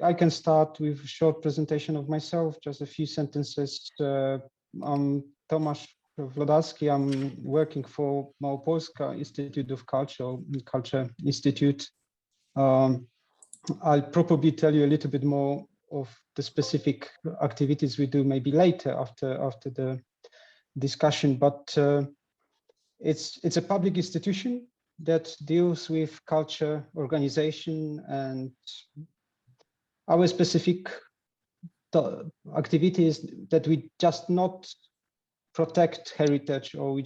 I can start with a short presentation of myself, just a few sentences. I'm Tomasz Wlodarski. I'm working for Małopolska Institute of Culture Institute. I'll probably tell you a little bit more of the specific activities we do maybe later after the discussion, but it's a public institution that deals with culture organization, and our specific activities that we just not protect heritage, or we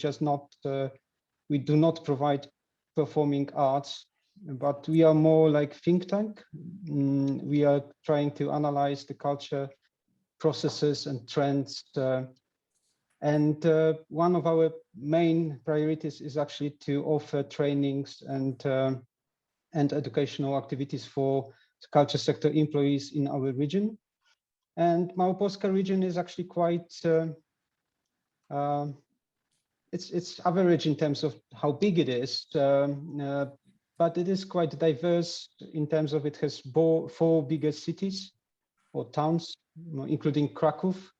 do not provide performing arts, but we are more like think tank. We are trying to analyze the culture processes and trends. And one of our main priorities is actually to offer trainings and educational activities for culture sector employees in our region. And Małopolska region is actually quite, it's average in terms of how big it is, but it is quite diverse in terms of it has four bigger cities or towns, including Kraków.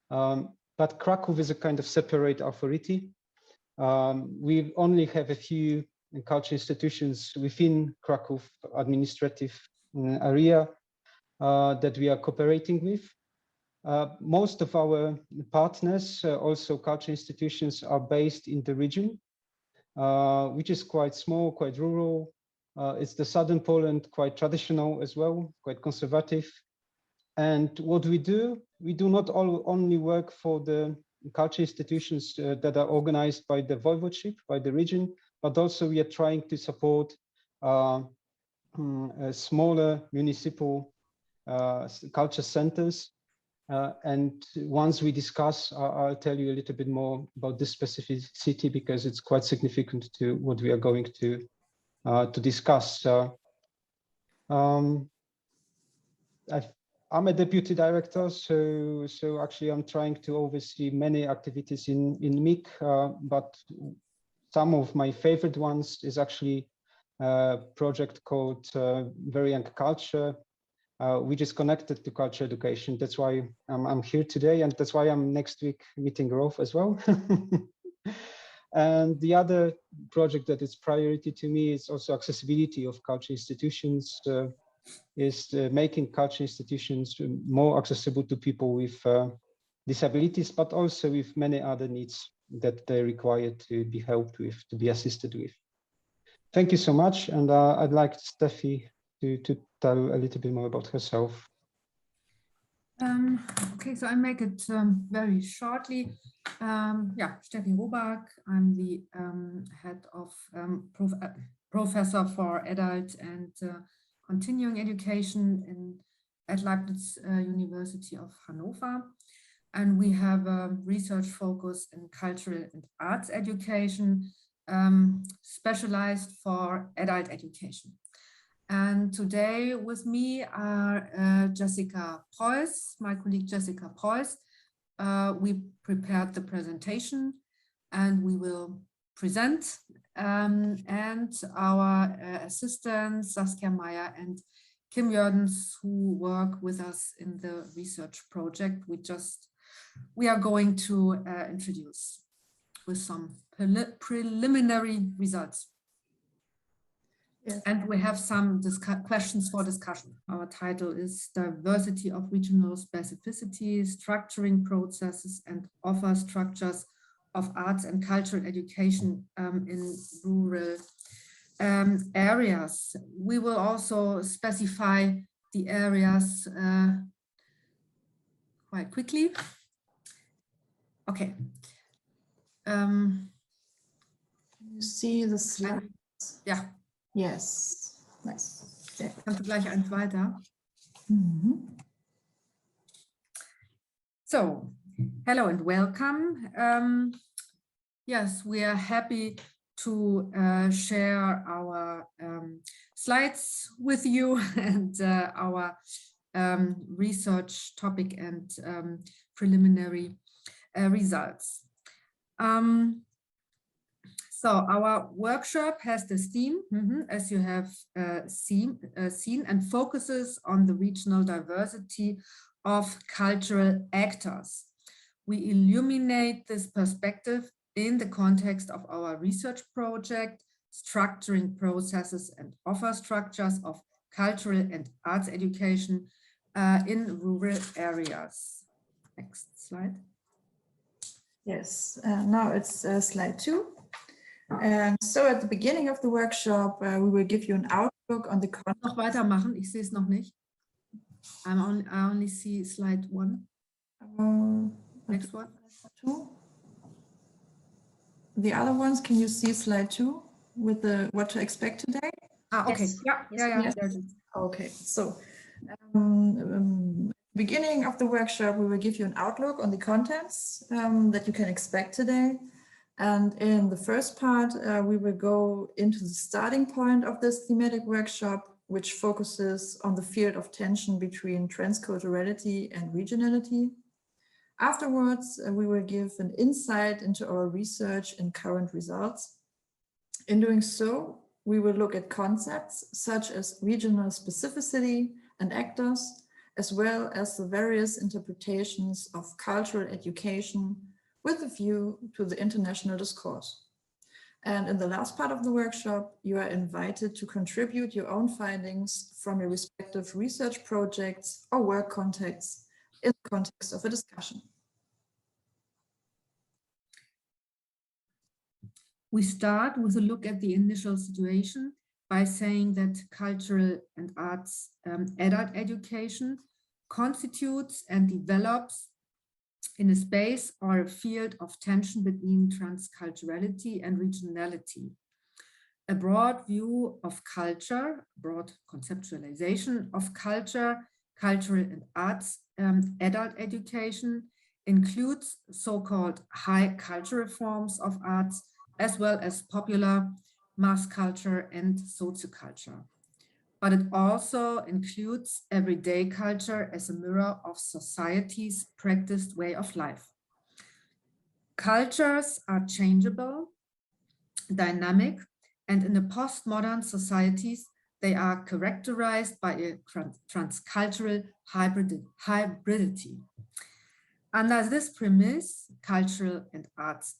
But Kraków is a kind of separate authority. We only have a few culture institutions within Kraków administrative area that we are cooperating with. Most of our partners, also culture institutions, are based in the region, which is quite small, quite rural. It's the southern Poland, quite traditional as well, quite conservative. And what we do not only work for the culture institutions that are organized by the voivodeship, by the region, but also we are trying to support smaller municipal culture centers. And once we discuss, I'll tell you a little bit more about this specificity, because it's quite significant to what we are going to discuss. I'm a deputy director, so actually I'm trying to oversee many activities in MIC, but some of my favorite ones is actually a project called Very Young Culture, which is connected to culture education. That's why I'm here today, and that's why I'm next week meeting Rolf as well. And the other project that is priority to me is also accessibility of culture institutions, is making culture institutions more accessible to people with disabilities, but also with many other needs that they require to be helped with, to be assisted with. Thank you so much, and I'd like Steffi to tell a little bit more about herself. Okay, so I make it very shortly. Yeah, Steffi Robak. I'm the head of professor for adult and continuing education at Leibniz University of Hanover. And we have a research focus in cultural and arts education, specialized for adult education. And today with me are Jessica Preuss, my colleague Jessica Preuss. We prepared the presentation and we will present, and our assistants Saskia Meyer and Kim Jordens, who work with us in the research project we are going to introduce with some preliminary results. Yes. And we have some questions for discussion. Our title is Diversity of Regional Specificity, Structuring Processes and Offer Structures of Arts and Cultural Education in Rural Areas. We will also specify the areas quite quickly. Okay. You see the slides? Yeah. Yes. Nice. Okay. Kannst du gleich eins weiter? Mm-hmm. So, hello and welcome. Yes, we are happy to share our slides with you and our research topic and preliminary results. So our workshop has this theme, as you have seen, and focuses on the regional diversity of cultural actors. We illuminate this perspective in the context of our research project, structuring processes and offer structures of cultural and arts education in rural areas. Next slide. Yes, now it's slide 2. And so at the beginning of the workshop, we will give you an outlook on the content. Noch weitermachen, ich sehe es noch nicht. I only see slide 1. Next one. 2. The other ones, can you see slide 2 with the what to expect today? Ah, okay. Yes. Yeah. Yes. There's it. Okay, so beginning of the workshop, we will give you an outlook on the contents that you can expect today. And in the first part, we will go into the starting point of this thematic workshop, which focuses on the field of tension between transculturality and regionality. Afterwards, we will give an insight into our research and current results. In doing so, we will look at concepts such as regional specificity and actors, as well as the various interpretations of cultural education with a view to the international discourse. And in the last part of the workshop, you are invited to contribute your own findings from your respective research projects or work contexts in the context of a discussion. We start with a look at the initial situation by saying that cultural and arts adult education constitutes and develops in a space or a field of tension between transculturality and regionality. A broad view of culture, broad conceptualization of culture, cultural and arts adult education includes so-called high cultural forms of arts, as well as popular mass culture and socioculture. But it also includes everyday culture as a mirror of society's practiced way of life. Cultures are changeable, dynamic, and in the postmodern societies, they are characterized by a transcultural hybridity. Under this premise, cultural arts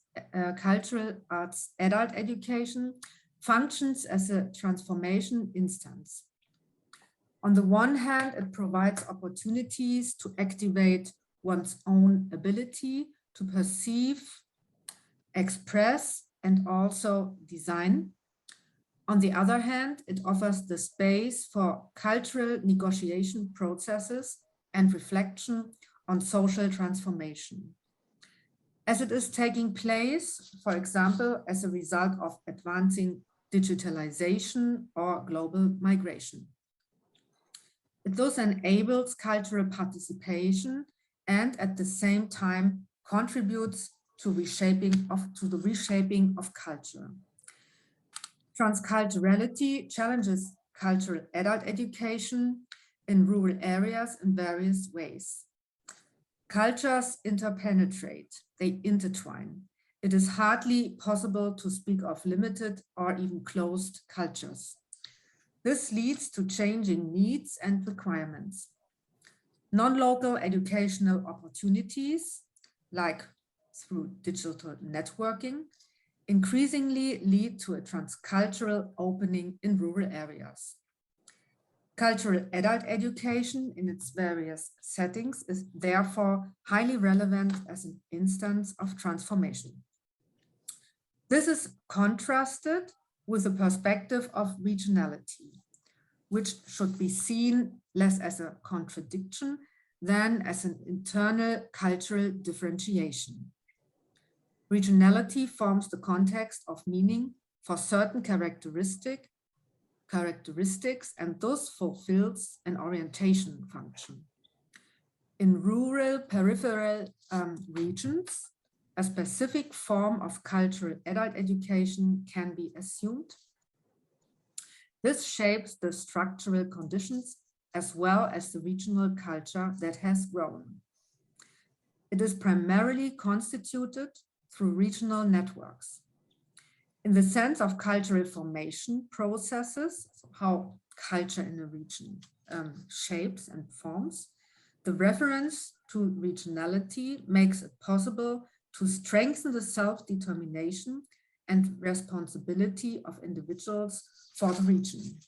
adult education functions as a transformation instance. On the one hand, it provides opportunities to activate one's own ability to perceive, express, and also design. On the other hand, it offers the space for cultural negotiation processes and reflection on social transformation. As it is taking place, for example, as a result of advancing digitalization or global migration. It thus enables cultural participation and at the same time contributes to the reshaping of culture. Transculturality challenges cultural adult education in rural areas in various ways. Cultures interpenetrate, they intertwine. It is hardly possible to speak of limited or even closed cultures. This leads to changing needs and requirements. Non-local educational opportunities, like through digital networking, increasingly lead to a transcultural opening in rural areas. Cultural adult education in its various settings is therefore highly relevant as an instance of transformation. This is contrasted with the perspective of regionality, which should be seen less as a contradiction than as an internal cultural differentiation. Regionality forms the context of meaning for certain characteristics and thus fulfills an orientation function. In rural peripheral regions, a specific form of cultural adult education can be assumed. This shapes the structural conditions as well as the regional culture that has grown. It is primarily constituted through regional networks. in the sense of cultural formation processes, so how culture in a region shapes and forms, the reference to regionality makes it possible to strengthen the self-determination and responsibility of individuals for the region.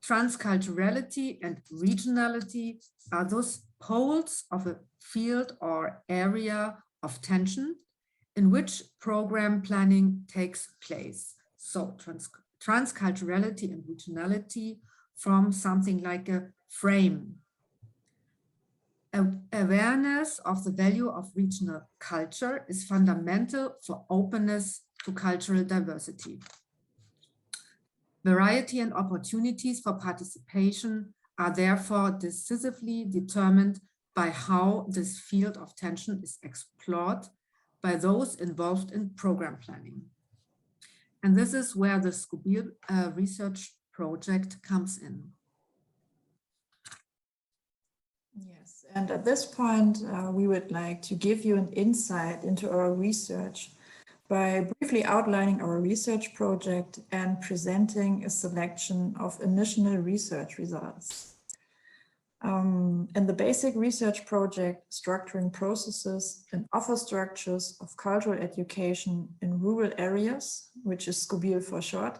Transculturality and regionality are those poles of a field or area of tension in which program planning takes place. So transculturality and regionality form something like a frame. Awareness of the value of regional culture is fundamental for openness to cultural diversity. Variety and opportunities for participation are therefore decisively determined by how this field of tension is explored by those involved in program planning. And this is where the SKUBIL research project comes in. Yes, and at this point, we would like to give you an insight into our research by briefly outlining our research project and presenting a selection of initial research results. In the basic research project, Structuring Processes and Offer Structures of Cultural Education in Rural Areas, which is SKUBIL for short,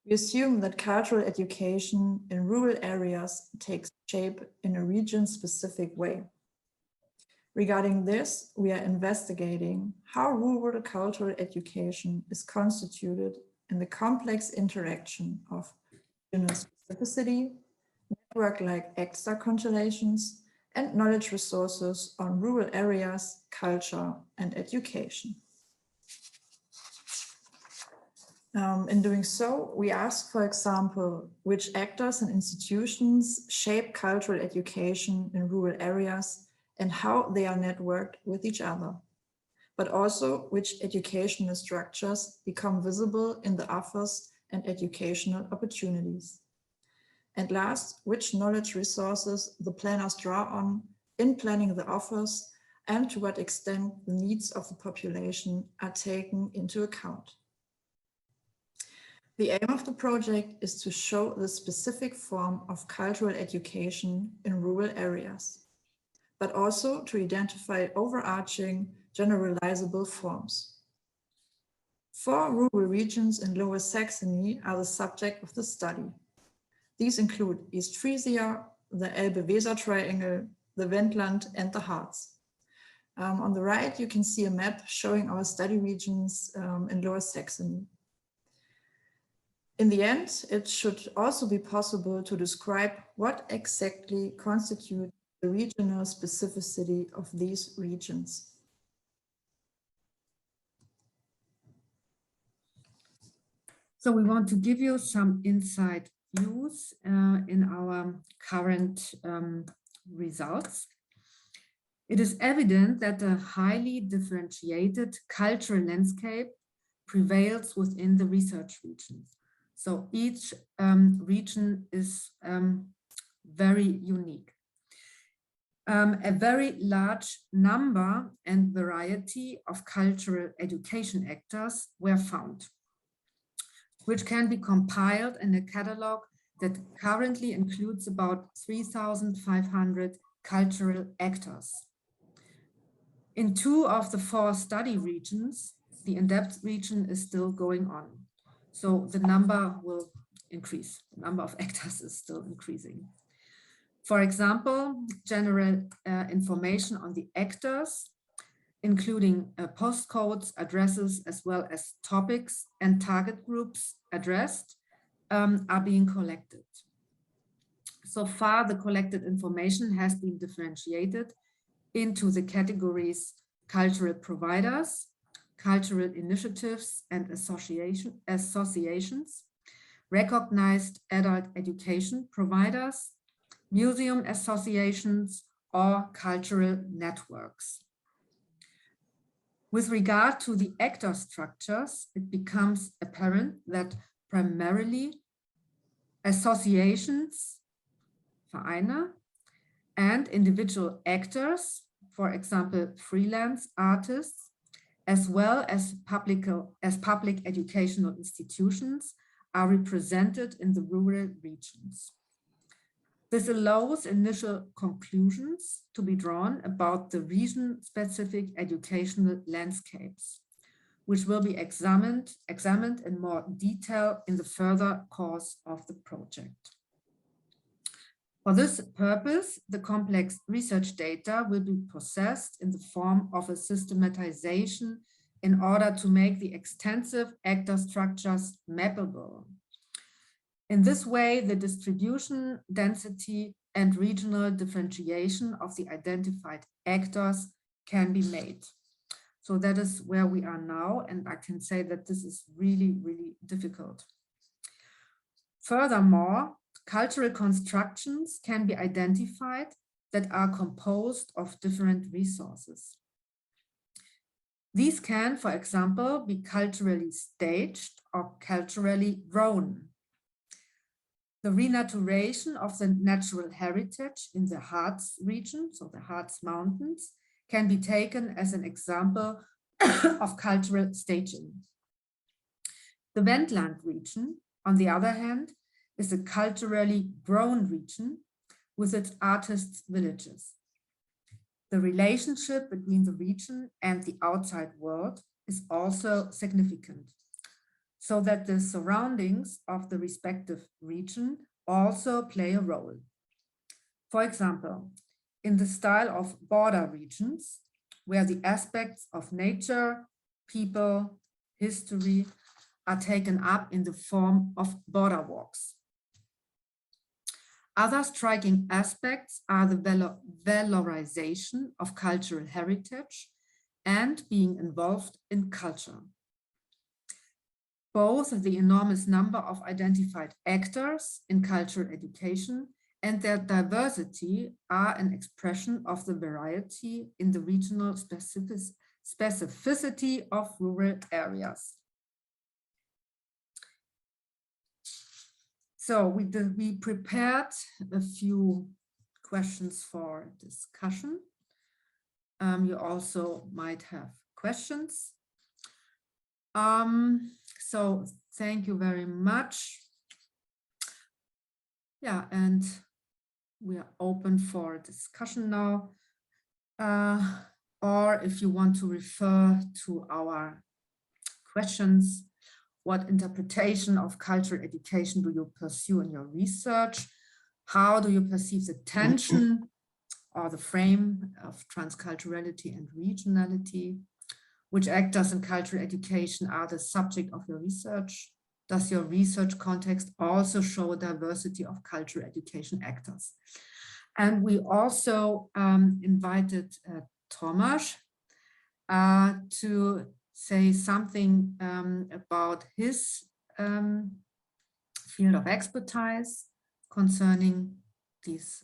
we assume that cultural education in rural areas takes shape in a region-specific way. Regarding this, we are investigating how rural cultural education is constituted in the complex interaction of regional specificity, network-like actor constellations, and knowledge resources on rural areas, culture, and education. In doing so, we ask, for example, which actors and institutions shape cultural education in rural areas and how they are networked with each other, but also which educational structures become visible in the offers and educational opportunities. And last, which knowledge resources the planners draw on in planning the offers and to what extent the needs of the population are taken into account. The aim of the project is to show the specific form of cultural education in rural areas, but also to identify overarching generalizable forms. 4 rural regions in Lower Saxony are the subject of the study. These include East Frisia, the Elbe-Weser Triangle, the Wendland, and the Harz. On the right, you can see a map showing our study regions in Lower Saxony. In the end, it should also be possible to describe what exactly constitutes the regional specificity of these regions. So we want to give you some inside views in our current results. It is evident that a highly differentiated cultural landscape prevails within the research regions. So each region is very unique. A very large number and variety of cultural education actors were found, which can be compiled in a catalog that currently includes about 3,500 cultural actors. In 2 of the 4 study regions, the in-depth region is still going on. So the number will increase. The number of actors is still increasing. For example, general information on the actors, including postcodes, addresses, as well as topics and target groups addressed, are being collected. So far, the collected information has been differentiated into the categories cultural providers, cultural initiatives and associations, recognized adult education providers, museum associations, or cultural networks. With regard to the actor structures, it becomes apparent that primarily associations, Vereine, and individual actors, for example, freelance artists, as well as public educational institutions are represented in the rural regions. This allows initial conclusions to be drawn about the region-specific educational landscapes, which will be examined in more detail in the further course of the project. For this purpose, the complex research data will be processed in the form of a systematization in order to make the extensive actor structures mappable. In this way, the distribution, density, and regional differentiation of the identified actors can be made. So that is where we are now, and I can say that this is really, really difficult. Furthermore, cultural constructions can be identified that are composed of different resources. These can, for example, be culturally staged or culturally grown. The renaturation of the natural heritage in the Harz region, so the Harz Mountains, can be taken as an example of cultural staging. The Wendland region, on the other hand, is a culturally grown region with its artists' villages. The relationship between the region and the outside world is also significant, so that the surroundings of the respective region also play a role. For example, in the style of border regions, where the aspects of nature, people, history are taken up in the form of border walks. Other striking aspects are the valorization of cultural heritage and being involved in culture. Both the enormous number of identified actors in cultural education and their diversity are an expression of the variety in the regional specificity of rural areas. So we prepared a few questions for discussion. You also might have questions. So thank you very much. Yeah, and we are open for discussion now. Or if you want to refer to our questions, what interpretation of cultural education do you pursue in your research? How do you perceive the tension or the frame of transculturality and regionality? Which actors in cultural education are the subject of your research? Does your research context also show a diversity of cultural education actors? And we also invited Tomasz to say something about his field of expertise concerning this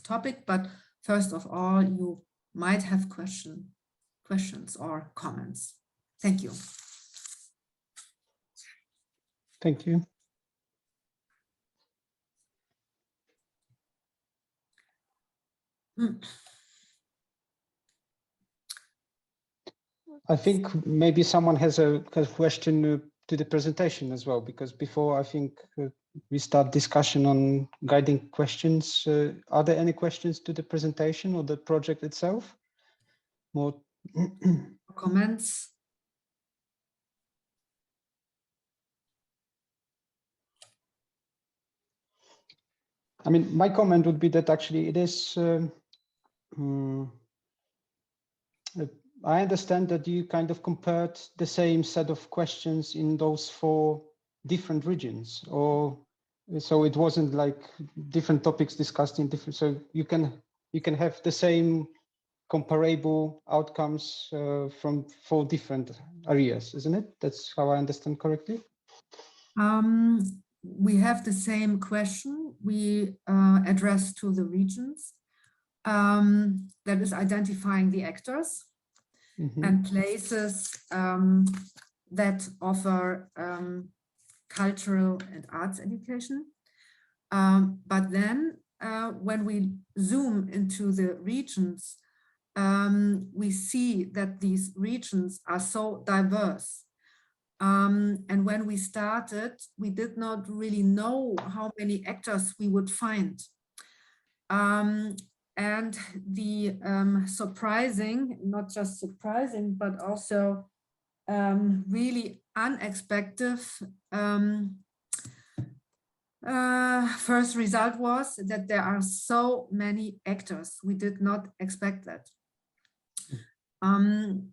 topic. But first of all, you might have questions or comments. Thank you. Thank you. I think maybe someone has a question to the presentation as well, because before I think we start discussion on guiding questions. Are there any questions to the presentation or the project itself? More comments? I mean, my comment would be that actually it is, I understand that you kind of compared the same set of questions in those 4 different regions, or so it wasn't like different topics discussed in different, so you can have the same comparable outcomes from 4 different areas, isn't it? That's how I understand correctly. We have the same question we address to the regions, that is identifying the actors and places that offer cultural and arts education. But then when we zoom into the regions, we see that these regions are so diverse. And when we started, we did not really know how many actors we would find. And the surprising, not just surprising, but also really unexpected first result was that there are so many actors. We did not expect that. And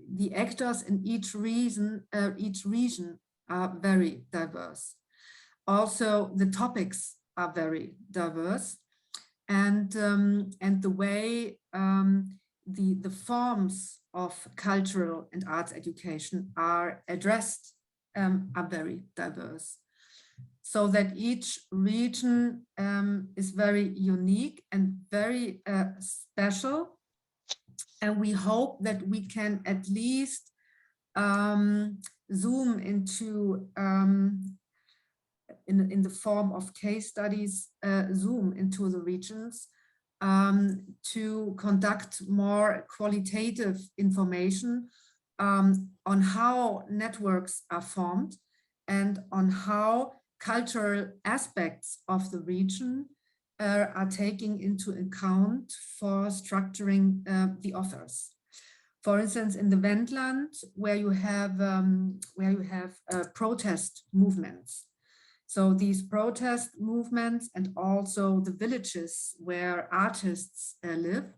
the actors in each region are very diverse. Also, the topics are very diverse, and the way the forms of cultural and arts education are addressed are very diverse. So that each region is very unique and very special. And we hope that we can at least zoom into, in the form of case studies, zoom into the regions to conduct more qualitative information on how networks are formed and on how cultural aspects of the region are taking into account for structuring the offers. For instance, in the Wendland, where you have protest movements. So these protest movements and also the villages where artists live,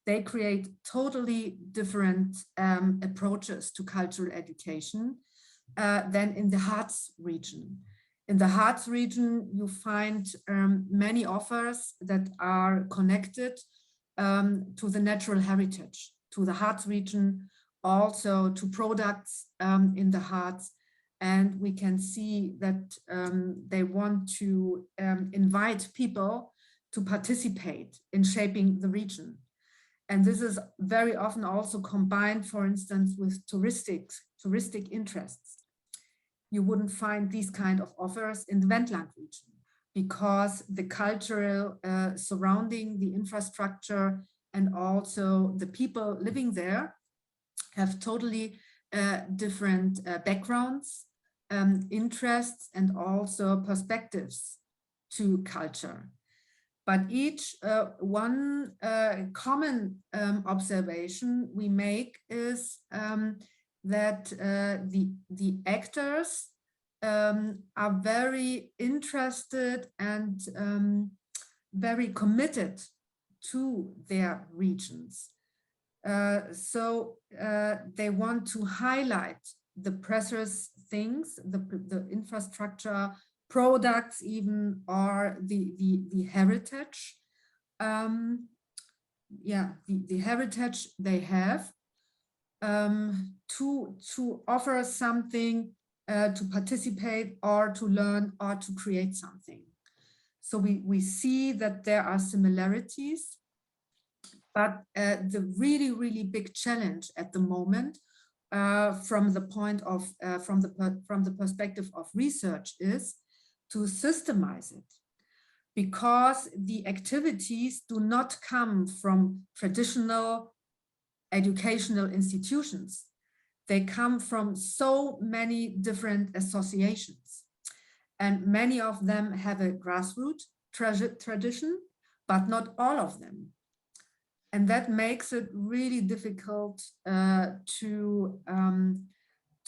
they create totally different approaches to cultural education than in the Harz region. In the Harz region, you find many offers that are connected to the natural heritage, to the Harz region, also to products in the Harz. And we can see that they want to invite people to participate in shaping the region. And this is very often also combined, for instance, with touristic interests. You wouldn't find these kind of offers in the Wendland region because the cultural surrounding the infrastructure and also the people living there have totally different backgrounds, interests, and also perspectives to culture. But each one common observation we make is that the actors are very interested and very committed to their regions. So they want to highlight the precious things, the infrastructure, products even, or the heritage. Yeah, the heritage they have to offer something, to participate or to learn or to create something. So we see that there are similarities, but the really, really big challenge at the moment from the point of, from the perspective of research is to systemize it, because the activities do not come from traditional educational institutions. They come from so many different associations, and many of them have a grassroots tradition, but not all of them. And that makes it really difficult to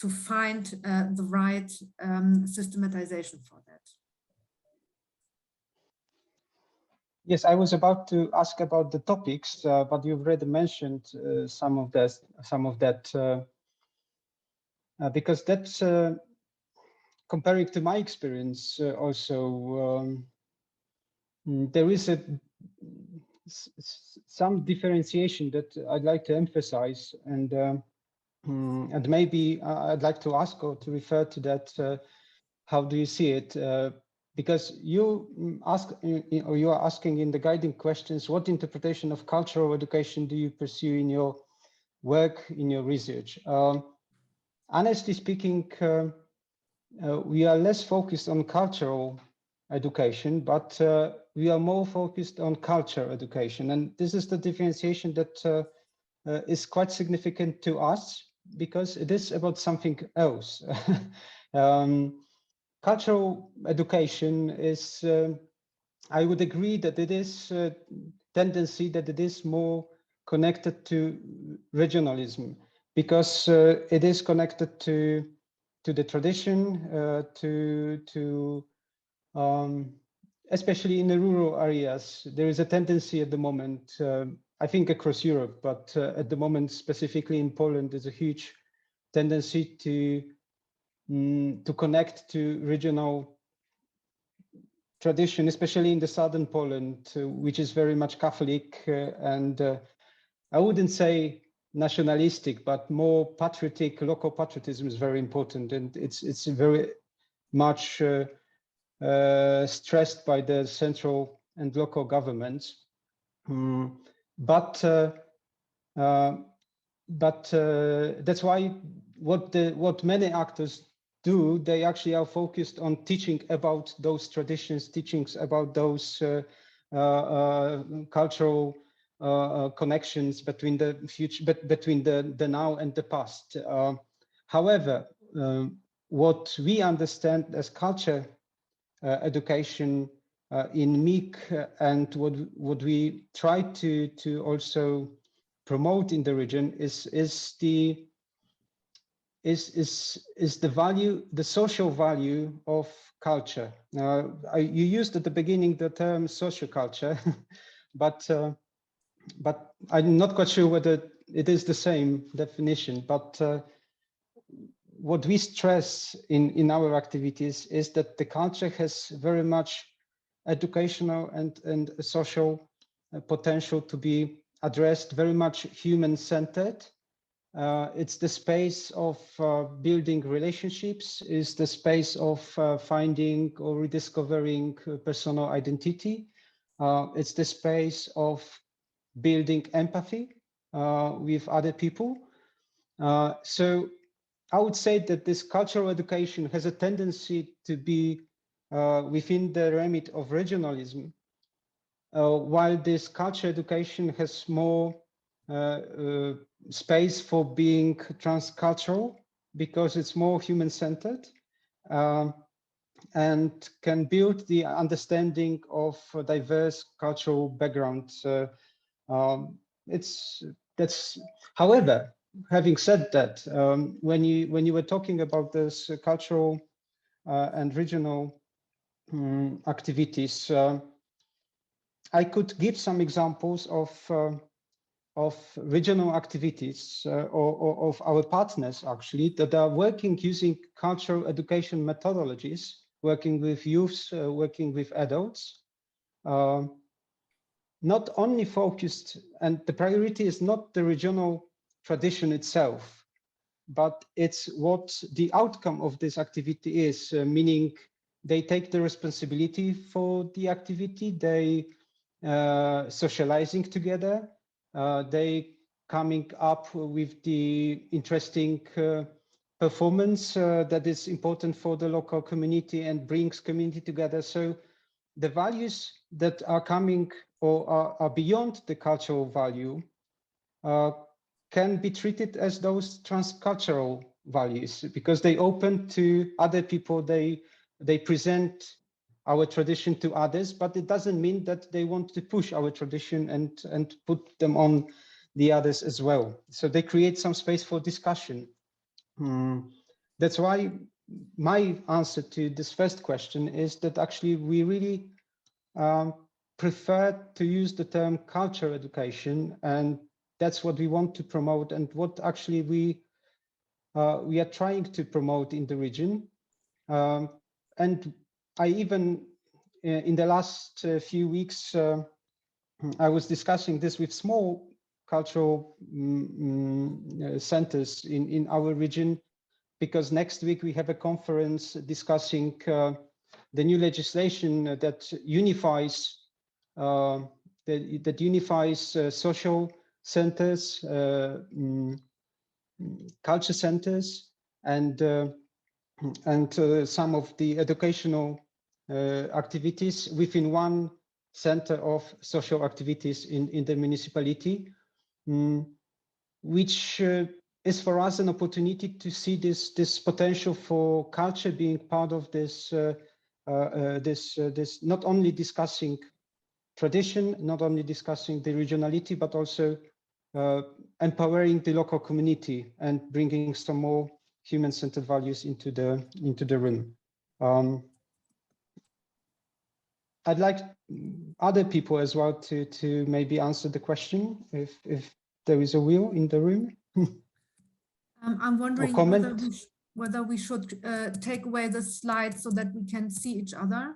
find the right systematization for that. Yes, I was about to ask about the topics, but you've already mentioned some of that, because that's comparing to my experience also. There is some differentiation that I'd like to emphasize, and maybe I'd like to ask or to refer to that. How do you see it? Because you ask, or you are asking in the guiding questions, what interpretation of cultural education do you pursue in your work, in your research? Honestly speaking, we are less focused on cultural education, but we are more focused on culture education. And this is the differentiation that is quite significant to us, because it is about something else. Cultural education is, I would agree that it is a tendency that it is more connected to regionalism, because it is connected to the tradition, especially in the rural areas. There is a tendency at the moment, I think across Europe, but at the moment, specifically in Poland, there's a huge tendency to connect to regional tradition, especially in the southern Poland, which is very much Catholic, and I wouldn't say nationalistic, but more patriotic. Local patriotism is very important, and it's very much stressed by the central and local governments. But that's why what many actors do, they actually are focused on teaching about those traditions, teachings about those cultural connections between the future, between the now and the past. However, what we understand as culture education in MIG, and what we try to also promote in the region is the value, the social value of culture. You used at the beginning the term socioculture, but I'm not quite sure whether it is the same definition. But what we stress in our activities is that the culture has very much educational and social potential to be addressed, very much human-centered. It's the space of building relationships, is the space of finding or rediscovering personal identity. It's the space of building empathy with other people. So I would say that this cultural education has a tendency to be within the remit of regionalism, while this culture education has more space for being transcultural, because it's more human-centered and can build the understanding of diverse cultural backgrounds. However, having said that, when you were talking about this cultural and regional activities, I could give some examples of regional activities or of our partners actually that are working using cultural education methodologies, working with youths, working with adults, not only focused, and the priority is not the regional tradition itself, but it's what the outcome of this activity is, meaning they take the responsibility for the activity, they socializing together, they coming up with the interesting performance that is important for the local community and brings community together. So the values that are coming or are beyond the cultural value can be treated as those transcultural values, because they open to other people, they present our tradition to others, but it doesn't mean that they want to push our tradition and put them on the others as well. So they create some space for discussion. That's why my answer to this first question is that actually we really prefer to use the term culture education, and that's what we want to promote and what actually we are trying to promote in the region. And I even, in the last few weeks, I was discussing this with small cultural centers in our region, because next week we have a conference discussing the new legislation that unifies social centers, culture centers, and some of the educational activities within one center of social activities in the municipality, which is for us an opportunity to see this potential for culture being part of this, this not only discussing tradition, not only discussing the regionality, but also empowering the local community and bringing some more human-centered values into the room. I'd like other people as well to maybe answer the question if there is a will in the room. I'm wondering comment. whether we should take away the slides so that we can see each other.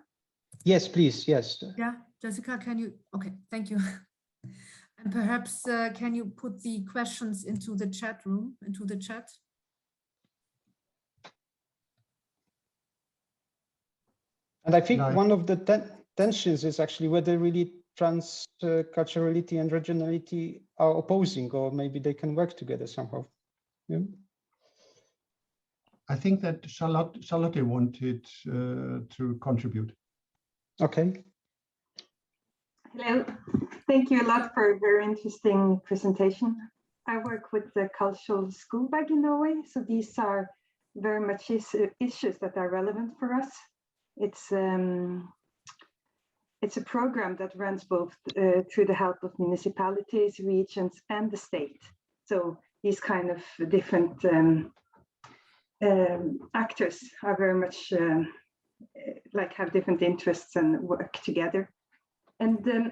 Yes, please. Yes. Yeah, Jessica, can you? Okay, thank you. And perhaps can you put the questions into the chat room, into the chat? And I think one of the tensions is actually whether really transculturality and regionality are opposing, or maybe they can work together somehow. Yeah. I think that Charlotte wanted to contribute. Okay. Hello, thank you a lot for a very interesting presentation. I work with the cultural school bag in Norway, so these are very much issues that are relevant for us. It's a program that runs both through the help of municipalities, regions, and the state. So these kind of different actors are very much like have different interests and work together. And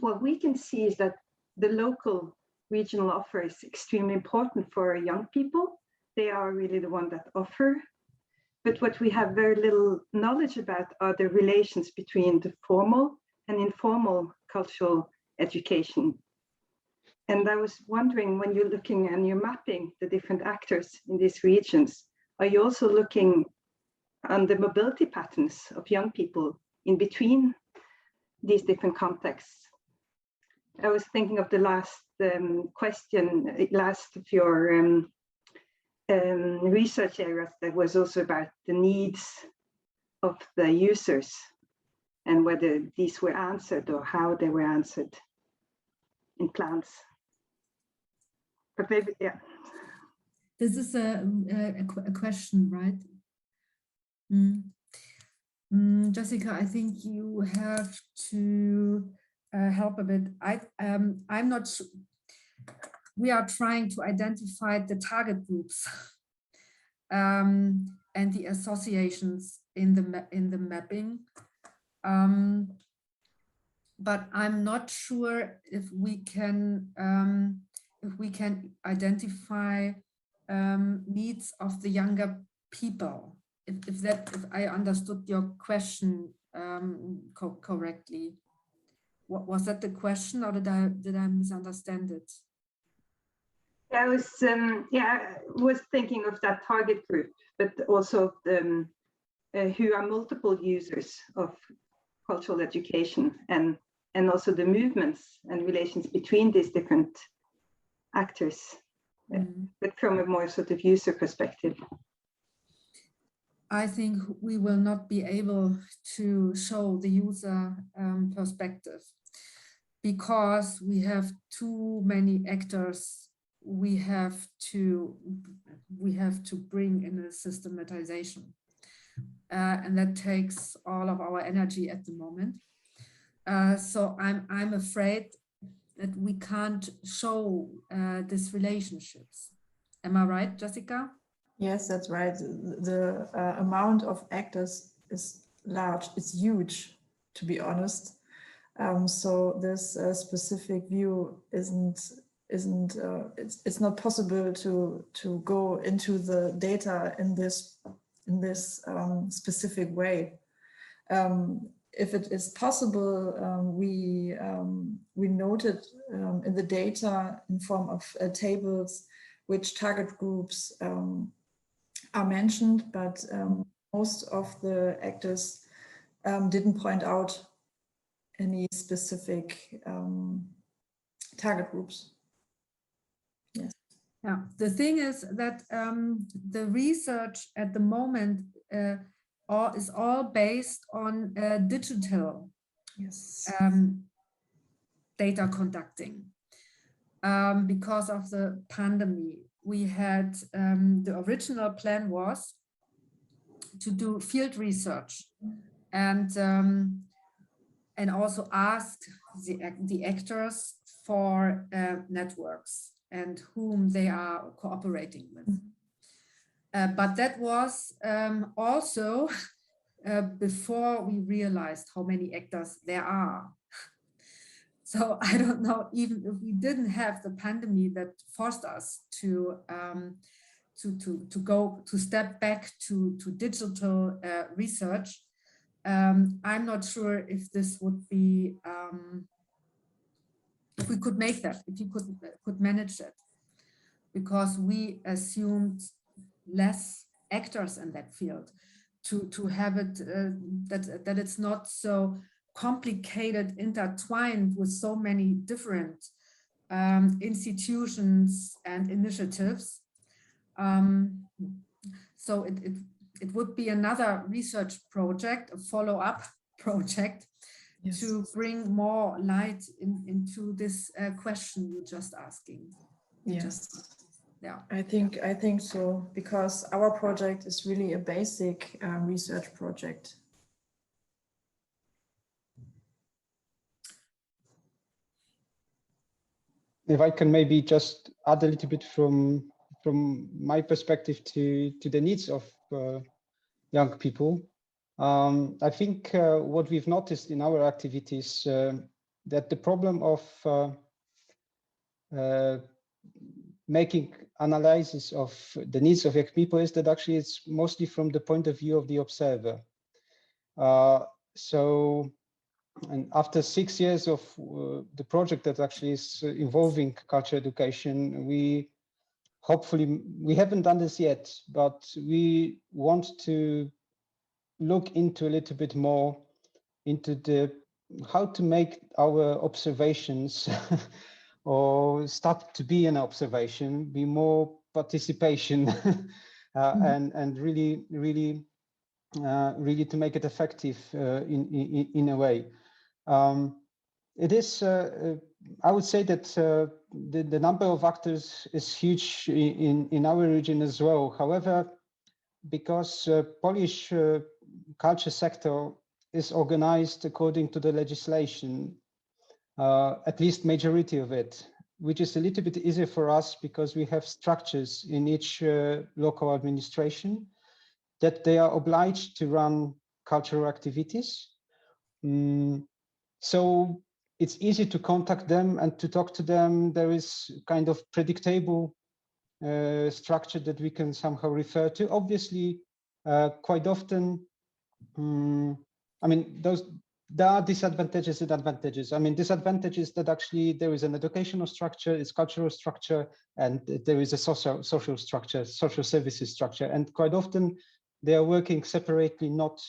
what we can see is that the local regional offer is extremely important for young people. They are really the one that offer. But what we have very little knowledge about are the relations between the formal and informal cultural education. And I was wondering, when you're looking and you're mapping the different actors in these regions, are you also looking on the mobility patterns of young people in between these different contexts? I was thinking of the last question, last of your research areas that was also about the needs of the users and whether these were answered or how they were answered in plans. But maybe, yeah. This is a question, right? Jessica, I think you have to help a bit. I'm not sure. We are trying to identify the target groups and the associations in the mapping. But I'm not sure if we can identify needs of the younger people. If I understood your question correctly. What was that the question, or did I misunderstand it? I was thinking of that target group, but also the, who are multiple users of cultural education, and also the movements and relations between these different actors, but from a more sort of user perspective. I think we will not be able to show the user perspective because we have too many actors. We have to bring in a systematization, and that takes all of our energy at the moment. So I'm afraid that we can't show these relationships. Am I right, Jessica? Yes, that's right. The amount of actors is large. It's huge, to be honest. So this specific view it's not possible to go into the data in this specific way. If it is possible, we noted in the data in form of tables which target groups are mentioned, but most of the actors didn't point out any specific target groups. Yes. Yeah, the thing is that the research at the moment is all based on digital Yes. data conducting. Because of the pandemic, we had the original plan was to do field research and also ask the actors for networks and whom they are cooperating with. But that was also before we realized how many actors there are. So I don't know, even if we didn't have the pandemic that forced us to step back to digital research, I'm not sure if this would be, if we could make that, if you could manage it, because we assumed less actors in that field to have it that it's not so complicated, intertwined with so many different institutions and initiatives. So it would be another research project, a follow-up project, Yes. to bring more light into this question you're just asking. Yes. Yeah, I think so, because our project is really a basic research project. If I can maybe just add a little bit from my perspective to the needs of young people. I think what we've noticed in our activities that the problem of making analysis of the needs of young people is that actually it's mostly from the point of view of the observer. And after 6 years of the project that actually is involving culture education, we haven't done this yet, but we want to look into a little bit more into how to make our observations or start to be an observation, be more participation, and really to make it effective in a way. It is, I would say that the number of actors is huge in our region as well. However, because Polish culture sector is organized according to the legislation, at least majority of it, which is a little bit easier for us because we have structures in each local administration that they are obliged to run cultural activities. So it's easy to contact them and to talk to them. There is kind of predictable structure that we can somehow refer to. Obviously, quite often, I mean, there are disadvantages and advantages. I mean, disadvantages that actually there is an educational structure, it's cultural structure, and there is a social structure, social services structure. And quite often they are working separately, not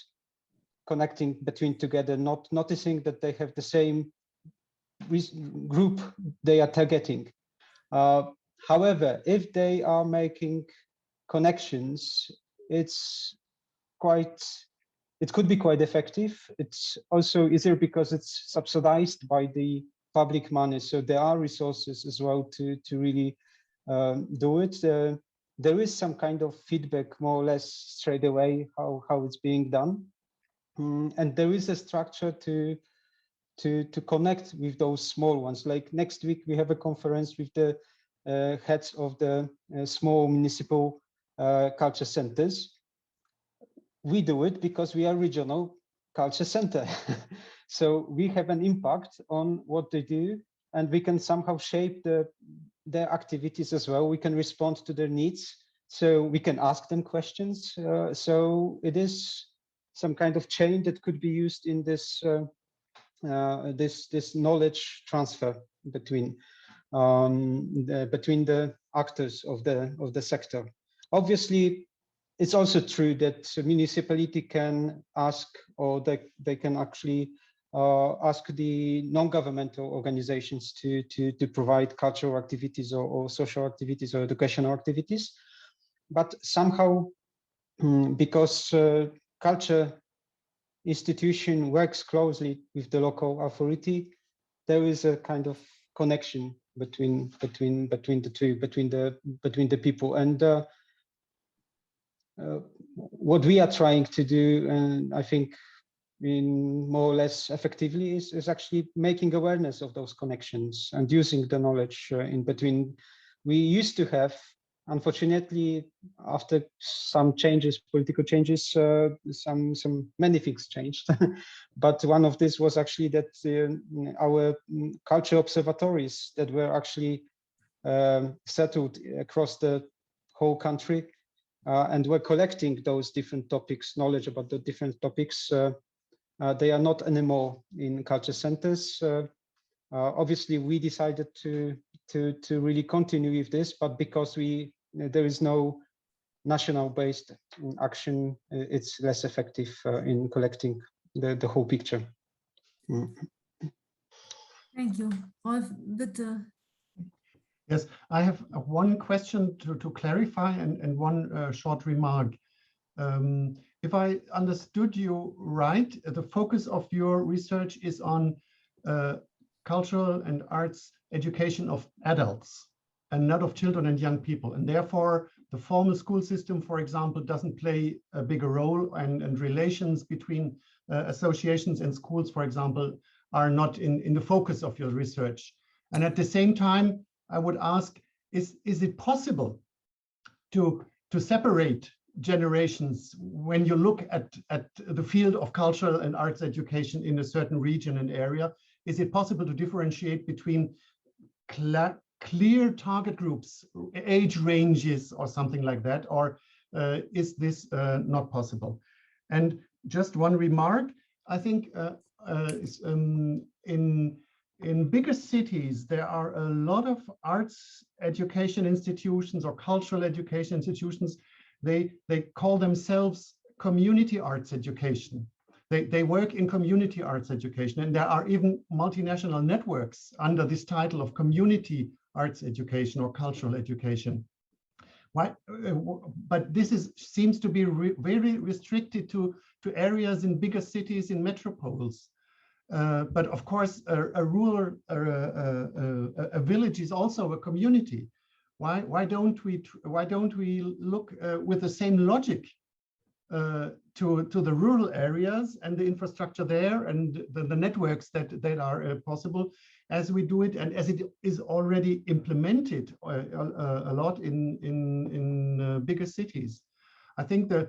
connecting between together, not noticing that they have the same group they are targeting. However, if they are making connections, it could be quite effective. It's also easier because it's subsidized by the public money. So there are resources as well to really do it. There is some kind of feedback more or less straight away how it's being done. And there is a structure to connect with those small ones. Like next week, we have a conference with the heads of the small municipal culture centers. We do it because we are regional culture center. So we have an impact on what they do, and we can somehow shape their activities as well. We can respond to their needs. So we can ask them questions. So it is some kind of chain that could be used in this this knowledge transfer between the actors of the sector. Obviously, it's also true that a municipality can ask, or they can actually ask the non-governmental organizations to provide cultural activities or social activities or educational activities. But somehow, because culture institution works closely with the local authority, there is a kind of connection between the two, between the people. And what we are trying to do, and I think in more or less effectively, is actually making awareness of those connections and using the knowledge in between. We used to have, unfortunately, after some changes, political changes, many things changed. But one of this was actually that our culture observatories that were actually settled across the whole country and were collecting those different topics, knowledge about the different topics. They are not anymore in culture centers. Obviously, we decided to really continue with this, but because there is no national-based action, it's less effective in collecting the whole picture. Thank you. Rolf, bitte. Yes, I have one question to clarify and one short remark. If I understood you right, the focus of your research is on cultural and arts education of adults and not of children and young people. And therefore, the formal school system, for example, doesn't play a bigger role, and relations between associations and schools, for example, are not in the focus of your research. And at the same time, I would ask, is it possible to separate generations when you look at the field of cultural and arts education in a certain region and area? Is it possible to differentiate between clear target groups, age ranges, or something like that? Or is this not possible? And just one remark, I think in bigger cities, there are a lot of arts education institutions or cultural education institutions. They call themselves community arts education. They work in community arts education, and there are even multinational networks under this title of community arts education or cultural education. Why? But this seems to be very restricted to areas in bigger cities, in metropoles. But of course, a rural, a village is also a community. Why don't we look with the same logic to the rural areas and the infrastructure there and the networks that are possible, as we do it and as it is already implemented a lot in bigger cities? I think the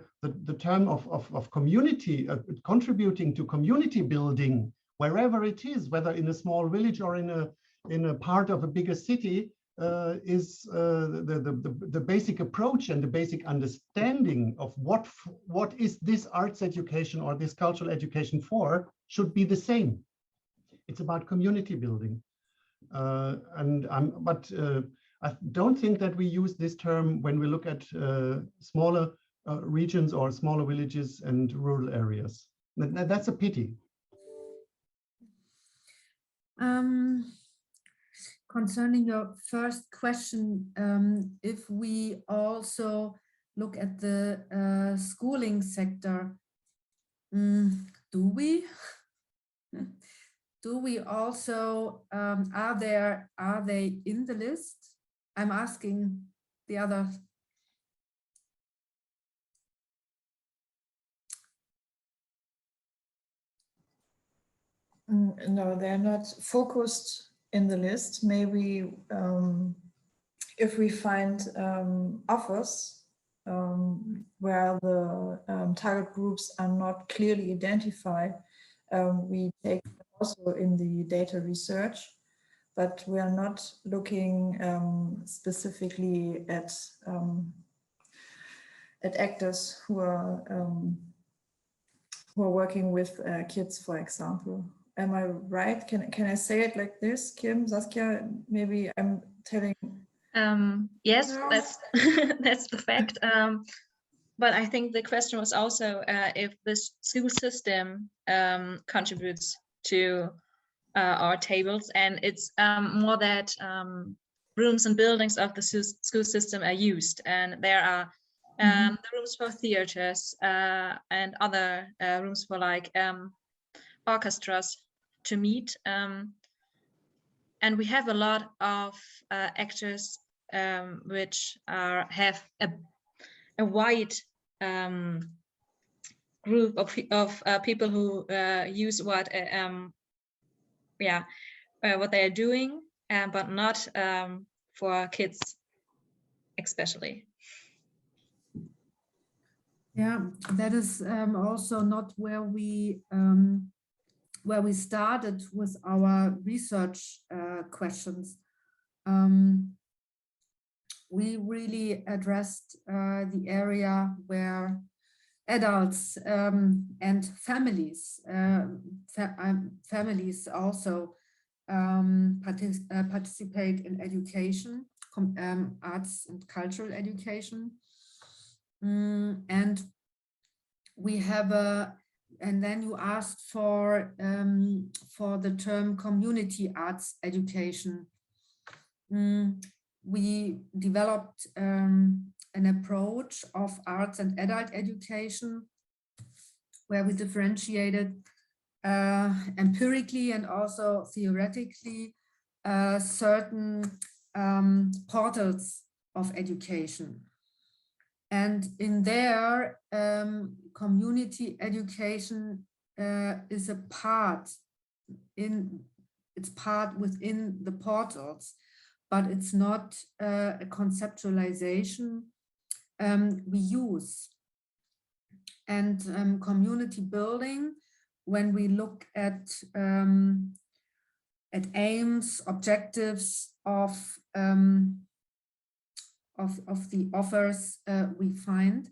term of community, contributing to community building, wherever it is, whether in a small village or in a part of a bigger city, is the basic approach and the basic understanding of what is this arts education or this cultural education for, should be the same. It's about community building, but I don't think that we use this term when we look at smaller regions or smaller villages and rural areas. That's a pity. Concerning your first question, if we also look at the schooling sector, do we? Do we also, are they in the list? I'm asking the other. No, they're not focused in the list. Maybe if we find offers where the target groups are not clearly identified, we take them also in the data research, but we are not looking specifically at actors who are working with kids, for example. Am I right? Can I say it like this, Kim, Saskia? Maybe I'm telling. Yes, No. that's the fact. But I think the question was also if the school system contributes to our tables, and it's more that rooms and buildings of the school system are used, and there are the rooms for theaters and other rooms for like orchestras to meet. And we have a lot of actors which have a wide group of people who use what they are doing, but not for kids especially. Yeah, that is also not where we started with our research questions. We really addressed the area where adults and families families also participate in education, arts and cultural education. And we have and then you asked for the term community arts education. We developed an approach of arts and adult education where we differentiated empirically and also theoretically certain portals of education. And in there, community education is a part within the portals, but it's not a conceptualization we use. And community building, when we look at aims, objectives of the offers we find,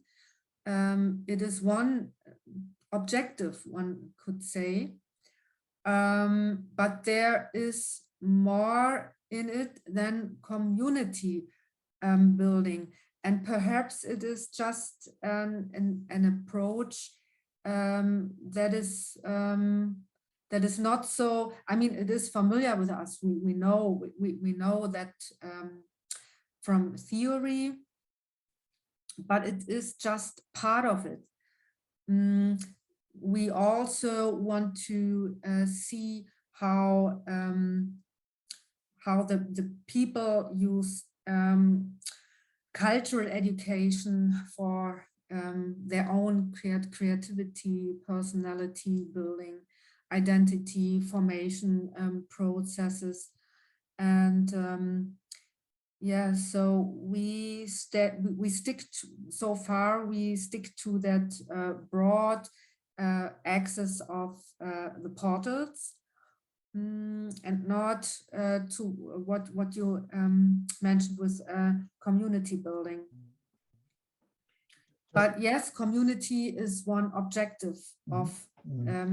it is one objective, one could say, but there is more in it than community building, and perhaps it is just an approach that is not so. I mean, it is familiar with us. We know that from theory, but it is just part of it. We also want to see how the people use cultural education for their own creativity, personality building, identity formation processes. And yeah, so we stick to, so far we stick to that broad access of the portals, and not to what you mentioned with community building. But yes, community is one objective of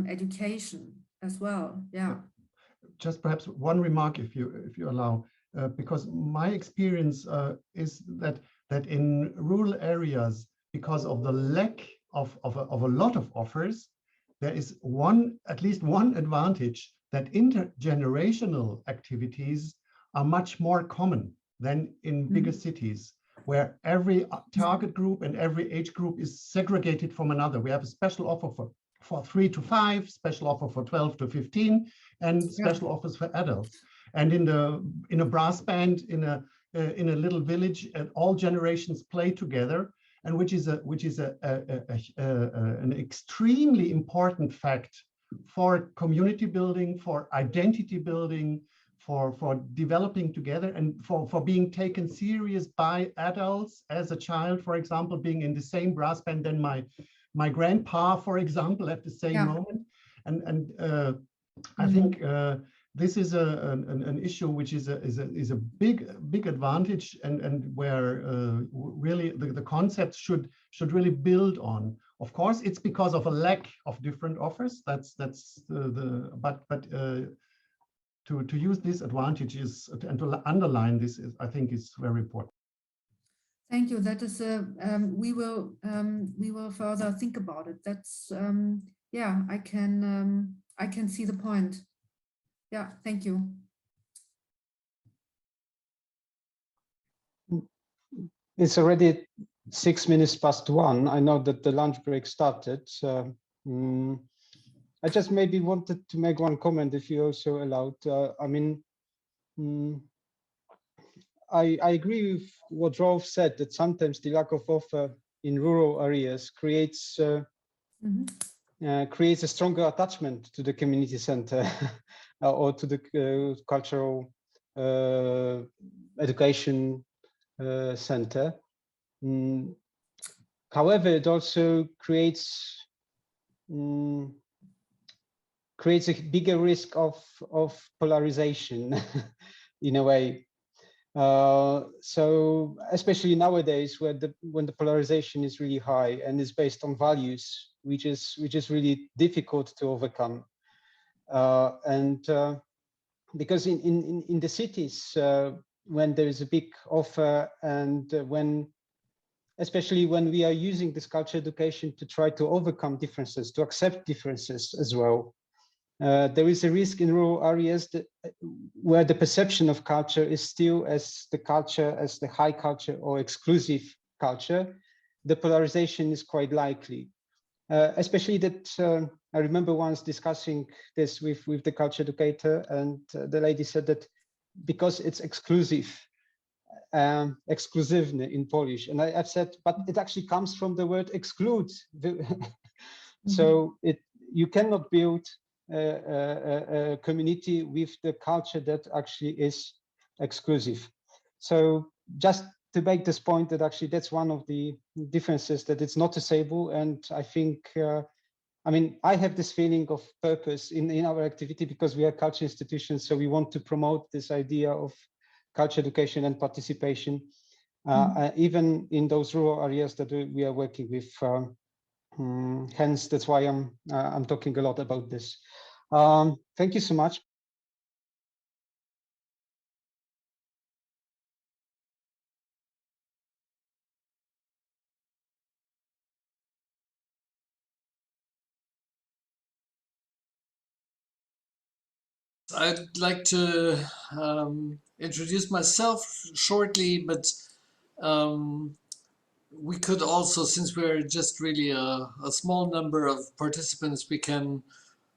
education as well. Yeah. Just perhaps one remark, if you allow. Because my experience is that in rural areas, because of the lack of a lot of offers, there is at least one advantage, that intergenerational activities are much more common than in bigger cities, where every target group and every age group is segregated from another. We have a special offer for 3 to 5, special offer for 12 to 15, and special offers for adults. And in a brass band in a little village, all generations play together, and which is an extremely important fact for community building, for identity building, for developing together, and for being taken serious by adults. As a child, for example, being in the same brass band than my grandpa, for example, at the same moment, and I think. This is an issue which is a big advantage, and where really the concepts should really build on. Of course, it's because of a lack of different offers. But to use this advantage and to underline this I think is very important. Thank you. That is we will further think about it. That's yeah, I can see the point. Yeah, thank you. It's already 6 minutes past 1. I know that the lunch break started. I just maybe wanted to make one comment, if you also allowed. I mean, I agree with what Rolf said, that sometimes the lack of offer in rural areas creates creates a stronger attachment to the community center or to the cultural education center. However, it also creates a bigger risk of polarization in a way. So especially nowadays, when the polarization is really high and is based on values, which is really difficult to overcome. Because in the cities, when there is a big offer, and especially when we are using this culture education to try to overcome differences, to accept differences as well, there is a risk in rural areas where the perception of culture is still as the high culture or exclusive culture. The polarization is quite likely, especially that I remember once discussing this with the culture educator, and the lady said that because it's exclusive, exclusywny in Polish, and I've said, but it actually comes from the word exclude. So you cannot build a community with the culture that actually is exclusive. So just to make this point, that actually that's one of the differences, that it's not disabled. And I think, I mean, I have this feeling of purpose in our activity, because we are culture institutions. So we want to promote this idea of culture education and participation, even in those rural areas that we are working with. Hence, that's why I'm talking a lot about this. Thank you so much. I'd like to introduce myself shortly, but we could also, since we're just really a small number of participants, we can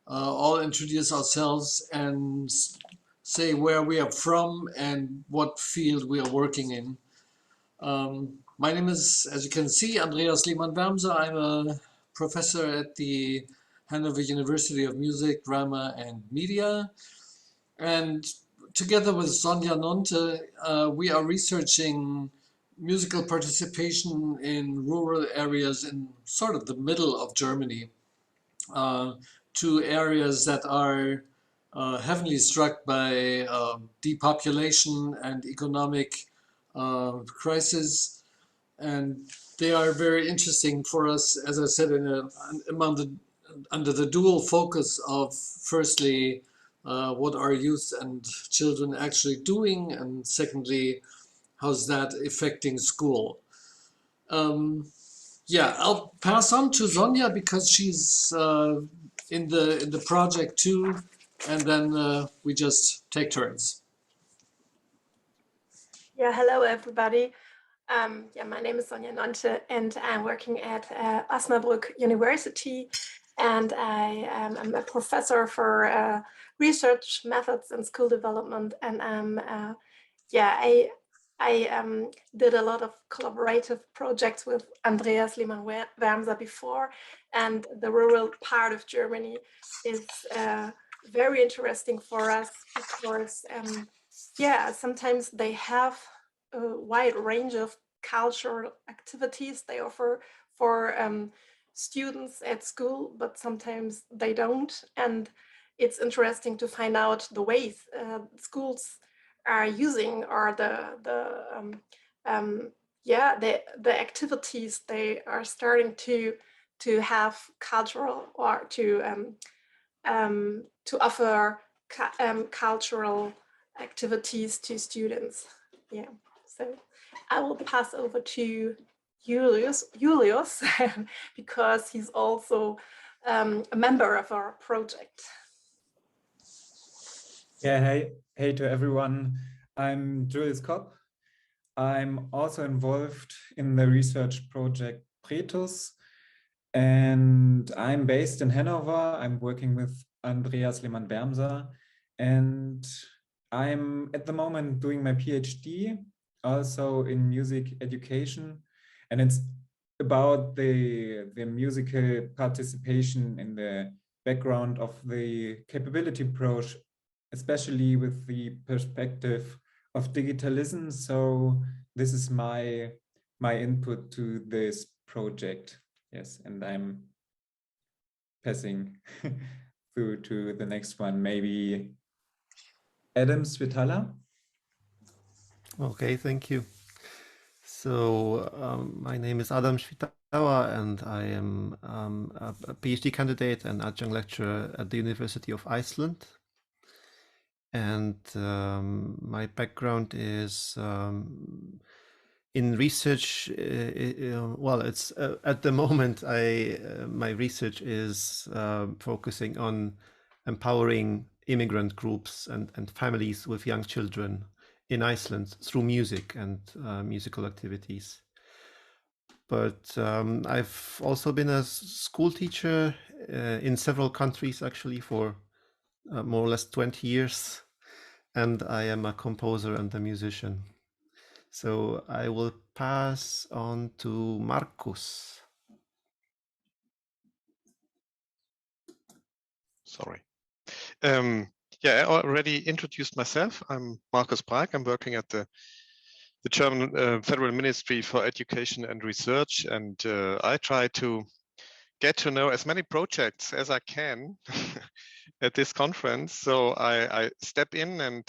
all introduce ourselves and say where we are from and what field we are working in. My name is, as you can see, Andreas Lehmann-Wermser. I'm a professor at the Hanover University of Music, Drama and Media. And together with Sonja Nonte, we are researching musical participation in rural areas in sort of the middle of Germany, to areas that are heavily struck by depopulation and economic crisis. And they are very interesting for us, as I said, under the dual focus of, firstly, what are youth and children actually doing, and secondly, how's that affecting school? Yeah, I'll pass on to Sonja because she's in the project too, and then we just take turns. Yeah, hello everybody. Yeah, my name is Sonja Nonte, and I'm working at Osnabrück University, and I am a professor for research methods and school development. And I did a lot of collaborative projects with Andreas Lehmann-Wermser before, and the rural part of Germany is very interesting for us because yeah, sometimes they have a wide range of cultural activities they offer for students at school, but sometimes they don't. And it's interesting to find out the ways schools are using, or the activities they are starting to have cultural, or to offer cultural activities to students. Yeah, so I will pass over to Julius because he's also a member of our project. Yeah, hey to everyone. I'm Julius Kopp. I'm also involved in the research project PReTuS, and I'm based in Hanover. I'm working with Andreas Lehmann-Bermser, and I'm at the moment doing my PhD also in music education, and it's about the musical participation in the background of the capability approach, especially with the perspective of digitalism. So this is my input to this project. Yes, and I'm passing through to the next one. Maybe Adam Svitala. Okay, thank you. So my name is Adam Svitala, and I am a PhD candidate and adjunct lecturer at the University of Iceland. And my background is in research. Well, it's at the moment my research is focusing on empowering immigrant groups and families with young children in Iceland through music and musical activities. But I've also been a school teacher in several countries, actually, for more or less 20 years. And I am a composer and a musician. So I will pass on to Markus. Sorry. Yeah, I already introduced myself. I'm Markus Brag. I'm working at the German Federal Ministry for Education and Research, and I try to get to know as many projects as I can at this conference. So I step in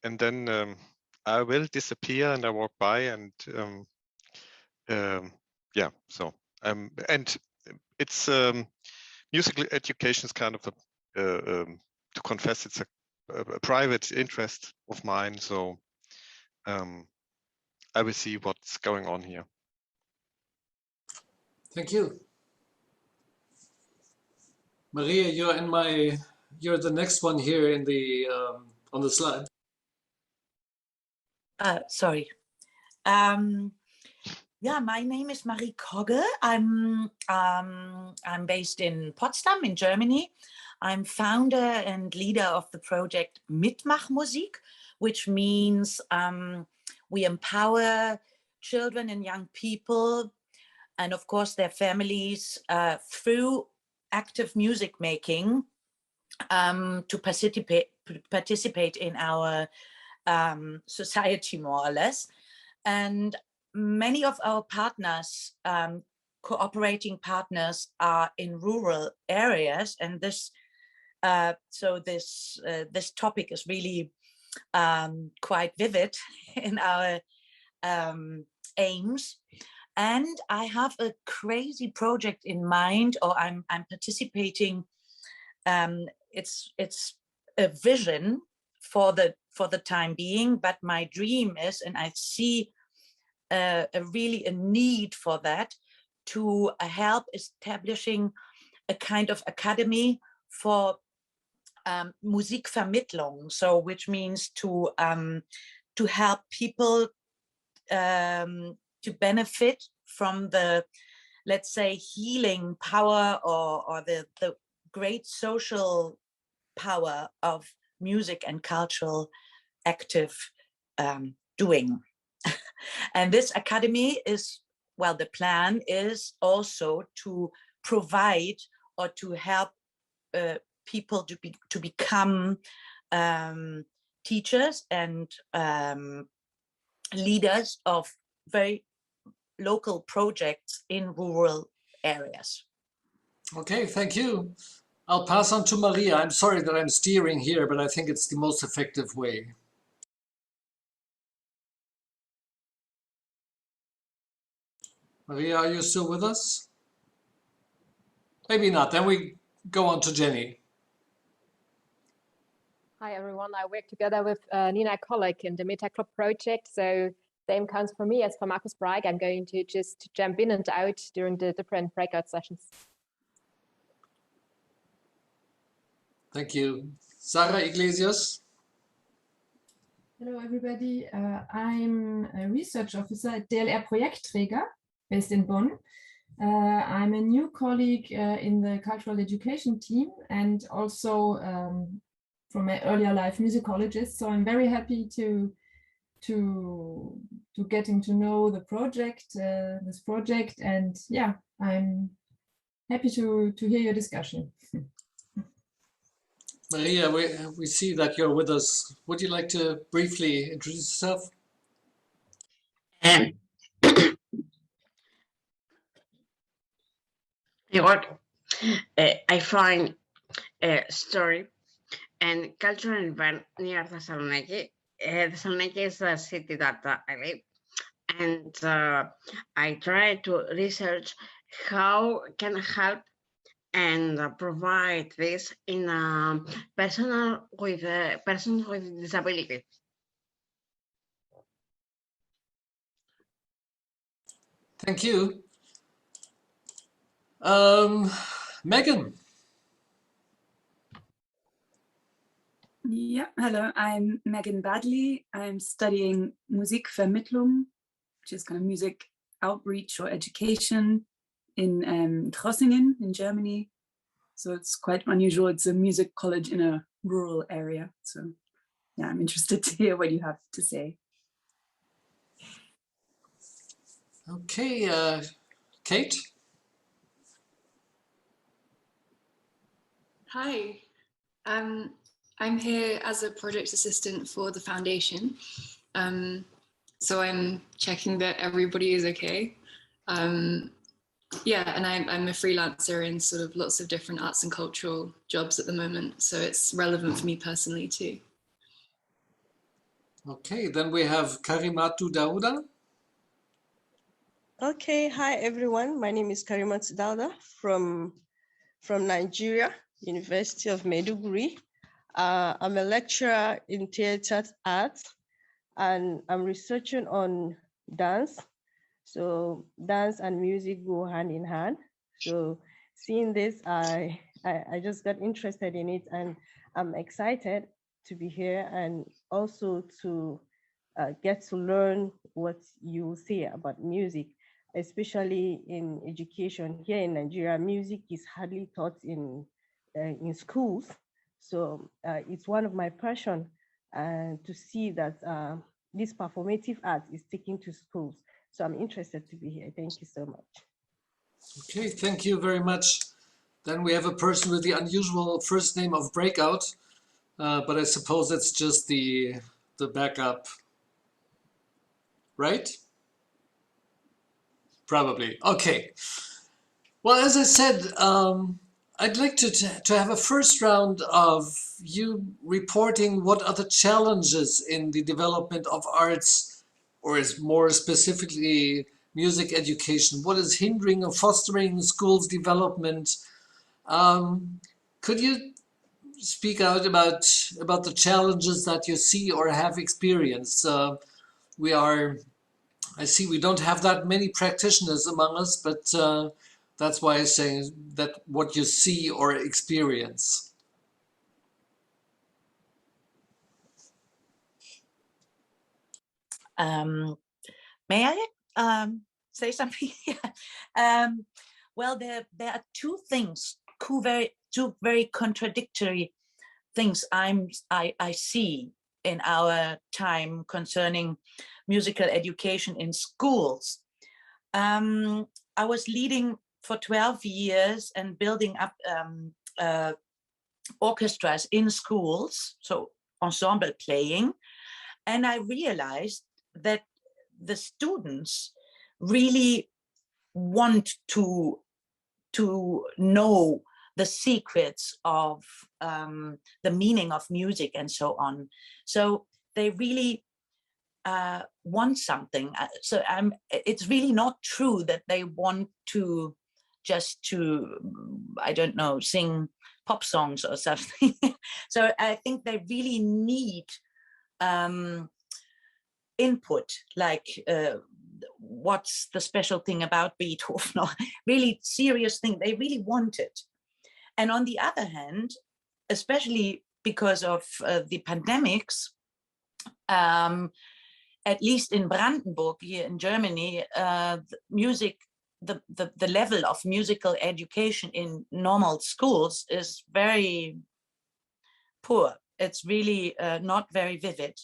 and then I will disappear and I walk by and yeah. So and it's musical education is kind of to confess, it's a private interest of mine. So I will see what's going on here. Thank you. Maria, you're the next one here in the on the slide. Sorry. Yeah, my name is Marie Kogge. I'm based in Potsdam in Germany. I'm founder and leader of the project Mitmachmusik, which means we empower children and young people, and of course their families, through active music making to participate in our society, more or less. And many of our partners, cooperating partners, are in rural areas, and this this topic is really quite vivid in our aims. And I have a crazy project in mind, or I'm participating. It's a vision for the time being, but my dream is, and I see really a need for that, to help establishing a kind of academy for Musikvermittlung, so which means to help people to benefit from the, let's say, healing power or the great social power of music and cultural active doing. And this academy is, well, the plan is also to provide or to help people to become teachers and leaders of very local projects in rural areas. Okay, thank you. I'll pass on to Maria. I'm sorry that I'm steering here, but I think it's the most effective way. Maria, are you still with us? Maybe not. Then we go on to Jenny. Hi, everyone. I work together with Nina Kolek in the MetaClub project. So same counts for me as for Markus Brag. I'm going to just jump in and out during the different breakout sessions. Thank you. Sara Iglesias. Hello, everybody. I'm a research officer at DLR Projektträger, based in Bonn. I'm a new colleague in the cultural education team and also from my earlier life musicologist. So I'm very happy to getting to know the project, this project, and yeah, I'm happy to hear your discussion. Maria, we see that you're with us. Would you like to briefly introduce yourself? I find story and cultural event near Thessaloniki. Thessaloniki is a city that I live, and I try to research how can I help and provide this in persons with disability. Thank you. Megan. Yeah, hello, I'm Megan Badley. I'm studying Musikvermittlung, which is kind of music outreach or education in Trossingen in Germany. So it's quite unusual. It's a music college in a rural area. So yeah, I'm interested to hear what you have to say. Okay, Kate. Hi, I'm here as a project assistant for the foundation. So I'm checking that everybody is okay. Yeah, and I'm a freelancer in sort of lots of different arts and cultural jobs at the moment. So it's relevant for me personally too. Okay, then we have Karimatu Dauda. Okay, hi everyone. My name is Karimatu Dauda from Nigeria, University of Maiduguri. I'm a lecturer in theatre arts and I'm researching on dance. So dance and music go hand in hand. So seeing this, I just got interested in it and I'm excited to be here and also to get to learn what you say about music, especially in education. Here in Nigeria, music is hardly taught in schools. So it's one of my passion to see that this performative art is taken to schools. So I'm interested to be here. Thank you so much. Okay, thank you very much. Then we have a person with the unusual first name of Breakout, but I suppose it's just the backup, right? Probably. Okay. Well, as I said, I'd like to have a first round of you reporting what are the challenges in the development of arts, or is more specifically music education. What is hindering or fostering schools' development? Could you speak out about the challenges that you see or have experienced? I see we don't have that many practitioners among us, but that's why I'm saying that what you see or experience. May I say something? Well, there are two things, two very contradictory things I see in our time concerning musical education in schools. I was leading for 12 years and building up orchestras in schools, so ensemble playing. And I realized that the students really want to know the secrets of the meaning of music and so on. So they really want something. So it's really not true that they want to just I don't know, sing pop songs or something. So I think they really need input, like what's the special thing about Beethoven, or really serious thing. They really want it. And on the other hand, especially because of the pandemics, at least in Brandenburg here in Germany, the level of musical education in normal schools is very poor. It's really not very vivid.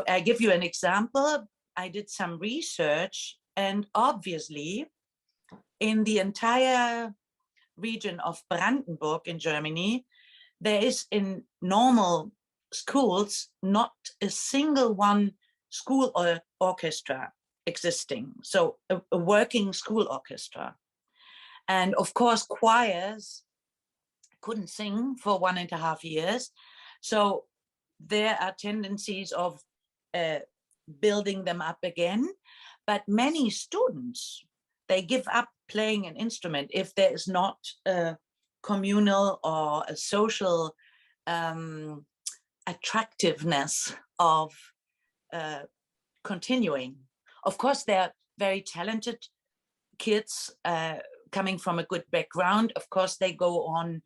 I give you an example. I did some research, and obviously in the entire region of Brandenburg in Germany, there is in normal schools not a single one school or orchestra existing. So a working school orchestra. And of course, choirs couldn't sing for 1.5 years. So there are tendencies of building them up again. But many students, they give up playing an instrument if there is not a communal or a social attractiveness of continuing. Of course, they're very talented kids coming from a good background. Of course, they go on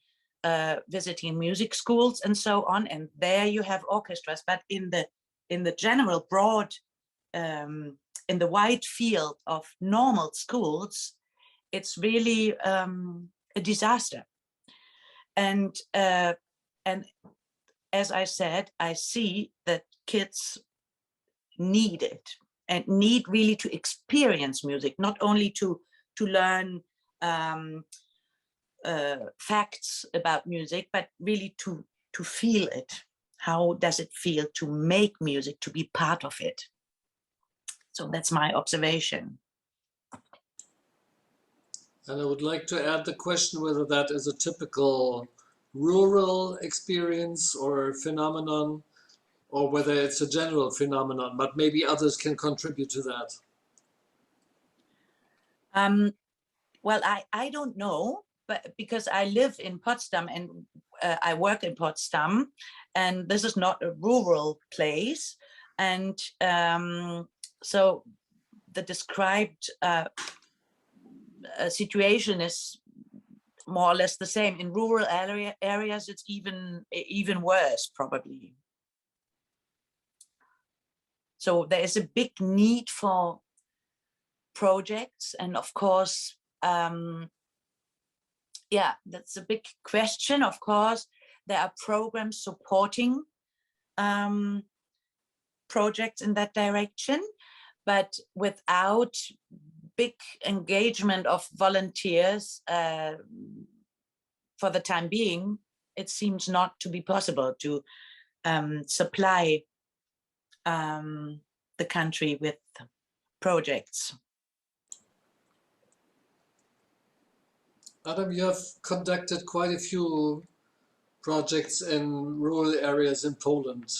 visiting music schools and so on, and there you have orchestras. But in the general broad, in the wide field of normal schools, it's really a disaster. And as I said, I see that kids need it and need really to experience music, not only to learn facts about music, but really to feel it. How does it feel to make music, to be part of it? So that's my observation. And I would like to add the question whether that is a typical rural experience or phenomenon, or whether it's a general phenomenon, but maybe others can contribute to that. Well, I don't know, but because I live in Potsdam and I work in Potsdam, and this is not a rural place. And so the described situation is more or less the same. In rural areas, it's even worse, probably. So there is a big need for projects, and of course, yeah, that's a big question. Of course, there are programs supporting projects in that direction, but without big engagement of volunteers for the time being, it seems not to be possible to supply the country with projects. Adam, you have conducted quite a few projects in rural areas in Poland.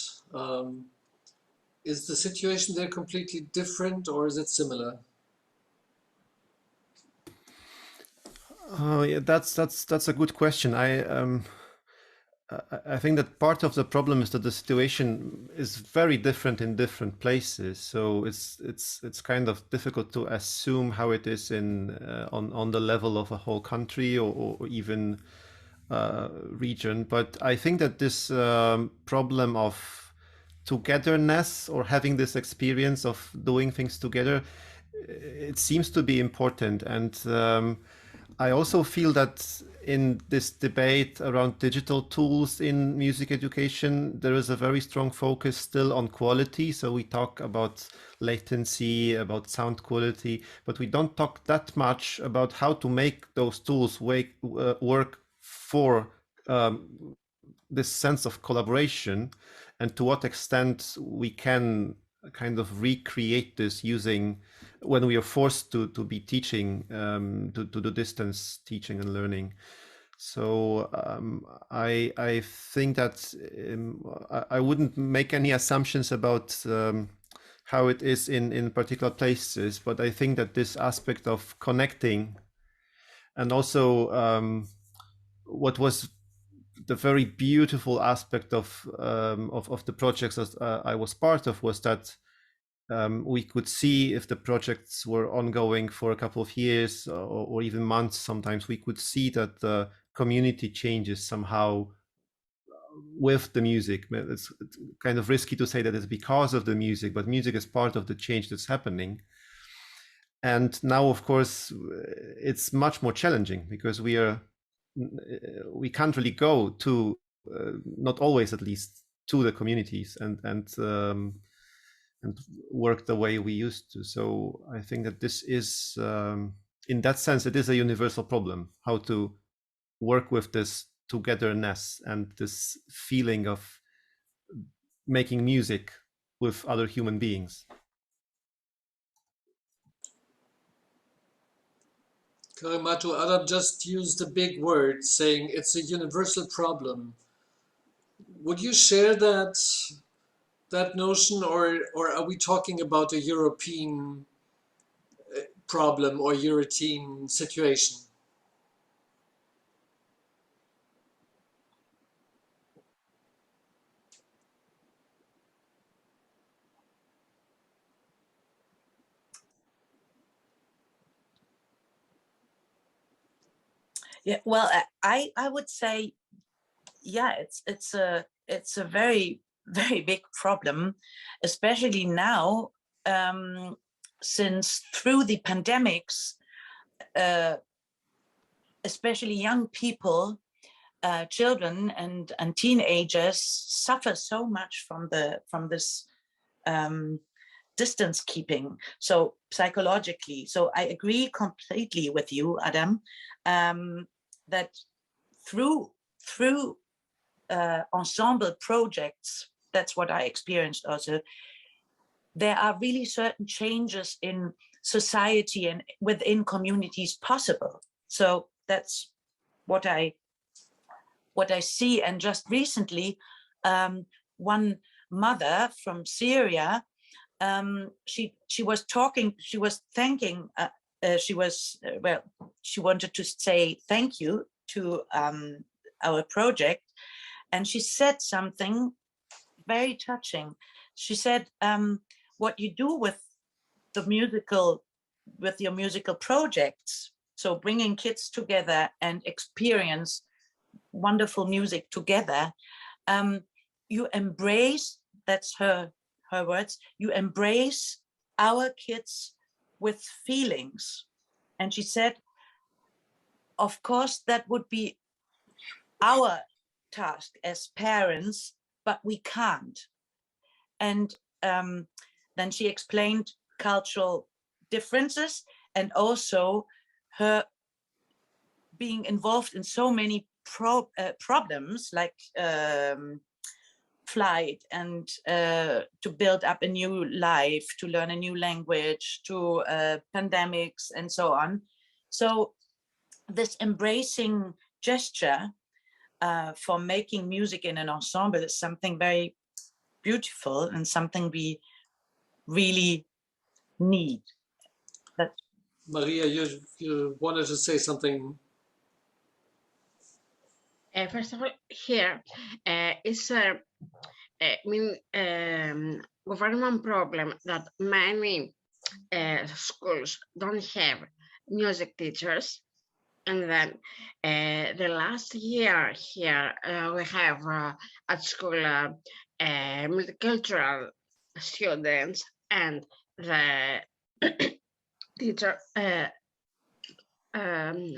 Is the situation there completely different, or is it similar? Oh, yeah, that's a good question. I think that part of the problem is that the situation is very different in different places. So it's kind of difficult to assume how it is in on the level of a whole country or even region. But I think that this problem of togetherness or having this experience of doing things together, it seems to be important. And I also feel that in this debate around digital tools in music education, there is a very strong focus still on quality. So we talk about latency, about sound quality, but we don't talk that much about how to make those tools work for this sense of collaboration, and to what extent we can kind of recreate this using when we are forced to be teaching, to do distance teaching and learning. So I think that I wouldn't make any assumptions about how it is in particular places, but I think that this aspect of connecting, and also what was the very beautiful aspect of the projects that I was part of was that we could see if the projects were ongoing for a couple of years or even months. Sometimes we could see that the community changes somehow with the music. It's kind of risky to say that it's because of the music, but music is part of the change that's happening. And now, of course, it's much more challenging because we can't really go to, not always at least, to the communities and work the way we used to. So I think that this is, in that sense, it is a universal problem, how to work with this togetherness and this feeling of making music with other human beings. Karimatu, Adam just used a big word saying it's a universal problem. Would you share that notion, or are we talking about a European problem or European situation? Yeah, well, I would say, yeah, it's a very, very big problem, especially now, since through the pandemics, especially young people, children and teenagers suffer so much from this distance keeping, so psychologically. So I agree completely with you, Adam, that through ensemble projects, that's what I experienced also, there are really certain changes in society and within communities possible. So that's what I see. And just recently, one mother from Syria, she was talking, she was thanking, she wanted to say thank you to our project, and she said something very touching. She said, what you do with your musical projects, so bringing kids together and experience wonderful music together, you embrace, that's her words, you embrace our kids with feelings. And she said, of course, that would be our task as parents, but we can't. And then she explained cultural differences and also her being involved in so many problems like flight and to build up a new life, to learn a new language, to pandemics and so on. So this embracing gesture for making music in an ensemble is something very beautiful and something we really need. Maria, you wanted to say something. First of all, here is a government problem that many schools don't have music teachers. And then the last year here, we have at school multicultural students, and the teacher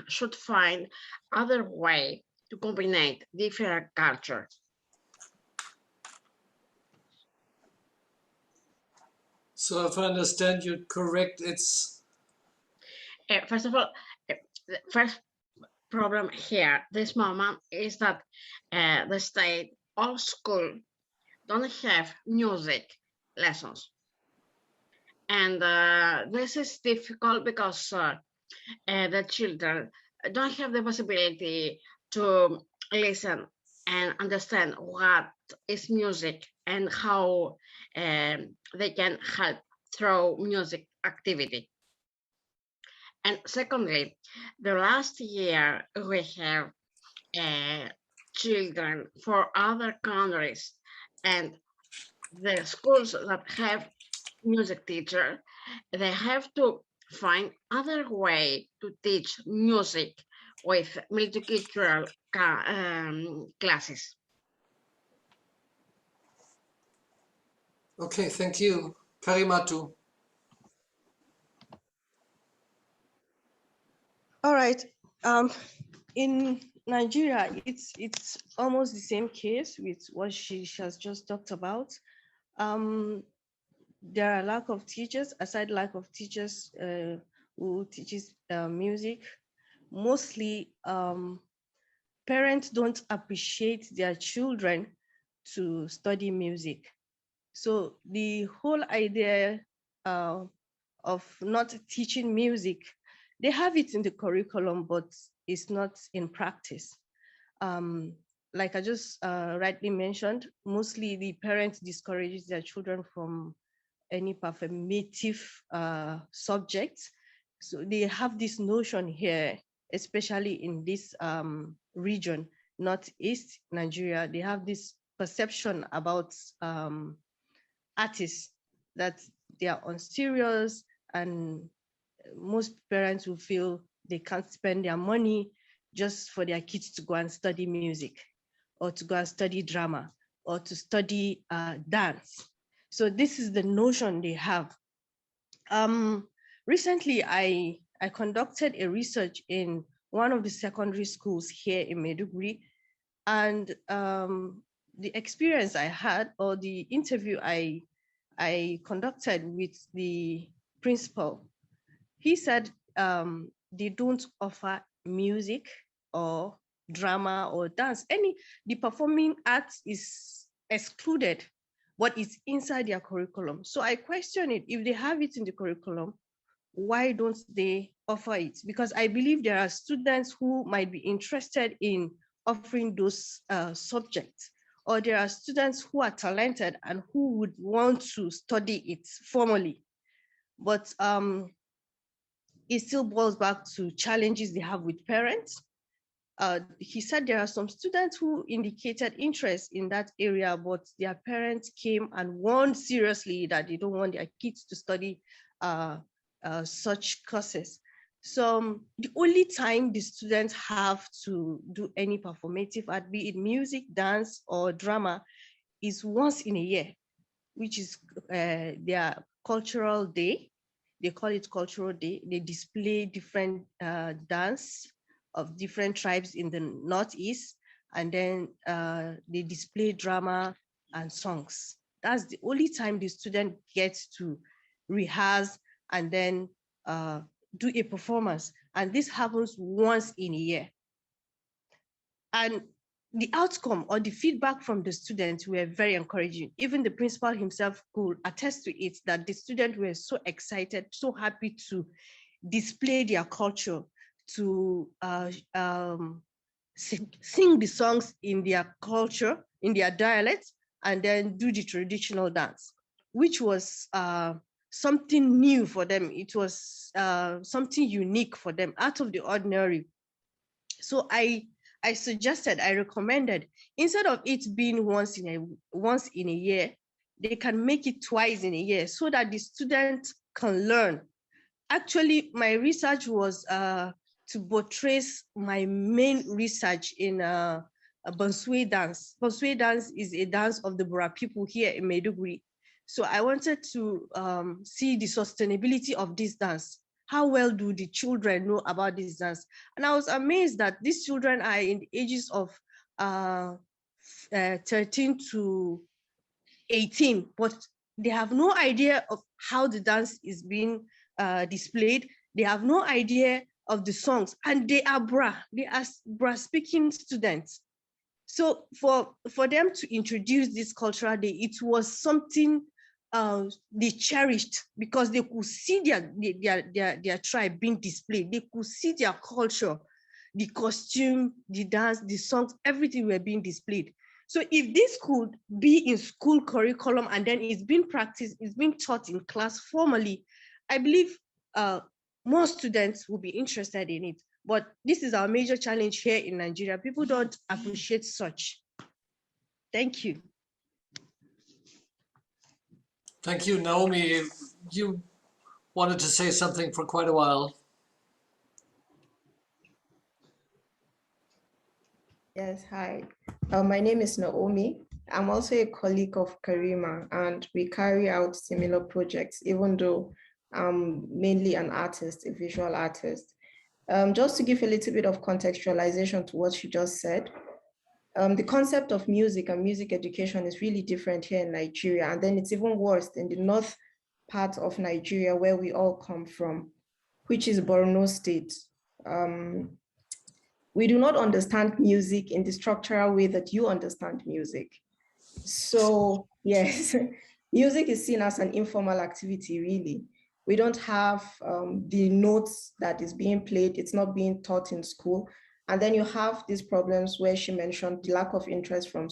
should find other way to combine different cultures. So if I understand you correct, it's... First of all, the first problem here, this moment, is that the state or school don't have music lessons. And this is difficult because the children don't have the possibility to listen and understand what is music and how they can help through music activity. And secondly, the last year we have children for other countries, and the schools that have music teacher, they have to find other way to teach music with multicultural classes. Okay, thank you. Karimatu. All right. In Nigeria, it's almost the same case with what she has just talked about. There are lack of teachers, aside lack of teachers who teaches music. Mostly, parents don't appreciate their children to study music. So the whole idea of not teaching music, they have it in the curriculum, but it's not in practice. Like I just rightly mentioned, mostly the parents discourages their children from any performative subjects. So they have this notion here, especially in this region, Northeast Nigeria, they have this perception about artists that they are unserious, and most parents will feel they can't spend their money just for their kids to go and study music or to go and study drama or to study dance. So this is the notion they have. Recently, I conducted a research in one of the secondary schools here in Maiduguri, and the experience I had, or the interview I conducted with the principal, he said they don't offer music or drama or dance. The performing arts is excluded, but it's inside their curriculum. So I question it. If they have it in the curriculum, why don't they offer it? Because I believe there are students who might be interested in offering those subjects, or there are students who are talented and who would want to study it formally. But it still boils back to challenges they have with parents. He said there are some students who indicated interest in that area, but their parents came and warned seriously that they don't want their kids to study such courses. So the only time the students have to do any performative art, be it music, dance, or drama, is once in a year, which is their cultural day. They call it cultural day. They display different dance of different tribes in the Northeast, and then they display drama and songs. That's the only time the student gets to rehearse and then do a performance. And this happens once in a year. And the outcome or the feedback from the students were very encouraging. Even the principal himself could attest to it, that the students were so excited, so happy to display their culture, to sing the songs in their culture, in their dialect, and then do the traditional dance, which was something new for them. It was something unique for them, out of the ordinary. So I suggested, I recommended, instead of it being once in a year, they can make it twice in a year so that the students can learn. Actually, my research was to buttress my main research in Bansue dance. Bansue dance is a dance of the Bora people here in Maiduguri. So I wanted to see the sustainability of this dance. How well do the children know about this dance? And I was amazed that these children are in the ages of 13 to 18, but they have no idea of how the dance is being displayed. They have no idea of the songs, and they are Bra speaking students. So for them to introduce this cultural day, it was something they cherished, because they could see their tribe being displayed. They could see their culture, the costume, the dance, the songs, everything were being displayed. So if this could be in school curriculum and then it's being practiced, it's being taught in class formally, I believe more students will be interested in it. But this is our major challenge here in Nigeria. People don't appreciate such. Thank you. Thank you, Naomi. You wanted to say something for quite a while. Yes, hi. My name is Naomi. I'm also a colleague of Karima, and we carry out similar projects, even though I'm mainly an artist, a visual artist. Just to give a little bit of contextualization to what she just said, the concept of music and music education is really different here in Nigeria, and then it's even worse in the north part of Nigeria where we all come from, which is Borno State. We do not understand music in the structural way that you understand music. So yes, music is seen as an informal activity, really. We don't have the notes that is being played. It's not being taught in school. And then you have these problems where she mentioned the lack of interest from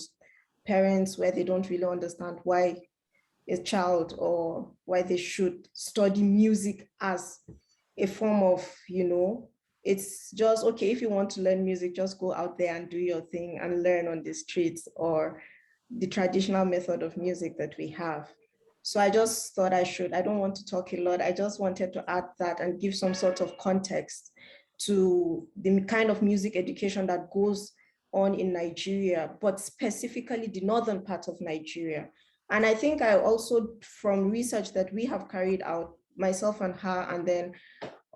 parents, where they don't really understand why a child or why they should study music as a form of, it's just, okay, if you want to learn music, just go out there and do your thing and learn on the streets or the traditional method of music that we have. So I just thought I don't want to talk a lot. I just wanted to add that and give some sort of context to the kind of music education that goes on in Nigeria, but specifically the northern part of Nigeria. And I think I also, from research that we have carried out, myself and her, and then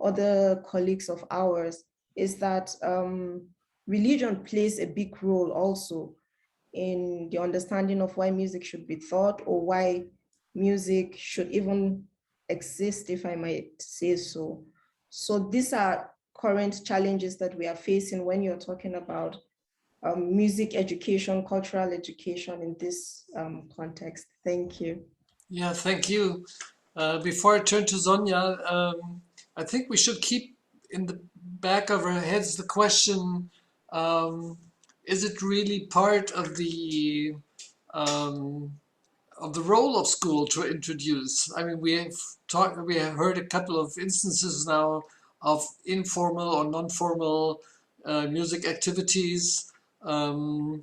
other colleagues of ours, is that religion plays a big role also in the understanding of why music should be taught or why music should even exist, if I might say so. So these are current challenges that we are facing when you're talking about music education, cultural education in this context. Thank you. Yeah, thank you. Before I turn to Sonja, I think we should keep in the back of our heads the question, is it really part of the role of school to introduce? I mean, we have heard a couple of instances now of informal or non-formal music activities from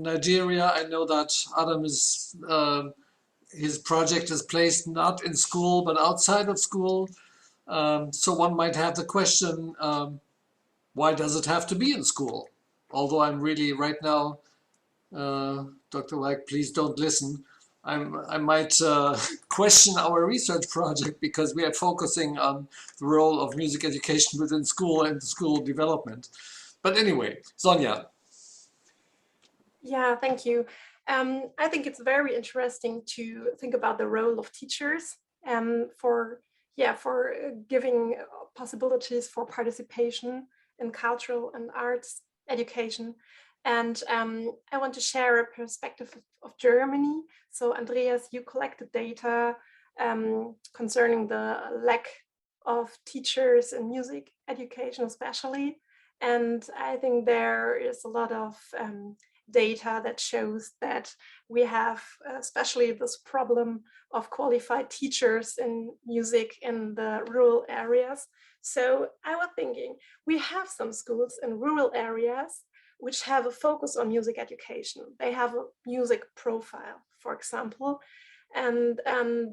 Nigeria. I know that Adam is his project is placed not in school but outside of school. So one might have the question, why does it have to be in school? Although I'm really right now, Dr. Weig, please don't listen. I might question our research project because we are focusing on the role of music education within school and school development. But anyway, Sonja. Yeah, thank you. I think it's very interesting to think about the role of teachers for giving possibilities for participation in cultural and arts education. And I want to share a perspective of Germany. So Andreas, you collected data concerning the lack of teachers in music education especially. And I think there is a lot of data that shows that we have especially this problem of qualified teachers in music in the rural areas. So I was thinking, we have some schools in rural areas which have a focus on music education. They have a music profile, for example, and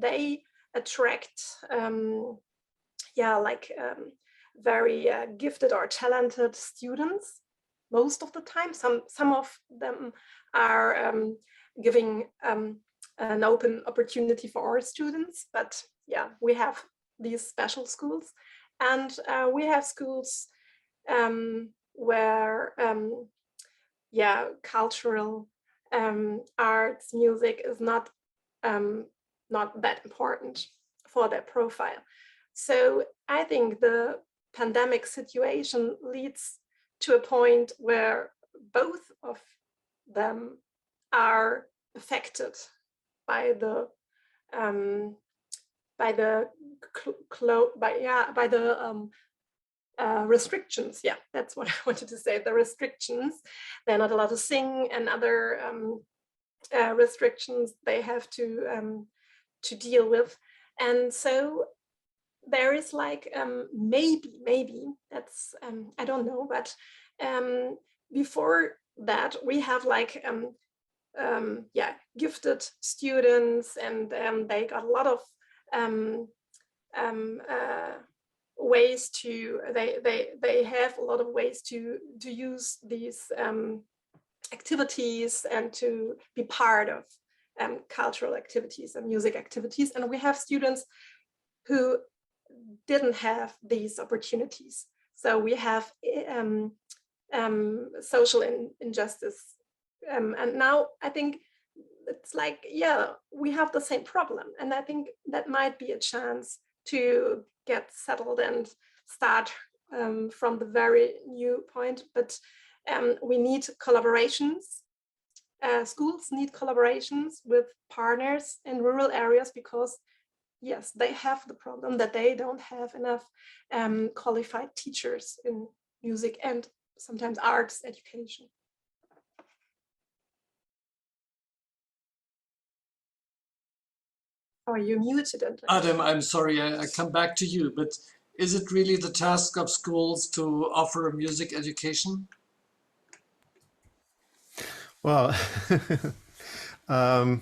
they attract very gifted or talented students most of the time. Some of them are giving an open opportunity for our students, but yeah, we have these special schools, and we have schools where cultural arts, music is not that important for their profile. So I think the pandemic situation leads to a point where both of them are affected by the restrictions. Yeah, that's what I wanted to say. The restrictions. They're not allowed to sing, and other restrictions they have to deal with. And so there is like maybe that's I don't know, but before that we have like gifted students, and they got a lot of ways to they have a lot of ways to use these activities and to be part of cultural activities and music activities. And we have students who didn't have these opportunities. So we have social injustice. And now I think it's like, yeah, we have the same problem. And I think that might be a chance to get settled and start from the very new point. But we need collaborations. Schools need collaborations with partners in rural areas because, yes, they have the problem that they don't have enough qualified teachers in music and sometimes arts education. Oh, you're muted, Andreas. Adam, I'm sorry, I come back to you, but is it really the task of schools to offer a music education? Well, on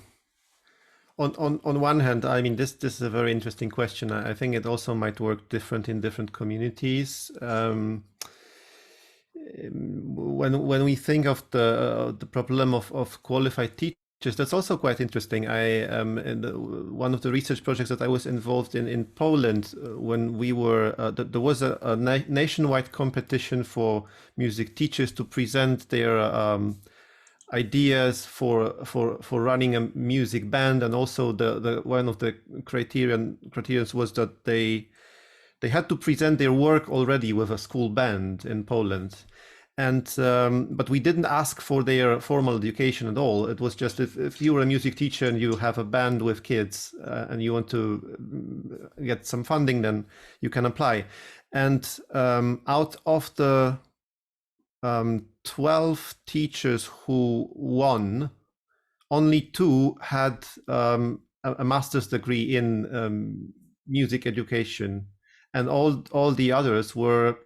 one hand, I mean, this is a very interesting question. I think it also might work different in different communities. When we think of the problem of qualified teachers, that's also quite interesting. One of the research projects that I was involved in Poland, when we were there was a nationwide competition for music teachers to present their ideas for running a music band, and also the one of the criterions was that they had to present their work already with a school band in Poland. And but we didn't ask for their formal education at all. It was just if you were a music teacher and you have a band with kids and you want to get some funding, then you can apply. And out of the 12 teachers who won, only 2 had a master's degree in music education, and all the others were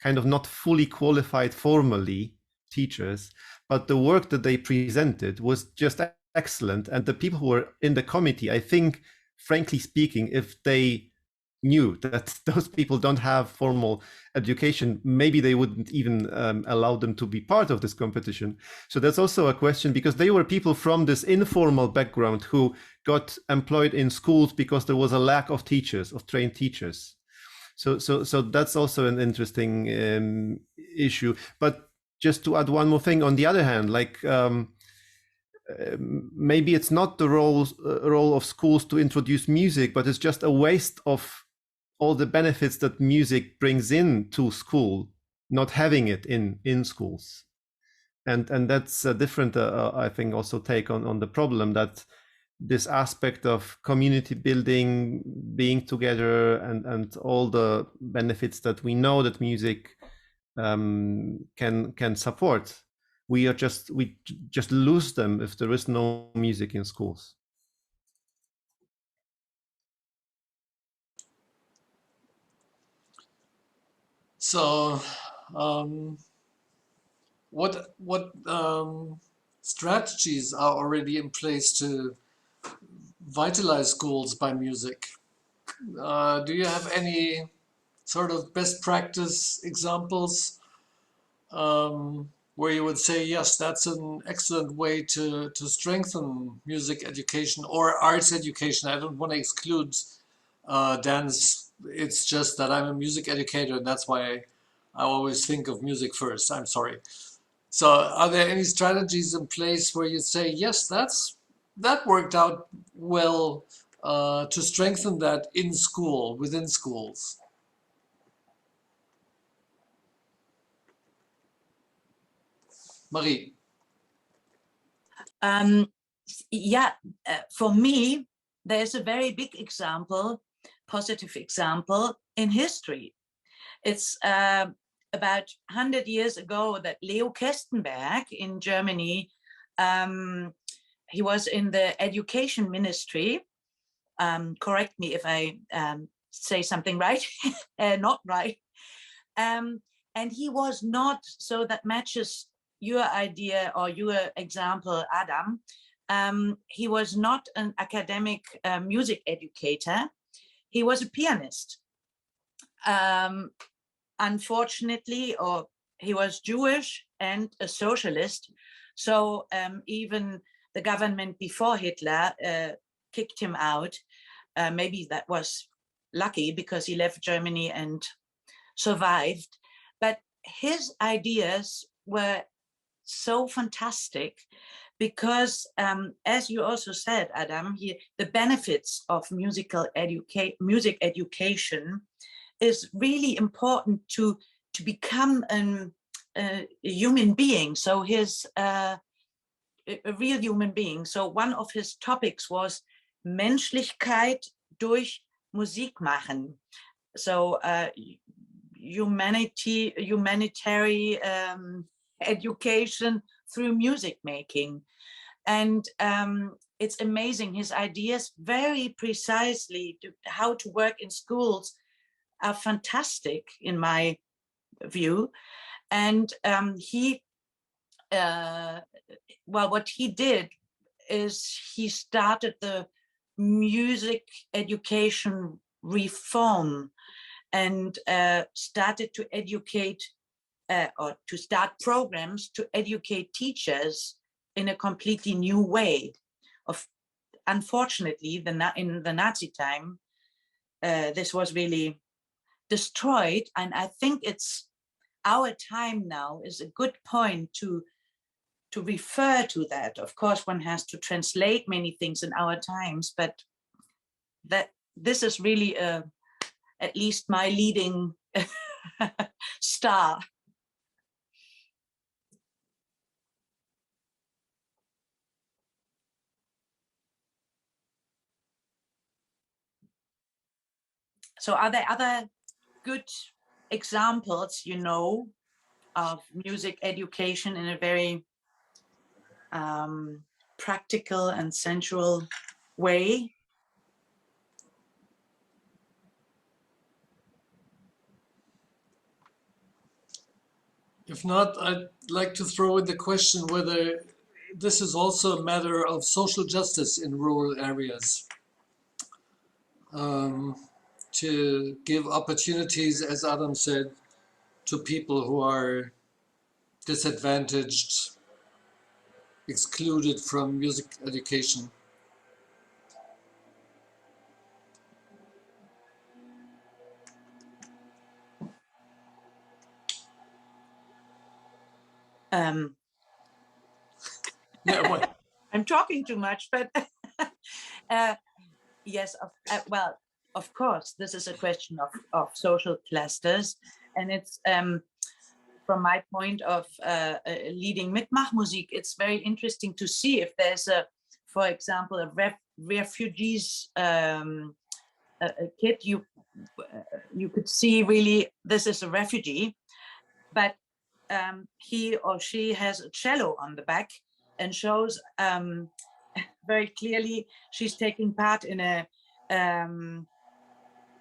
kind of not fully qualified formally teachers, but the work that they presented was just excellent. And the people who were in the committee, I think, frankly speaking, if they knew that those people don't have formal education, maybe they wouldn't even allow them to be part of this competition. So that's also a question, because they were people from this informal background who got employed in schools because there was a lack of teachers, of trained teachers. So that's also an interesting issue. But just to add one more thing, on the other hand, like maybe it's not the role of schools to introduce music, but it's just a waste of all the benefits that music brings in to school, not having it in schools. And that's a different, I think, also take on the problem, that this aspect of community building, being together, and all the benefits that we know that music can support, we just lose them if there is no music in schools. So what strategies are already in place to vitalize schools by music? Do you have any sort of best practice examples where you would say, yes, that's an excellent way to strengthen music education or arts education? I don't want to exclude dance. It's just that I'm a music educator, and that's why I always think of music first. I'm sorry. So are there any strategies in place where you say, yes, that worked out well to strengthen that in school, within schools? Marie. Yeah, for me, there's a very big example, positive example in history. It's about 100 years ago that Leo Kestenberg in Germany, he was in the education ministry. Correct me if I say something right, not right. And he was not, so that matches your idea or your example, Adam. He was not an academic music educator. He was a pianist. Unfortunately, or he was Jewish and a socialist. So even the government before Hitler kicked him out. Maybe that was lucky because he left Germany and survived. But his ideas were so fantastic because, as you also said, Adam, the benefits of music education is really important to become a human being. So a real human being. So one of his topics was Menschlichkeit durch Musik machen. So humanitarian education through music making. And it's amazing, his ideas very precisely how to work in schools are fantastic in my view. And what he did is he started the music education reform and started to educate or to start programs to educate teachers in a completely new way. Unfortunately, in the Nazi time, this was really destroyed, and I think it's our time now is a good point to refer to that. Of course, one has to translate many things in our times, but that this is really at least my leading star. So are there other good examples, you know, of music education in a very practical and sensual way? If not, I'd like to throw in the question whether this is also a matter of social justice in rural areas. To give opportunities, as Adam said, to people who are disadvantaged, excluded from music education. I'm talking too much, but yes, well, of course, this is a question of social clusters, and it's from my point of leading Mitmachmusik, it's very interesting to see if there's for example, a refugees kid, you could see really this is a refugee, but he or she has a cello on the back and shows very clearly she's taking part in a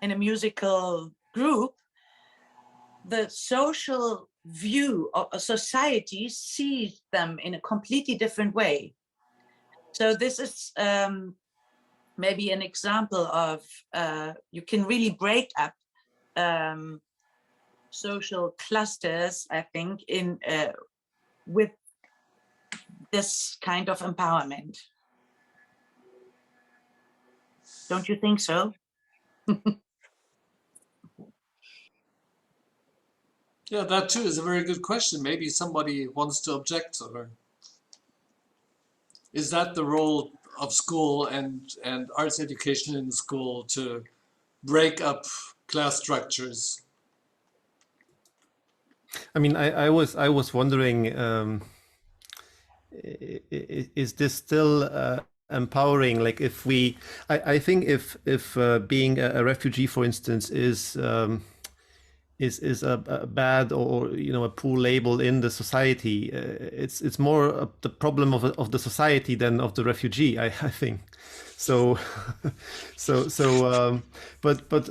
musical group. The social view of a society sees them in a completely different way. So this is maybe an example of you can really break up social clusters, I think, in with this kind of empowerment. Don't you think so? Yeah, that too is a very good question. Maybe somebody wants to object, or is that the role of school and arts education in school to break up class structures? I mean, I was wondering, is this still empowering? Like, if we, I think if being a refugee, for instance, is a bad or a poor label in the society, it's more the problem of the society than of the refugee, I think. So but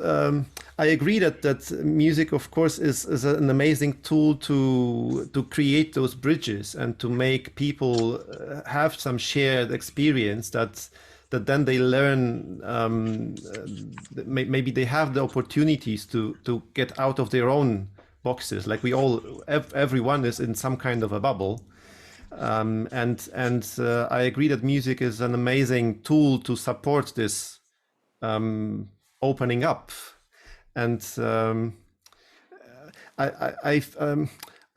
I agree that music, of course, is an amazing tool to create those bridges and to make people have some shared experience that then they learn, maybe they have the opportunities to get out of their own boxes. Like we all, everyone is in some kind of a bubble. And I agree that music is an amazing tool to support this opening up. And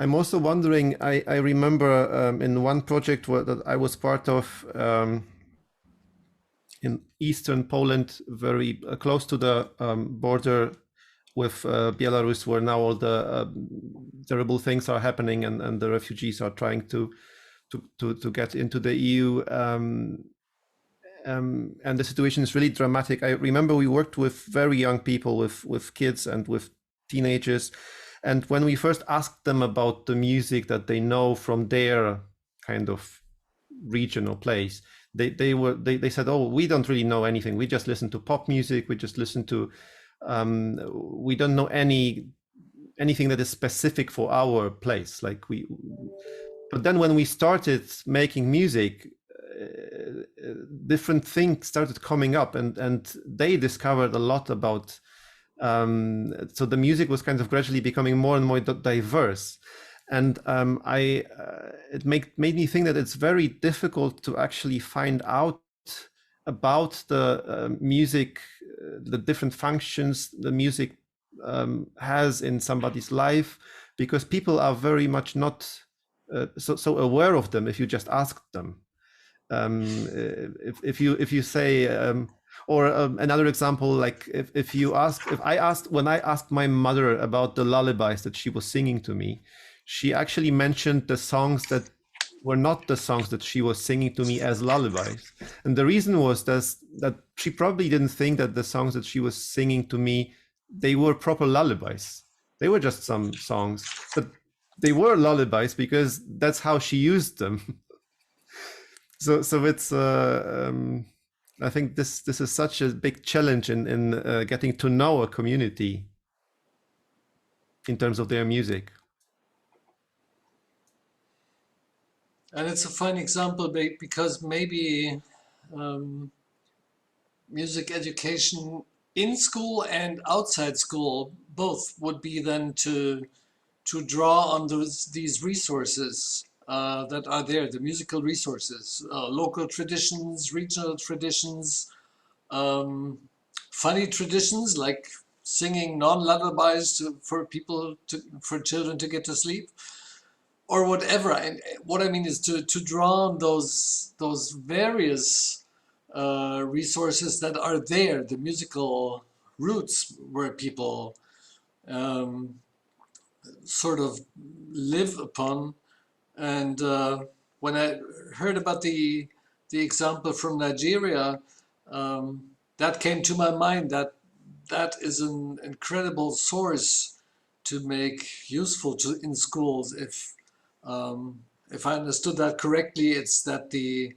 I'm also wondering, I remember in one project that I was part of in eastern Poland, very close to the border with Belarus, where now all the terrible things are happening, and the refugees are trying to get into the EU. And the situation is really dramatic. I remember we worked with very young people, with kids and with teenagers. And when we first asked them about the music that they know from their kind of region or place, they said, "Oh, we don't really know anything. We just listen to pop music. We just listen to, we don't know anything that is specific for our place." But then when we started making music, different things started coming up, and they discovered a lot about. So the music was kind of gradually becoming more and more diverse, and it made me think that it's very difficult to actually find out about the music, the different functions the music has in somebody's life, because people are very much not so aware of them if you just ask them. If you say, or another example, like when I asked my mother about the lullabies that she was singing to me, she actually mentioned the songs that were not the songs that she was singing to me as lullabies. And the reason was that she probably didn't think that the songs that she was singing to me, they were proper lullabies. They were just some songs, but they were lullabies because that's how she used them. So it's I think this is such a big challenge in getting to know a community in terms of their music. And it's a fine example because maybe music education in school and outside school both would be then to draw on these resources that are there, the musical resources, local traditions, regional traditions, funny traditions like singing non-lullabies for children to get to sleep, or whatever. And what I mean is to draw on those various resources that are there, the musical roots where people sort of live upon. And when I heard about the example from Nigeria, that came to my mind that is an incredible source to make useful in schools. If I understood that correctly, it's that the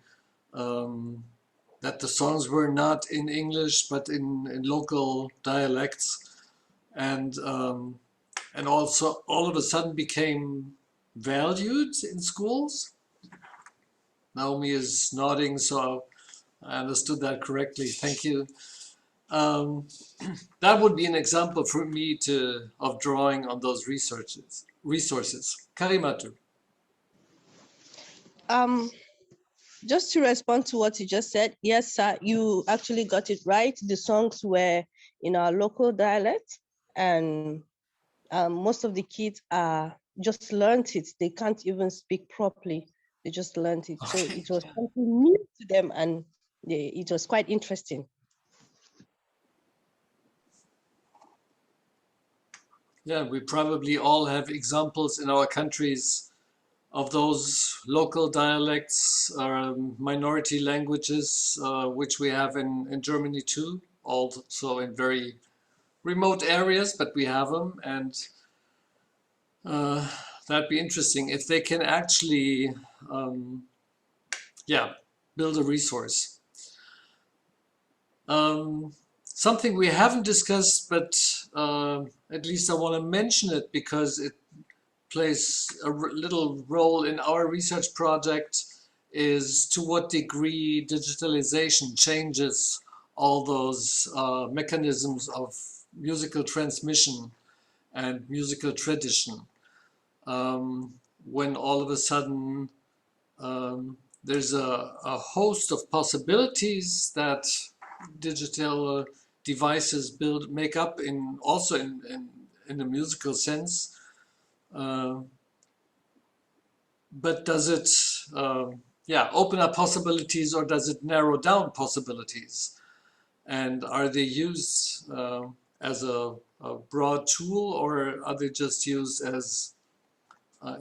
songs were not in English but in local dialects, and also all of a sudden became valued in schools. Naomi is nodding, so I understood that correctly. Thank you. That would be an example for me of drawing on those resources. Karimatu. Just to respond to what you just said, yes, sir, you actually got it right. The songs were in our local dialect, and most of the kids just learned it. They can't even speak properly. They just learned it. So it was something new to them, and it was quite interesting. Yeah, we probably all have examples in our countries of those local dialects, minority languages, which we have in Germany too, also in very remote areas, but we have them. And that'd be interesting if they can actually, build a resource. Something we haven't discussed, but at least I want to mention it because it plays a little role in our research project, is to what degree digitalization changes all those mechanisms of musical transmission. and musical tradition. When all of a sudden there's a host of possibilities that digital devices make up in also in a musical sense. But does it open up possibilities, or does it narrow down possibilities? And are they used as a broad tool, or are they just used as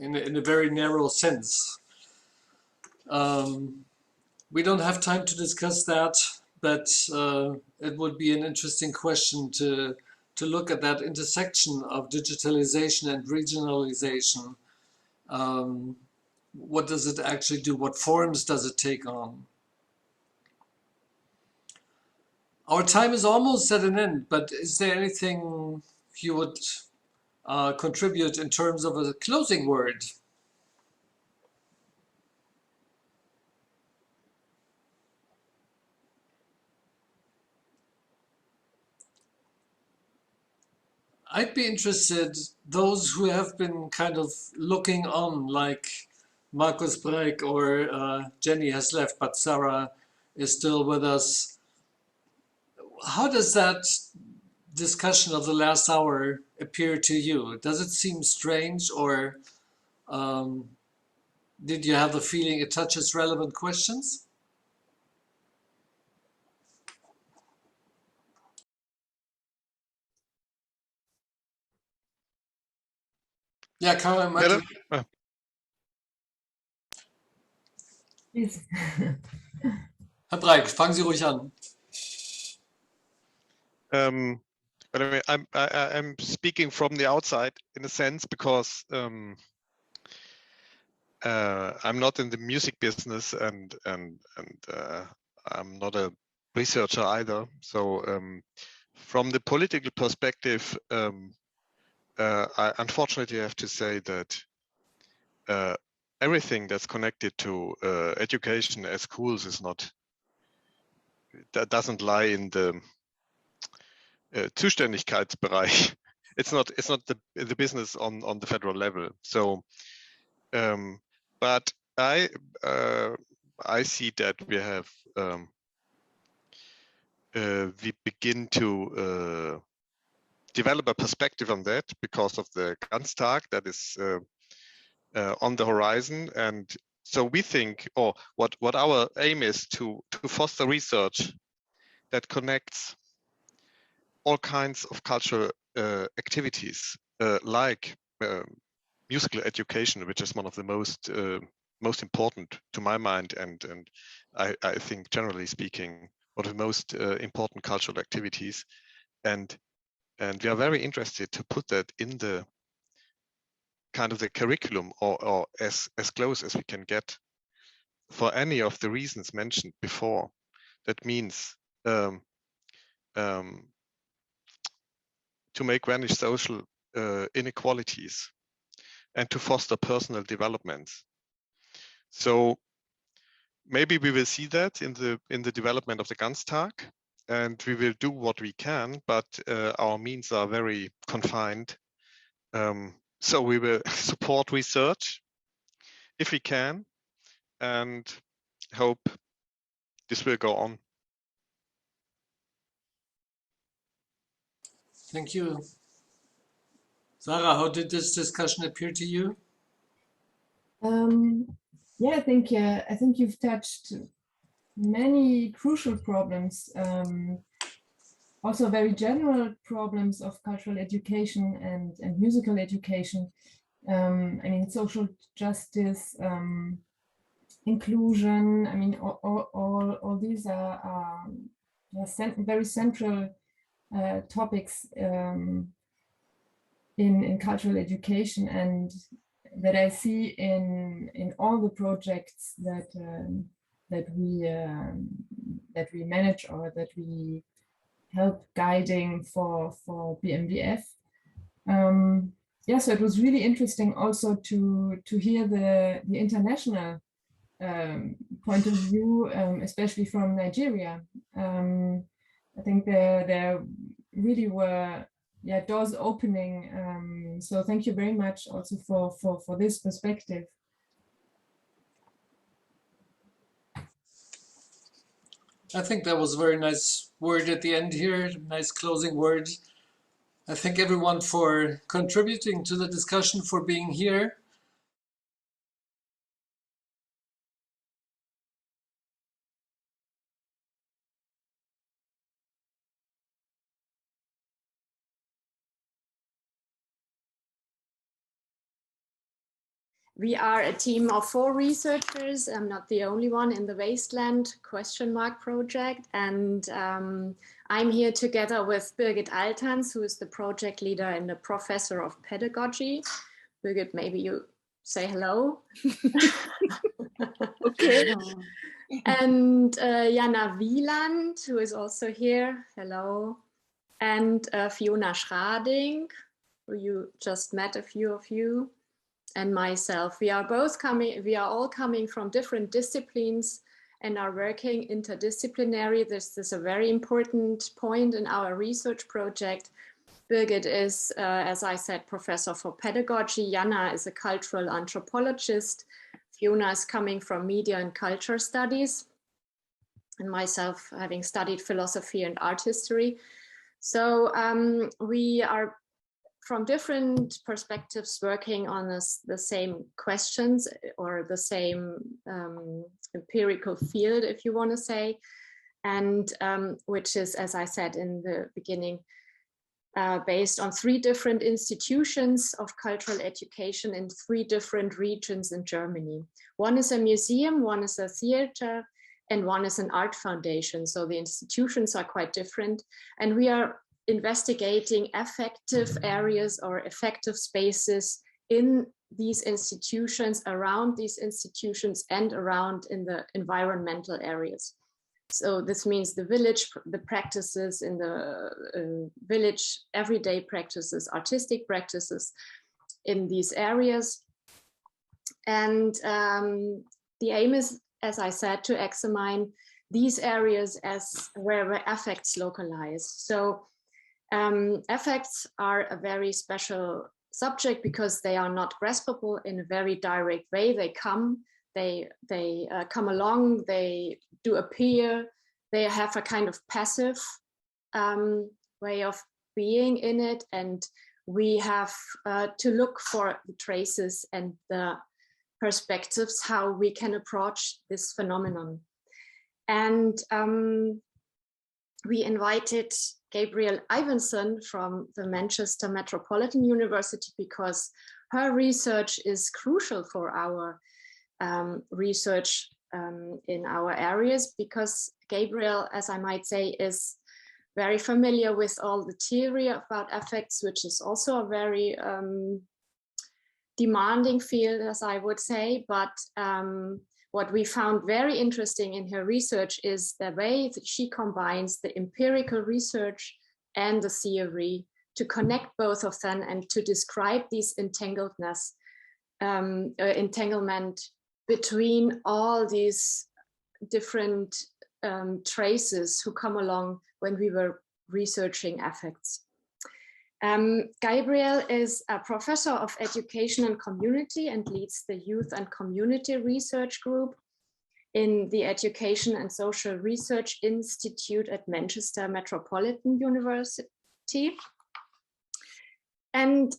in a very narrow sense? We don't have time to discuss that, but it would be an interesting question to look at that intersection of digitalization and regionalization. What does it actually do? What forms does it take on? Our time is almost at an end, but is there anything you would contribute in terms of a closing word? I'd be interested, those who have been kind of looking on, like Markus Breik or Jenny has left, but Sarah is still with us. How does that discussion of the last hour appear to you? Does it seem strange, or did you have the feeling it touches relevant questions? Ja, Karin, Hello. Please. Herr Breik, fangen Sie ruhig an. But I mean, I'm speaking from the outside in a sense, because I'm not in the music business, and I'm not a researcher either. So from the political perspective, I unfortunately have to say that everything that's connected to education as schools is not, that doesn't lie in the Zuständigkeitsbereich. It's not the business on the federal level. So, but I see that we have we begin to develop a perspective on that because of the Ganztag that is on the horizon. And so we think, or what our aim is to foster research that connects all kinds of cultural activities, like musical education, which is one of the most important to my mind, and I think generally speaking, one of the most important cultural activities. And we are very interested to put that in the kind of the curriculum, or as close as we can get, for any of the reasons mentioned before. That means to make vanish social inequalities and to foster personal developments. So maybe we will see that in the development of the Ganztag, and we will do what we can, but our means are very confined. So we will support research if we can, and hope this will go on. Thank you. Sarah, how did this discussion appear to you? Yeah, I think you've touched many crucial problems, also very general problems of cultural education and musical education. I mean, social justice, inclusion. I mean, all these are very central topics in cultural education, and that I see in all the projects that we manage or that we help guiding for BMBF. Yeah, so it was really interesting also to hear the international point of view, especially from Nigeria. I think there really were yeah, doors opening. So thank you very much also for this perspective. I think that was a very nice word at the end here, nice closing word. I thank everyone for contributing to the discussion, for being here. We are a team of 4 researchers. I'm not the only one in the Wasteland ? project. And I'm here together with Birgit Altans, who is the project leader and the professor of pedagogy. Birgit, maybe you say hello. Okay. And Jana Wieland, who is also here. Hello. And Fiona Schrading, who you just met, a few of you. And myself. We are all coming from different disciplines and are working interdisciplinary. This is a very important point in our research project. Birgit is, as I said, professor for pedagogy. Jana is a cultural anthropologist. Fiona is coming from media and culture studies. And myself, having studied philosophy and art history. So we are from different perspectives working on the same questions or the same empirical field, if you want to say, and which is, as I said in the beginning, based on 3 different institutions of cultural education in 3 different regions in Germany. One is a museum, one is a theater, and one is an art foundation. So the institutions are quite different, and we are investigating effective areas or effective spaces in these institutions, around these institutions, and around in the environmental areas. So this means the village, the practices in the village, everyday practices, artistic practices in these areas. And the aim is, as I said, to examine these areas as where affects localize. So affects are a very special subject because they are not graspable in a very direct way. They come along, they do appear, they have a kind of passive way of being in it, and we have to look for the traces and the perspectives how we can approach this phenomenon. And we invited Gabrielle Ivinson from the Manchester Metropolitan University because her research is crucial for our research in our areas, because Gabrielle, as I might say, is very familiar with all the theory about affects, which is also a very demanding field, as I would say. But what we found very interesting in her research is the way that she combines the empirical research and the theory to connect both of them and to describe these entanglement between all these different traces who come along when we were researching affects. Gabrielle is a professor of education and community and leads the Youth and Community Research Group in the Education and Social Research Institute at Manchester Metropolitan University, and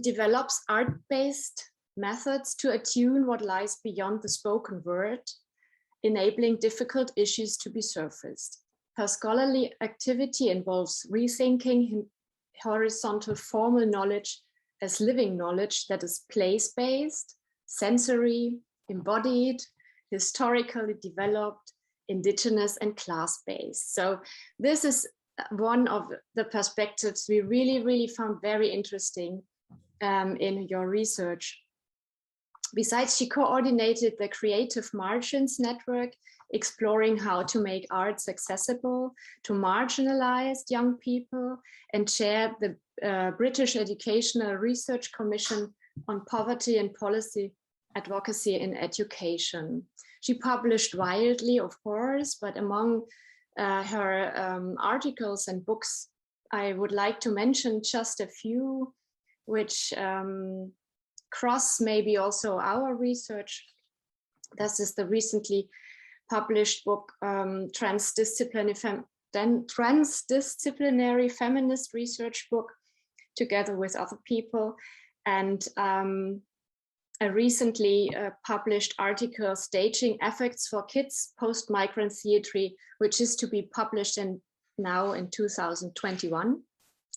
develops art-based methods to attune what lies beyond the spoken word, enabling difficult issues to be surfaced. Her scholarly activity involves rethinking horizontal formal knowledge as living knowledge that is place-based, sensory, embodied, historically developed, indigenous, and class-based. So this is one of the perspectives we really found very interesting in your research. Besides, she coordinated the Creative Margins Network, exploring how to make arts accessible to marginalized young people, and chaired the British Educational Research Commission on Poverty and Policy Advocacy in Education. She published widely, of course, but among her articles and books I would like to mention just a few which cross maybe also our research. This is the recently published book, Transdisciplinary Feminist Research book, together with other people, and a recently published article, Staging Affects for Kids Post-Migrant Theatre, which is to be published now in 2021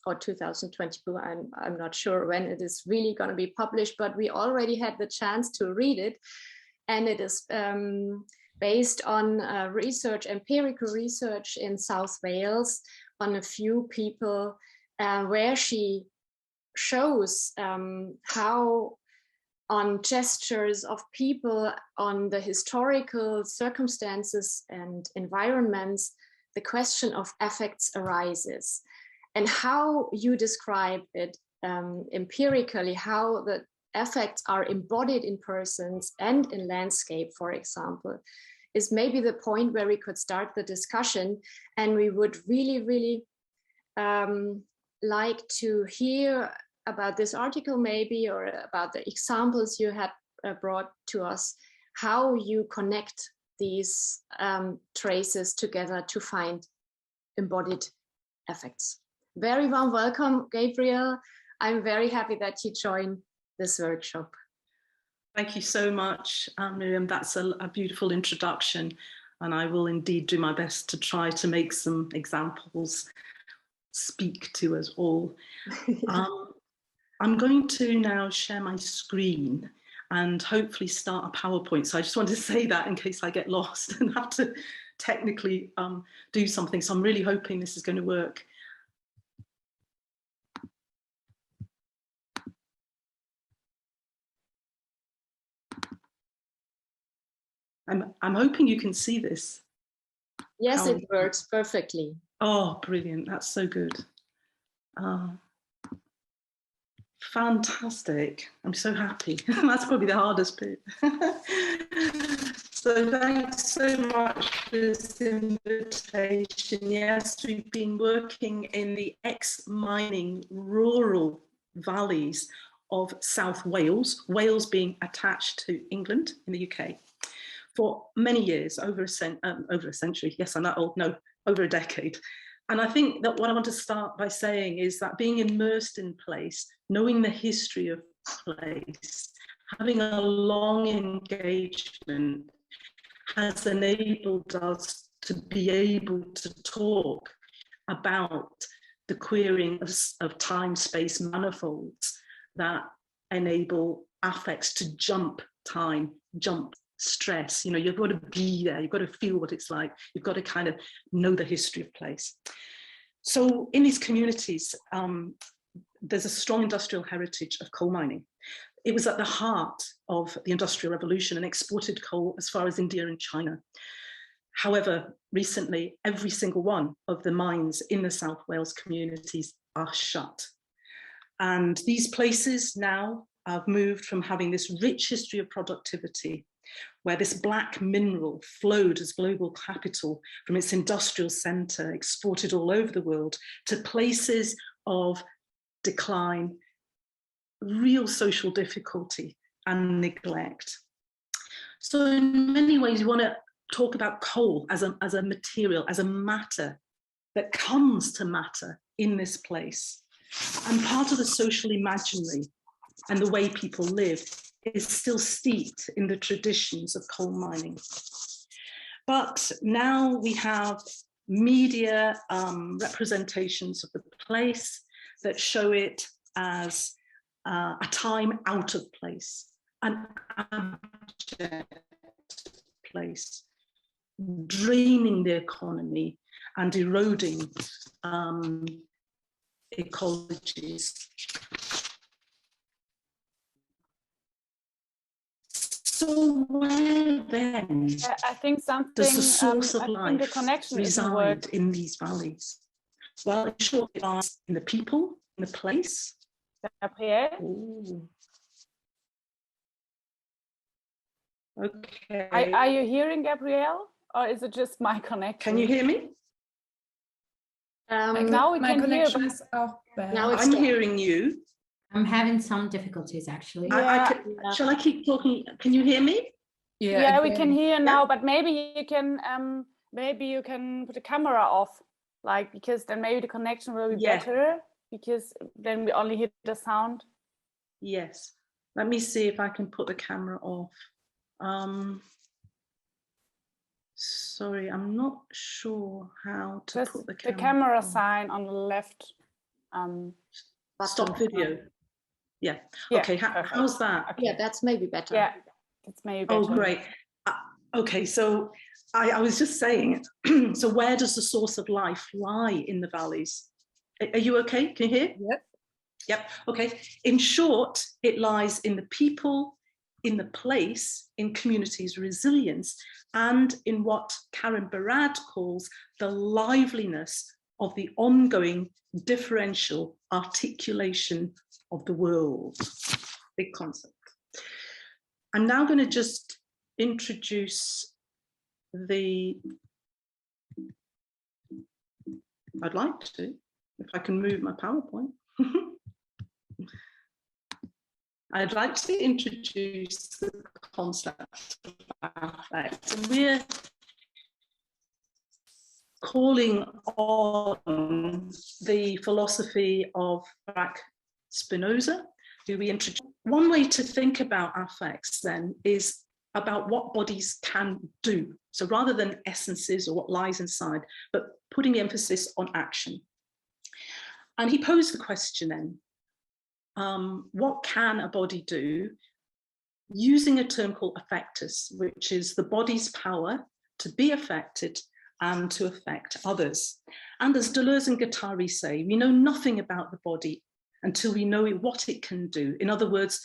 or 2022. I'm not sure when it is really going to be published, but we already had the chance to read it. And it is based on research, empirical research in South Wales on a few people, where she shows how on gestures of people, on the historical circumstances and environments, the question of affects arises, and how you describe it empirically, how the affects are embodied in persons and in landscape, for example, is maybe the point where we could start the discussion. And we would really, really like to hear about this article maybe, or about the examples you had brought to us, how you connect these traces together to find embodied affects. Very warm welcome, Gabriel. I'm very happy that you joined this workshop. Thank you so much, Miriam. That's a beautiful introduction, and I will indeed do my best to try to make some examples speak to us all. I'm going to now share my screen and hopefully start a PowerPoint. So I just wanted to say that in case I get lost and have to technically do something. So I'm really hoping this is going to work. I'm hoping you can see this. Yes, it works perfectly. Oh, brilliant. That's so good. Fantastic. I'm so happy. That's probably the hardest bit. So thanks so much for this invitation. Yes, we've been working in the ex-mining rural valleys of South Wales, Wales being attached to England in the UK, for many years, over a century. Yes, I'm that old. No, over a decade. And I think that what I want to start by saying is that being immersed in place, knowing the history of place, having a long engagement has enabled us to be able to talk about the queering of time-space manifolds that enable affects to jump time, jump stress. You know, you've got to be there, you've got to feel what it's like, you've got to kind of know the history of place. So in these communities, there's a strong industrial heritage of coal mining. It was at the heart of the Industrial Revolution and exported coal as far as India and China. However, recently, every single one of the mines in the South Wales communities are shut. And these places now have moved from having this rich history of productivity, where this black mineral flowed as global capital from its industrial center, exported all over the world, to places of decline, real social difficulty and neglect. So in many ways, we want to talk about coal as a material, as a matter that comes to matter in this place. And part of the social imaginary and the way people live is still steeped in the traditions of coal mining. But now we have media representations of the place that show it as a time out of place, an abject place, draining the economy and eroding ecologies. So where then I think something does the source of I life think the connection reside in these valleys? Well, in short, it lies in the people, in the place. Gabriel? Ooh. Okay. Are you hearing Gabriel, or is it just my connection? Can you hear me? Now we My can hear, connection but is auch bad. now it's I'm stopped. hearing you. I'm having some difficulties actually. Shall I keep talking? Can you hear me? Yeah, we can hear Yeah? now, but maybe you can put the camera off, like, because then maybe the connection will be Yeah. better, because then we only hear the sound. Yes. Let me see if I can put the camera off. Sorry, I'm not sure how to Just put the the camera. camera sign on the left. Stop video. Yeah. Yeah, Okay. perfect. How's that? Yeah, that's maybe better. Yeah, it's maybe better. Oh, great. Okay, so I was just saying, so where does the source of life lie in the valleys? Are you okay? Can you hear? Yep. Yep. Okay. In short, it lies in the people, in the place, in communities' resilience, and in what Karen Barad calls the liveliness of the ongoing differential articulation of the world. Big concept. I'm now going to just introduce I'd like to, if I can move my PowerPoint. I'd like to introduce the concept of affect. And we're calling on the philosophy of Spinoza, who we introduced. One way to think about affects then is about what bodies can do. So rather than essences or what lies inside, but putting the emphasis on action. And he posed the question then, what can a body do, using a term called affectus, which is the body's power to be affected and to affect others. And as Deleuze and Guattari say, we know nothing about the body until we know what it can do. In other words,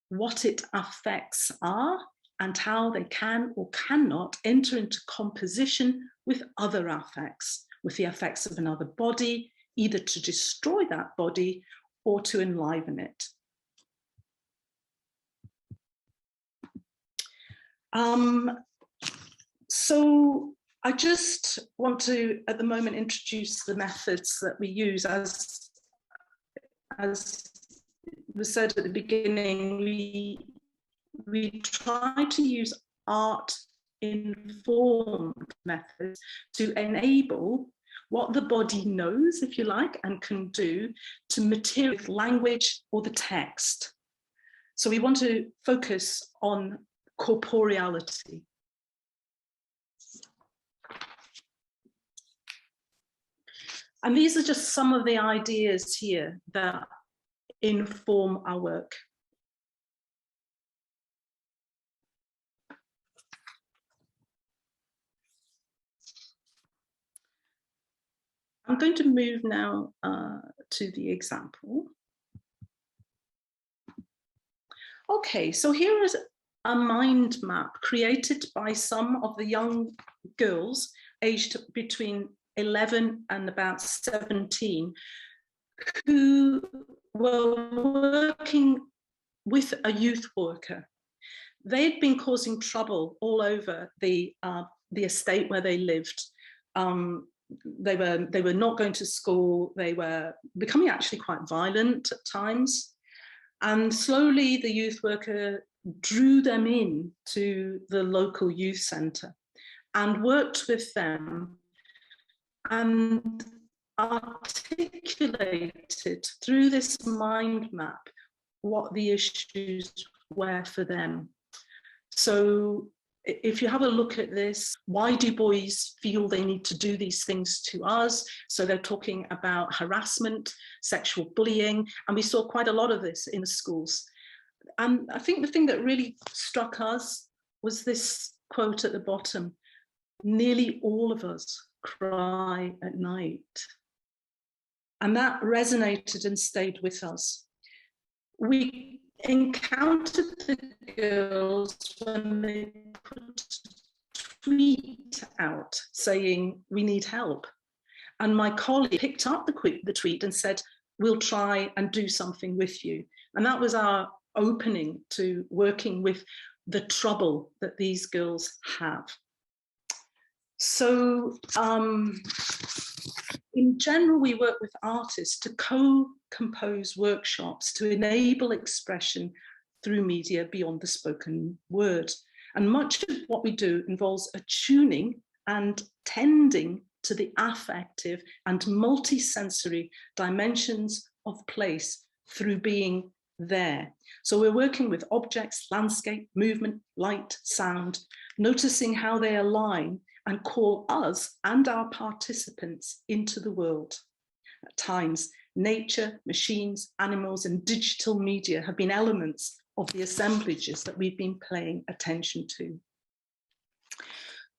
what its affects are and how they can or cannot enter into composition with other affects, with the effects of another body, either to destroy that body or to enliven it. So I just want to, at the moment, introduce the methods that we use. As was said at the beginning, we try to use art-informed methods to enable what the body knows, if you like, and can do to materialize language or the text. So we want to focus on corporeality. And these are just some of the ideas here that inform our work. I'm going to move now to the example. Okay, so here is a mind map created by some of the young girls aged between 11 and about 17 who were working with a youth worker. They'd been causing trouble all over the estate where they lived. They were not going to school. They were becoming actually quite violent at times. And slowly the youth worker drew them in to the local youth centre and worked with them and articulated through this mind map what the issues were for them. So if you have a look at this, why do boys feel they need to do these things to us? So they're talking about harassment, sexual bullying, and we saw quite a lot of this in the schools. And I think the thing that really struck us was this quote at the bottom: nearly all of us cry at night. And that resonated and stayed with us. We encountered the girls when they put a tweet out saying, we need help. And my colleague picked up the tweet and said, we'll try and do something with you. And that was our opening to working with the trouble that these girls have. So in general, we work with artists to co-compose workshops to enable expression through media beyond the spoken word. And much of what we do involves attuning and tending to the affective and multisensory dimensions of place through being there. So we're working with objects, landscape, movement, light, sound, noticing how they align and call us and our participants into the world. At times, nature, machines, animals, and digital media have been elements of the assemblages that we've been paying attention to.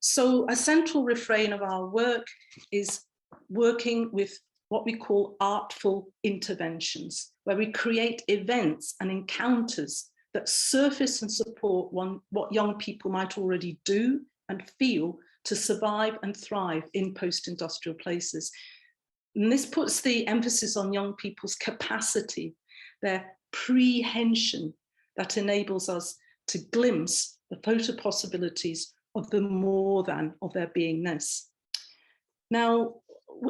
So a central refrain of our work is working with what we call artful interventions, where we create events and encounters that surface and support what young people might already do and feel to survive and thrive in post-industrial places. And this puts the emphasis on young people's capacity, their prehension that enables us to glimpse the photo possibilities of the more than of their beingness. Now,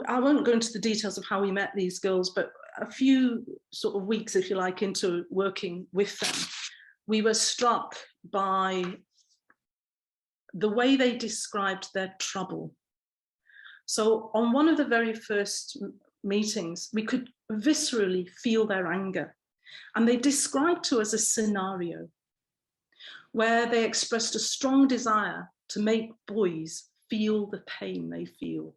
I won't go into the details of how we met these girls, but a few sort of weeks, if you like, into working with them, we were struck by the way they described their trouble. So on one of the very first meetings, we could viscerally feel their anger. And they described to us a scenario where they expressed a strong desire to make boys feel the pain they feel.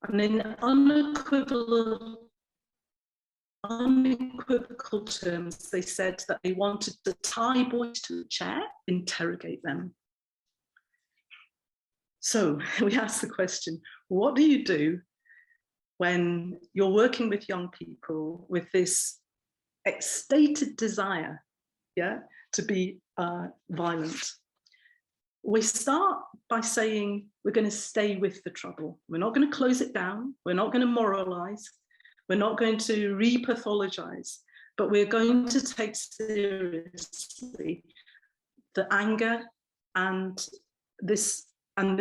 And in unequivocal terms, they said that they wanted to tie boys to a chair, interrogate them. So we asked the question, what do you do when you're working with young people with this stated desire, to be violent? We start by saying we're going to stay with the trouble. We're not going to close it down. We're not going to moralize. We're not going to re-pathologize, but we're going to take seriously the anger and this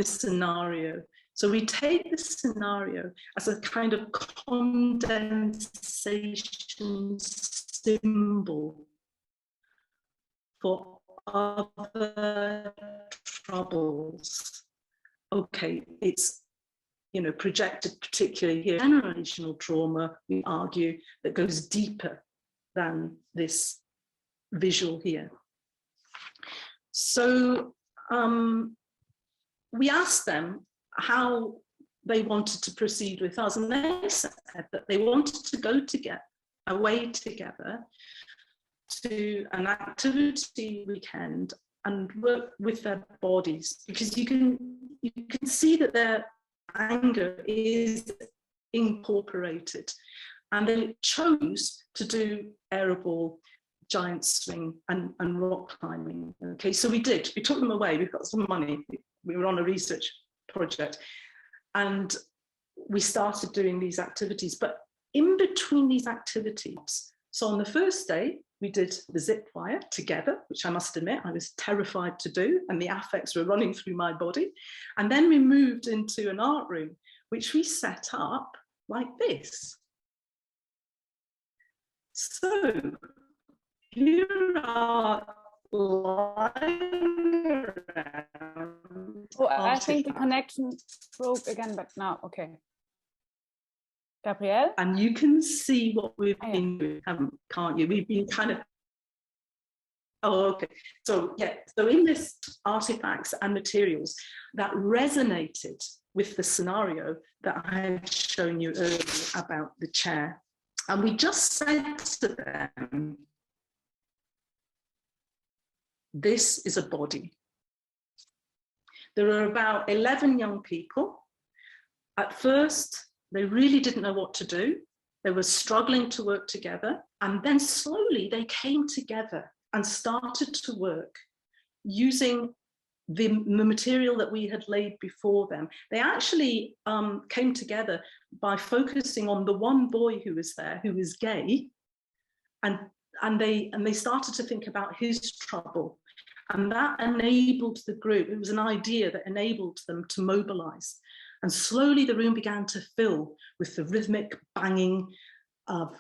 scenario. So we take this scenario as a kind of condensation symbol for other troubles. Okay, it's projected particularly here, generational trauma, we argue, that goes deeper than this visual here. So we asked them how they wanted to proceed with us, and they said that they wanted to go away together to an activity weekend and work with their bodies, because you can see that their anger is incorporated, and they chose to do airball, giant swing and rock climbing. Okay, so we took them away. We've got some money. We were on a research project and we started doing these activities, but in between these activities, so on the first day we did the zip wire together, which I must admit I was terrified to do, and the affects were running through my body. And then we moved into an art room, which we set up like this. So here are lying around. Oh, I think the connection broke again, but now, okay. Gabrielle? And you can see what we've been doing, can't you? We've been kind of, So in this artifacts and materials that resonated with the scenario that I had shown you earlier about the chair. And we just said to them, this is a body. There are about 11 young people. At first, they really didn't know what to do. They were struggling to work together. And then slowly they came together and started to work using the material that we had laid before them. They actually came together by focusing on the one boy who was there, who was gay. And they started to think about his trouble. And that enabled the group. It was an idea that enabled them to mobilize. And slowly the room began to fill with the rhythmic banging of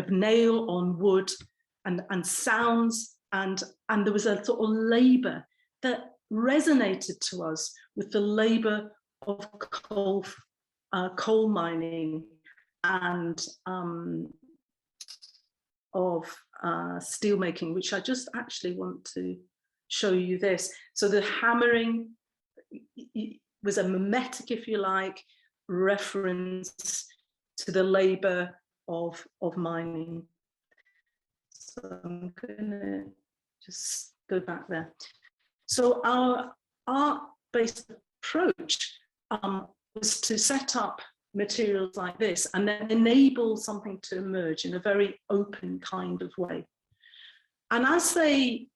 nail on wood and sounds, and there was a sort of labour that resonated to us with the labour of coal mining and of steel making, which I just actually want to show you this. So the hammering was a mimetic, if you like, reference to the labour of mining. So I'm gonna just go back there. So our art-based approach was to set up materials like this and then enable something to emerge in a very open kind of way. And as they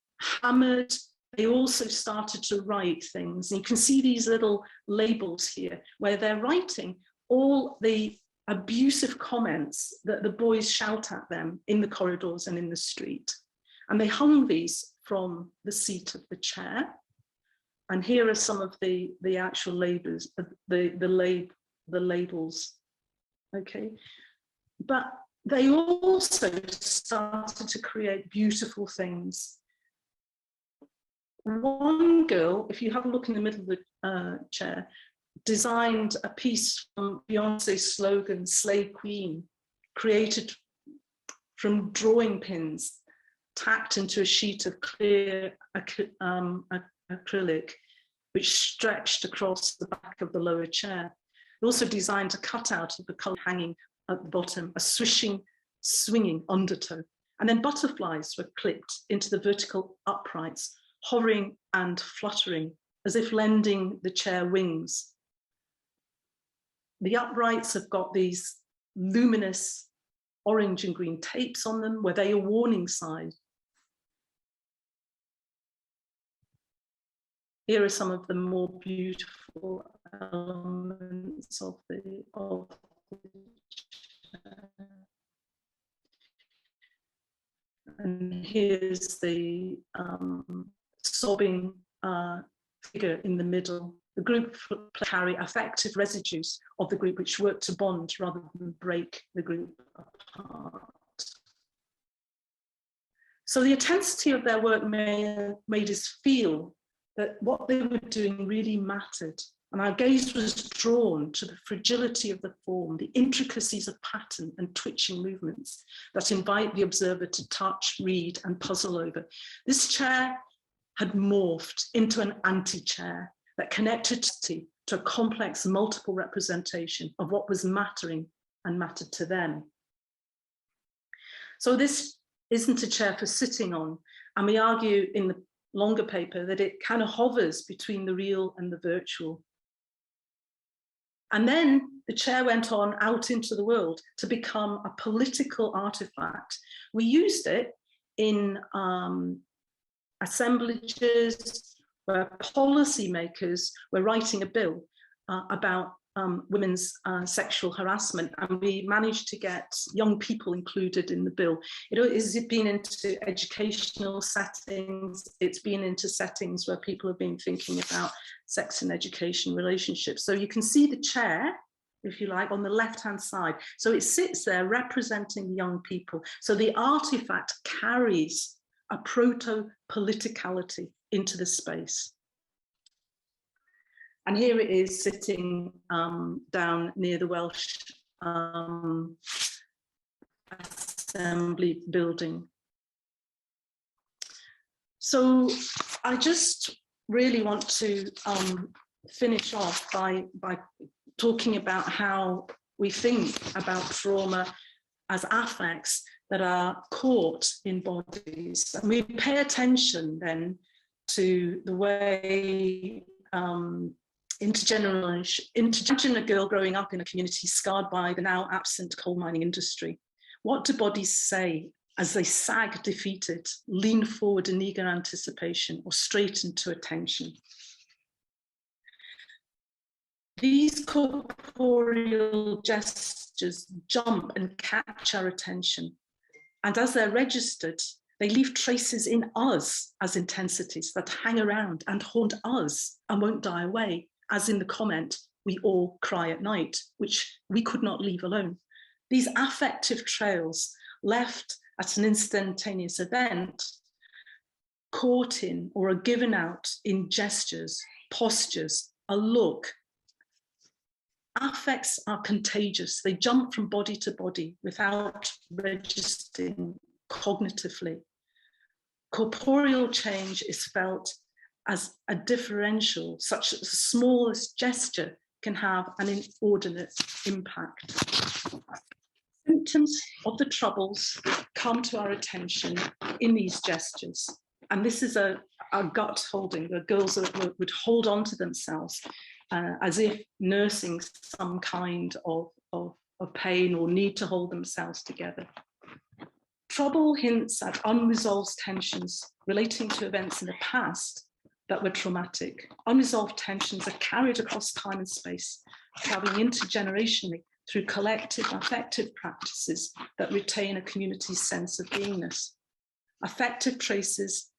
hammered, they also started to write things. And you can see these little labels here where they're writing all the abusive comments that the boys shout at them in the corridors and in the street. And they hung these from the seat of the chair. And here are some of the actual labels, the labels, okay? But they also started to create beautiful things. One girl, if you have a look in the middle of the chair, designed a piece from Beyonce's slogan, Slay Queen, created from drawing pins, tacked into a sheet of clear acrylic, which stretched across the back of the lower chair. It also designed a cutout of the colour hanging at the bottom, a swishing, swinging undertow. And then butterflies were clipped into the vertical uprights, hovering and fluttering, as if lending the chair wings. The uprights have got these luminous orange and green tapes on them. Were they a warning sign? Here are some of the more beautiful elements of the chair. And here's the sobbing figure in the middle. The group carry affective residues of the group which work to bond rather than break the group apart. So the intensity of their work made us feel that what they were doing really mattered. And our gaze was drawn to the fragility of the form, the intricacies of pattern and twitching movements that invite the observer to touch, read, and puzzle over. This chair had morphed into an anti-chair that connected to a complex multiple representation of what was mattering and mattered to them. So this isn't a chair for sitting on, and we argue in the longer paper that it kind of hovers between the real and the virtual. And then the chair went on out into the world to become a political artifact. We used it in assemblages where policymakers were writing a bill about women's sexual harassment, and we managed to get young people included in the bill. It's been into educational settings, it's been into settings where people have been thinking about sex and education relationships. So you can see the chair, if you like, on the left-hand side. So it sits there representing young people. So the artifact carries a proto-politicality into the space. And here it is sitting down near the Welsh Assembly building. So I just really want to finish off by talking about how we think about trauma as affects that are caught in bodies. And we pay attention then to the way imagine a girl growing up in a community scarred by the now absent coal mining industry. What do bodies say as they sag defeated, lean forward in eager anticipation, or straighten to attention? These corporeal gestures jump and catch our attention. And as they're registered, they leave traces in us as intensities that hang around and haunt us and won't die away, as in the comment, we all cry at night, which we could not leave alone. These affective trails left at an instantaneous event, caught in or are given out in gestures, postures, a look. Affects are contagious. They jump from body to body without registering cognitively. Corporeal change is felt as a differential, such that the smallest gesture can have an inordinate impact. Symptoms of the troubles come to our attention in these gestures. And this is a gut holding. The girls would hold on to themselves as if nursing some kind of pain or need to hold themselves together. Trouble hints at unresolved tensions relating to events in the past that were traumatic. Unresolved tensions are carried across time and space, traveling intergenerationally through collective affective practices that retain a community's sense of beingness. Affective traces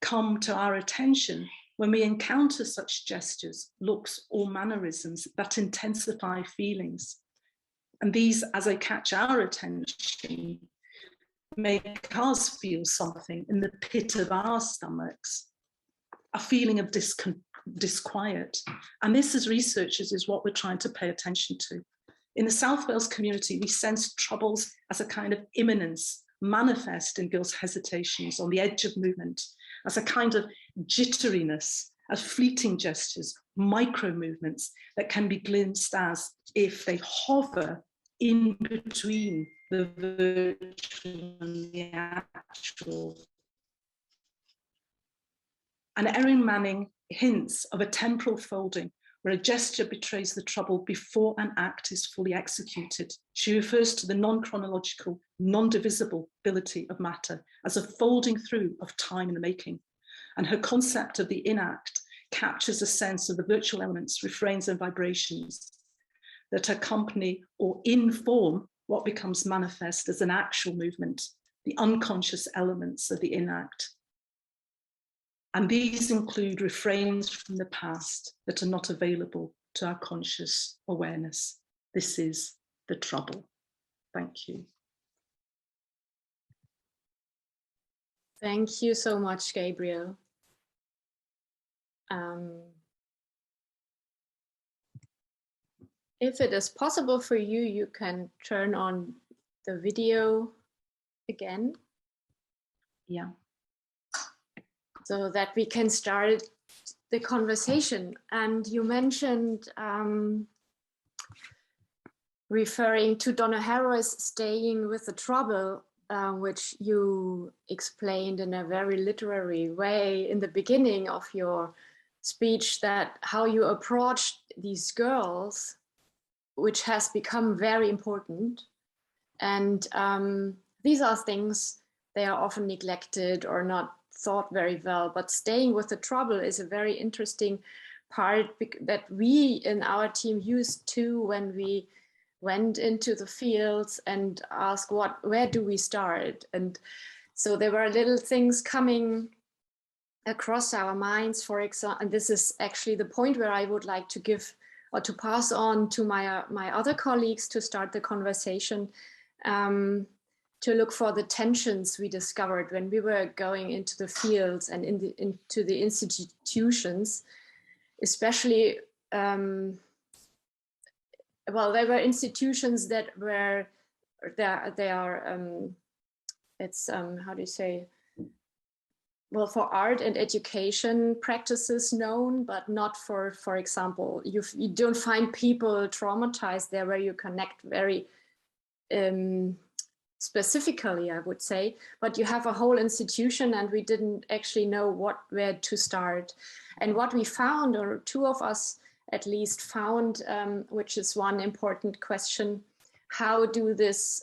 come to our attention when we encounter such gestures, looks, or mannerisms that intensify feelings. And these, as they catch our attention, make us feel something in the pit of our stomachs, a feeling of disquiet. And this, as researchers, is what we're trying to pay attention to. In the South Wales community, we sense troubles as a kind of imminence, manifest in girls' hesitations on the edge of movement, as a kind of jitteriness, as fleeting gestures, micro movements that can be glimpsed as if they hover in between the virtual and the actual. And Erin Manning hints of a temporal folding where a gesture betrays the trouble before an act is fully executed. She refers to the non-chronological, non-divisible ability of matter as a folding through of time in the making. And her concept of the inact captures a sense of the virtual elements, refrains, and vibrations that accompany or inform what becomes manifest as an actual movement, the unconscious elements of the inact. And these include refrains from the past that are not available to our conscious awareness. This is the trouble. Thank you. Thank you so much, Gabriel. If it is possible for you, you can turn on the video again. Yeah. So that we can start the conversation. And you mentioned referring to Donna Haraway's Staying with the Trouble, which you explained in a very literary way in the beginning of your speech, that how you approached these girls, which has become very important. And these are things, they are often neglected or not thought very well, but staying with the trouble is a very interesting part that we in our team used to when we went into the fields and asked where do we start? And so there were little things coming across our minds, for example, and this is actually the point where I would like to give or to pass on to my other colleagues to start the conversation, to look for the tensions we discovered when we were going into the fields and into the institutions, especially, well, there were institutions that were, they are, it's, how do you say, well, for art and education practices known, but not for example, you don't find people traumatized there where you connect very specifically, I would say, but you have a whole institution and we didn't actually know where to start. And what we found, or two of us at least found, which is one important question, how do this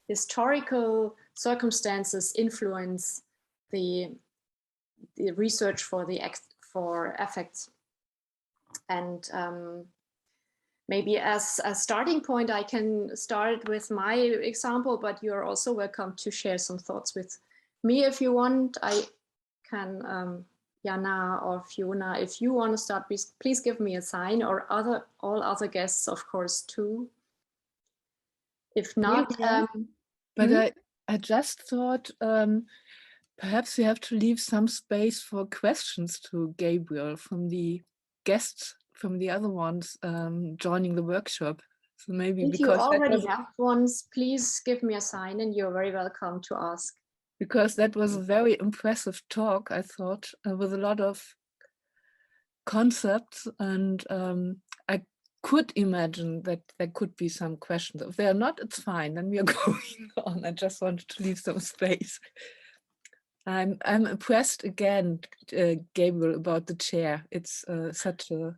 historical circumstances influence the research for affects? And maybe as a starting point, I can start with my example, but you're also welcome to share some thoughts with me if you want. I can Jana or Fiona, if you want to start, please give me a sign, or all other guests, of course, too. If not, But I just thought perhaps we have to leave some space for questions to Gabriel from the guests, from the other ones joining the workshop. So maybe if you because that already was, have ones, please give me a sign and you're very welcome to ask. because that was a very impressive talk, I thought, with a lot of concepts, and I could imagine that there could be some questions. If they are not, it's fine, then we are going on. I just wanted to leave some space. I'm impressed again, Gabriel, about the chair. It's such a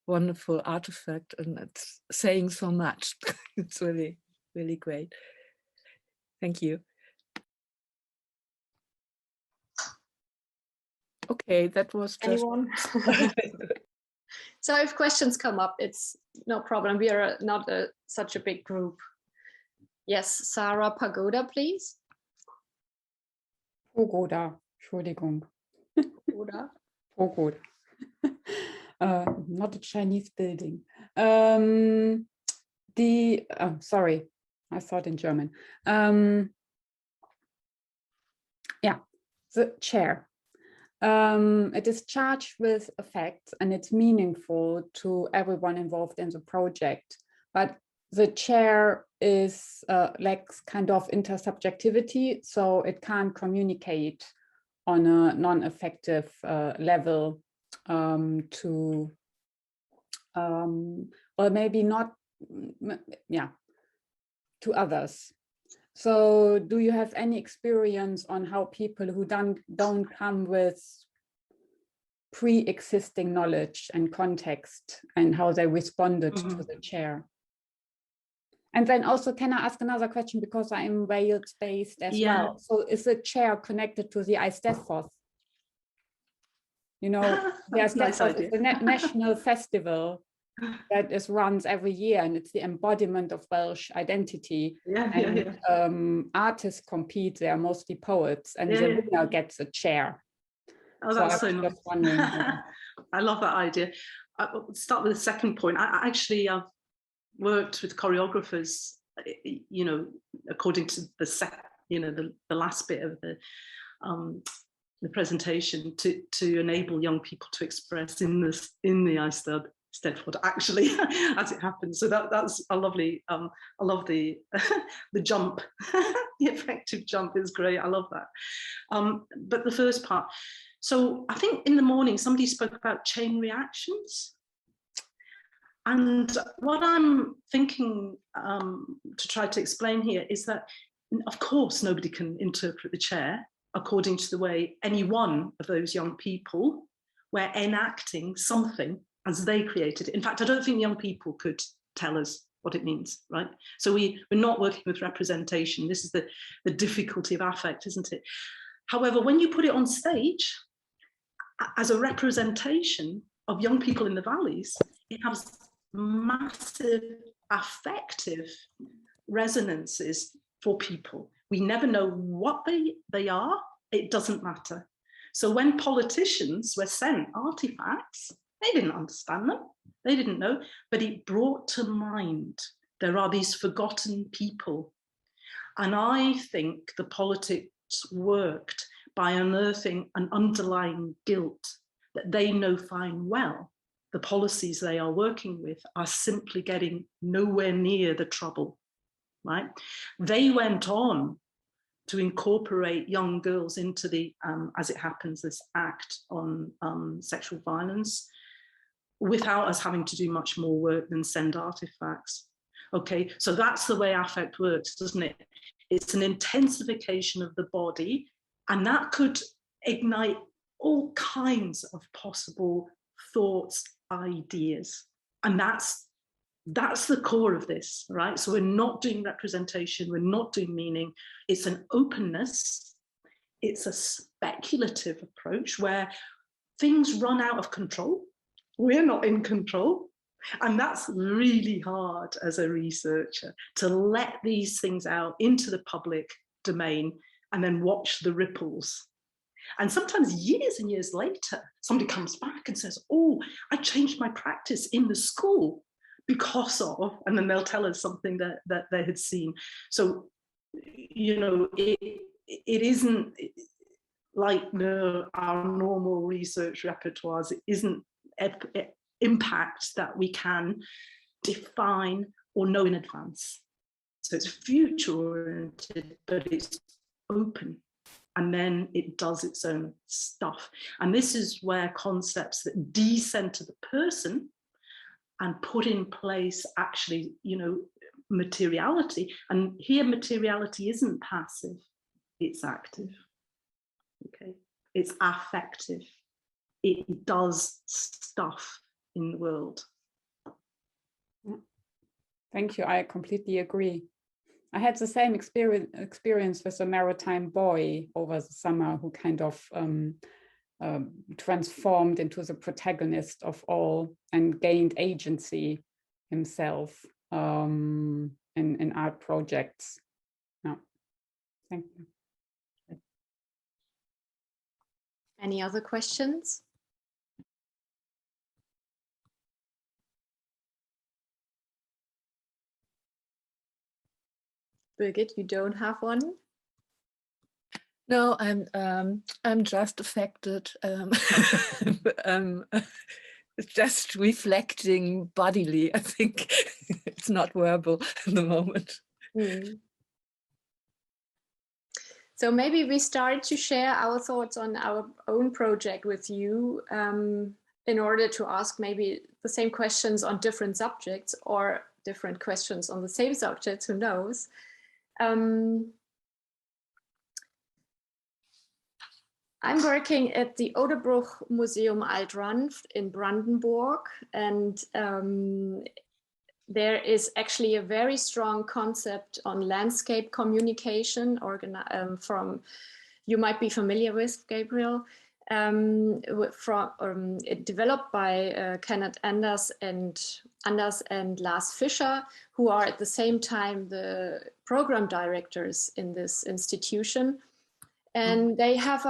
wonderful artifact, and it's saying so much. It's really, really great. Thank you. Okay, that was just... Anyone? So if questions come up, it's no problem. We are not such a big group. Yes, Sarah Pagoda, please. Pagoda, Entschuldigung. Pagoda. Pagoda. Not a Chinese building. Sorry, I thought in German. Yeah, the chair. It is charged with effects and it's meaningful to everyone involved in the project, but the chair is lacks kind of intersubjectivity, so it can't communicate on a non-effective level to, or maybe not, yeah, to others. So do you have any experience on how people who don't come with pre-existing knowledge and context and how they responded to the chair? And then also, can I ask another question, because I'm Wales based as well. So is the chair connected to the Eisteddfod? You know, the Eisteddfod is a national festival that is runs every year, and it's the embodiment of Welsh identity. Artists compete, they are mostly poets, and the winner gets a chair. Oh, that's so nice. Wondering, I love that idea. I'll start with the second point. I actually worked with choreographers, you know, according to the last bit of the presentation to enable young people to express in the Eisteddfod, actually, as it happens. So that's a lovely, I love the jump, the effective jump is great. I love that. But the first part, so I think in the morning, somebody spoke about chain reactions. And what I'm thinking to try to explain here is that, of course, nobody can interpret the chair according to the way any one of those young people were enacting something as they created it. In fact, I don't think young people could tell us what it means, right? So we're not working with representation. This is the difficulty of affect, isn't it? However, when you put it on stage as a representation of young people in the valleys, it has massive affective resonances for people. We never know what they are. It doesn't matter. So when politicians were sent artifacts, they didn't understand them. They didn't know, but it brought to mind there are these forgotten people. And I think the politics worked by unearthing an underlying guilt that they know fine well. The policies they are working with are simply getting nowhere near the trouble, right? They went on to incorporate young girls into the, as it happens, this act on sexual violence without us having to do much more work than send artifacts. Okay, so that's the way affect works, doesn't it? It's an intensification of the body, and that could ignite all kinds of possible thoughts, ideas. And that's the core of this, right? So we're not doing representation, we're not doing meaning. It's an openness. It's a speculative approach where things run out of control. We're not in control. And that's really hard as a researcher, to let these things out into the public domain and then watch the ripples. And sometimes years and years later, somebody comes back and says, oh, I changed my practice in the school because of, and then they'll tell us something that they had seen. So, you know, it isn't like our normal research repertoires. It isn't impact that we can define or know in advance. So it's future oriented, but it's open. And then it does its own stuff. And this is where concepts that decenter the person and put in place actually, you know, materiality. And here materiality isn't passive, it's active. Okay, it's affective. It does stuff in the world. Thank you, I completely agree. I had the same experience with a maritime boy over the summer who kind of transformed into the protagonist of all and gained agency himself in art projects. No. Thank you. Any other questions? Birgit, you don't have one? No, I'm just affected. Just reflecting bodily. I think it's not verbal at the moment. Mm. So maybe we start to share our thoughts on our own project with you in order to ask maybe the same questions on different subjects or different questions on the same subject, who knows. I'm working at the Oderbruch Museum Alt-Ranft in Brandenburg, and there is actually a very strong concept on landscape communication from, you might be familiar with, Gabriel, it developed by Kenneth Anders and Lars Fischer, who are at the same time the program directors in this institution. And they have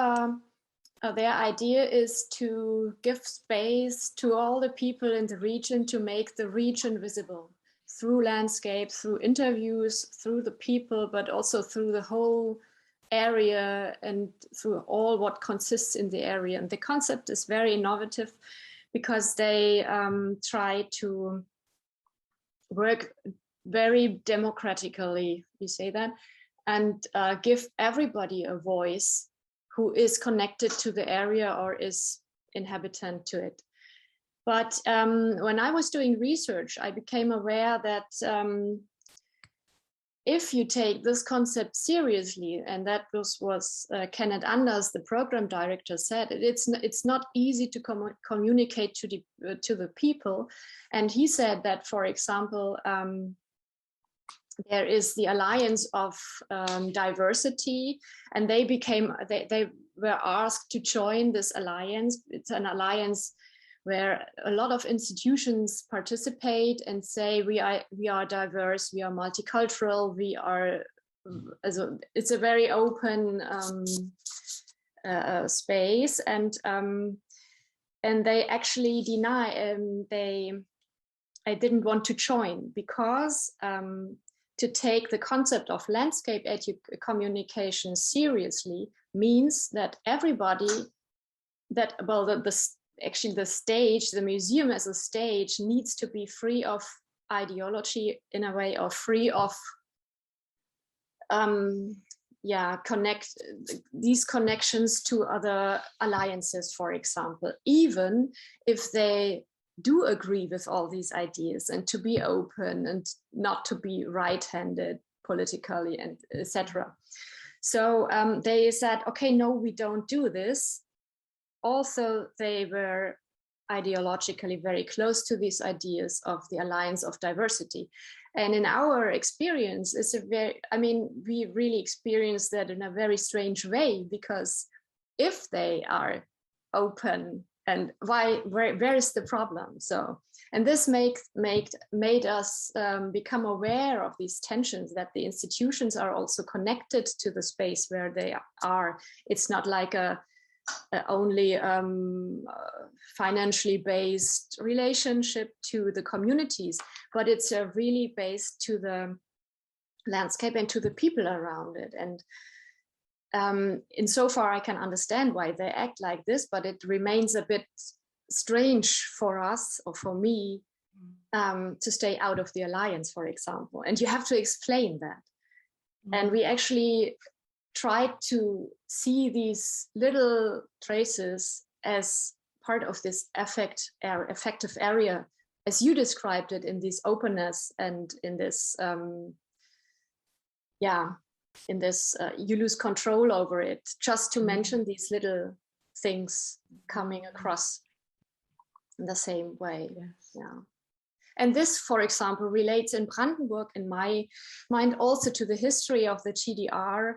their idea is to give space to all the people in the region to make the region visible through landscape, through interviews, through the people, but also through the whole area and through all what consists in the area. And the concept is very innovative because they try to work very democratically, you say that, and give everybody a voice who is connected to the area or is inhabitant to it. But when I was doing research, I became aware that if you take this concept seriously, and that was Kenneth Anders, the program director, said, it's not easy to communicate to the people. And he said that, for example, there is the Alliance of Diversity, and they were asked to join this alliance. It's an alliance where a lot of institutions participate and say we are diverse, we are multicultural, we are. It's a very open space, and they actually deny. I didn't want to join because. To take the concept of landscape communication seriously means that everybody, actually the stage, the museum as a stage needs to be free of ideology in a way, or free of these connections to other alliances, for example, even if they do agree with all these ideas, and to be open and not to be right-handed politically and etc. So they said, okay, no, we don't do this. Also, they were ideologically very close to these ideas of the Alliance of Diversity. And in our experience, we really experience that in a very strange way, because if they are open, and where is the problem? So, and this made us become aware of these tensions, that the institutions are also connected to the space where they are. It's not like only financially based relationship to the communities, but it's really based to the landscape and to the people around it. And insofar I can understand why they act like this, but it remains a bit strange for us, or for me, to stay out of the alliance, for example. And you have to explain that. And we actually tried to see these little traces as part of this effective area, as you described it, in this openness and in this, you lose control over it, just to mention these little things coming across in the same way. Yes. Yeah. And this, for example, relates in Brandenburg, in my mind, also to the history of the GDR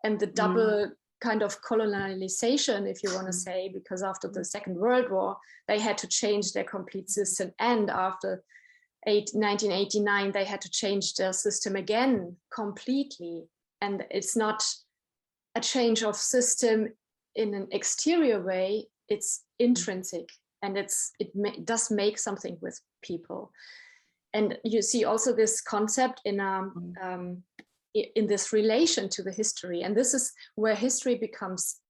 and the double kind of colonialization, if you want to say, because after the Second World War, they had to change their complete system. And after 1989, they had to change their system again completely. And it's not a change of system in an exterior way, it's intrinsic. And it does make something with people. And you see also this concept in this relation to the history. And this is where history becomes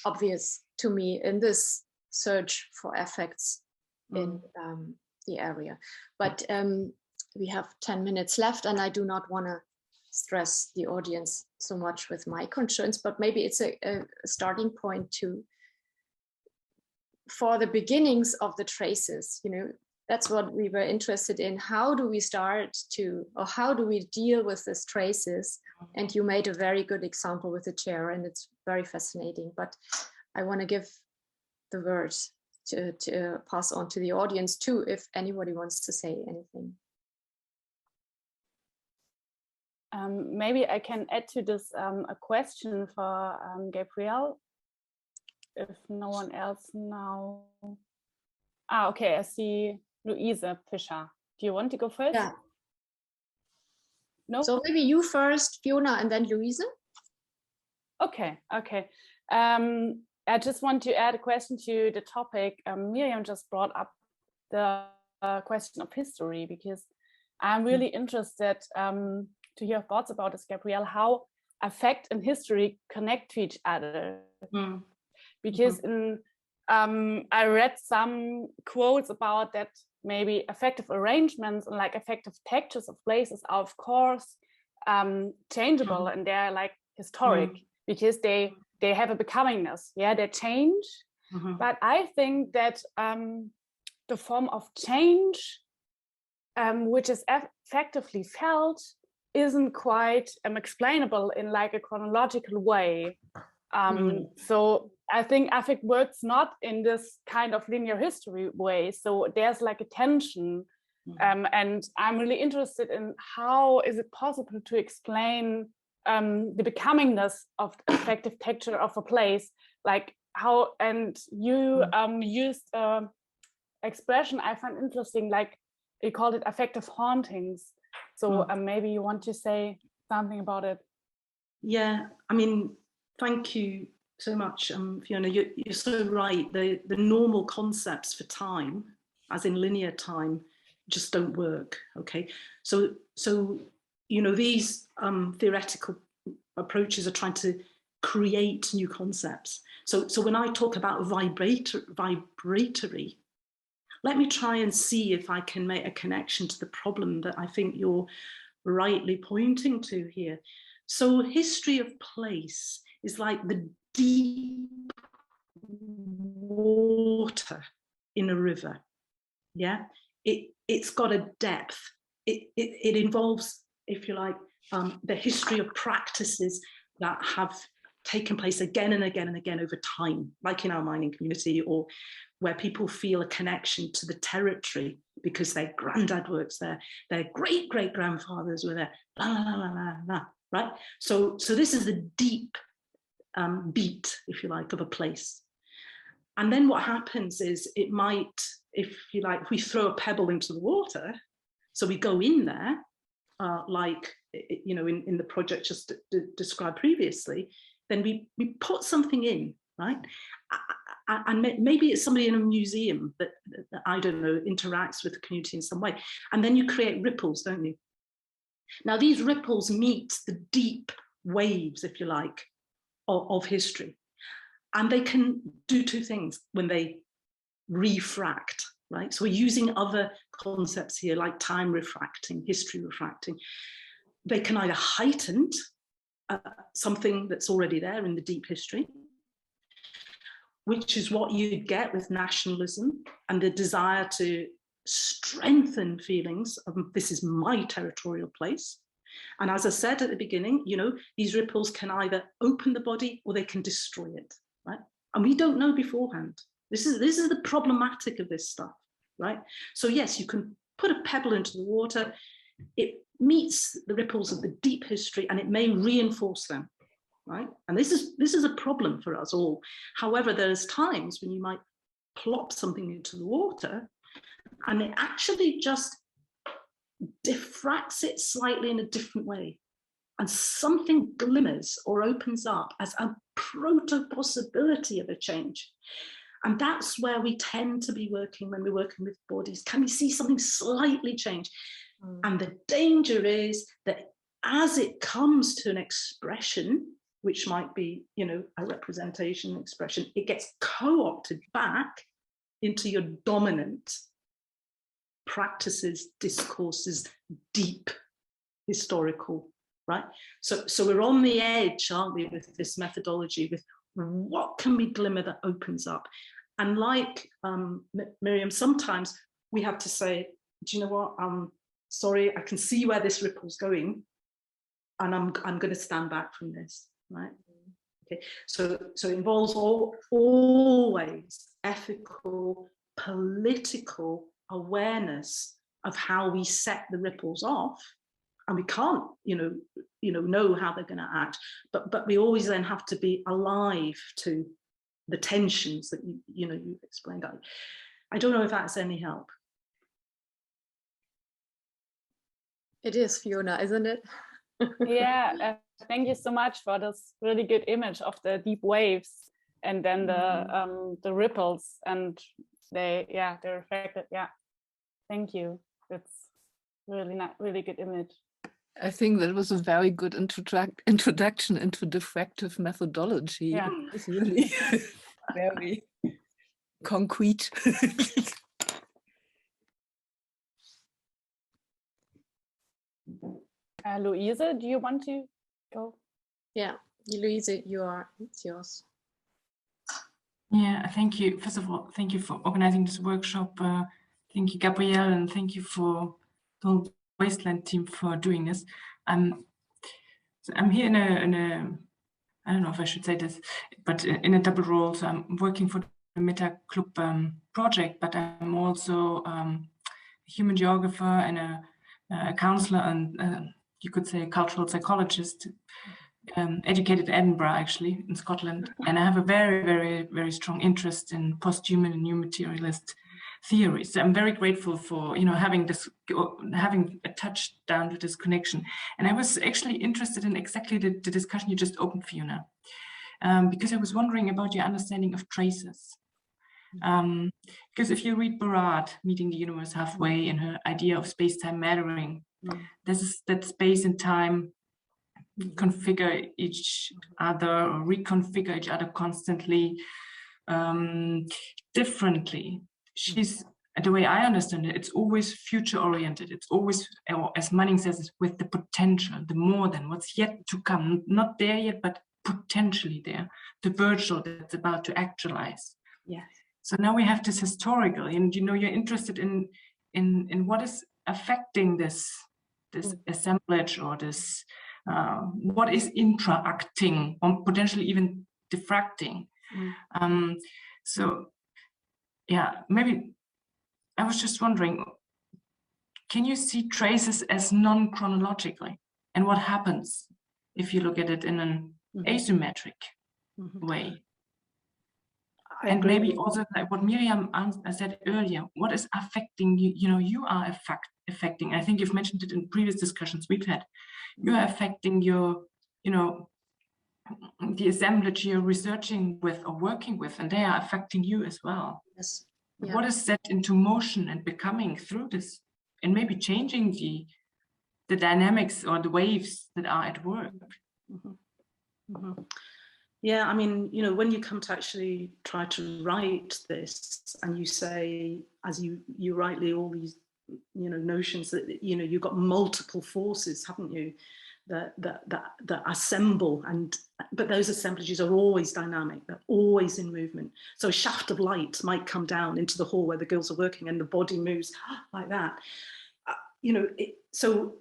obvious to me in this search for effects in the area. But we have 10 minutes left, and I do not want to stress the audience so much with my concerns, but maybe it's a starting point for the beginnings of the traces. That's what we were interested in. How do we start or how do we deal with these traces? And you made a very good example with the chair, and it's very fascinating. But I want to give the word to pass on to the audience too, if anybody wants to say anything. Maybe I can add to this a question for Gabrielle, if no one else now. Okay, I see Luise Fischer. Do you want to go first? Yeah. No? So maybe you first, Fiona, and then Luise? Okay. I just want to add a question to the topic. Miriam just brought up the question of history, because I'm really interested to hear thoughts about this, Gabrielle, how affect and history connect to each other. Because I read some quotes about that maybe effective arrangements and like effective textures of places are of course changeable, and they're like historic because they have a becomingness. Yeah, they change. But I think that the form of change which is effectively felt isn't quite explainable in like a chronological way. So I think affect works not in this kind of linear history way. So there's like a tension. And I'm really interested in how is it possible to explain the becomingness of the effective texture of a place, like how, and you used expression I find interesting, like you called it affective hauntings. So maybe you want to say something about it. Yeah, I mean, thank you so much, Fiona. You're so right. The normal concepts for time, as in linear time, just don't work. Okay, so you know, these theoretical approaches are trying to create new concepts. So when I talk about vibratory, let me try and see if I can make a connection to the problem that I think you're rightly pointing to here. So history of place is like the deep water in a river. Yeah, it's got a depth. It involves, if you like, the history of practices that have taken place again and again and again over time, like in our mining community, or where people feel a connection to the territory because their granddad works there, their great-great-grandfathers were there, la, la, la, la, la, right? So this is the deep beat, if you like, of a place. And then what happens is it might, if you like, if we throw a pebble into the water, so we go in there, like, you know, in the project just described previously, then we put something in right? And maybe it's somebody in a museum that I don't know, interacts with the community in some way. And then you create ripples, don't you? Now, these ripples meet the deep waves, if you like, of history. And they can do two things when they refract, right? So we're using other concepts here, like time refracting, history refracting. They can either heighten something that's already there in the deep history, which is what you get with nationalism and the desire to strengthen feelings of this is my territorial place. And as I said at the beginning, you know, these ripples can either open the body or they can destroy it, right? And we don't know beforehand. This is the problematic of this stuff, right? So yes, you can put a pebble into the water, it meets the ripples of the deep history and it may reinforce them, right? And this is a problem for us all. However, there's times when you might plop something into the water and it actually just diffracts it slightly in a different way. And something glimmers or opens up as a proto-possibility of a change. And that's where we tend to be working when we're working with bodies. Can we see something slightly change? And the danger is that as it comes to an expression, which might be, you know, a representation expression, it gets co-opted back into your dominant practices, discourses, deep historical, right? So we're on the edge, aren't we, with this methodology, with what can we glimmer that opens up? And like Miriam, sometimes we have to say, do you know what, sorry, I can see where this ripple's going and I'm going to stand back from this, right? Okay, so it involves always ethical, political awareness of how we set the ripples off, and we can't, know how they're going to act, but we always then have to be alive to the tensions that you've explained. I don't know if that's any help. It is, Fiona, isn't it? Yeah, thank you so much for this really good image of the deep waves and then the ripples, and they're affected. Yeah, thank you. It's really good image. I think that was a very good introduction into diffractive methodology. Yeah. It's really very concrete. Louise, do you want to go? Yeah, Louise, it's yours. Yeah, thank you. First of all, thank you for organizing this workshop. Thank you, Gabrielle, and thank you for the whole Wasteland team for doing this. I'm here in a I don't know if I should say this, but in a double role. So I'm working for the Meta Club project, but I'm also a human geographer and a counselor and you could say a cultural psychologist, educated in Edinburgh, actually, in Scotland. And I have a very, very, very strong interest in post-human and new materialist theories. So I'm very grateful for having a touchdown to this connection. And I was actually interested in exactly the discussion you just opened, Fiona, because I was wondering about your understanding of traces. Because if you read Barad, Meeting the Universe Halfway, and her idea of space-time mattering, that space and time configure each other or reconfigure each other constantly, differently. The way I understand it, it's always future oriented. It's always, as Manning says, it's with the potential, the more than what's yet to come, not there yet, but potentially there, the virtual that's about to actualize. Yes. So now we have this historical, and you're interested in what is affecting this assemblage, or this what is interacting or potentially even diffracting. So yeah, maybe I was just wondering, can you see traces as non-chronologically, and what happens if you look at it in an asymmetric way? And maybe also like what Miriam said earlier, what is affecting you? You are affecting. I think you've mentioned it in previous discussions we've had. You are affecting your, the assemblage you're researching with or working with, and they are affecting you as well. Yes. Yeah. What is set into motion and becoming through this, and maybe changing the dynamics or the waves that are at work? Yeah, I mean, you know, when you come to actually try to write this, and you say, as you rightly, all these, you know, notions that, you know, you've got multiple forces, haven't you, that assemble, but those assemblages are always dynamic, they're always in movement. So a shaft of light might come down into the hall where the girls are working, and the body moves like that. You know, so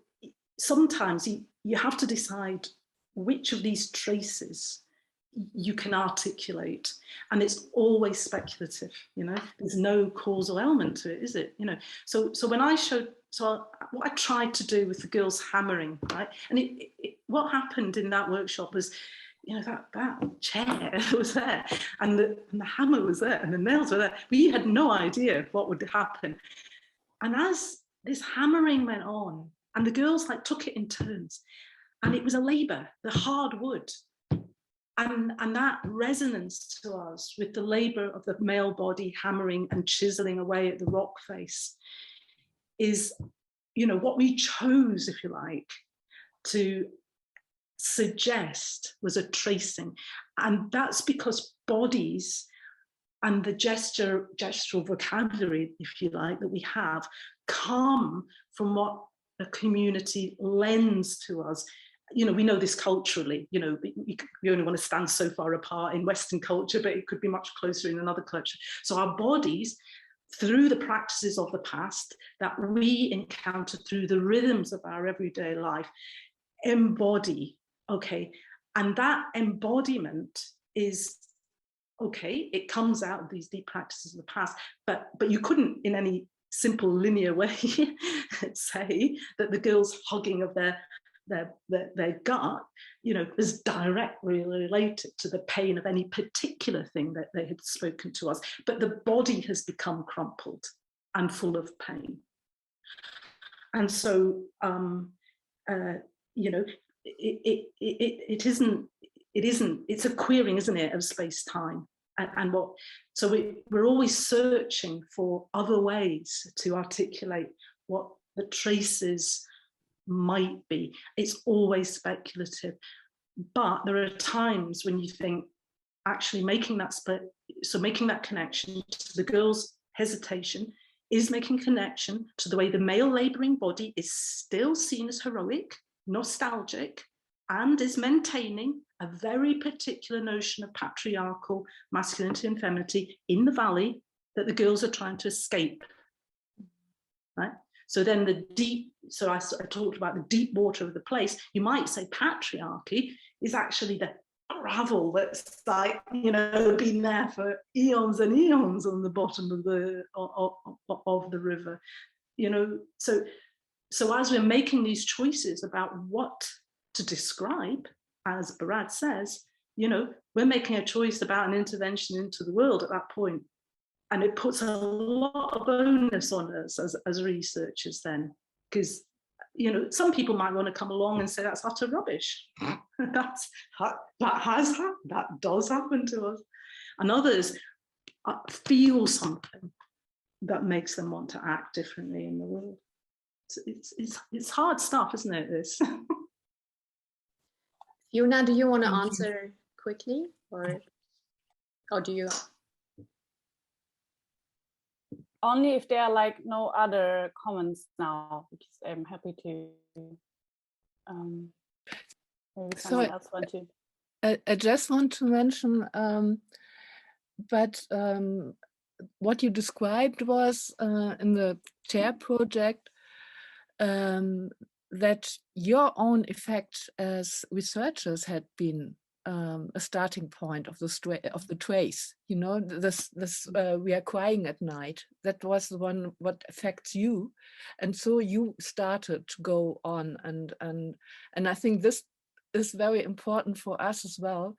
sometimes you have to decide which of these traces you can articulate, and it's always speculative. You know, there's no causal element to it, is it? You know, so when I showed, what I tried to do with the girls hammering, right, and what happened in that workshop was, you know, that chair was there, and the hammer was there, and the nails were there. We had no idea what would happen, and as this hammering went on, and the girls like took it in turns, and it was a labour, the hard wood. And that resonance to us with the labour of the male body hammering and chiseling away at the rock face is, you know, what we chose, if you like, to suggest was a tracing. And that's because bodies and the gestural vocabulary, if you like, that we have come from what a community lends to us. You know, we know this culturally, you know, we only want to stand so far apart in Western culture, but it could be much closer in another culture. So our bodies, through the practices of the past that we encounter through the rhythms of our everyday life, embody, okay? And that embodiment is, okay, it comes out of these deep practices of the past, but you couldn't in any simple linear way say that the girls hugging of their gut, you know, is directly related to the pain of any particular thing that they had spoken to us, but the body has become crumpled and full of pain. And so, you know, it's a queering, isn't it, of space-time. So we're always searching for other ways to articulate what the traces might be. It's always speculative, but there are times when you think actually making that connection to the girls' hesitation is making connection to the way the male laboring body is still seen as heroic, nostalgic, and is maintaining a very particular notion of patriarchal masculinity and femininity in the valley that the girls are trying to escape, right? So then I talked about the deep water of the place. You might say patriarchy is actually the gravel that's like, you know, been there for eons and eons on the bottom of the river, you know. So as we're making these choices about what to describe, as Barad says, you know, we're making a choice about an intervention into the world at that point. And it puts a lot of onus on us as researchers then, because, you know, some people might want to come along and say that's utter rubbish. that does happen to us. And others feel something that makes them want to act differently in the world. So it's hard stuff, isn't it, this? Fiona, do you want to answer quickly, or do you? Only if there are like no other comments now, because I'm happy to maybe someone else want to. I just want to mention, what you described was in the chair project, that your own effect as researchers had been a starting point of the trace. You know, this we are crying at night. That was the one what affects you, and so you started to go on, and I think this is very important for us as well,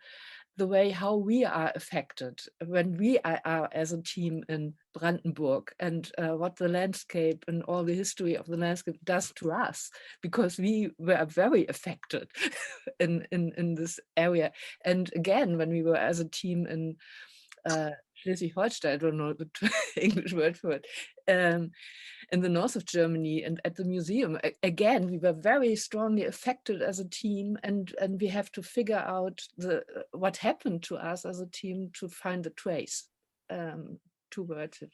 the way how we are affected when we are as a team in Brandenburg, and what the landscape and all the history of the landscape does to us, because we were very affected in this area. And again, when we were as a team in Schleswig-Holstein, I don't know the English word for it, in the north of Germany, and at the museum, again, we were very strongly affected as a team, and we have to figure out what happened to us as a team to find the trace towards it.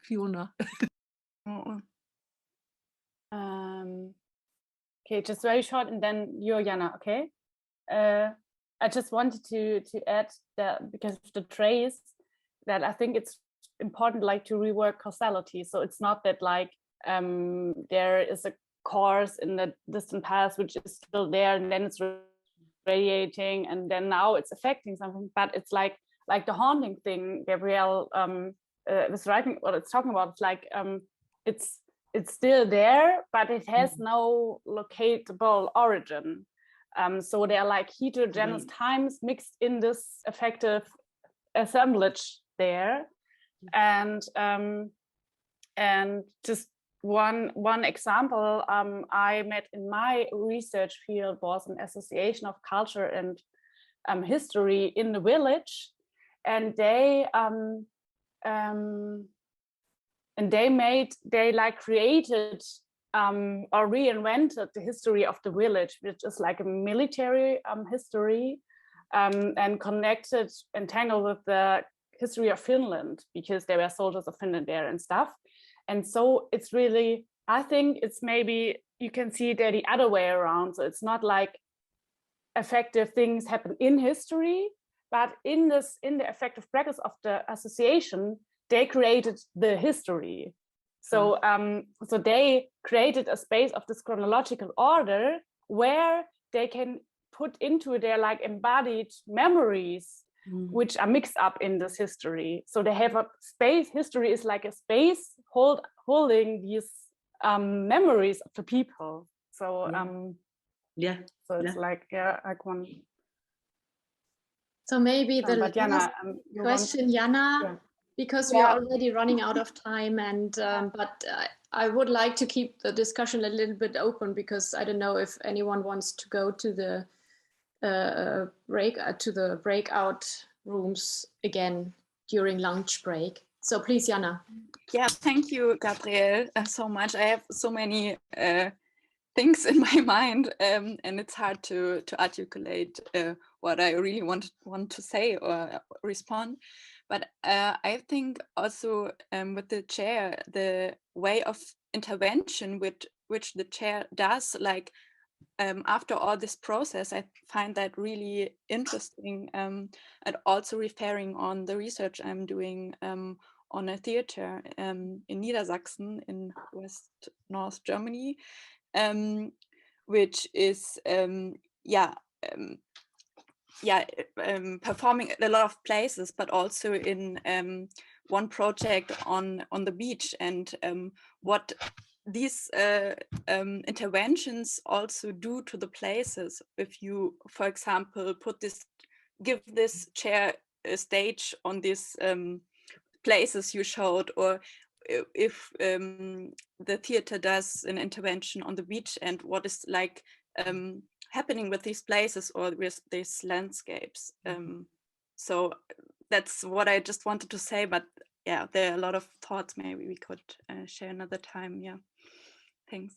Fiona. Okay, just very short, and then you're Jana, okay? I just wanted to add that, because of the trace, that I think it's important like to rework causality. So it's not that like there is a cause in the distant past which is still there, and then it's radiating, and then now it's affecting something, but it's like the haunting thing Gabrielle was writing, what it's talking about. It's like it's still there, but it has no locatable origin. So they're like heterogeneous times mixed in this effective assemblage there. And just one example I met in my research field was an association of culture and history in the village, and they created or reinvented the history of the village, which is like a military history, and connected, entangled with the history of Finland, because there were soldiers of Finland there and stuff. And so it's really, I think it's maybe, you can see it the other way around. So it's not like effective things happen in history, but in the effective practice of the association, they created the history. So so they created a space of this chronological order where they can put into their like embodied memories, which are mixed up in this history. So they have a space, history is like a space holding these memories of the people. So so it's like one. So maybe the but Jana, last question, Jana, because we are already running out of time, and but I would like to keep the discussion a little bit open, because I don't know if anyone wants to go to the breakout rooms again during lunch break. So please, Jana. Yeah, thank you, Gabrielle, so much. I have so many things in my mind, and it's hard to articulate what I really want to say or respond. But I think also with the chair, the way of intervention which the chair does, like after all this process, I find that really interesting, and also referring on the research I'm doing on a theater in Niedersachsen in West North Germany, which is performing at a lot of places, but also in one project on the beach, and what these interventions also do to the places. If you, for example, give this chair a stage on these places you showed, or if the theater does an intervention on the beach, and what is like happening with these places or with these landscapes. So that's what I just wanted to say, but yeah, there are a lot of thoughts maybe we could share another time. Yeah, thanks.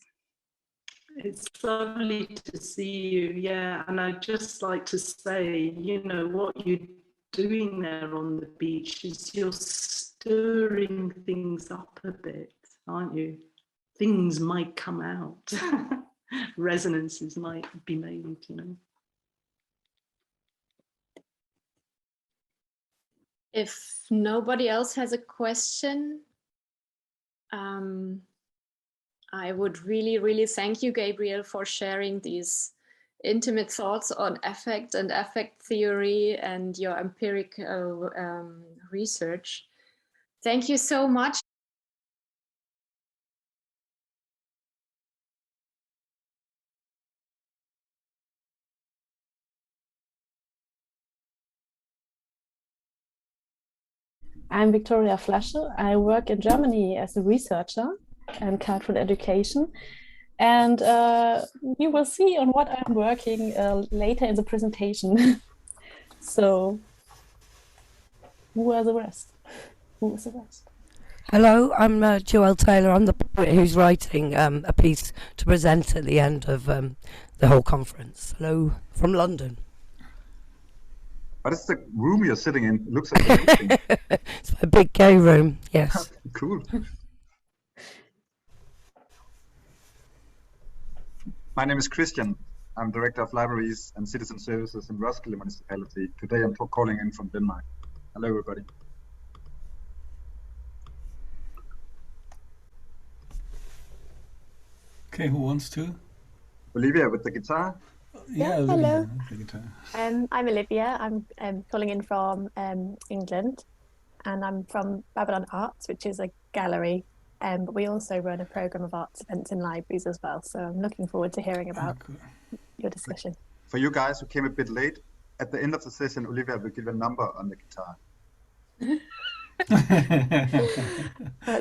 It's lovely to see you, yeah, and I'd just like to say, you know, what you're doing there on the beach is you're stirring things up a bit, aren't you? Things might come out. Resonances might be made, you know. If nobody else has a question, I would really, really thank you, Gabrielle, for sharing these intimate thoughts on affect and affect theory and your empirical research. Thank you so much. I'm Victoria Flasche. I work in Germany as a researcher in cultural education. And you will see on what I'm working later in the presentation. So, who are the rest? Who is the rest? Hello, I'm Joelle Taylor. I'm the poet who's writing a piece to present at the end of the whole conference. Hello, from London. What is the room you're sitting in? It looks amazing. It's a big gay room, yes. Cool. My name is Christian. I'm Director of Libraries and Citizen Services in Roskilde Municipality. Today I'm calling in from Denmark. Hello, everybody. Okay, who wants to? Olivia with the guitar. Yeah, hello. Olivia, the guitar. I'm Olivia. I'm calling in from England, and I'm from Babylon Arts, which is a gallery. But we also run a program of arts events in libraries as well. So I'm looking forward to hearing about your discussion. For you guys who came a bit late, at the end of the session, Olivia will give a number on the guitar.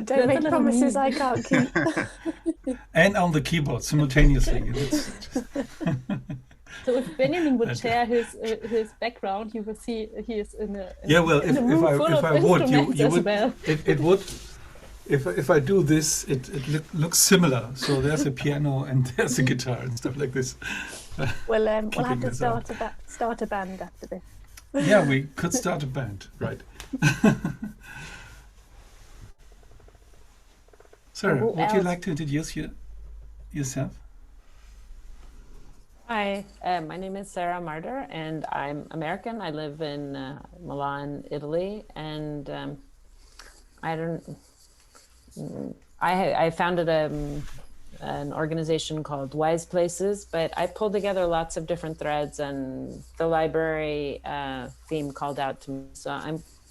Don't make promises I can't keep. And on the keyboard simultaneously. So if Benjamin would share his background, you will see he is in a if I would, you would. Well. It would. If I do this, it looks similar. So there's a piano and there's a guitar and stuff like this. Well, we'll have to start a band after this. Yeah, we could start a band, right? Sarah, would you like to introduce yourself? Hi, my name is Sarah Marder, and I'm American. I live in Milan, Italy, and I founded an organization called Wise Places, but I pulled together lots of different threads, and the library theme called out to me. So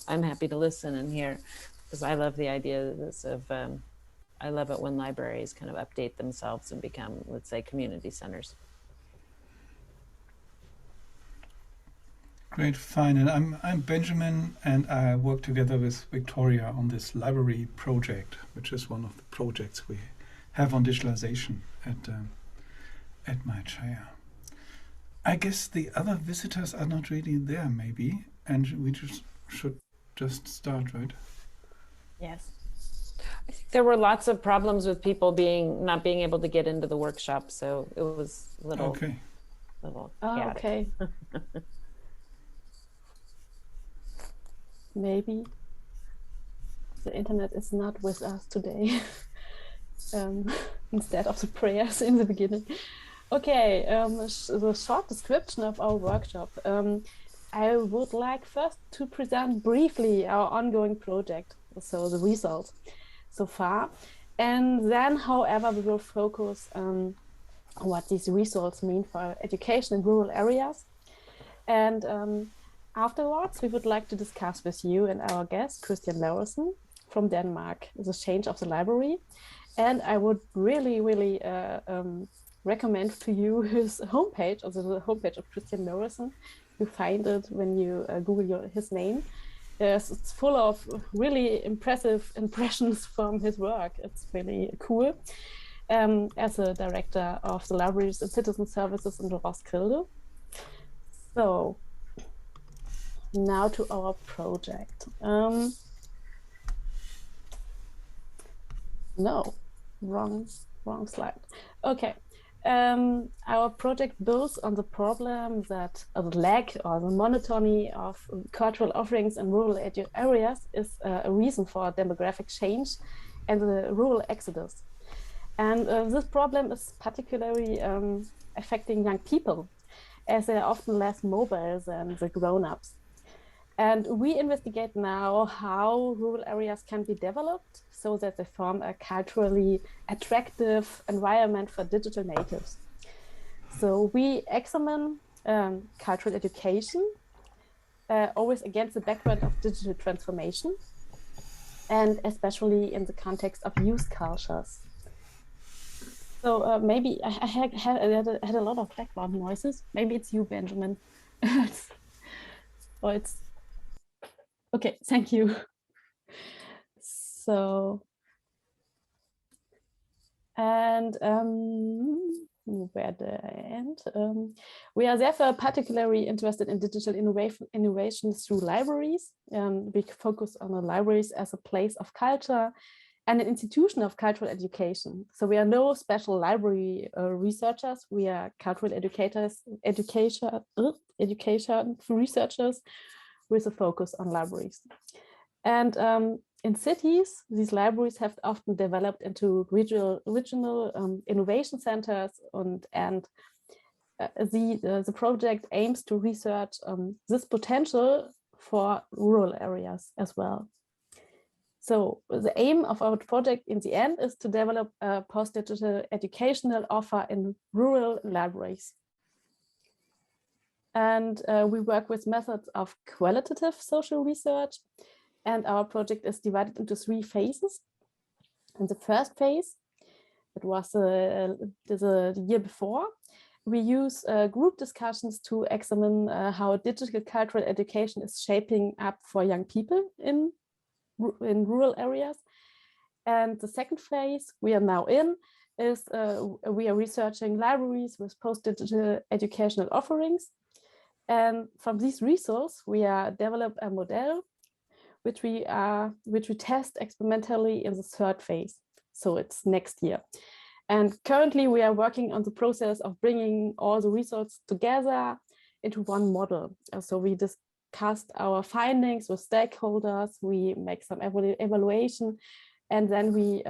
I'm happy to listen and hear, because I love the idea of I love it when libraries kind of update themselves and become, let's say, community centers. Great, fine. And I'm Benjamin, and I work together with Victoria on this library project, which is one of the projects we have on digitalization at my chair. I guess the other visitors are not really there, maybe, and we should just start, right? Yes. I think there were lots of problems with people not being able to get into the workshop, so it was a little chaotic. Okay. Maybe the internet is not with us today. Instead of the prayers in the beginning. Okay, the short description of our workshop. I would like first to present briefly our ongoing project, so the results so far. And then, however, we will focus on what these results mean for education in rural areas. And afterwards, we would like to discuss with you and our guest, Christian Lauritsen from Denmark, the change of the library. And I would really recommend to you his homepage, also the homepage of Christian Lauritsen. You find it when you Google his name. It's full of really impressive impressions from his work. It's really cool. As a director of the Libraries and Citizen Services in Roskilde. So now to our project. No, wrong slide. Okay. Our project builds on the problem that the lack or the monotony of cultural offerings in rural areas is a reason for demographic change and the rural exodus. And this problem is particularly affecting young people, as they are often less mobile than the grown-ups. And we investigate now how rural areas can be developed so that they form a culturally attractive environment for digital natives. So we examine cultural education, always against the background of digital transformation, and especially in the context of youth cultures. So maybe I had a lot of background noises. Maybe it's you, Benjamin. Or it's okay. Thank you. So, and where did I end? We are therefore particularly interested in digital innovation through libraries. We focus on the libraries as a place of culture and an institution of cultural education. So we are no special library researchers. We are cultural education researchers with a focus on libraries. And in cities, these libraries have often developed into regional innovation centers, and the project aims to research this potential for rural areas as well. So the aim of our project in the end is to develop a post-digital educational offer in rural libraries. And we work with methods of qualitative social research, and our project is divided into 3 phases. In the first phase, it was the year before, we use group discussions to examine how digital cultural education is shaping up for young people in rural areas. And the second phase we are now in is we are researching libraries with post-digital educational offerings. And from these results, we develop a model which we test experimentally in the third phase. So it's next year. And currently we are working on the process of bringing all the results together into one model. So we discussed our findings with stakeholders, we make some evaluation, and then we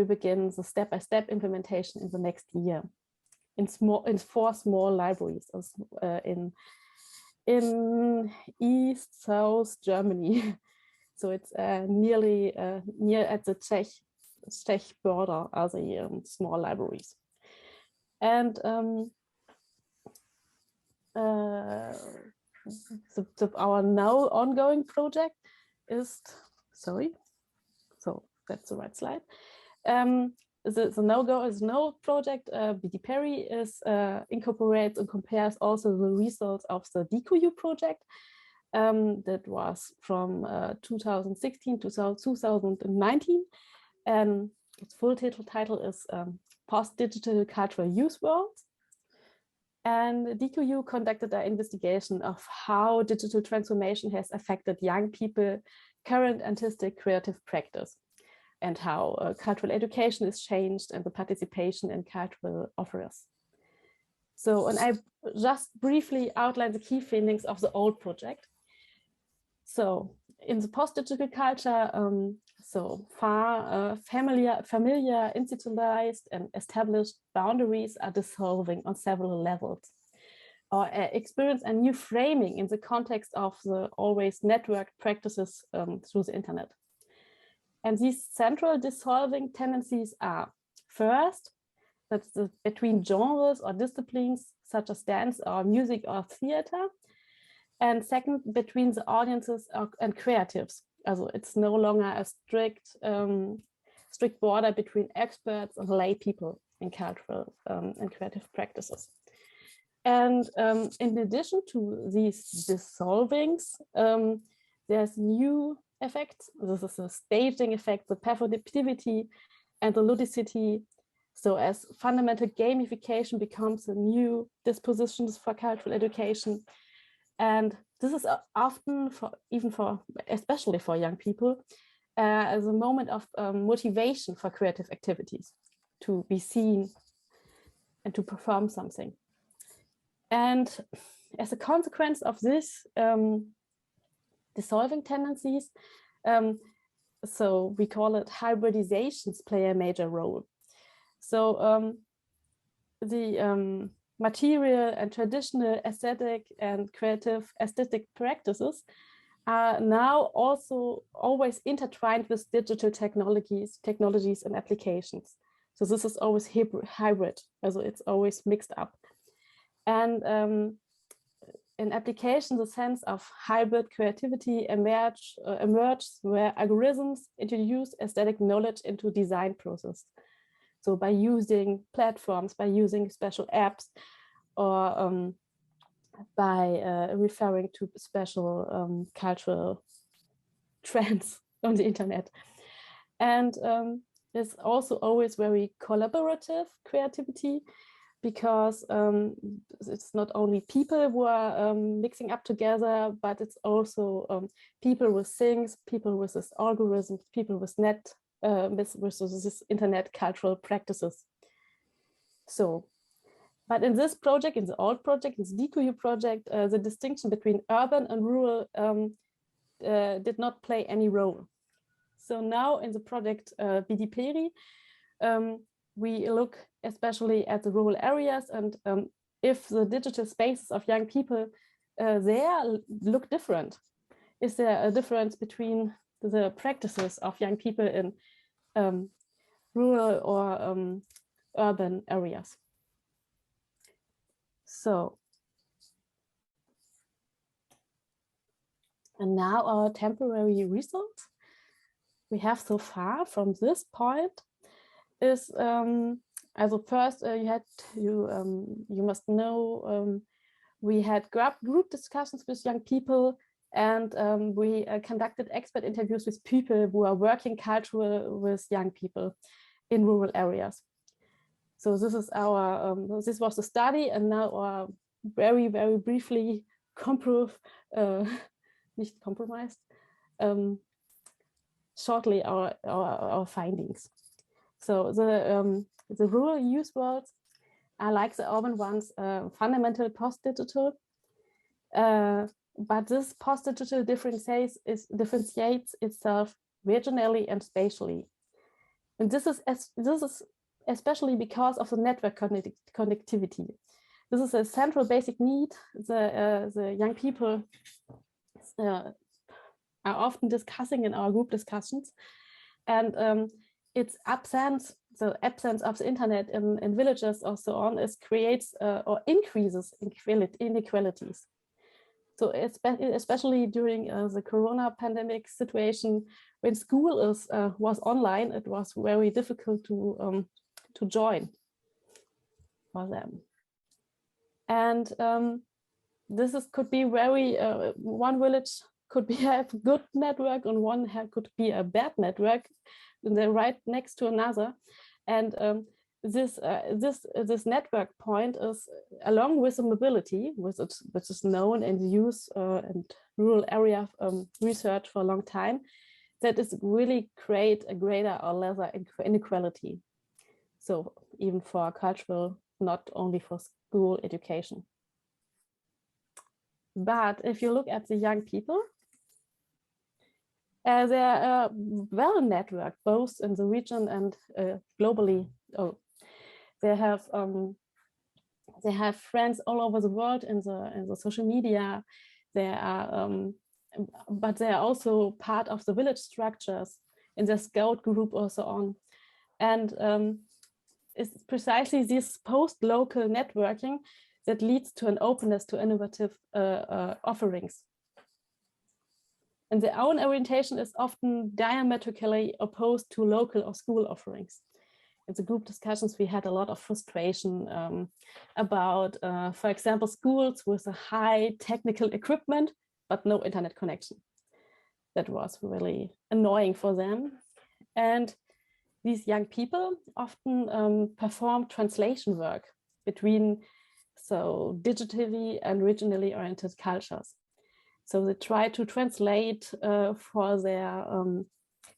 begin the step-by-step implementation in the next year in 4 small libraries in East South Germany. So it's nearly near at the Czech border are the small libraries. And our now ongoing project is, sorry, so that's the right slide. The no project, BiDiPeri incorporates and compares also the results of the DQU project. That was from 2016 to 2019. And its full title is Post-Digital Cultural Use Worlds. And DQU conducted an investigation of how digital transformation has affected young people, current artistic creative practice, and how cultural education is changed and the participation in cultural offers. So, and I just briefly outline the key findings of the old project. So in the post-digital culture, so far familiar, institutionalized and established boundaries are dissolving on several levels, or experience a new framing in the context of the always networked practices through the internet. And these central dissolving tendencies are, first, that's between genres or disciplines such as dance or music or theater. And second, between the audiences and creatives. Also, it's no longer a strict border between experts and lay people in cultural and creative practices. And in addition to these dissolvings, there's new effects. This is the staging effect, the performativity, and the ludicity. So as fundamental gamification becomes a new dispositions for cultural education. And this is often, especially for young people, as a moment of motivation for creative activities, to be seen and to perform something. And as a consequence of this dissolving tendencies, so we call it hybridizations play a major role. So the material and traditional aesthetic and creative aesthetic practices are now also always intertwined with digital technologies and applications. So this is always hybrid, so it's always mixed up. And in application, the sense of hybrid creativity emerges where algorithms introduce aesthetic knowledge into design process. So by using platforms, by using special apps, or by referring to special cultural trends on the internet. And it's also always very collaborative creativity, because it's not only people who are mixing up together, but it's also people with things, people with this algorithms, people with this internet cultural practices. So, but in this project, in the old project, in the DQU project, the distinction between urban and rural did not play any role. So now in the project BiDiPeri, we look especially at the rural areas, and if the digital spaces of young people there look different. Is there a difference between the practices of young people in rural or urban areas? So, and now our temporary results we have so far from this point is also first you must know we had group discussions with young people, and we conducted expert interviews with people who are working cultural with young people in rural areas. So this is our this was the study, and now our very briefly nicht compromised shortly our findings. So the rural use words are like the urban ones, fundamental post-digital, but this post-digital differentiates itself regionally and spatially, and this is especially because of the network connectivity. This is a central basic need. The young people are often discussing in our group discussions, and its absence, the absence of the internet in villages or so on, creates or increases inequalities. So especially during the Corona pandemic situation, when school was online, it was very difficult to join for them. And this could be very one village could have a good network, and one could be a bad network, and they're right next to another. And this network point is, along with the mobility, which is known in the use and rural area research for a long time, that is really create a greater or lesser inequality. So even for cultural, not only for school education. But if you look at the young people, they're well networked, both in the region and globally. Oh, they have friends all over the world in the social media. They are, but they are also part of the village structures in the scout group or so on. And it's precisely this post-local networking that leads to an openness to innovative offerings. And their own orientation is often diametrically opposed to local or school offerings. In the group discussions, we had a lot of frustration about, for example, schools with a high technical equipment, but no internet connection. That was really annoying for them. And these young people often perform translation work between digitally and regionally oriented cultures. So they try to translate for their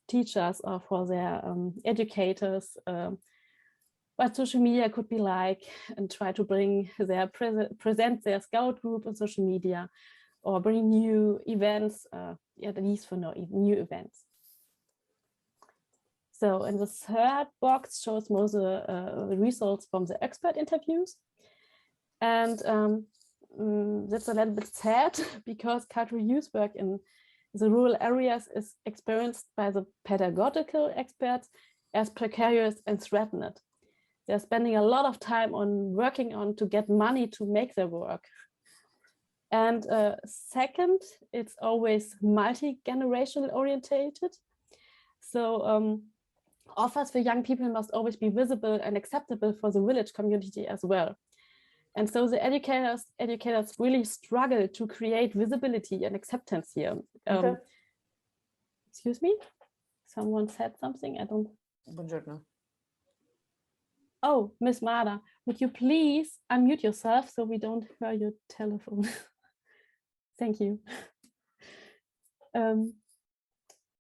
teachers or for their educators what social media could be like, and try to bring present their scout group on social media, or bring new events, at least for new events. So, and the third box shows most of the results from the expert interviews. And that's a little bit sad, because cultural use work in the rural areas is experienced by the pedagogical experts as precarious and threatened. They're spending a lot of time on working on to get money to make their work. And second, it's always multi-generational orientated. So offers for young people must always be visible and acceptable for the village community as well. And so the educators really struggle to create visibility and acceptance here. excuse me, someone said something. I don't. Buongiorno. Oh, Miss Mada, would you please unmute yourself so we don't hear your telephone? Thank you.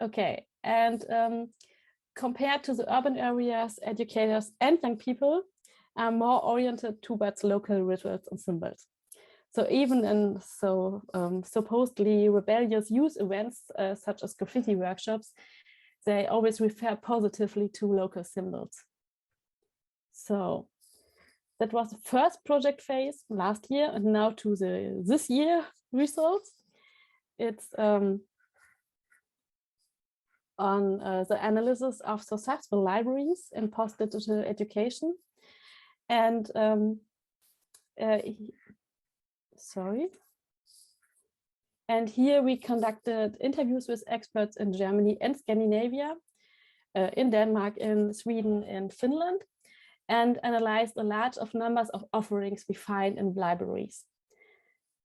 Okay, and compared to the urban areas, educators and young people are more oriented towards local rituals and symbols. So even in supposedly rebellious youth events, such as graffiti workshops, they always refer positively to local symbols. So that was the first project phase last year, and now to this year results. It's on the analysis of successful libraries in post-digital education. And sorry. And here we conducted interviews with experts in Germany and Scandinavia, in Denmark, in Sweden, and Finland, and analyzed a large of numbers of offerings we find in libraries.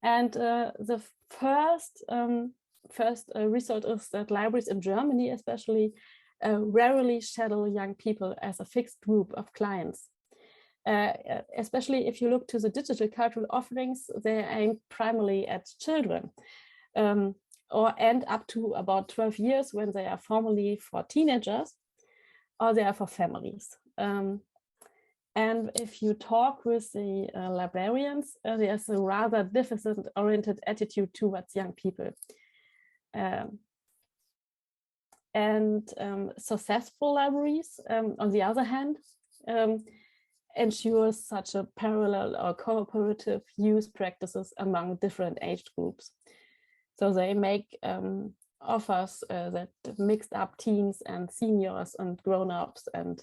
And the first result is that libraries in Germany especially rarely schedule young people as a fixed group of clients. Especially if you look to the digital cultural offerings, they aim primarily at children, or end up to about 12 years when they are formally for teenagers, or they are for families. And if you talk with the librarians, there's a rather deficit-oriented attitude towards young people. Successful libraries, on the other hand, ensure such a parallel or cooperative use practices among different age groups. So they make offers that mixed up teens and seniors and grown-ups, and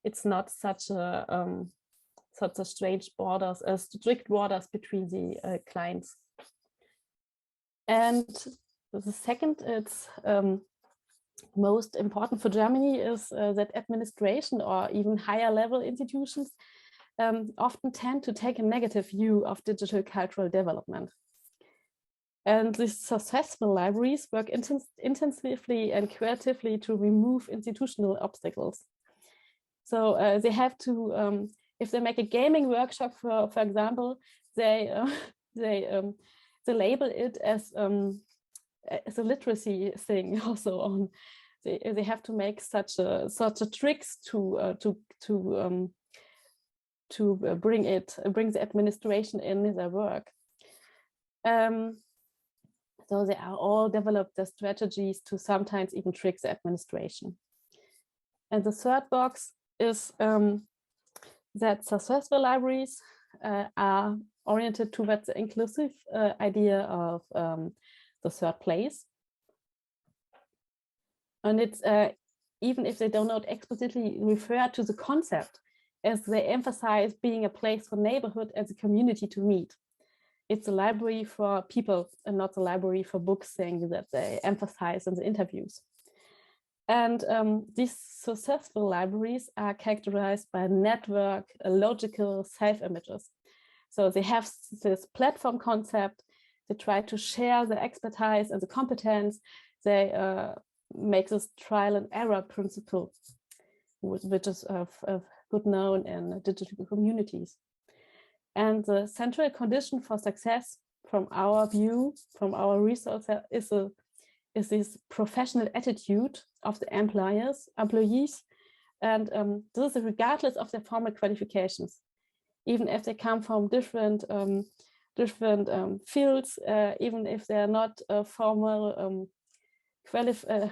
it's not such a strange borders, strict borders between the clients. And the second, it's most important for Germany, is that administration or even higher level institutions often tend to take a negative view of digital cultural development. And these successful libraries work intensively and creatively to remove institutional obstacles. So they have to, if they make a gaming workshop, for example, they label it as a literacy thing. Also, on they have to make such a tricks to bring the administration in their work. So they are all developed the strategies to sometimes even trick the administration. And the third box is that successful libraries are oriented towards the inclusive idea of the third place. And it's even if they do not explicitly refer to the concept, as they emphasize being a place for neighborhood and the community to meet. It's a library for people and not a library for books, thing that they emphasize in the interviews. And these successful libraries are characterized by network, logical self-images. So they have this platform concept, they try to share the expertise and the competence, they make this trial and error principle, which is good known in digital communities. And the central condition for success, from our view, from our research, is this professional attitude of the employees, and this is regardless of their formal qualifications, even if they come from different fields, even if they are not formal qualifiziert.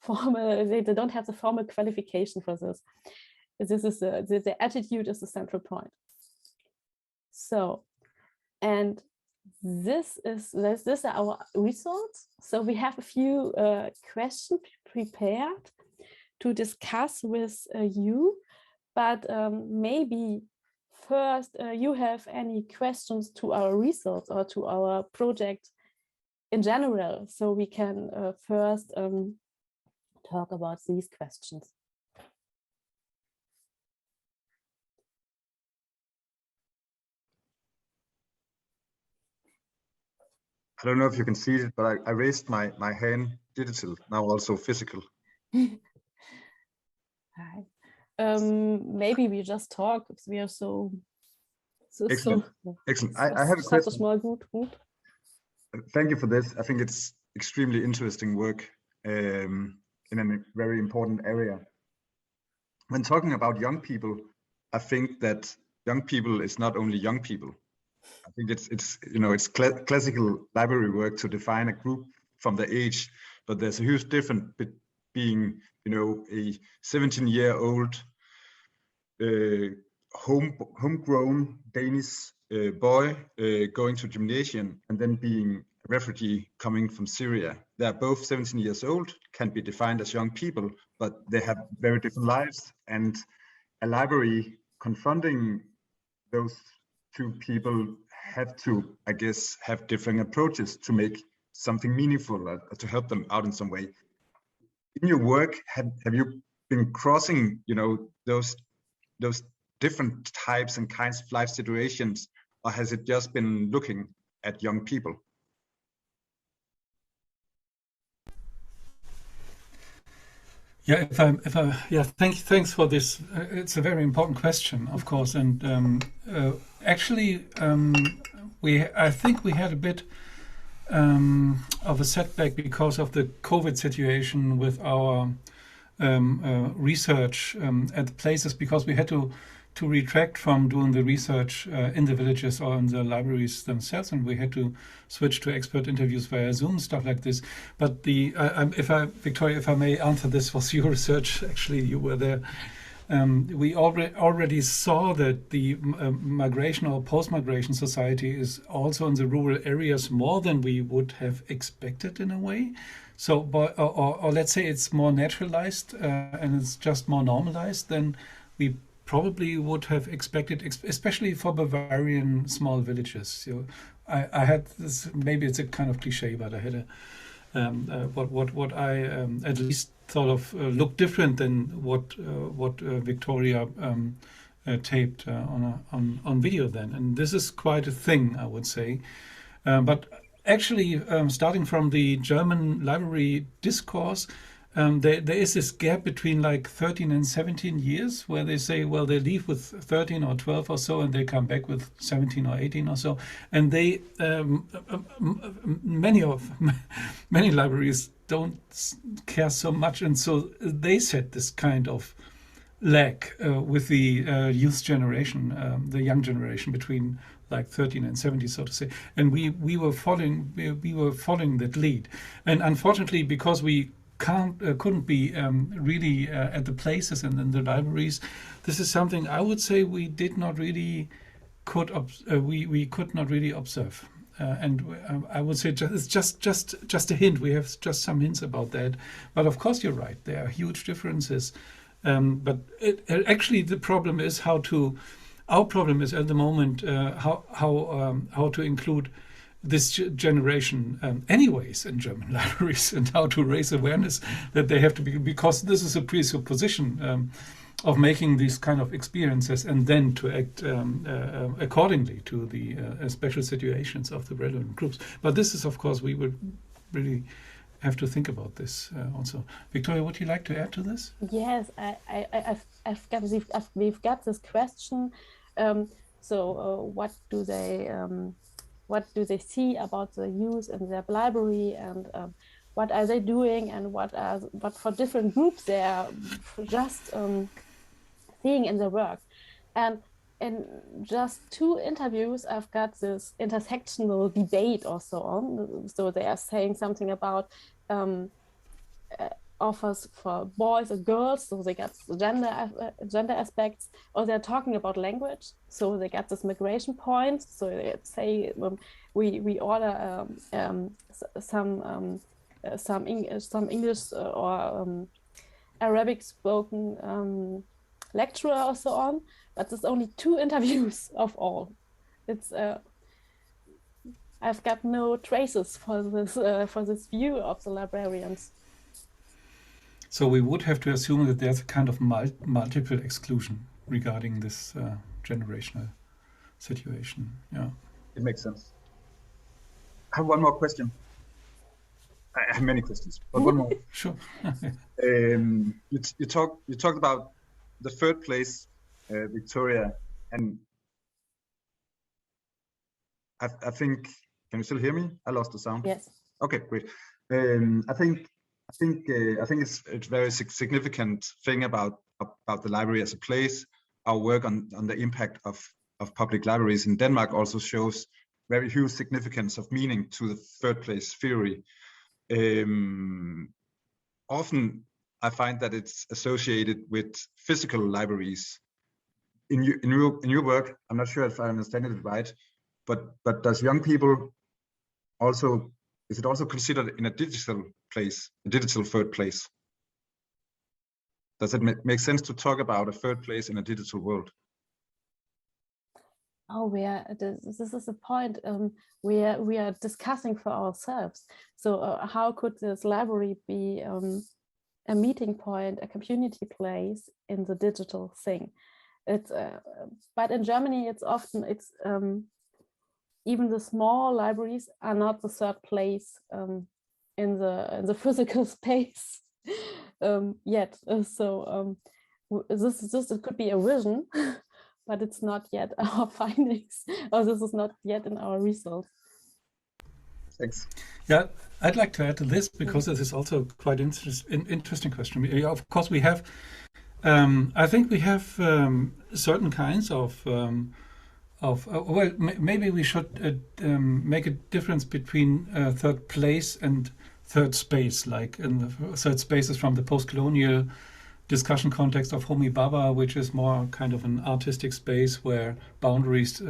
They don't have the formal qualification for this. This is the attitude is the central point. So, and this are our results. So we have a few questions prepared to discuss with you, but maybe first you have any questions to our results or to our project in general, so we can first talk about these questions. I don't know if you can see it, but I raised my hand digital, now also physical. Maybe we just talk because we are so Excellent. Excellent. I have a question. small group. Thank you for this. I think it's extremely interesting work in a very important area. When talking about young people, I think that young people is not only young people. I think it's classical library work to define a group from the age, but there's a huge difference being a 17-year-old homegrown Danish boy going to gymnasium and then being a refugee coming from Syria. They are both 17 years old, can be defined as young people, but they have very different lives. And a library confronting those two people have to, I guess, have different approaches to make something meaningful, to help them out in some way. In your work, have you been crossing, those different types and kinds of life situations, or has it just been looking at young people? Yeah, thanks for this. It's a very important question, of course, and actually, I think we had a bit of a setback because of the COVID situation with our research at places, because we had to retract from doing the research in the villages or in the libraries themselves, and we had to switch to expert interviews via Zoom, stuff like this. But Victoria, if I may answer, this was your research. Actually, you were there. We already saw that the migration or post-migration society is also in the rural areas more than we would have expected in a way. So, or let's say it's more naturalized and it's just more normalized than we probably would have expected, especially for Bavarian small villages. So I had this, maybe it's a kind of cliche, but I had what I at least thought of looked different than what Victoria taped on video then, and this is quite a thing, I would say. But actually, starting from the German library discourse, there is this gap between like 13 and 17 years where they say, well, they leave with 13 or 12 or so, and they come back with 17 or 18 or so. And they, many libraries don't care so much. And so they set this kind of lag with the youth generation, the young generation between like 13 and 70, so to say. And we were following that lead. And unfortunately, because we couldn't be really at the places and in the libraries, this is something I would say we did not really could not really observe. And I would say it's just a hint. We have just some hints about that. But of course, you're right. There are huge differences. But actually, the problem is our problem is at the moment how to include this generation anyways in German libraries, and how to raise awareness that they have to be, because this is a presupposition of making these kind of experiences and then to act accordingly to the special situations of the relevant groups. But this is, of course, we would really have to think about this also. Victoria, would you like to add to this? Yes, we've got this question. So what do they see about the youth in their library, and what are they doing, and what for different groups they are just seeing in their work. And in just 2 interviews, I've got this intersectional debate or so on. So they are saying something about offers for boys or girls, so they got gender aspects, or they're talking about language, so they got this migration point. So they say we order some English or Arabic spoken lecturer or so on, but there's only 2 interviews of all. It's I've got no traces for this view of the librarians. So we would have to assume that there's a kind of multiple exclusion regarding this generational situation. Yeah, it makes sense. have one more question. I have many questions, but one more. Sure. You talked about the third place, Victoria, and I think. Can you still hear me? I lost the sound. Yes. Okay, great. I think it's very significant thing about the library as a place. Our work on the impact of public libraries in Denmark also shows very huge significance of meaning to the third place theory. Often I find that it's associated with physical libraries. In your work, I'm not sure if I understand it right, but does young people also, is it also considered in a digital place, a digital third place? Does it make sense to talk about a third place in a digital world? Oh, this is a point we are discussing for ourselves. So how could this library be a meeting point, a community place in the digital thing? It's but in Germany, it's often even the small libraries are not the third place in the physical space yet. So this it could be a vision, but it's not yet our findings, or this is not yet in our results. Thanks. Yeah, I'd like to add to this because this is also quite interesting question. Yeah, of course, we have. I think we have certain kinds of. Well, maybe we should make a difference between third place and third space. Like in the third space is from the post-colonial discussion context of Homi Bhabha, which is more kind of an artistic space where boundaries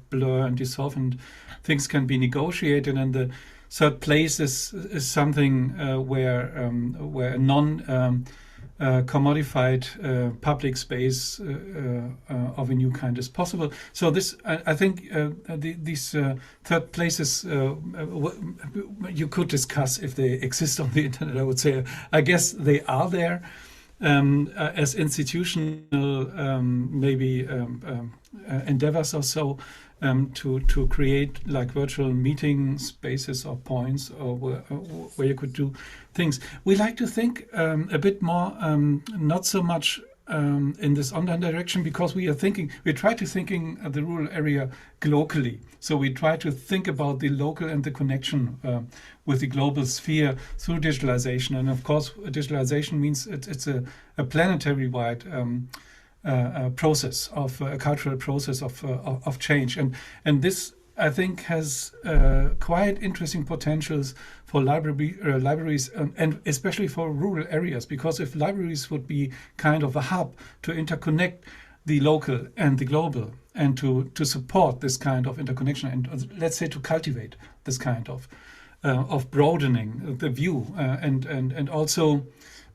blur and dissolve and things can be negotiated. And the third place is something where a non commodified public space of a new kind is possible. So this, I think, these third places you could discuss if they exist on the internet. I would say, I guess they are there as institutional maybe endeavors or so. To create like virtual meeting spaces or points or where you could do things. We like to think a bit more, not so much in this online direction, because we try to thinking the rural area globally. So we try to think about the local and the connection with the global sphere through digitalization. And of course, digitalization means it's a planetary wide process of a cultural process of change, and this I think has quite interesting potentials for libraries and especially for rural areas, because if libraries would be kind of a hub to interconnect the local and the global and to support this kind of interconnection and let's say to cultivate this kind of broadening the view and also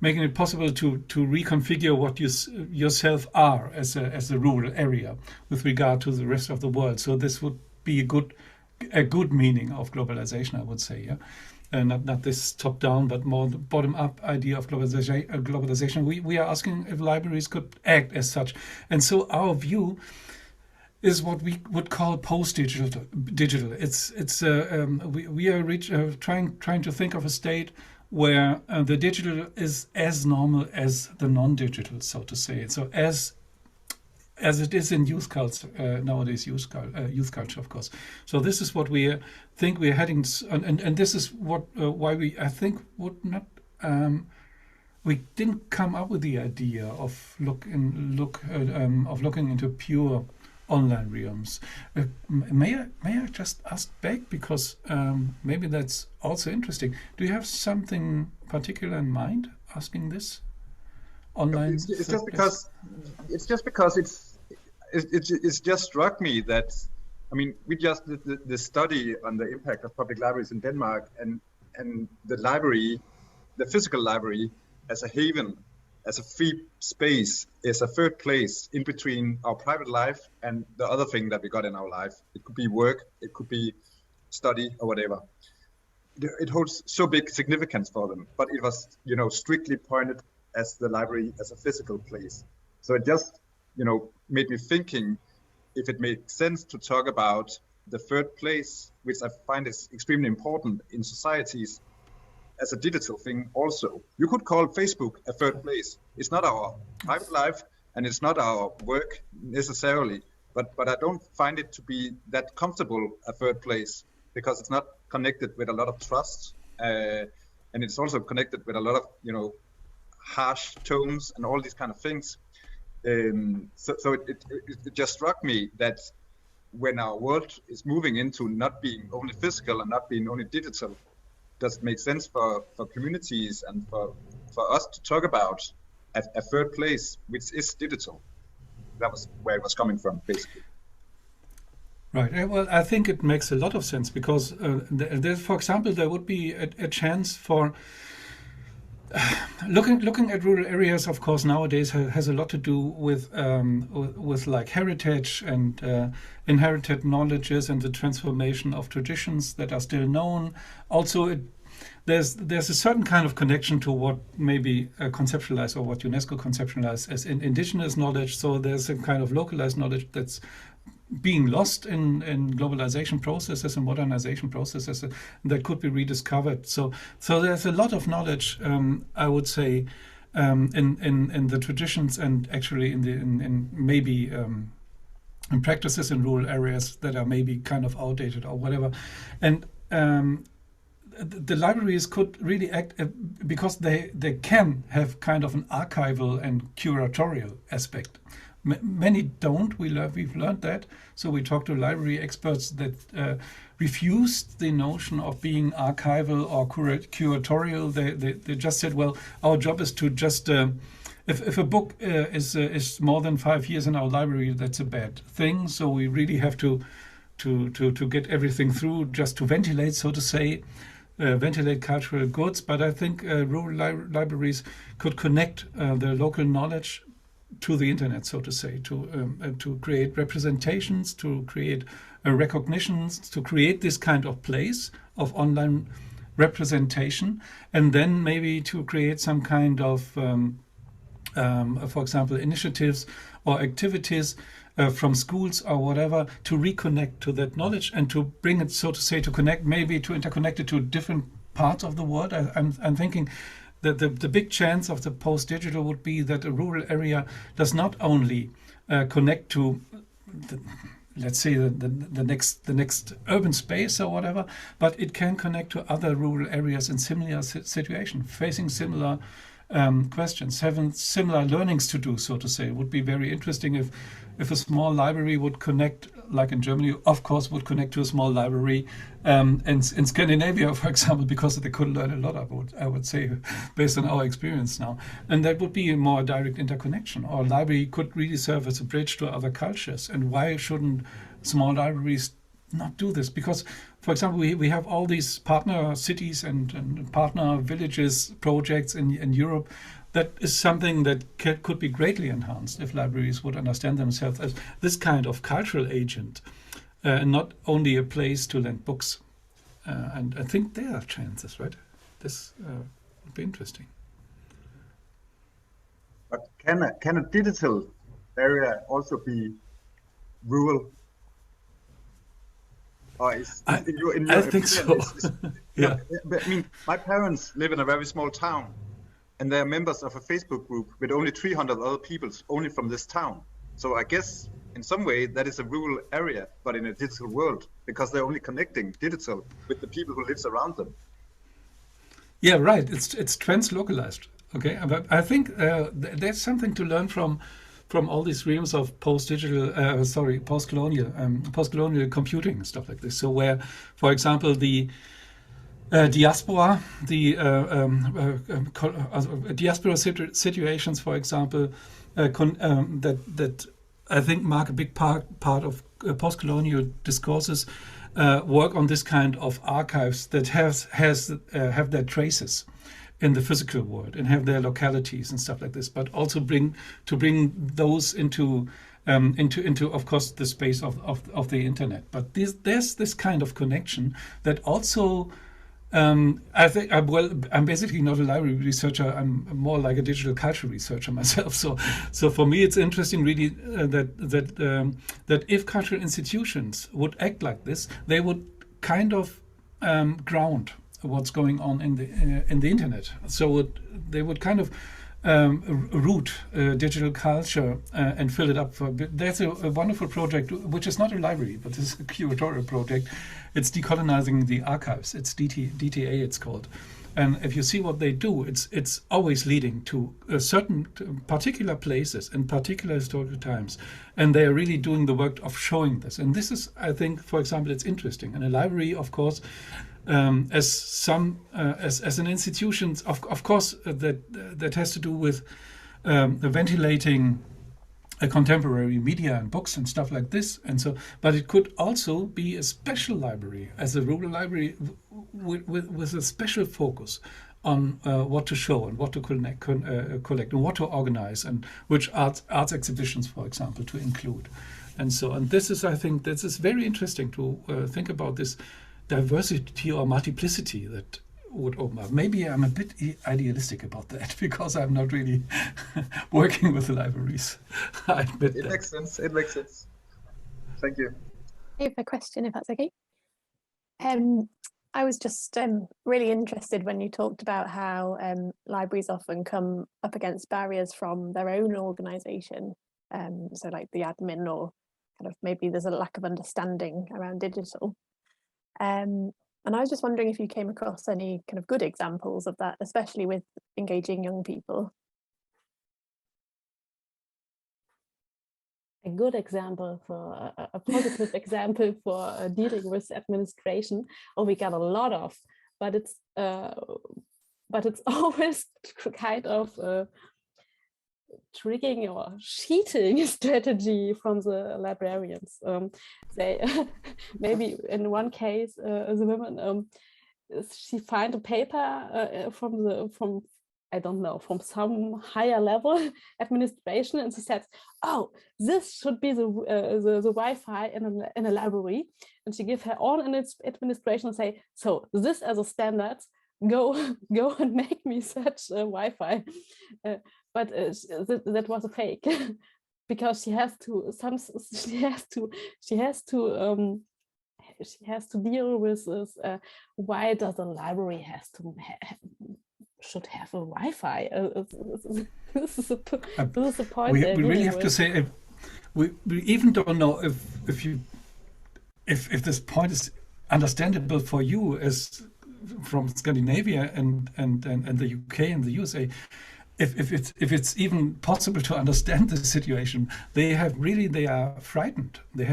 making it possible to reconfigure what you yourself are as a rural area with regard to the rest of the world. So this would be a good meaning of globalization, I would say, yeah, not this top down, but more the bottom up idea of globalization. We are asking if libraries could act as such, and so our view is what we would call post-digital. It's we are trying to think of a state where the digital is as normal as the non-digital, so to say. So as it is in youth culture nowadays, youth culture, of course. So this is what we think we're heading, and this is what why we I think would not we didn't come up with the idea of looking into pure online realms. May I just ask back, because maybe that's also interesting. Do you have something particular in mind asking this online? It's just because it's just struck me that, I mean, we just did the study on the impact of public libraries in Denmark, and the library, the physical library, as a haven, as a free space, is a third place in between our private life and the other thing that we got in our life. It could be work, it could be study or whatever. It holds so big significance for them, but it was, strictly pointed as the library as a physical place. So it just, made me thinking if it makes sense to talk about the third place, which I find is extremely important in societies, as a digital thing also. You could call Facebook a third place. It's not our private life and it's not our work necessarily, but I don't find it to be that comfortable a third place, because it's not connected with a lot of trust, and it's also connected with a lot of, you know, harsh tones and all these kind of things. So it just struck me that when our world is moving into not being only physical and not being only digital, does it make sense for communities and for us to talk about a third place, which is digital? That was where it was coming from, basically. Right. Well, I think it makes a lot of sense, because for example, there would be a chance for looking at rural areas. Of course, nowadays has a lot to do with like heritage and inherited knowledges and the transformation of traditions that are still known. Also, there's a certain kind of connection to what maybe conceptualized, or what UNESCO conceptualized as indigenous knowledge. So there's a kind of localized knowledge that's being lost in globalization processes and modernization processes that could be rediscovered. So there's a lot of knowledge, I would say, in the traditions, and actually in maybe in practices in rural areas that are maybe kind of outdated or whatever. And the libraries could really act, because they can have kind of an archival and curatorial aspect. Many don't. We've learned that. So we talked to library experts that refused the notion of being archival or curatorial. They just said, well, our job is to just if a book is more than 5 years in our library, that's a bad thing. So we really have to get everything through, just to ventilate, so to say, ventilate cultural goods. But I think rural libraries could connect the local knowledge to the internet, so to say, to create representations, to create recognitions, to create this kind of place of online representation, and then maybe to create some kind of, for example, initiatives or activities from schools or whatever, to reconnect to that knowledge and to bring it, so to say, to connect, maybe to interconnect it to different parts of the world. I'm thinking that the big chance of the post-digital would be that a rural area does not only connect to, let's say, the next urban space or whatever, but it can connect to other rural areas in similar situations, facing similar questions, having similar learnings to do, so to say. It would be very interesting if a small library would connect, like in Germany, of course, would connect to a small library in Scandinavia, for example, because they could learn a lot, I would say, based on our experience now. And that would be a more direct interconnection. Our library could really serve as a bridge to other cultures. And why shouldn't small libraries not do this? Because, for example, we have all these partner cities and partner villages projects in Europe. That is something that could be greatly enhanced if libraries would understand themselves as this kind of cultural agent, and not only a place to lend books. And I think there are chances, right? This would be interesting. But can a digital area also be rural? Or in your I think so. Yeah. I mean, my parents live in a very small town, and they're members of a Facebook group with only 300 other people, only from this town. So I guess in some way that is a rural area, but in a digital world, because they're only connecting digital with the people who lives around them. Yeah, right. It's translocalized. Okay, but I think there's something to learn from all these realms of postcolonial computing and stuff like this. So where, for example, the diaspora, diaspora situations, for example, that I think mark a big part of post-colonial discourses, work on this kind of archives that have their traces in the physical world and have their localities and stuff like this, but also bring those into of course the space of the internet. But there's this kind of connection that also I think I'm basically not a library researcher. I'm more like a digital culture researcher myself. So for me, it's interesting really that if cultural institutions would act like this, they would kind of ground what's going on in the internet. So they would kind of root digital culture and fill it up. There's a wonderful project, which is not a library, but it's a curatorial project. It's Decolonizing the Archives. It's DTA, it's called. And if you see what they do, it's always leading to certain particular places and particular historical times. And they are really doing the work of showing this. And this is, I think, for example, it's interesting. And a library, of course, as an institution, of course, that has to do with ventilating a contemporary media and books and stuff like this, and so. But it could also be a special library, as a rural library, with a special focus on what to show and what to collect and what to organize, and which arts exhibitions, for example, to include, and so. And this is, I think, this is very interesting to think about this diversity or multiplicity that would open up. Maybe I'm a bit idealistic about that because I'm not really working with the libraries. I admit it makes sense. It makes sense. Thank you. I have a question, if that's okay. I was just really interested when you talked about how libraries often come up against barriers from their own organisation. So like the admin, or kind of maybe there's a lack of understanding around digital. And I was just wondering if you came across any kind of good examples of that, especially with engaging young people. A good example for a positive example for dealing with administration, or we got a lot of, but it's always kind of triggering or cheating strategy from the librarians. They maybe in one case, the woman she find a paper from I don't know, from some higher level administration, and she says, "Oh, this should be the Wi-Fi in a library," and she give her own administration and say, "So this as a standard, go and make me such a Wi-Fi." But that was a fake, because she has to deal with this. Why does a library should have a Wi-Fi? This is a point. We really have to say, we even don't know if this point is understandable for you as from Scandinavia and the UK and the USA. If it's even possible to understand the situation, they are frightened. They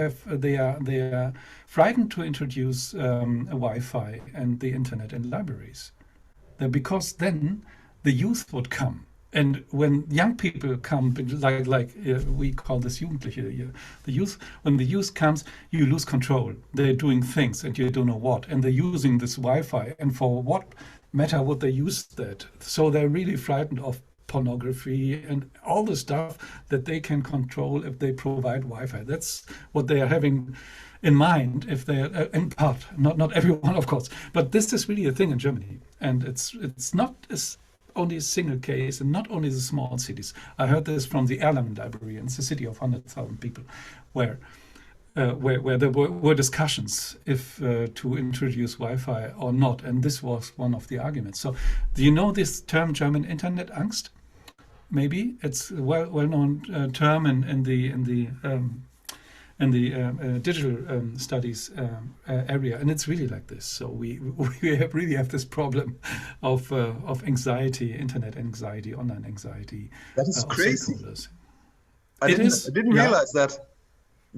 are frightened to introduce Wi-Fi and the internet in libraries, because then the youth would come, and when young people come, like we call this Jugendliche here, the youth. When the youth comes, you lose control. They're doing things, and you don't know what, and they're using this Wi-Fi, and for what matter would they use that? So they're really frightened of pornography and all the stuff that they can control if they provide Wi-Fi. That's what they are having in mind, if they are in part, not everyone, of course, but this is really a thing in Germany, and it's not only a single case, and not only the small cities. I heard this from the Erlangen Library, and it's a city of 100,000 people, where there were discussions if to introduce Wi-Fi or not, and this was one of the arguments. So, do you know this term, German Internet Angst? Maybe it's a well-known term in the digital studies area, and it's really like this. So we really have this problem of anxiety, internet anxiety, online anxiety. That is crazy. I didn't realize that.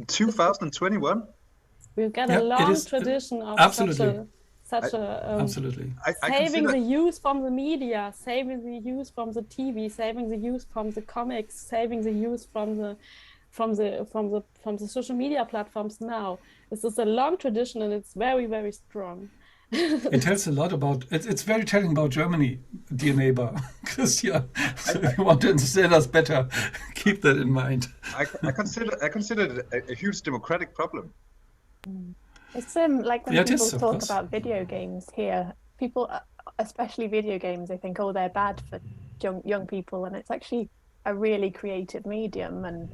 2021. We've got a long tradition of absolutely. Absolutely. Saving the youth from the media, saving the youth from the TV, saving the youth from the comics, saving the youth from the social media platforms. Now, this is a long tradition, and it's very, very strong. It tells a lot about it's very telling about Germany, dear neighbor Christian. So if you want to understand us better, keep that in mind. I consider it a huge democratic problem. It's like when people talk about video games here, people, especially video games, they think, oh, they're bad for young people, and it's actually a really creative medium, and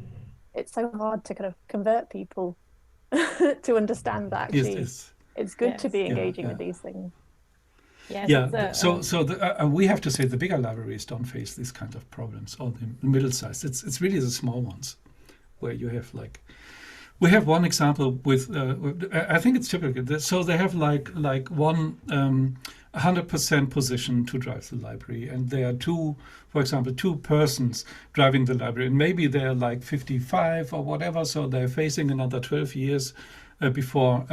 it's so hard to kind of convert people to understand that actually it's good to be engaging with these things. We have to say the bigger libraries don't face these kind of problems, or the middle size. It's really the small ones where you have like, we have one example with I think it's typical. So they have like one 100% position to drive the library, and there are two, for example, two persons driving the library, and maybe they're like 55 or whatever, so they're facing another 12 years before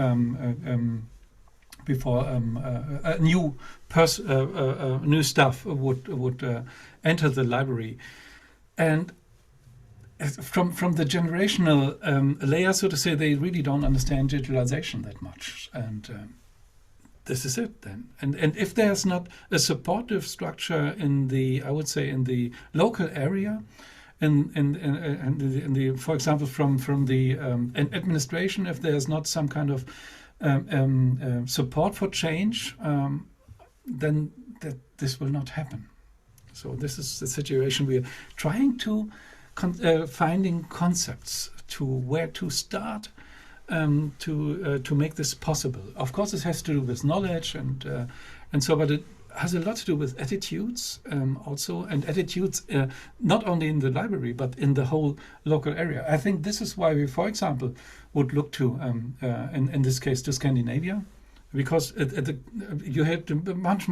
new staff would enter the library. And from the generational layer, so to say, they really don't understand digitalization that much, and this is it then. And if there's not a supportive structure in the, I would say, in the local area, in the for example, from the administration, if there's not some kind of support for change, then this will not happen. So this is the situation we're trying to finding concepts to where to start to make this possible. Of course, it has to do with knowledge and so, but it has a lot to do with attitudes also, and attitudes not only in the library but in the whole local area. I think this is why we, for example, would look to in this case to Scandinavia, because you had much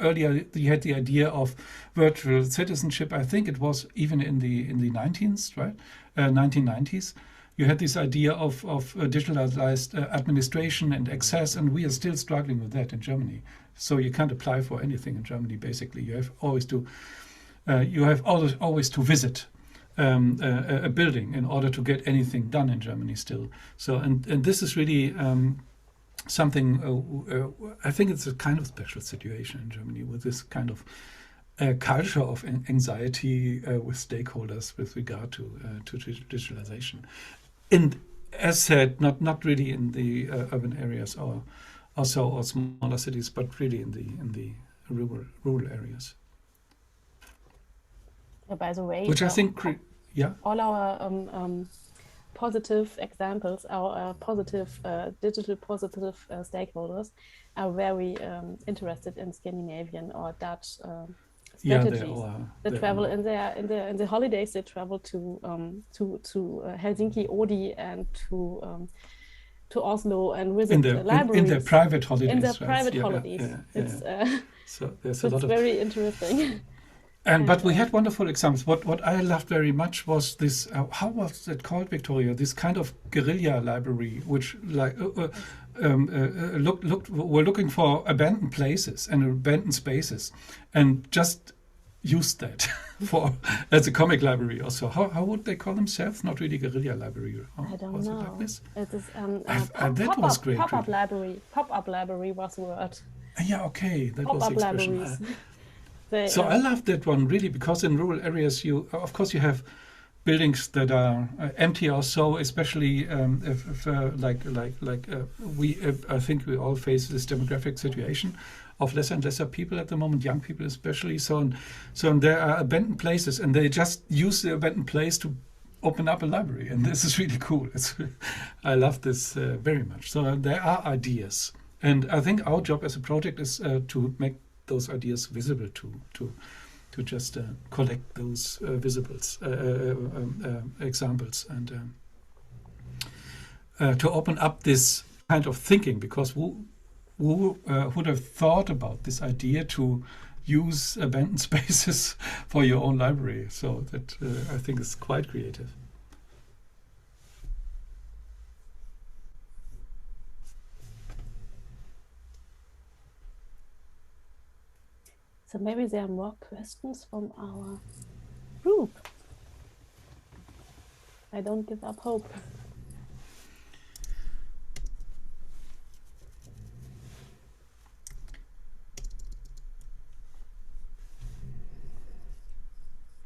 earlier. You had the idea of virtual citizenship. I think it was even in the 19th, right? 1990s. You had this idea of digitalized administration and access, and we are still struggling with that in Germany. So you can't apply for anything in Germany. Basically, you have always to visit a building in order to get anything done in Germany still. So and this is really something. I think it's a kind of special situation in Germany with this kind of culture of anxiety with stakeholders with regard to digitalization. And as said, not really in the urban areas or smaller cities, but really in the rural areas. By the way, which I think, all our positive examples, our positive digital positive stakeholders are very interested in Scandinavian or Dutch strategies. They travel in the holidays. They travel to Helsinki, Oodi, and to Oslo and visit the libraries. In their private holidays. In their private holidays. So there's a lot of. It's very interesting. But we had wonderful examples. What I loved very much was this. How was it called, Victoria? This kind of guerrilla library, which like were looking for abandoned places and abandoned spaces, and just used that for as a comic library. Also, how would they call themselves? Not really guerrilla library. I don't know. It like this? It is that was great. Pop-up library. Pop-up library was the word. Yeah. Okay, that was the expression. Libraries. So I love that one really, because in rural areas you have buildings that are empty or so, especially if I think we all face this demographic situation of less and lesser people at the moment, young people especially. So there are abandoned places, and they just use the abandoned place to open up a library, and this is really cool. I love this very much. So there are ideas, and I think our job as a project is to make those ideas visible to just collect those visibles examples, and to open up this kind of thinking, because who would have thought about this idea to use abandoned spaces for your own library? So that I think is quite creative. So maybe there are more questions from our group. I don't give up hope.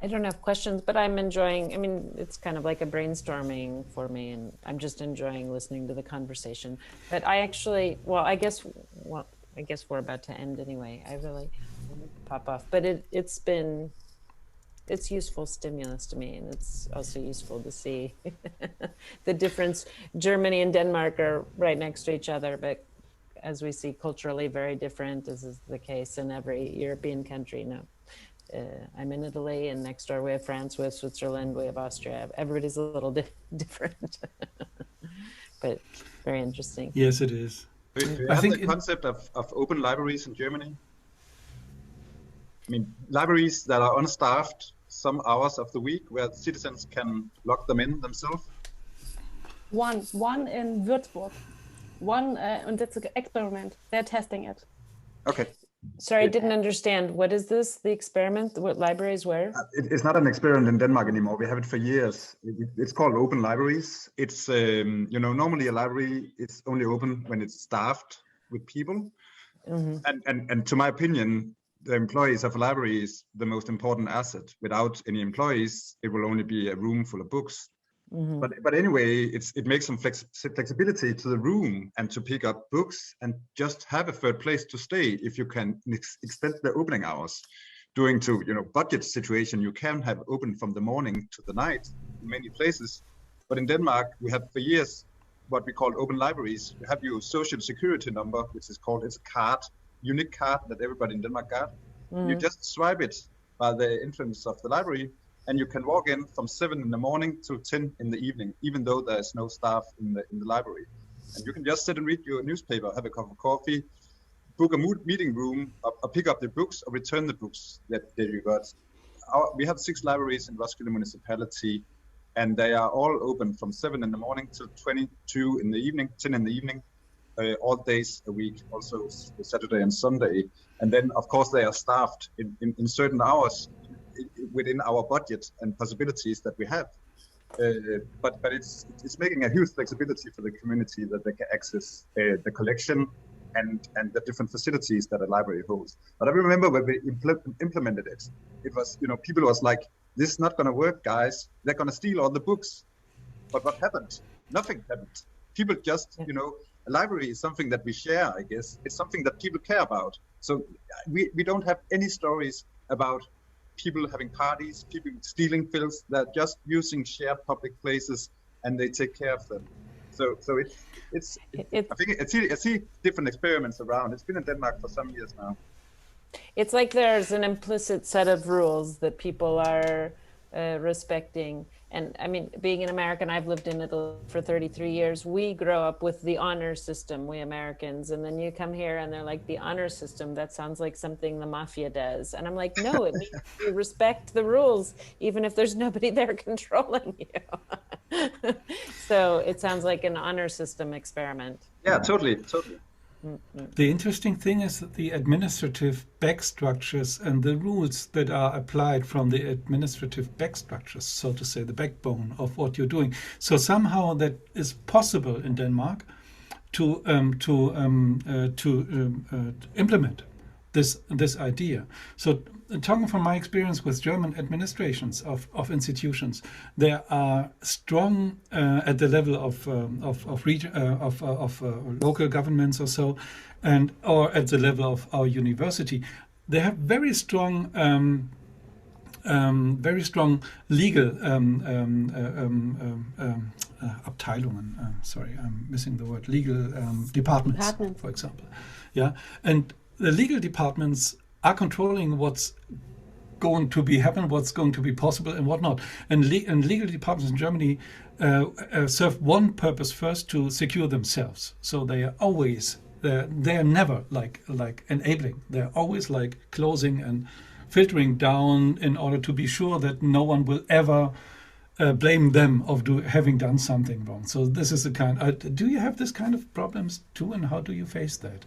I don't have questions, but I'm enjoying, I mean, it's kind of like a brainstorming for me, and I'm just enjoying listening to the conversation. But I actually, well, I guess I guess we're about to end anyway. I really wanted to pop off, but it's useful stimulus to me, and it's also useful to see the difference. Germany and Denmark are right next to each other, but as we see, culturally very different, as is the case in every European country. No, I'm in Italy, and next door we have France, we have Switzerland, we have Austria. Everybody's a little different, but very interesting. Yes, it is. Do you have the concept of open libraries in Germany? I mean, libraries that are unstaffed some hours of the week where citizens can lock them in themselves? One in Würzburg. And that's an experiment. They're testing it. Okay. Sorry, I didn't understand. What is this, the experiment? What libraries where? It's not an experiment in Denmark anymore. We have it for years. It's called open libraries. It's, you know, normally a library is only open when it's staffed with people. Mm-hmm. And to my opinion, the employees of a library is the most important asset. Without any employees, it will only be a room full of books. Mm-hmm. But anyway, it makes some flexibility to the room and to pick up books and just have a third place to stay. If you can extend the opening hours, due to, you know, budget situation, you can have open from the morning to the night in many places. But in Denmark, we have for years what we call open libraries. You have your social security number, which is called, it's a card, unique card that everybody in Denmark got. You just swipe it by the entrance of the library, and you can walk in from 7 in the morning to 10 in the evening, even though there's no staff in the library. And you can just sit and read your newspaper, have a cup of coffee, book a meeting room, or pick up the books, or return the books that you got. We have 6 libraries in Roskilde municipality, and they are all open from 7 in the morning to 22 in the evening, 10 in the evening, all days a week, also Saturday and Sunday. And then, of course, they are staffed in certain hours within our budget and possibilities that we have. But it's making a huge flexibility for the community that they can access the collection and the different facilities that a library holds. But I remember when we implemented it, it was, you know, people was like, this is not going to work, guys. They're going to steal all the books. But what happened? Nothing happened. People just, you know, a library is something that we share, I guess. It's something that people care about. So we don't have any stories about people having parties, people stealing films. They're just using shared public places, and they take care of them. So it's I think I see different experiments around. It's been in Denmark for some years now. It's like there's an implicit set of rules that people are respecting. And I mean, being an American, I've lived in Italy for 33 years. We grow up with the honor system, we Americans. And then you come here and they're like, the honor system, that sounds like something the mafia does. And I'm like, no, it means you respect the rules, even if there's nobody there controlling you. So it sounds like an honor system experiment. Yeah, totally. The interesting thing is that the administrative back structures and the rules that are applied from the administrative back structures, so to say, the backbone of what you're doing. So somehow that is possible in Denmark to implement this idea. So talking from my experience with German administrations of institutions, there are strong at the level of local governments or so, or at the level of our university. They have very strong legal Abteilungen. Sorry, I'm missing the word. Legal departments, for example. Yeah, and the legal departments are controlling what's going to be happen, what's going to be possible, and whatnot. And legal departments in Germany serve one purpose first: to secure themselves. So they are always they are never like enabling. They're always like closing and filtering down in order to be sure that no one will ever blame them of having done something wrong. So this is the kind. Do you have this kind of problems too, and how do you face that?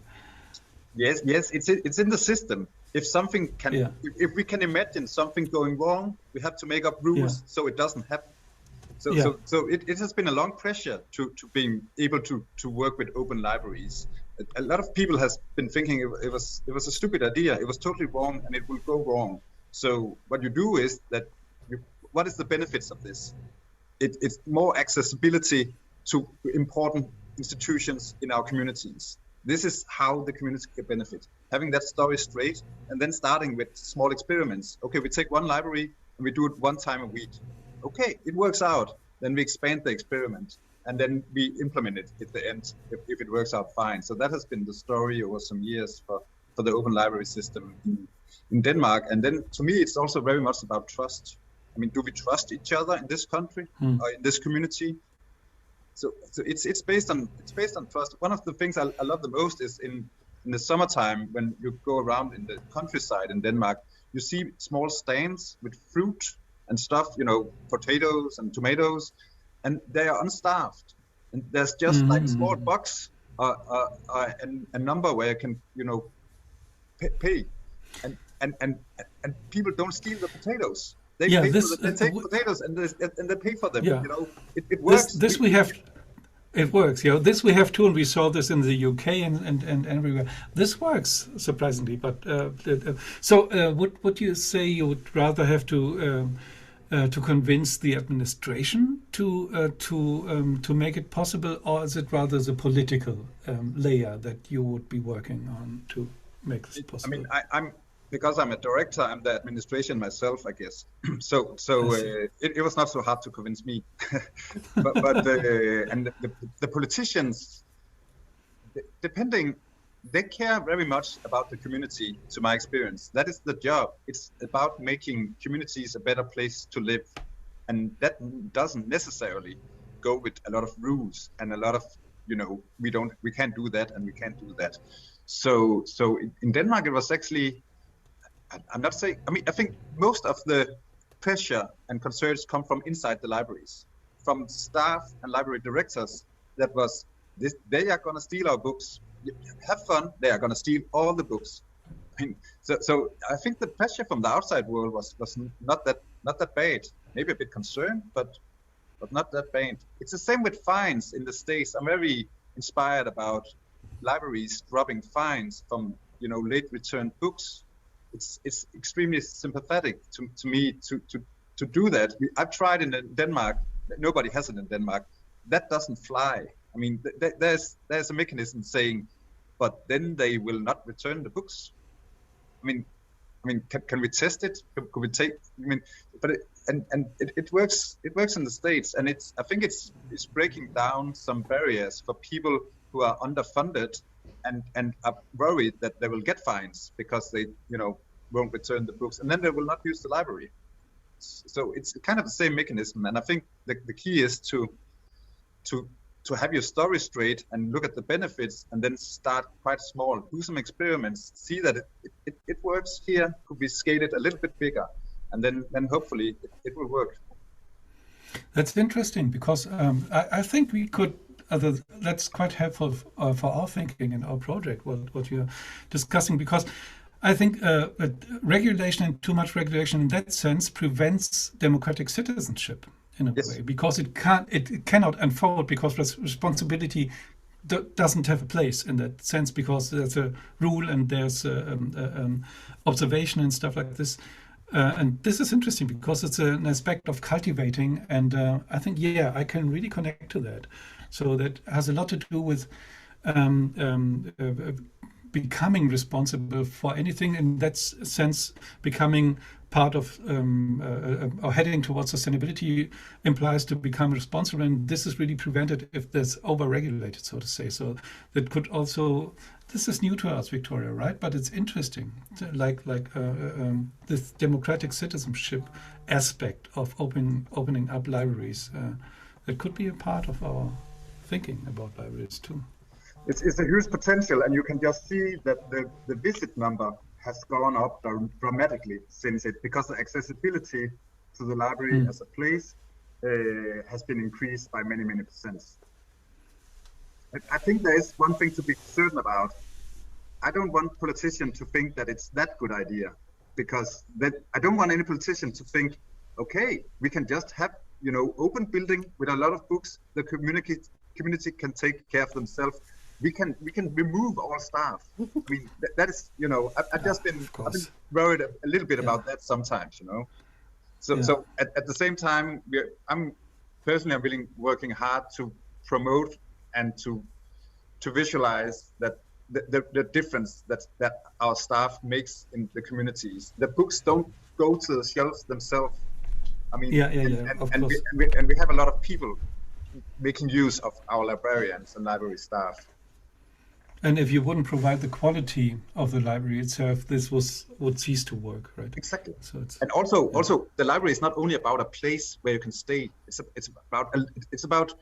Yes, it's in the system. If something can, if we can imagine something going wrong, we have to make up rules so it doesn't happen. So it has been a long pressure to being able to work with open libraries. A lot of people has been thinking it was a stupid idea. It was totally wrong, and it will go wrong. So what you do is that what is the benefits of this? It's more accessibility to important institutions in our communities. This is how the community can benefit. Having that story straight, and then starting with small experiments. Okay, we take one library and we do it 1 time a week. Okay, it works out. Then we expand the experiment, and then we implement it at the end if it works out fine. So that has been the story over some years for the open library system in Denmark. And then to me, it's also very much about trust. I mean, do we trust each other in this country or in this community? So it's based on trust. One of the things I love the most is in the summertime when you go around in the countryside in Denmark, you see small stands with fruit and stuff, you know, potatoes and tomatoes, and they are unstaffed. And there's just like a small box and a number where you can, you know, pay. And people don't steal the potatoes. They take potatoes and they pay for them. Yeah. You know, it works. It works. You know, this we have too, and we saw this in the UK and everywhere. This works surprisingly. But would you say you would rather have to convince the administration to make it possible, or is it rather the political layer that you would be working on to make this possible? I mean, I'm because I'm a director, I'm the administration myself, I guess. So it was not so hard to convince me. but and the politicians, depending, they care very much about the community, to my experience. That is the job. It's about making communities a better place to live. And that doesn't necessarily go with a lot of rules and a lot of, you know, we can't do that and we can't do that. So in Denmark, it was actually, I'm not saying, I mean, I think most of the pressure and concerns come from inside the libraries, from staff and library directors. That was this, they are going to steal our books. Have fun, they are going to steal all the books. I mean, so I think the pressure from the outside world was not that bad. Maybe a bit concerned, but not that bad. It's the same with fines in the States. I'm very inspired about libraries dropping fines from, you know, late returned books. It's extremely sympathetic to me to do that. I've tried in Denmark. Nobody has it in Denmark. That doesn't fly. I mean, there's a mechanism saying, but then they will not return the books. I mean, can we test it? Could we take? I mean, but it works. It works in the States, and I think it's breaking down some barriers for people who are underfunded and are worried that they will get fines because they, you know, won't return the books, and then they will not use the library. So it's kind of the same mechanism, and I think the key is to have your story straight and look at the benefits, and then start quite small, do some experiments, see that it works here, could we scale it a little bit bigger, and then hopefully it will work. That's interesting, because I think we could, that's quite helpful for our thinking in our project, what you're discussing, because I think regulation and too much regulation in that sense prevents democratic citizenship in a way, because it cannot unfold, because responsibility doesn't have a place in that sense, because there's a rule and there's observation and stuff like this. And this is interesting because it's an aspect of cultivating, and I think, yeah, I can really connect to that. So that has a lot to do with becoming responsible for anything, in that sense, becoming part of or heading towards sustainability implies to become responsible, and this is really prevented if there's over-regulated, so to say. So that could also, this is new to us, Victoria, right? But it's interesting, like this democratic citizenship aspect of opening up libraries. That could be a part of our thinking about libraries too. It's a huge potential, and you can just see that the visit number has gone up dramatically since it, because the accessibility to the library as a place has been increased by many percents. I think there is one thing to be certain about. I don't want politicians to think that it's that good idea, because I don't want any politician to think, okay, we can just have, you know, open building with a lot of books. The community can take care of themselves. We can remove all staff. I mean, that is, you know, I've been worried a little bit about that sometimes, you know. So at the same time, I'm really working hard to promote and to visualize that the difference that our staff makes in the communities. The books don't go to the shelves themselves. I mean, and we have a lot of people making use of our librarians and library staff. And if you wouldn't provide the quality of the library itself, this would cease to work, right? Exactly. So it's, and also the library is not only about a place where you can stay. It's about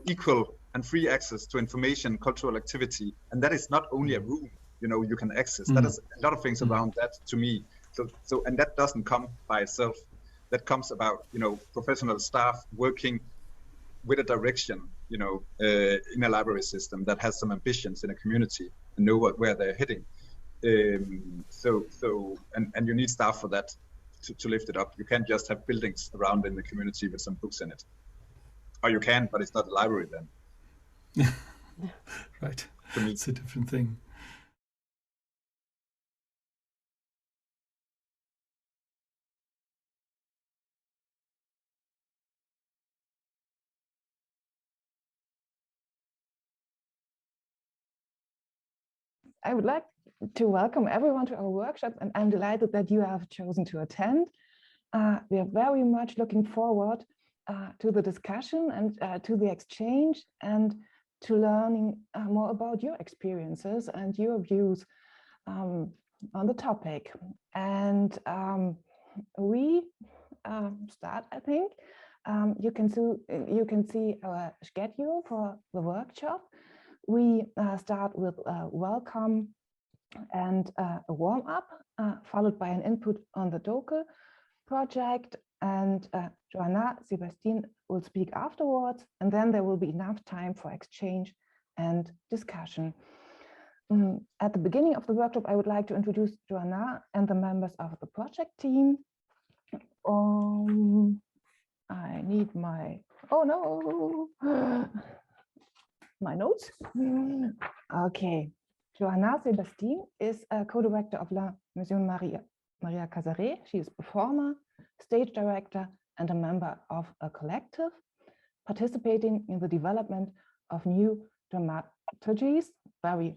equal and free access to information, cultural activity, and that is not only a room you can access. That is a lot of things around that to me. So and that doesn't come by itself. That comes about professional staff working with a direction, in a library system that has some ambitions in a community and know where they're heading. So you need staff for that to lift it up. You can't just have buildings around in the community with some books in it. Or you can, but it's not a library then. Right. It's a different thing. I would like to welcome everyone to our workshop, and I'm delighted that you have chosen to attend. We are very much looking forward to the discussion and to the exchange and to learning more about your experiences and your views on the topic. And we start, I think. You can see our schedule for the workshop. We start with a welcome and a warm-up, followed by an input on the DOCL project, and Joanna Sebastian will speak afterwards, and then there will be enough time for exchange and discussion. At the beginning of the workshop, I would like to introduce Joanna and the members of the project team. I need my, oh no, my notes. Okay, Joanna Sebastian is a co-director of La Maison Maria Casaret. She is performer, stage director, and a member of a collective, participating in the development of new dramaturgies, very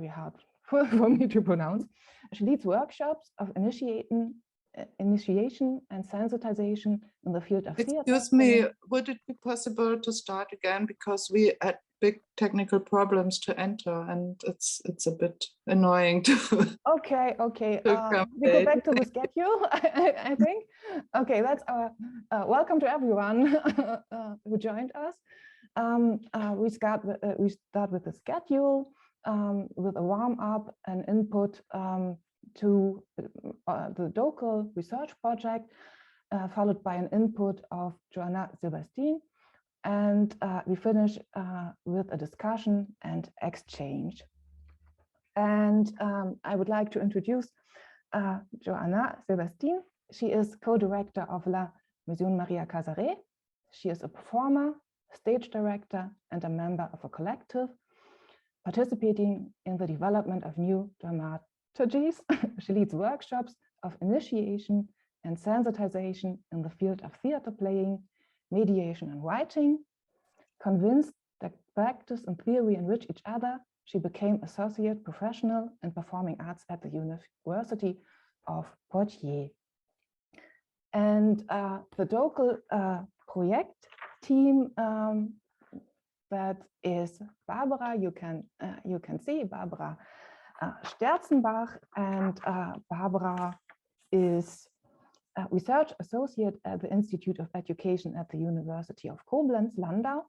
hard for me to pronounce. She leads workshops of initiation and sensitization in the field of theater. Excuse me, would it be possible to start again, because we had big technical problems to enter and it's a bit annoying to Okay. We go back to the schedule, I think. Okay, that's our welcome to everyone who joined us. We start with the schedule, with a warm-up and input to the DOCL research project, followed by an input of Joanna Sebastian. And we finish with a discussion and exchange. And I would like to introduce Joanna Sebastian. She is co-director of La Maison Maria Casaret. She is a performer, stage director, and a member of a collective, participating in the development of new dramaturgies. She leads workshops of initiation and sensitization in the field of theater playing, mediation and writing. Convinced that practice and theory enrich each other, she became associate professional in performing arts at the University of Poitiers. And the DOCL project team, that is Barbara. You can see Barbara Sterzenbach, and Barbara is research associate at the Institute of Education at the University of Koblenz-Landau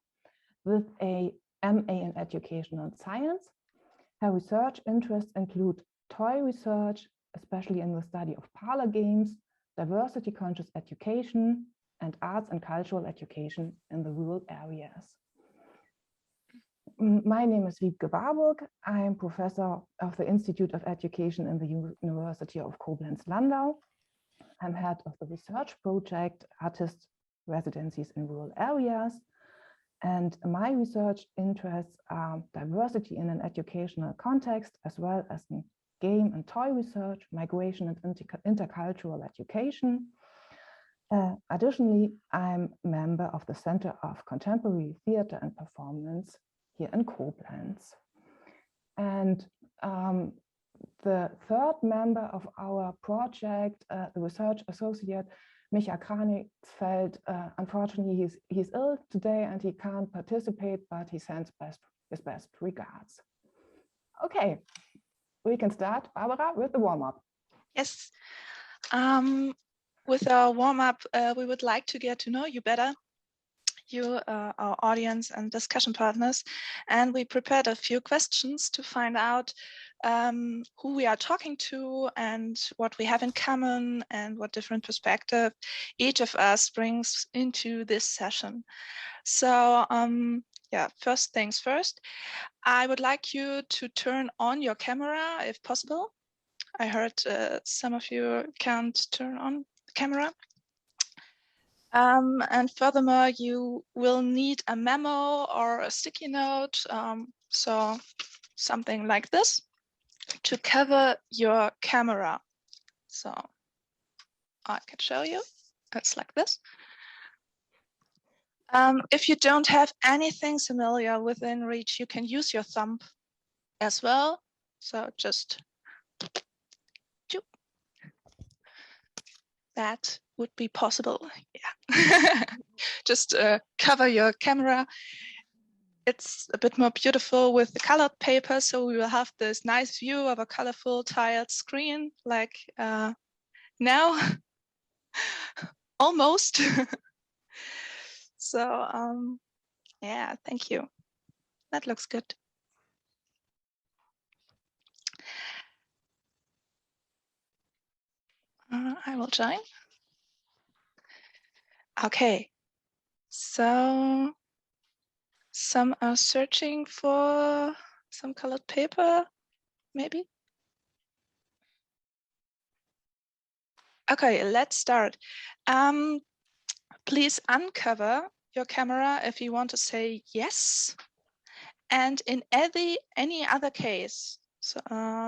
with a MA in Educational Science. Her research interests include toy research, especially in the study of parlor games, diversity-conscious education, and arts and cultural education in the rural areas. My name is Wiebke Warburg. I am professor of the Institute of Education in the University of Koblenz-Landau. I'm head of the research project, Artist Residencies in Rural Areas. And my research interests are diversity in an educational context, as well as in game and toy research, migration and intercultural education. Additionally, I'm a member of the Center of Contemporary Theater and Performance here in Koblenz. And The third member of our project, the research associate, Micha Kranitzfeld, unfortunately, he's ill today and he can't participate, but he sends his best regards. Okay, we can start, Barbara, with the warm-up. Yes. With our warm-up, we would like to get to know you better, you, our audience and discussion partners, and we prepared a few questions to find out who we are talking to and what we have in common and what different perspective each of us brings into this session. So yeah, first things first, I would like you to turn on your camera if possible. I heard some of you can't turn on the camera. And furthermore, you will need a memo or a sticky note, so something like this, to cover your camera. So I can show you. It's like this. If you don't have anything similar within reach, you can use your thumb as well. So just that would be possible. Yeah. Just cover your camera. It's a bit more beautiful with the colored paper, so we will have this nice view of a colorful tiled screen like now. Almost. So yeah, thank you. That looks good. I will join. Okay, so some are searching for some colored paper, maybe. Okay, let's start. Please uncover your camera if you want to say yes. And in any other case, so,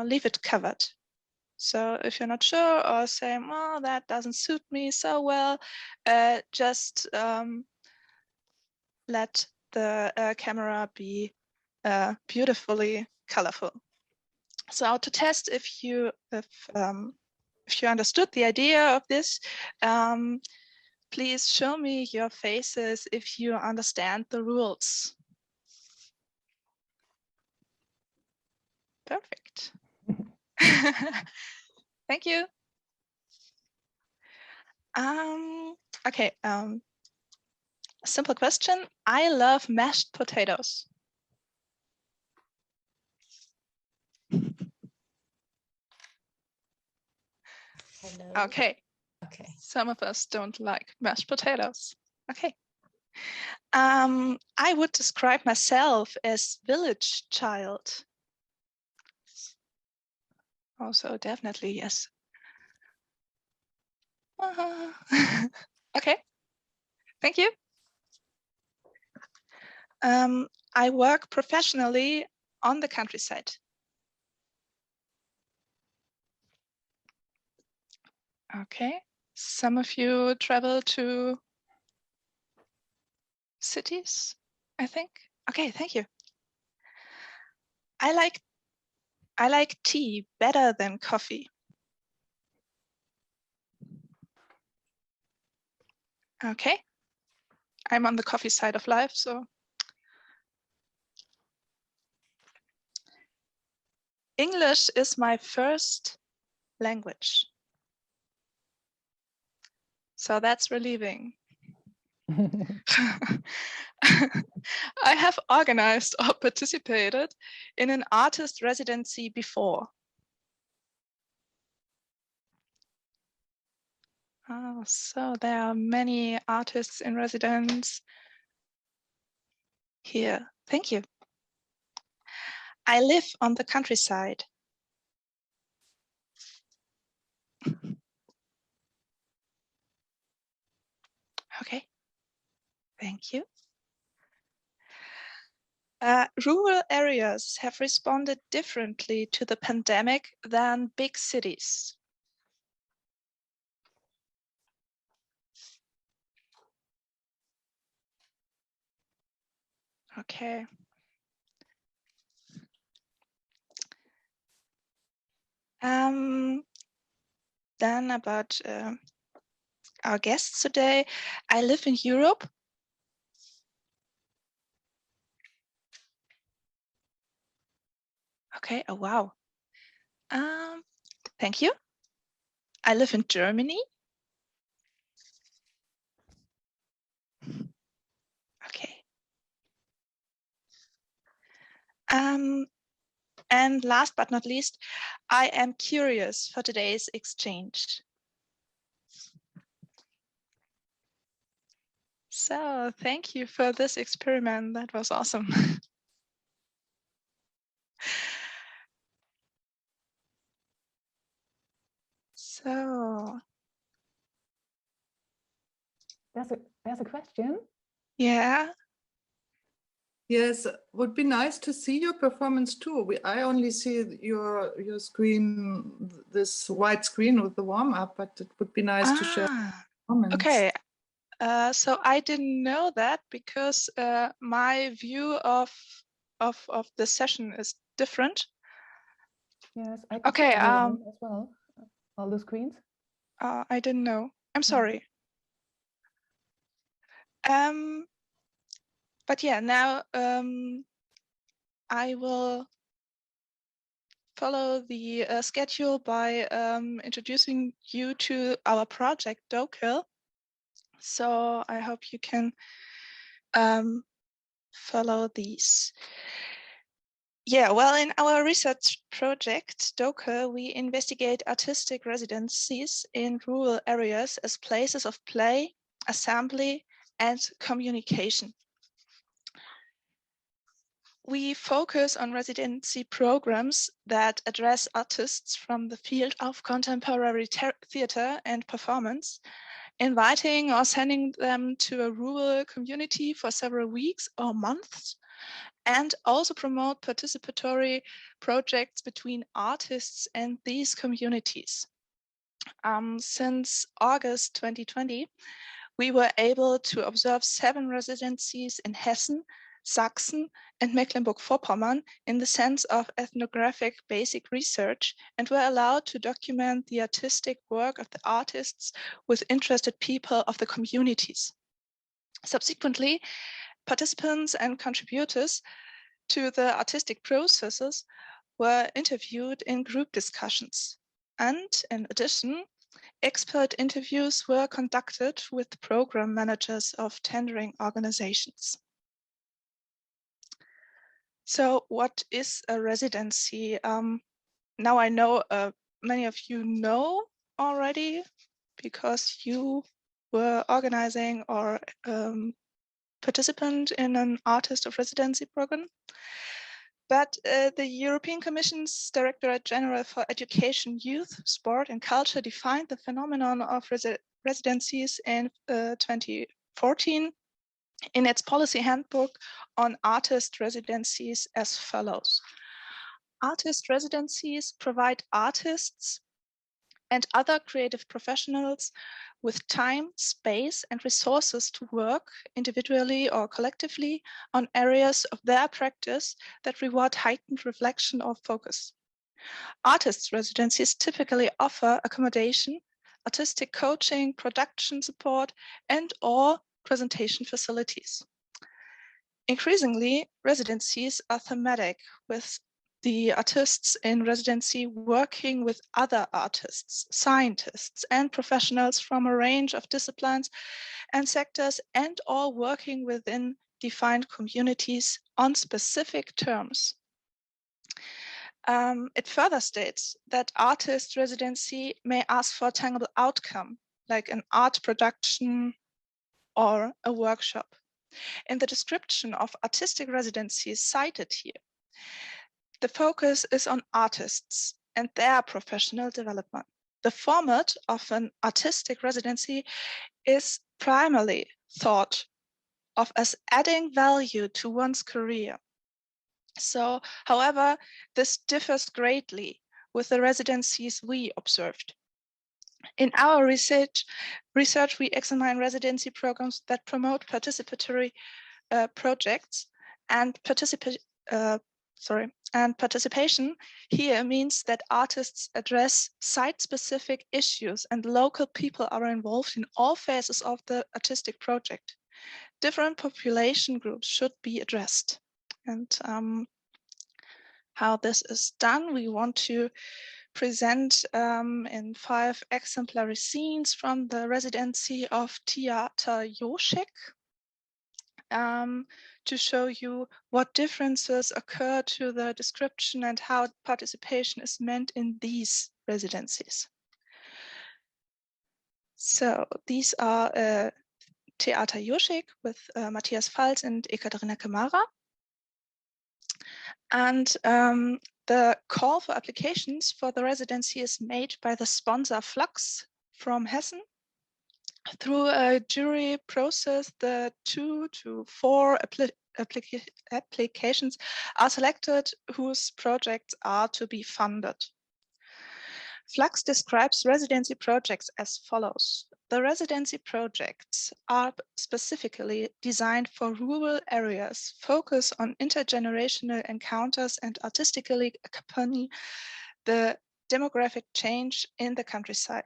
leave it covered. So if you're not sure or saying, oh, that doesn't suit me so well, just let the camera be beautifully colorful. So to test if you understood the idea of this, please show me your faces if you understand the rules. Perfect. Thank you. Okay, simple question. I love mashed potatoes. Hello. Okay. Okay. Some of us don't like mashed potatoes. Okay. I would describe myself as village child. Also, definitely yes. Okay. Thank you. I work professionally on the countryside. Okay. Some of you travel to cities, I think. Okay, thank you. I like tea better than coffee. Okay. I'm on the coffee side of life, so. English is my first language. So that's relieving. I have organized or participated in an artist residency before. Oh, so there are many artists in residence here. Thank you. I live on the countryside. Okay, thank you. Rural areas have responded differently to the pandemic than big cities. Okay. then about our guests today. I live in Europe. Okay, oh wow. Thank you. I live in Germany. Okay. And last but not least, I am curious for today's exchange. So thank you for this experiment. That was awesome. So there's a question. Yeah. Yes, would be nice to see your performance too. I only see your screen, this white screen with the warm up, but it would be nice to share comments. Okay. So I didn't know that because my view of the session is different. Yes, I can see as well. All the screens. I didn't know. I'm sorry. But yeah, now I will follow the schedule by introducing you to our project DOKIL. So I hope you can follow these. Yeah, well, in our research project, DOKIL, we investigate artistic residencies in rural areas as places of play, assembly, and communication. We focus on residency programs that address artists from the field of contemporary theater and performance, inviting or sending them to a rural community for several weeks or months, and also promote participatory projects between artists and these communities. Since August 2020, we were able to observe 7 residencies in Hessen, Sachsen, and Mecklenburg-Vorpommern in the sense of ethnographic basic research, and were allowed to document the artistic work of the artists with interested people of the communities. Subsequently, participants and contributors to the artistic processes were interviewed in group discussions. And in addition, expert interviews were conducted with program managers of tendering organizations. So what is a residency? Now I know many of you know already because you were organizing or participant in an artist of residency program. But the European Commission's Directorate General for Education, Youth, Sport and Culture defined the phenomenon of residencies in 2014 in its policy handbook on artist residencies as follows. Artist residencies provide artists and other creative professionals with time, space, and resources to work individually or collectively on areas of their practice that reward heightened reflection or focus. Artists' residencies typically offer accommodation, artistic coaching, production support, and/or presentation facilities. Increasingly, residencies are thematic, with the artists in residency working with other artists, scientists, and professionals from a range of disciplines and sectors, and all working within defined communities on specific terms. It further states that artist residency may ask for a tangible outcome, like an art production or a workshop. In the description of artistic residencies cited here, the focus is on artists and their professional development. The format of an artistic residency is primarily thought of as adding value to one's career. So, however, this differs greatly with the residencies we observed. In our research, we examine residency programs that promote participatory projects and And participation here means that artists address site-specific issues and local people are involved in all phases of the artistic project. Different population groups should be addressed. And how this is done, we want to present in 5 exemplary scenes from the residency of Theater Joschek to show you what differences occur to the description and how participation is meant in these residencies. So these are Theater Joschek with Matthias Falz and Ekaterina Kamara. And the call for applications for the residency is made by the sponsor Flux from Hessen. Through a jury process, the 2 to 4 applications are selected whose projects are to be funded. Flux describes residency projects as follows. The residency projects are specifically designed for rural areas, focus on intergenerational encounters and artistically accompany the demographic change in the countryside.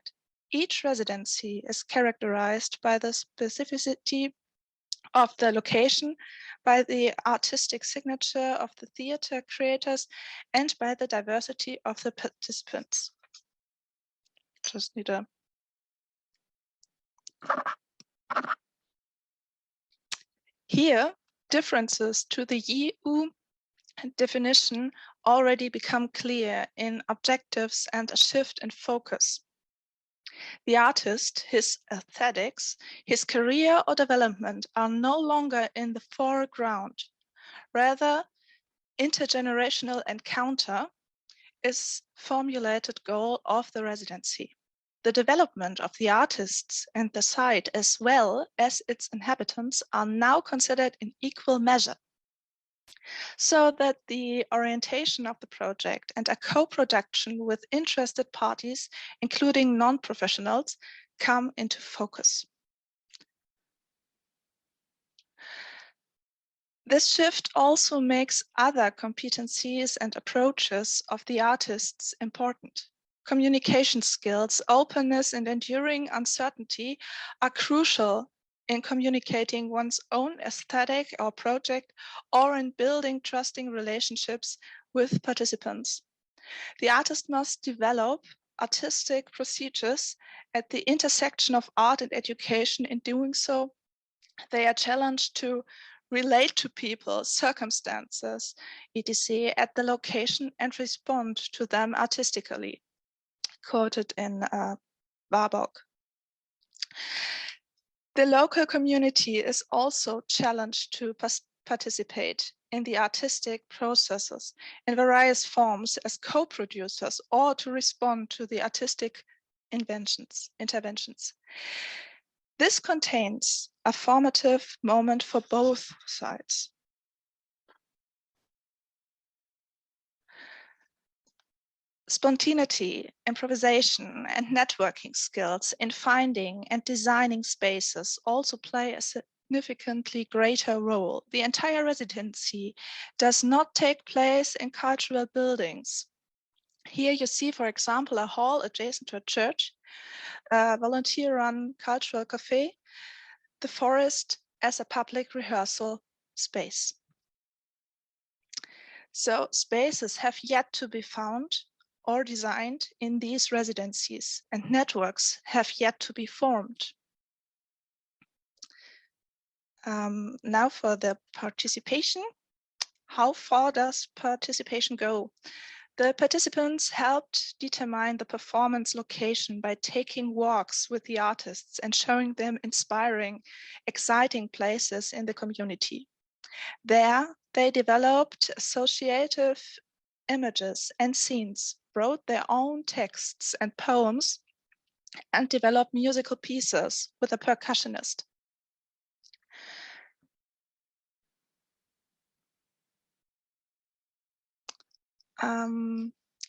Each residency is characterized by the specificity of the location, by the artistic signature of the theater creators, and by the diversity of the participants. Just need a Here, differences to the EU definition already become clear in objectives and a shift in focus. The artist, his aesthetics, his career or development are no longer in the foreground. Rather, intergenerational encounter is formulated goal of the residency. The development of the artists and the site as well as its inhabitants are now considered in equal measure, so that the orientation of the project and a co-production with interested parties, including non-professionals, come into focus. This shift also makes other competencies and approaches of the artists important. Communication skills, openness, and enduring uncertainty are crucial in communicating one's own aesthetic or project, or in building trusting relationships with participants. The artist must develop artistic procedures at the intersection of art and education. In doing so, they are challenged to relate to people, circumstances, etc. at the location and respond to them artistically. Quoted in Warburg. The local community is also challenged to participate in the artistic processes in various forms as co-producers or to respond to the artistic interventions. This contains a formative moment for both sides. Spontaneity, improvisation, and networking skills in finding and designing spaces also play a significantly greater role. The entire residency does not take place in cultural buildings. Here you see, for example, a hall adjacent to a church, a volunteer-run cultural cafe, the forest as a public rehearsal space. So spaces have yet to be found or designed in these residencies, and networks have yet to be formed. Now for the participation. How far does participation go? The participants helped determine the performance location by taking walks with the artists and showing them inspiring, exciting places in the community. There, they developed associative images and scenes, wrote their own texts and poems, and developed musical pieces with a percussionist.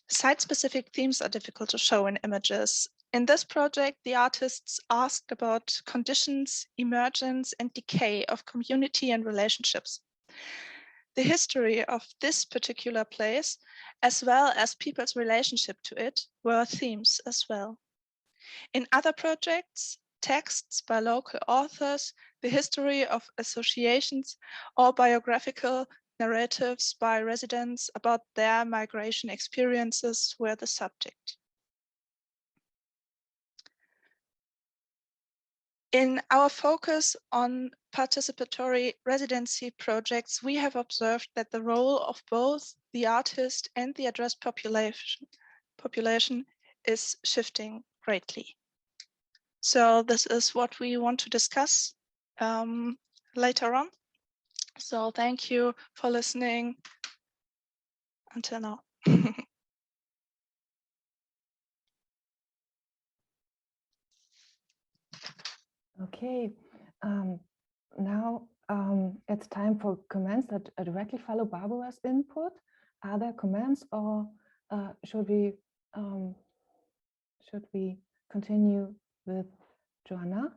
Site-specific themes are difficult to show in images. In this project, the artists asked about conditions, emergence, and decay of community and relationships. the history of this particular place, as well as people's relationship to it, were themes as well. In other projects, texts by local authors, the history of associations, or biographical narratives by residents about their migration experiences were the subject. In our focus on participatory residency projects, we have observed that the role of both the artist and the addressed population is shifting greatly. So this is what we want to discuss later on. So thank you for listening until now. Okay, now it's time for comments that directly follow Barbara's input. Are there comments, or should we continue with Joanna?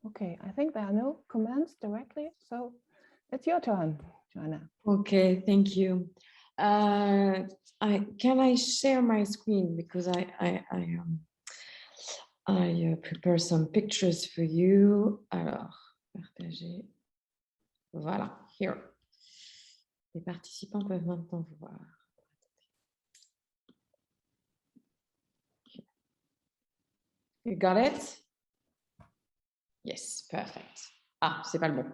Okay, I think there are no comments directly, so it's your turn, Joanna. Okay, thank you. Can I share my screen, because I prepare some pictures for you. Alors, partager. Voilà, here. Les participants peuvent maintenant voir. You got it? Yes, perfect. Ah, c'est pas le bon.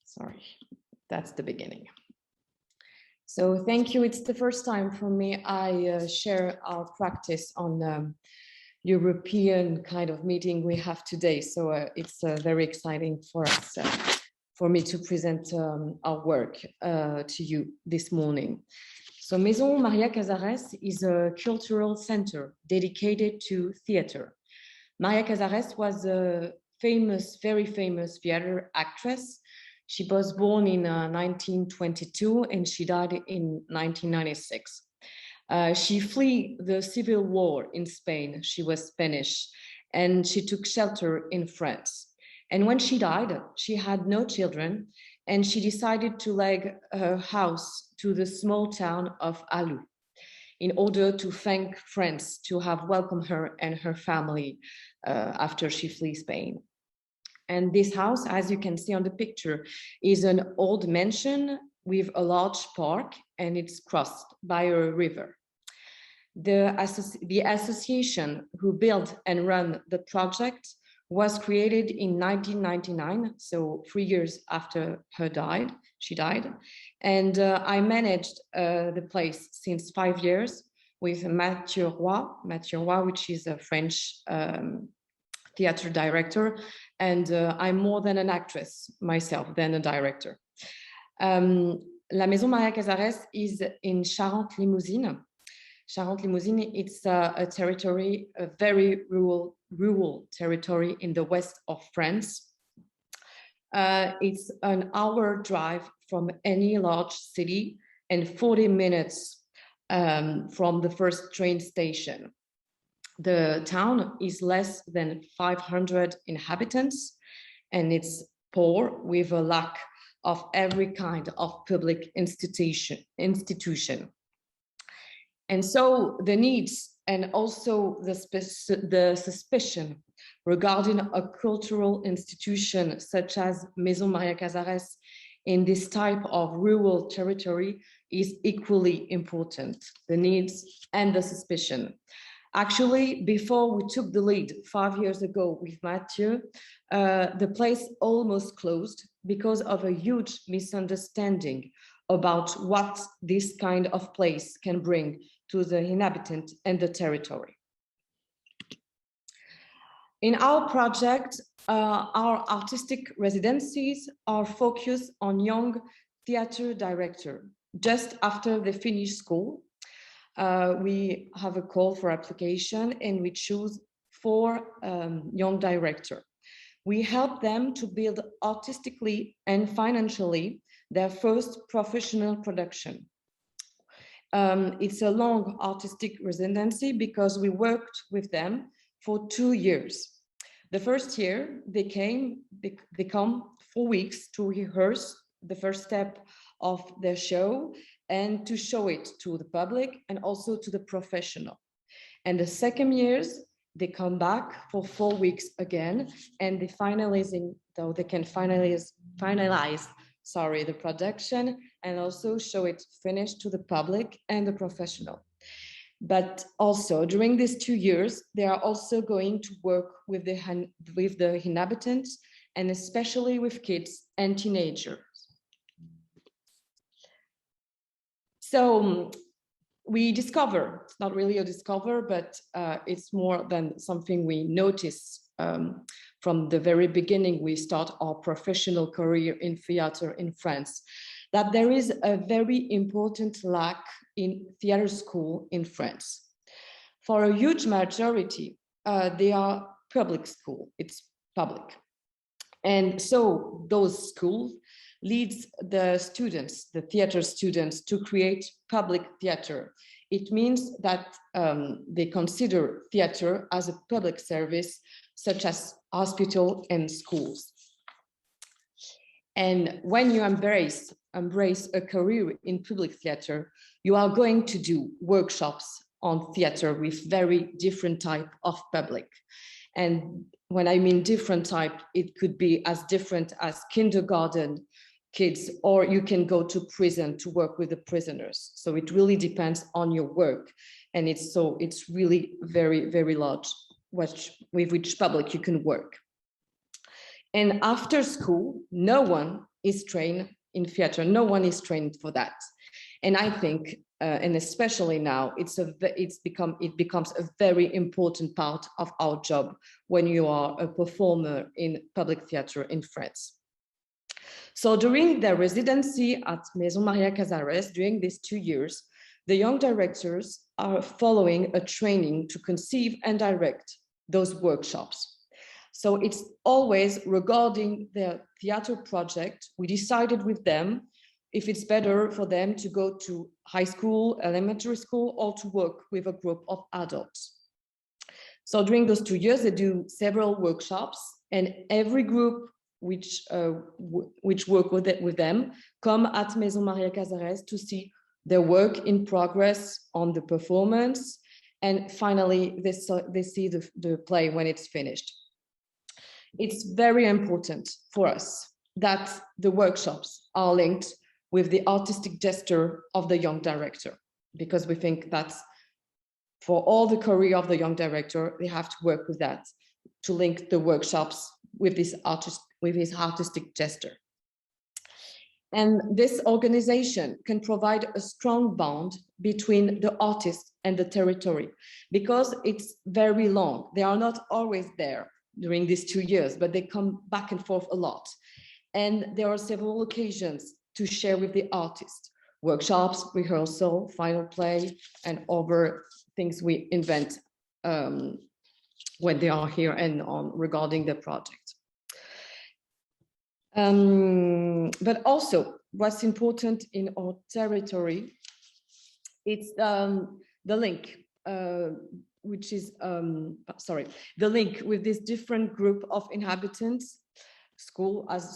Sorry, that's the beginning. So thank you. It's the first time for me I share our practice on European kind of meeting we have today. So it's very exciting for us, for me to present our work to you this morning. So Maison Maria Casares is a cultural center dedicated to theater. Maria Casares was a famous, very famous theater actress. She was born in 1922 and she died in 1996. She fled the civil war in Spain. She was Spanish and she took shelter in France. And when she died, she had no children and she decided to leg her house to the small town of Alou in order to thank France to have welcomed her and her family after she fled Spain. And this house, as you can see on the picture, is an old mansion with a large park and it's crossed by a river. The association who built and ran the project was created in 1999, so 3 years after she died. And I managed the place since 5 years with Mathieu Roy, which is a French theater director. And I'm more than an actress myself, than a director. La Maison Maria Casares is in Charente-Limousine. Charente-Limousine, it's a territory, a very rural territory in the west of France. It's an hour drive from any large city and 40 minutes from the first train station. The town is less than 500 inhabitants and it's poor with a lack of every kind of public institution. And so the needs and also the suspicion regarding a cultural institution such as Maison Maria Casares in this type of rural territory is equally important, the needs and the suspicion. Actually, before we took the lead 5 years ago with Mathieu, the place almost closed because of a huge misunderstanding about what this kind of place can bring to the inhabitant and the territory. In our project, our artistic residencies are focused on young theater director. Just after they finish school, we have a call for application and we choose 4 young directors. We help them to build artistically and financially their first professional production. It's a long artistic residency because we worked with them for 2 years. The first year they come 4 weeks to rehearse the first step of their show and to show it to the public and also to the professional. And the second years, they come back for 4 weeks again, and they can finalize the production and also show it finished to the public and the professional. But also during these 2 years, they are also going to work with the inhabitants and especially with kids and teenagers. So we discover, it's not really a discover, but it's more than something we notice from the very beginning. We start our professional career in theater in France, that there is a very important lack in theater school in France. For a huge majority, they are public school, it's public. And so those schools leads the students, the theater students, to create public theater. It means that they consider theater as a public service, such as hospital and schools. And when you embrace a career in public theater, you are going to do workshops on theater with very different type of public. And when I mean different type, it could be as different as kindergarten kids, or you can go to prison to work with the prisoners. So it really depends on your work. And it's really very, very large with which public you can work. And after school, no one is trained in theater. No one is trained for that. And I think, and especially now, it becomes a very important part of our job when you are a performer in public theater in France. So during their residency at Maison Maria Casares, during these 2 years, the young directors are following a training to conceive and direct those workshops. So it's always regarding their theater project. We decided with them if it's better for them to go to high school, elementary school, or to work with a group of adults. So during those 2 years, they do several workshops, and every group which work with them come at Maison Maria Casares to see their work in progress on the performance, and finally they see the play when it's finished. It's very important for us that the workshops are linked with the artistic gesture of the young director, because we think that for all the career of the young director, they have to work with that, to link the workshops with his artistic gesture. And this organization can provide a strong bond between the artist and the territory, because it's very long. They are not always there during these 2 years, but they come back and forth a lot. And there are several occasions to share with the artist: workshops, rehearsal, final play, and other things we invent when they are here and on regarding the project. But also what's important in our territory, it's the link, which is, the link with this different group of inhabitants,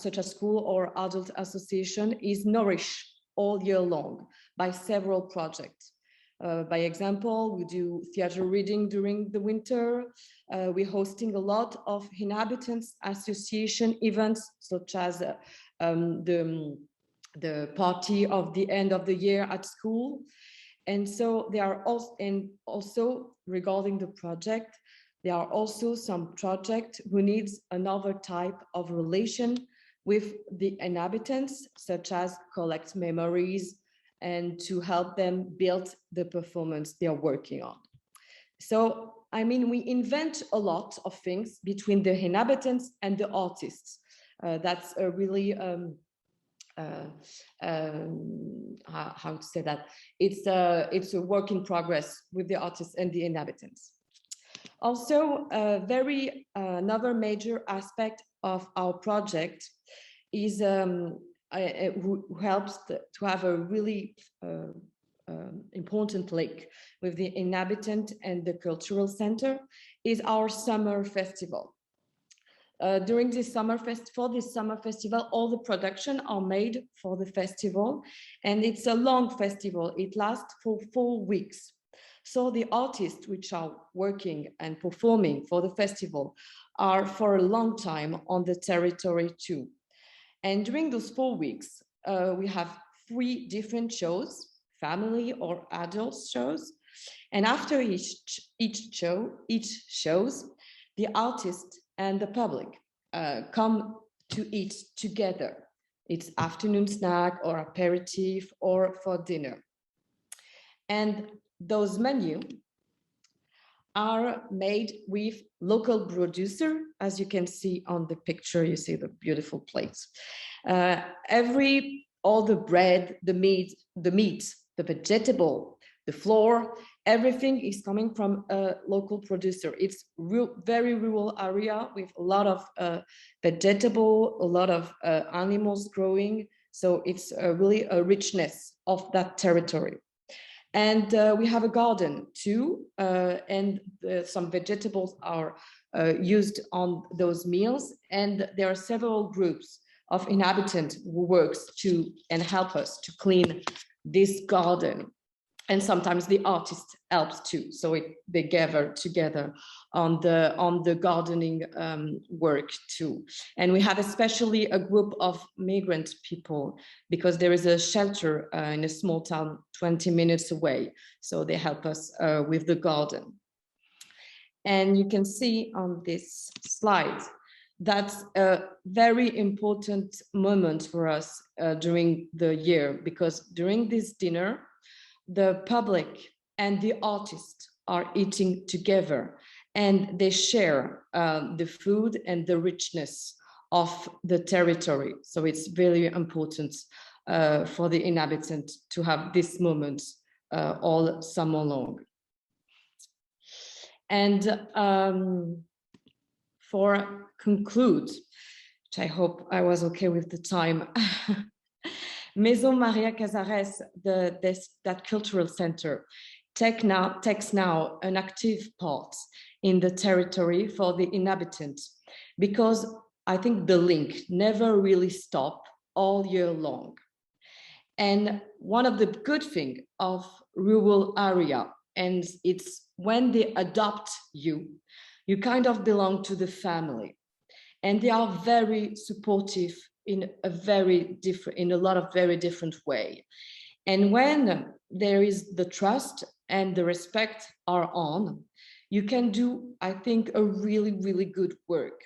such as school or adult association, is nourished all year long by several projects. By example, we do theater reading during the winter. We're hosting a lot of inhabitants association events, such as the party of the end of the year at school. And so there are also regarding the project, there are also some project who needs another type of relation with the inhabitants, such as collect memories and to help them build the performance they are working on. So, I mean, we invent a lot of things between the inhabitants and the artists. That's a really, how to say that? It's a work in progress with the artists and the inhabitants. Also, another major aspect of our project is who helps to have a really important link with the inhabitant and the cultural center is our summer festival. During this summer festival, all the production are made for the festival, and it's a long festival. It lasts for 4 weeks. So the artists which are working and performing for the festival are for a long time on the territory too. And during those 4 weeks, we have 3 different shows, family or adult shows. And after each shows, the artist and the public come to eat together. It's afternoon snack or aperitif or for dinner. And those menus are made with local producer. As you can see on the picture, you see the beautiful plates. All the bread, the meat, the vegetable, the flour, everything is coming from a local producer. It's very rural area with a lot of vegetable, a lot of animals growing. So it's really a richness of that territory. And we have a garden too, and some vegetables are used on those meals. And there are several groups of inhabitants who works to and help us to clean this garden. And sometimes the artist helps too. So they gather together on the gardening work too. And we have especially a group of migrant people because there is a shelter in a small town 20 minutes away. So they help us with the garden. And you can see on this slide, that's a very important moment for us during the year, because during this dinner, the public and the artist are eating together and they share the food and the richness of the territory. So it's very important for the inhabitant to have this moment all summer long. And for conclude, which I hope I was okay with the time, Maison Maria Casares, that cultural center, takes now an active part in the territory for the inhabitants, because I think the link never really stops all year long. And one of the good things of rural area, and it's when they adopt you, you kind of belong to the family, and they are very supportive in a lot of very different way. And when there is the trust and the respect are on, you can do, I think, a really, really good work,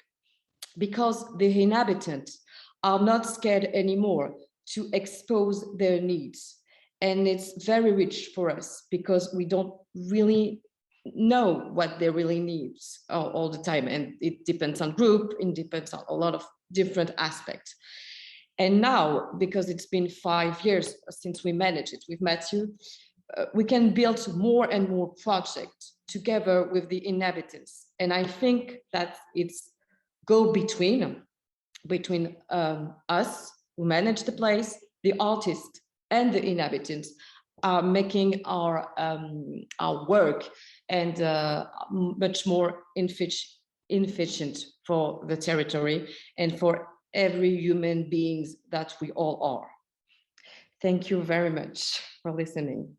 because the inhabitants are not scared anymore to expose their needs. And it's very rich for us because we don't really know what they really need all the time. And it depends on group, it depends on a lot of different aspects. And now, because it's been 5 years since we managed it with Matthew, we can build more and more projects together with the inhabitants. And I think that it's go between us who manage the place, the artists and the inhabitants are making our work and much more efficient for the territory and for every human beings that we all are. Thank you very much for listening.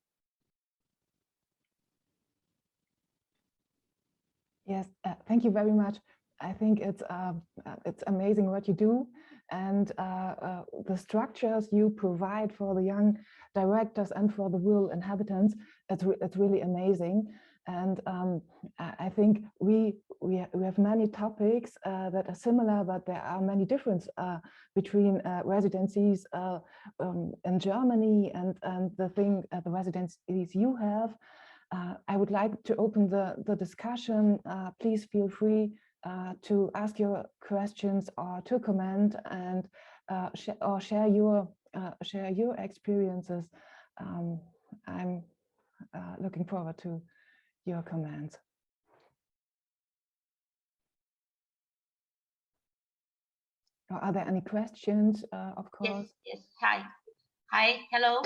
Yes, thank you very much. I think it's amazing what you do, and the structures you provide for the young directors and for the rural inhabitants. It's really amazing. And I think we have many topics that are similar, but there are many differences between residencies in Germany and the residencies you have. I would like to open the discussion. Please feel free to ask your questions or to comment and share your experiences. I'm looking forward to your comments. Are there any questions? Of course. Yes. Hi. Hello.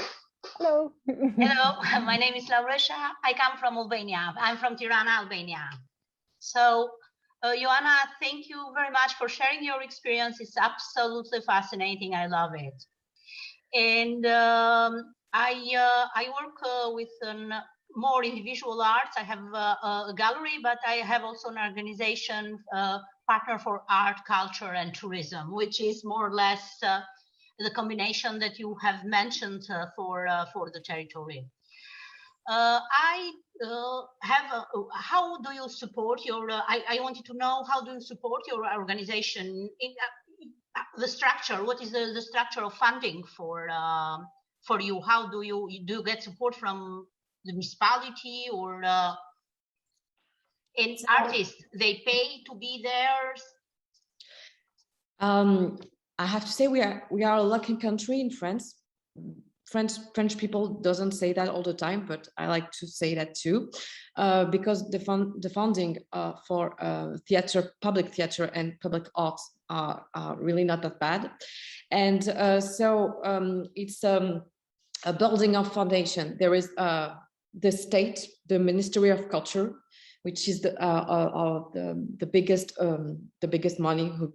Hello. Hello. My name is Laura. I come from Albania. I'm from Tirana, Albania. So Joanna, thank you very much for sharing your experience. It's absolutely fascinating. I love it. And I work with more in visual arts. I have a gallery, but I have also an organization, Partner for Art, Culture and Tourism, which is more or less the combination that you have mentioned for the territory. How do you support your, I wanted to know, how do you support your organization in the structure? What is the structure of funding for you? How do you get support from the municipality or and artists? They pay to be there? I have to say we are a lucky country in France. French people doesn't say that all the time, but I like to say that too, because the funding for theater, public theater and public arts are really not that bad. And so it's a building of foundation. There is the state, the Ministry of Culture, which is the biggest money who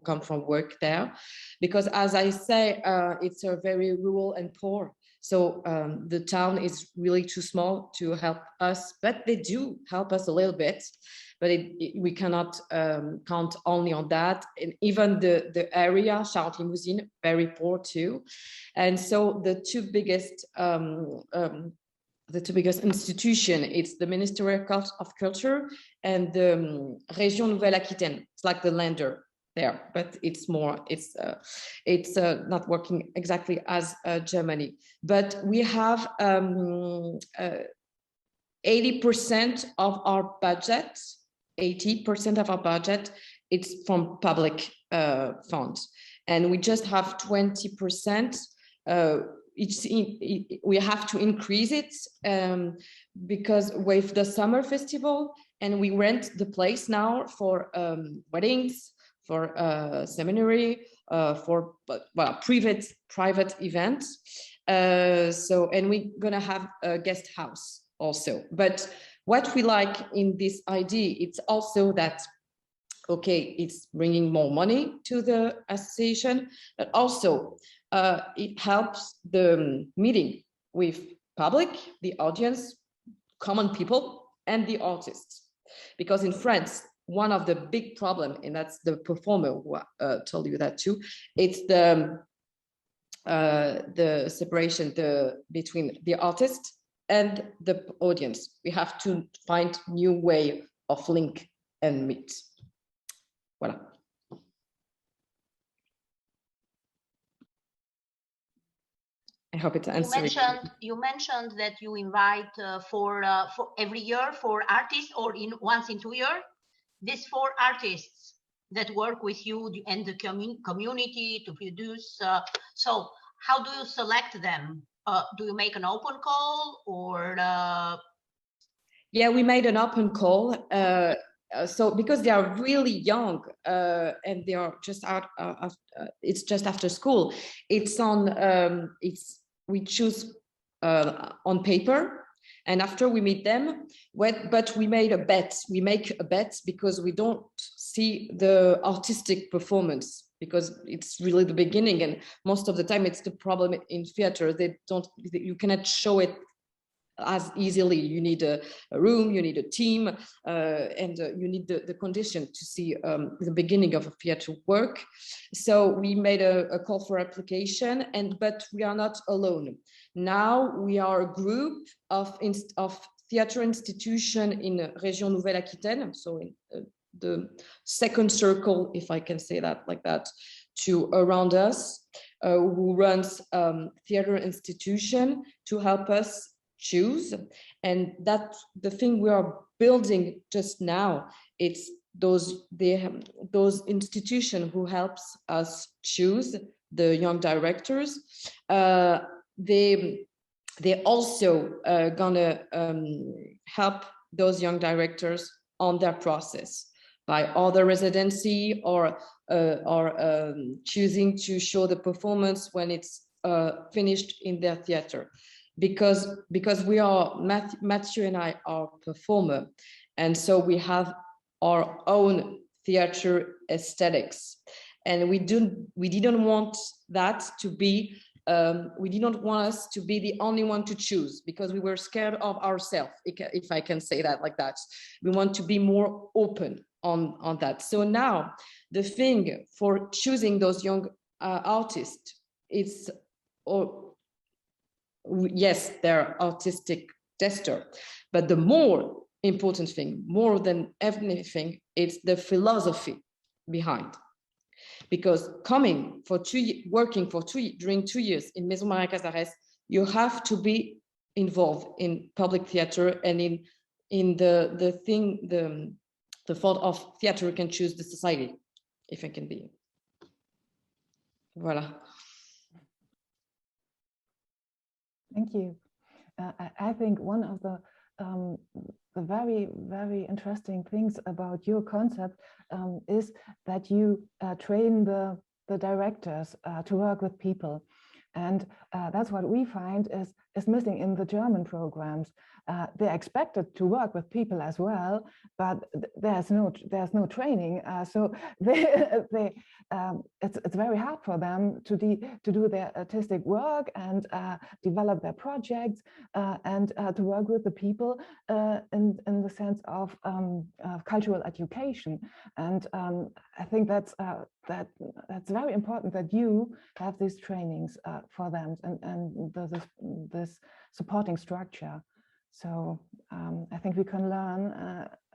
come from work there, because as I say, it's a very rural and poor. So the town is really too small to help us, but they do help us a little bit. But we cannot count only on that. And even the area, Charente-Limousine, very poor too. And so the two biggest institution, it's the Ministry of Culture and the Région Nouvelle-Aquitaine. It's like the lender there, but it's more, it's not working exactly as Germany. But we have 80% of our budget, 80% of our budget, it's from public funds. And we just have 20%. We have to increase it because with the summer festival, and we rent the place now for weddings, for seminary, for private events. So, and we're gonna have a guest house also. But what we like in this idea, it's also that, okay, it's bringing more money to the association, but also it helps the meeting with public, the audience, common people, and the artists. Because in France, one of the big problems, and that's the performer who told you that too, it's the separation between the artist and the audience. We have to find new way of link and meet. Voilà. I hope it's answering. You mentioned that you invite for every year for artists, or once in 2 years. These 4 artists that work with you and the community to produce. So how do you select them? Do you make an open call or? Yeah, we made an open call. So because they are really young and they are just out of, it's just after school. It's on, we choose on paper, and after we meet them, but we made a bet. We make a bet because we don't see the artistic performance, because it's really the beginning, and most of the time it's the problem in theater. You cannot show it as easily. You need a room, you need a team, and you need the condition to see the beginning of a theater work. So we made a call for application, but we are not alone. Now we are a group of theater institution in Région Nouvelle-Aquitaine, so in the second circle, if I can say that like that, to around us, who runs theater institution to help us choose. And that the thing we are building just now, it's those institutions who helps us choose the young directors. They also gonna help those young directors on their process by other residency or choosing to show the performance when it's finished in their theater. Because we are, Mathieu and I are performer, and so we have our own theater aesthetics. And we didn't want that to be, we didn't want us to be the only one to choose, because we were scared of ourselves, if I can say that like that. We want to be more open on that. So now the thing for choosing those young artists, it's, yes, they're artistic tester, but the more important thing, more than anything, it's the philosophy behind. Because working during 2 years in Maison Maria Casares, you have to be involved in public theater and in the thought of theater can choose the society, if it can be. Voilà. Thank you. I think one of the very, very interesting things about your concept is that you train the directors to work with people. And that's what we find is missing in the German programs. They're expected to work with people as well, but there's no training. So it's very hard for them to do their artistic work and develop their projects and to work with the people in the sense of cultural education. And I think that's very important that you have these trainings for them and this supporting structure. So I think we can learn,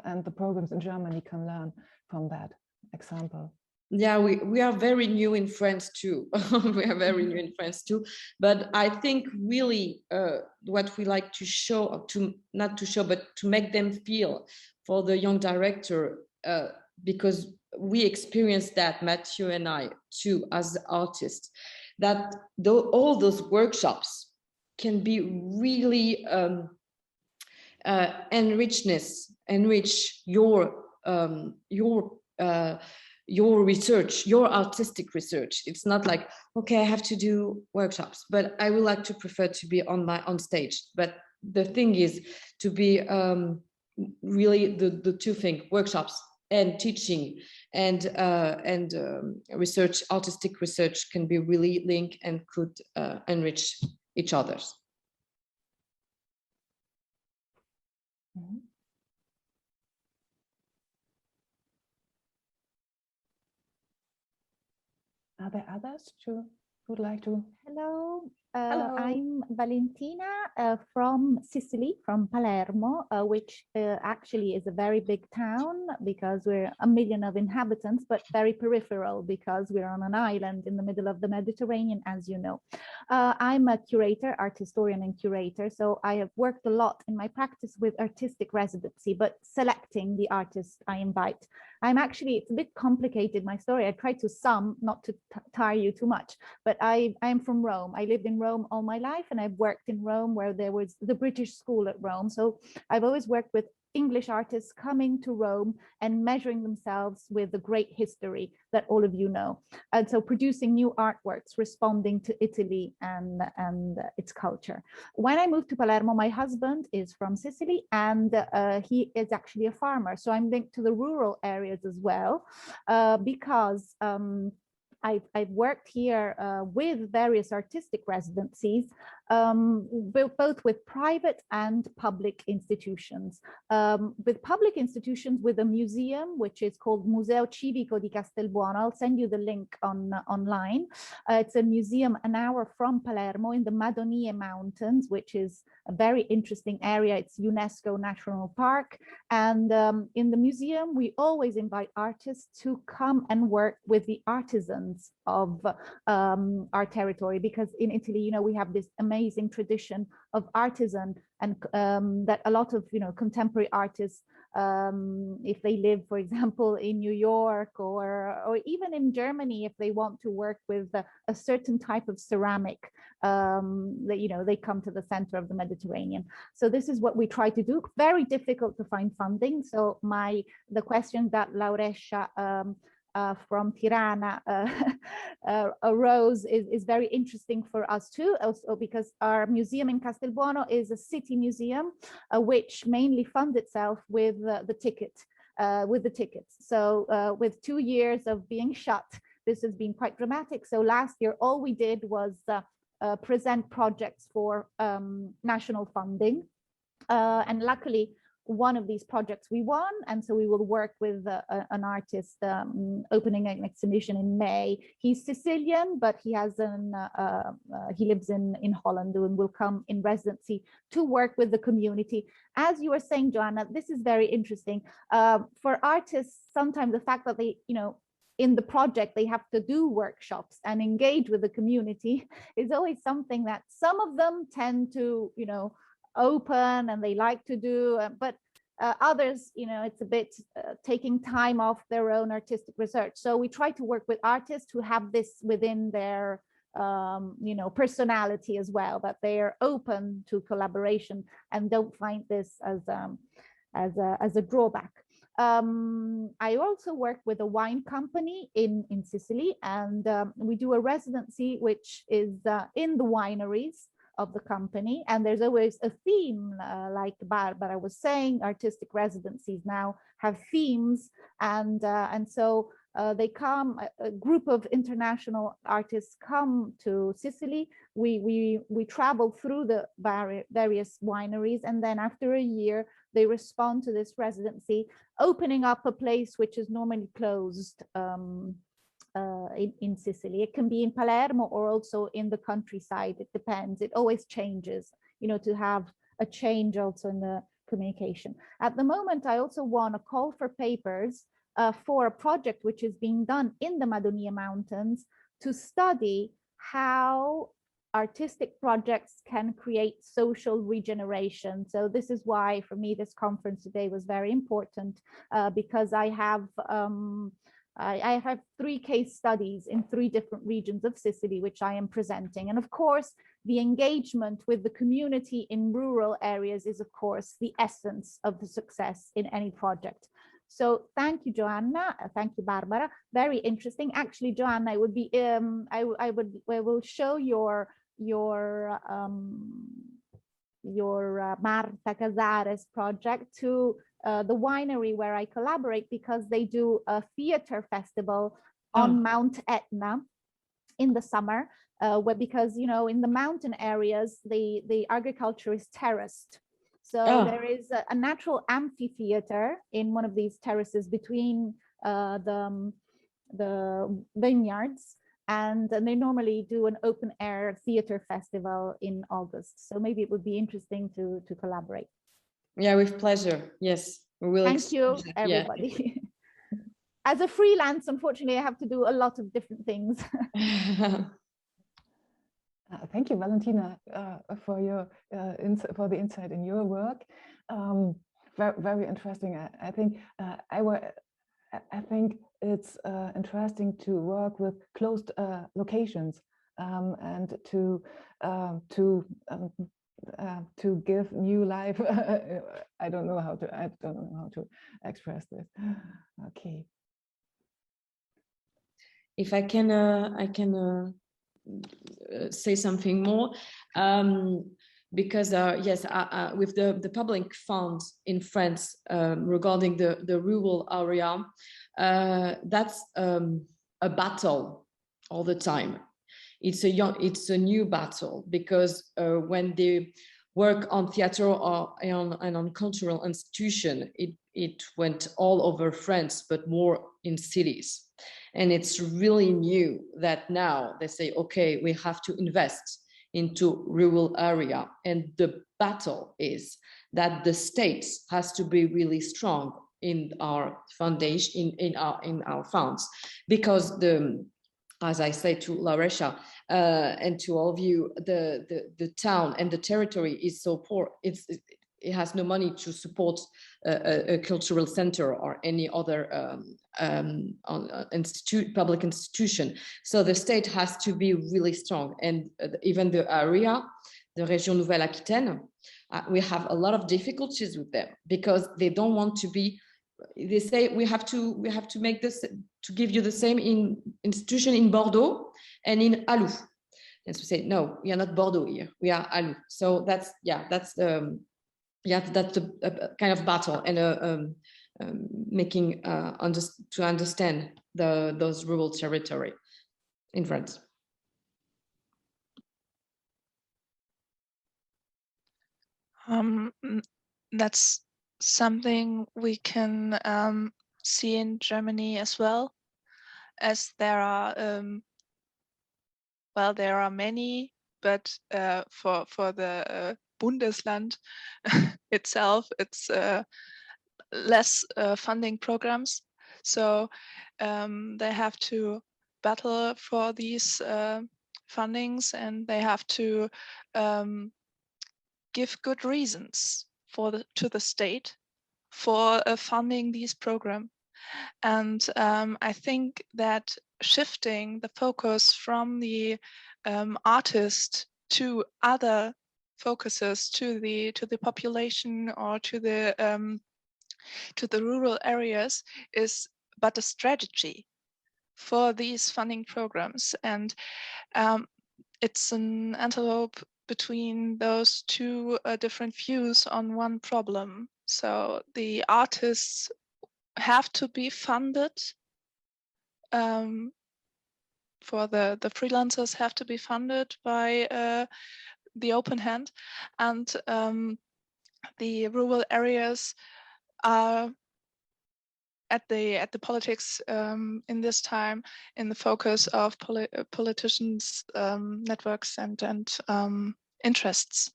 and the programs in Germany can learn from that example. Yeah, we are very new in France too. We are very new in France too. But I think really what we like to show, not to show, but to make them feel for the young director, because we experienced that, Mathieu and I too, as artists, that all those workshops can be really enrich your research, your artistic research. It's not like, okay, I have to do workshops, but I would like to prefer to be on stage. But the thing is to be really the two things, workshops and teaching and research, artistic research can be really linked and could enrich each other's. Mm-hmm. Are there others who would like to? Hello, Hello. I'm Valentina from Sicily, from Palermo, which actually is a very big town because we're 1 million of inhabitants, but very peripheral because we're on an island in the middle of the Mediterranean, as you know. I'm a curator, art historian and curator, so I have worked a lot in my practice with artistic residency, but selecting the artists I invite. It's a bit complicated, my story. I try to sum, not to tire you too much, but I'm from Rome. I lived in Rome all my life, and I've worked in Rome where there was the British school at Rome. So I've always worked with English artists coming to Rome and measuring themselves with the great history that all of you know. And so producing new artworks, responding to Italy and its culture. When I moved to Palermo, my husband is from Sicily, and he is actually a farmer. So I'm linked to the rural areas as well, because I've worked here with various artistic residencies, both with private and public institutions. With public institutions, with a museum, which is called Museo Civico di Castelbuono. I'll send you the link online. It's a museum an hour from Palermo in the Madonie Mountains, which is a very interesting area. It's UNESCO National Park. And in the museum, we always invite artists to come and work with the artisans of our territory, because in Italy, you know, we have this amazing tradition of artisan, and that a lot of, you know, contemporary artists, if they live, for example, in New York or even in Germany, if they want to work with a certain type of ceramic, that, you know, they come to the center of the Mediterranean. So this is what we try to do. Very difficult to find funding. So the question that Laurescia from Tirana arose is very interesting for us too, also because our museum in Castelbuono is a city museum, which mainly funds itself with the ticket. with the tickets. So with 2 years of being shut, this has been quite dramatic. So last year, all we did was present projects for national funding. And luckily, one of these projects we won, and so we will work with an artist opening an exhibition in May. He's Sicilian, but he has he lives in Holland and will come in residency to work with the community. As you were saying, Joanna, this is very interesting. For artists, sometimes the fact that they, in the project, they have to do workshops and engage with the community is always something that some of them tend to, open and they like to do, but others, it's a bit taking time off their own artistic research. So we try to work with artists who have this within their personality as well, that they are open to collaboration and don't find this as a drawback. I also work with a wine company in Sicily, and we do a residency which is in the wineries of the company, and there's always a theme, like Barbara was saying. Artistic residencies now have themes, and so they come, a group of international artists come to Sicily. We travel through the various wineries, and then after a year they respond to this residency, opening up a place which is normally closed in Sicily. It can be in Palermo or also in the countryside. It depends. It always changes, to have a change also in the communication. At the moment, I also won a call for papers for a project which is being done in the Madonia Mountains to study how artistic projects can create social regeneration. So this is why, for me, this conference today was very important, because I have 3 case studies in 3 different regions of Sicily, which I am presenting. And of course, the engagement with the community in rural areas is, of course, the essence of the success in any project. So thank you, Joanna. Thank you, Barbara. Very interesting. Actually, Joanna, it would be I will show your Marta Casares project to the winery where I collaborate, because they do a theater festival on Mount Etna in the summer, because in the mountain areas the agriculture is terraced. So there is a natural amphitheater in one of these terraces between the vineyards, and they normally do an open air theater festival in August. So maybe it would be interesting to collaborate. Yeah, with pleasure. Yes, we will. Thank you, everybody. Yeah. As a freelance, unfortunately, I have to do a lot of different things. Thank you, Valentina, for your for the insight in your work. Very, very interesting. I think it's interesting to work with closed locations and to give new life. I don't know how to express this. Okay. If I can say something more, because yes, with the public funds in France regarding the rural area, that's a battle all the time. It's a new battle, because when they work on theater or on cultural institution, it went all over France, but more in cities. And it's really new that now they say, okay, we have to invest into rural area. And the battle is that the state has to be really strong in our foundation, in our funds, because as I say to Laresha and to all of you, the town and the territory is so poor. It has no money to support a cultural center or any other public institution. So the state has to be really strong. And even the area, the Région Nouvelle-Aquitaine, we have a lot of difficulties with them, because they don't want to be. They say we have to make this, to give you the same institution in Bordeaux and in Alou. And so we say, no, we are not Bordeaux here, we are Alou. So that's a kind of battle and making to understand those rural territory in France. That's something we can see in Germany as well, as there are well, there are many, but for the Bundesland itself, it's less funding programs. So they have to battle for these fundings, and they have to give good reasons to the state for funding these programs. And I think that shifting the focus from the artist to other focuses, to the population or to the rural areas, is but a strategy for these funding programs. And it's an antelope between those two different views on one problem. So the artists have to be funded, for the freelancers have to be funded by the open hand, and the rural areas are at the politics in this time in the focus of politicians' networks and interests.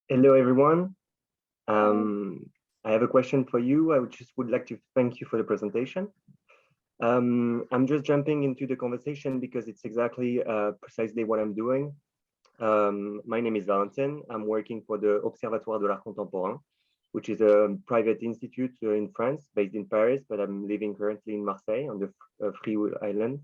Hello, everyone. I have a question for you. I just would like to thank you for the presentation. I'm just jumping into the conversation because it's exactly precisely what I'm doing. My name is Valentin. I'm working for the Observatoire de l'Art Contemporain, which is a private institute in France, based in Paris, but I'm living currently in Marseille on the Free Island.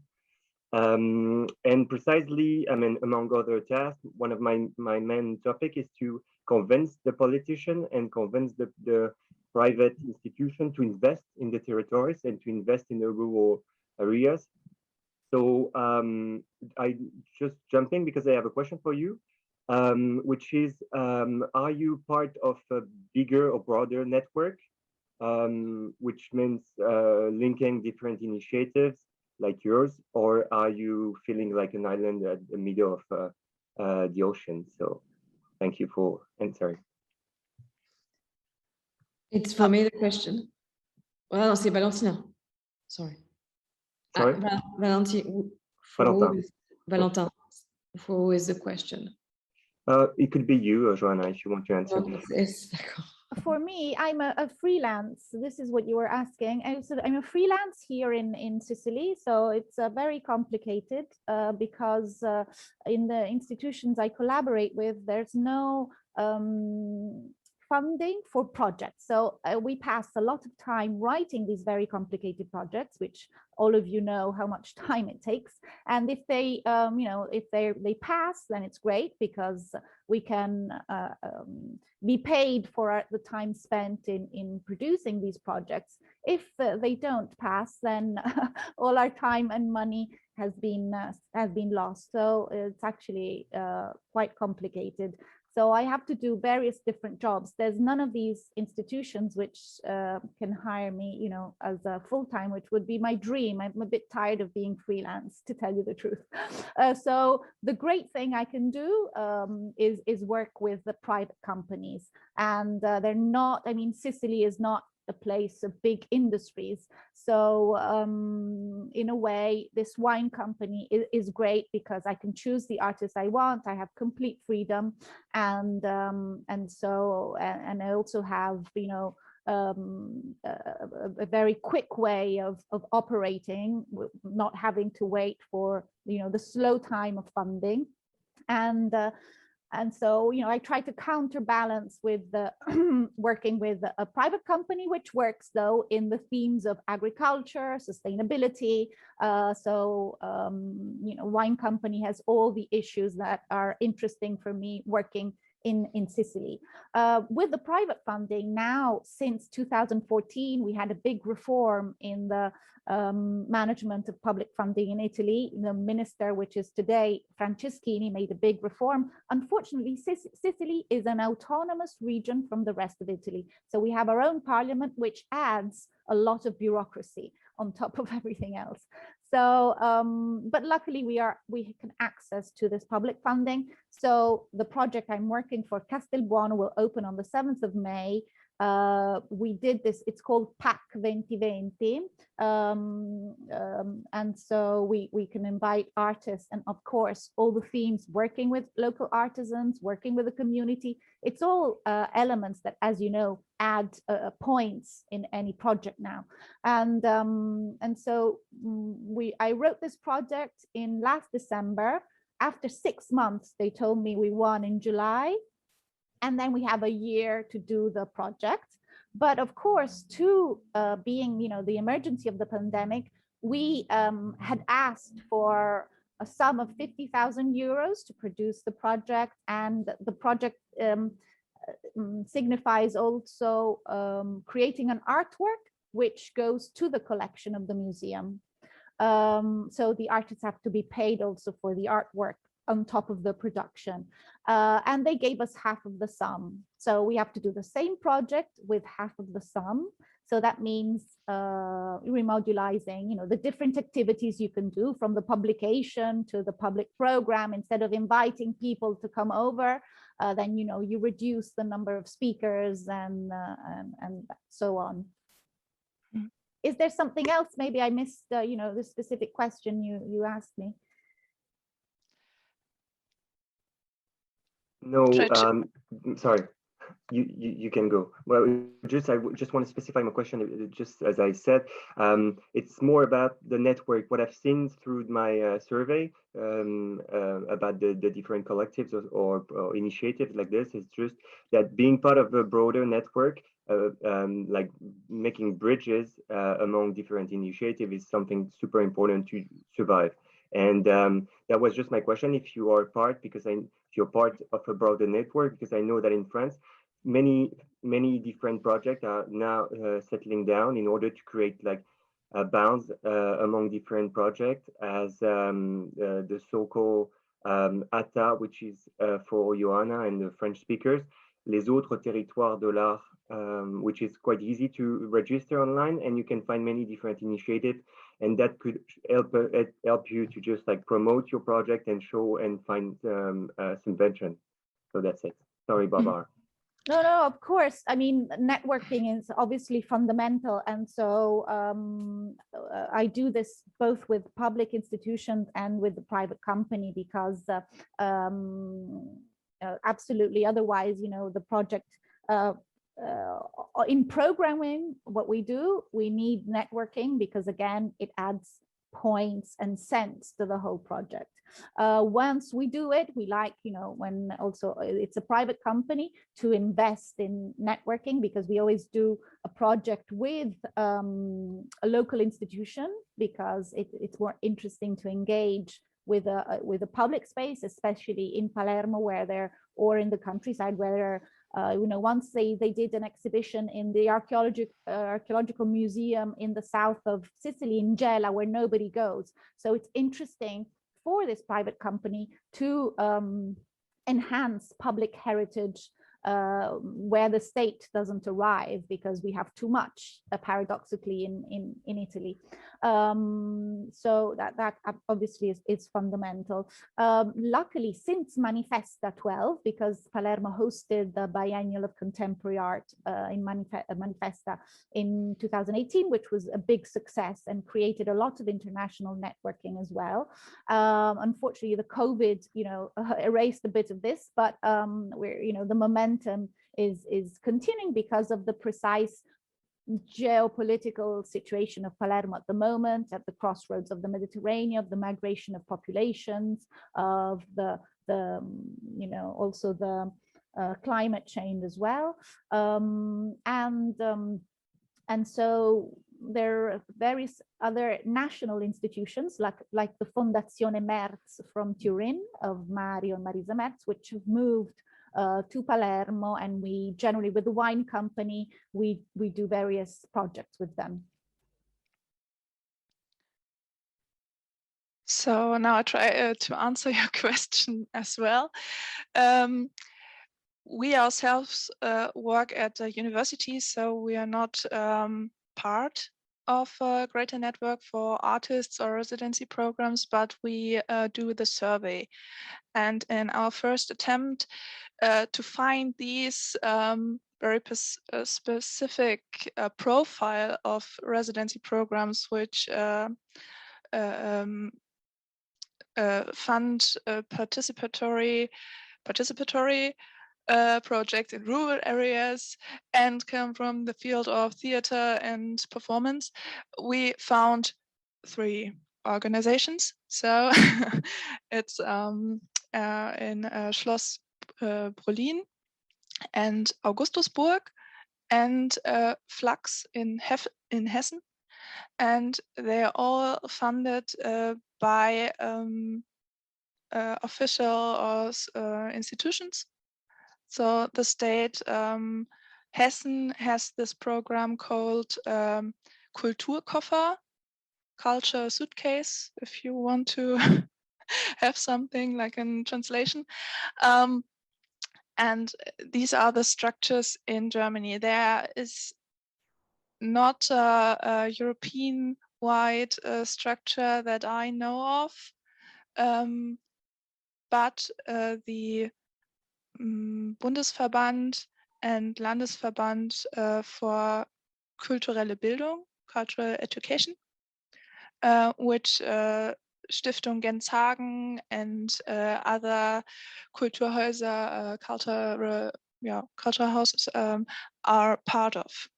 And precisely, I mean, among other tasks, one of my main topic is to convince the politician and convince the private institution to invest in the territories and to invest in the rural areas. So I just jumping because I have a question for you, which is, are you part of a bigger or broader network, which means linking different initiatives like yours, or are you feeling like an island at the middle of the ocean? So thank you for answering. It's for me, the question. Well, no, c'est Valentina. Sorry. Sorry? Valentin. Valentin. Who is the question? It could be you, Joanna, if you want to answer. Yes. For me, I'm a freelance. This is what you were asking. I'm a freelance here in Sicily, so it's very complicated because in the institutions I collaborate with, there's no funding for projects. So we pass a lot of time writing these very complicated projects, which all of you know how much time it takes. And if they, if they pass, then it's great because we can be paid for the time spent in producing these projects. If they don't pass, then all our time and money has been lost. So it's actually quite complicated. So I have to do various different jobs. There's none of these institutions which can hire me, as a full-time, which would be my dream. I'm a bit tired of being freelance, to tell you the truth. So the great thing I can do is work with the private companies. And they're not, Sicily is not a place of big industries. So in a way, this wine company is great because I can choose the artists I want. I have complete freedom, and I also have a very quick way of operating, not having to wait for the slow time of funding. And so, I try to counterbalance with working with a private company, which works though in the themes of agriculture, sustainability. Wine company has all the issues that are interesting for me working in Sicily. With the private funding now, since 2014, we had a big reform in the management of public funding in Italy. The minister, which is today Franceschini, made a big reform. Unfortunately, Sicily is an autonomous region from the rest of Italy. So we have our own parliament, which adds a lot of bureaucracy on top of everything else. So, but luckily we can access to this public funding. So the project I'm working for, Castelbuono, will open on the 7th of May. We did this, it's called PAC 2020. And so we can invite artists, and of course, all the themes, working with local artisans, working with the community. It's all elements that, as you know, add points in any project now. And so I wrote this project in last December. After 6 months, they told me we won in July. And then we have a year to do the project. But of course, being, the emergency of the pandemic, we had asked for a sum of 50,000 euros to produce the project. And the project signifies also creating an artwork which goes to the collection of the museum. So the artists have to be paid also for the artwork on top of the production. And they gave us half of the sum. So we have to do the same project with half of the sum. So that means remodularizing, the different activities you can do, from the publication to the public program. Instead of inviting people to come over, then, you reduce the number of speakers and so on. Is there something else? Maybe I missed, the specific question you asked me. No, sorry, you can go. Well, I just want to specify my question. Just as I said, it's more about the network. What I've seen through my survey about the different collectives or initiatives like this is just that being part of a broader network, like making bridges among different initiatives, is something super important to survive. And that was just my question. If you are part, if you're part of a broader network, because I know that in France, many different projects are now settling down in order to create like bounds among different projects, as the so-called ATA, which is for Johanna and the French speakers, Les Autres Territoires de l'Art, which is quite easy to register online, and you can find many different initiatives, and that could help you to just like promote your project and show and find subvention. So that's it. Sorry, Barbara. No, of course. I mean, networking is obviously fundamental. And so I do this both with public institutions and with the private company, because absolutely, otherwise, the project, in programming, what we do, we need networking, because again, it adds points and sense to the whole project. Once we do it, we like, when also it's a private company, to invest in networking, because we always do a project with a local institution, because it's more interesting to engage with a public space, especially in Palermo, or in the countryside, where once they did an exhibition in the archaeological museum in the south of Sicily, in Gela, where nobody goes. So it's interesting for this private company to enhance public heritage where the state doesn't arrive, because we have too much, paradoxically, in Italy. So that obviously is fundamental. Luckily, since Manifesta 12, because Palermo hosted the Biennial of Contemporary Art in Manifesta in 2018, which was a big success and created a lot of international networking as well. Unfortunately, the COVID, erased a bit of this, but the momentum is continuing because of the precise geopolitical situation of Palermo at the moment, at the crossroads of the Mediterranean, of the migration of populations, of the also the climate change as well, and so there are various other national institutions like the Fondazione Merz from Turin of Mario and Marisa Merz, which have moved to Palermo, and we generally, with the wine company, we do various projects with them. So now I try to answer your question as well. We ourselves work at a university, so we are not part of a greater network for artists or residency programs, but we do the survey. And in our first attempt to find these very specific profile of residency programs which fund participatory projects in rural areas and come from the field of theater and performance, we found 3 organizations. So it's in Schloss Brolin and Augustusburg and Flachs in Hessen, and they are all funded by official institutions. So the state, Hessen has this program called Kulturkoffer, culture suitcase, if you want to have something like a translation. And these are the structures in Germany. There is not a European-wide structure that I know of, but the Bundesverband and Landesverband for kulturelle Bildung, cultural education, which Stiftung Genshagen and other Kulturhäuser, cultural houses are part of.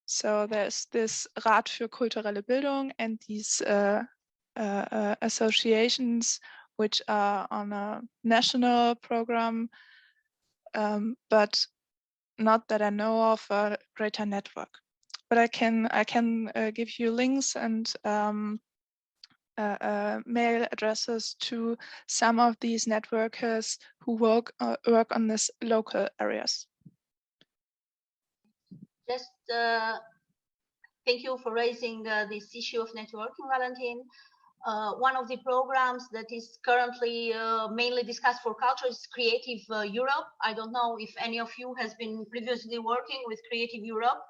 So there's this Rat für kulturelle Bildung and these associations which are on a national program, but not that I know of a greater network. But I can give you links and mail addresses to some of these networkers who work on this local areas. Just thank you for raising this issue of networking, Valentin. One of the programs that is currently mainly discussed for culture is Creative Europe. I don't know if any of you has been previously working with Creative Europe.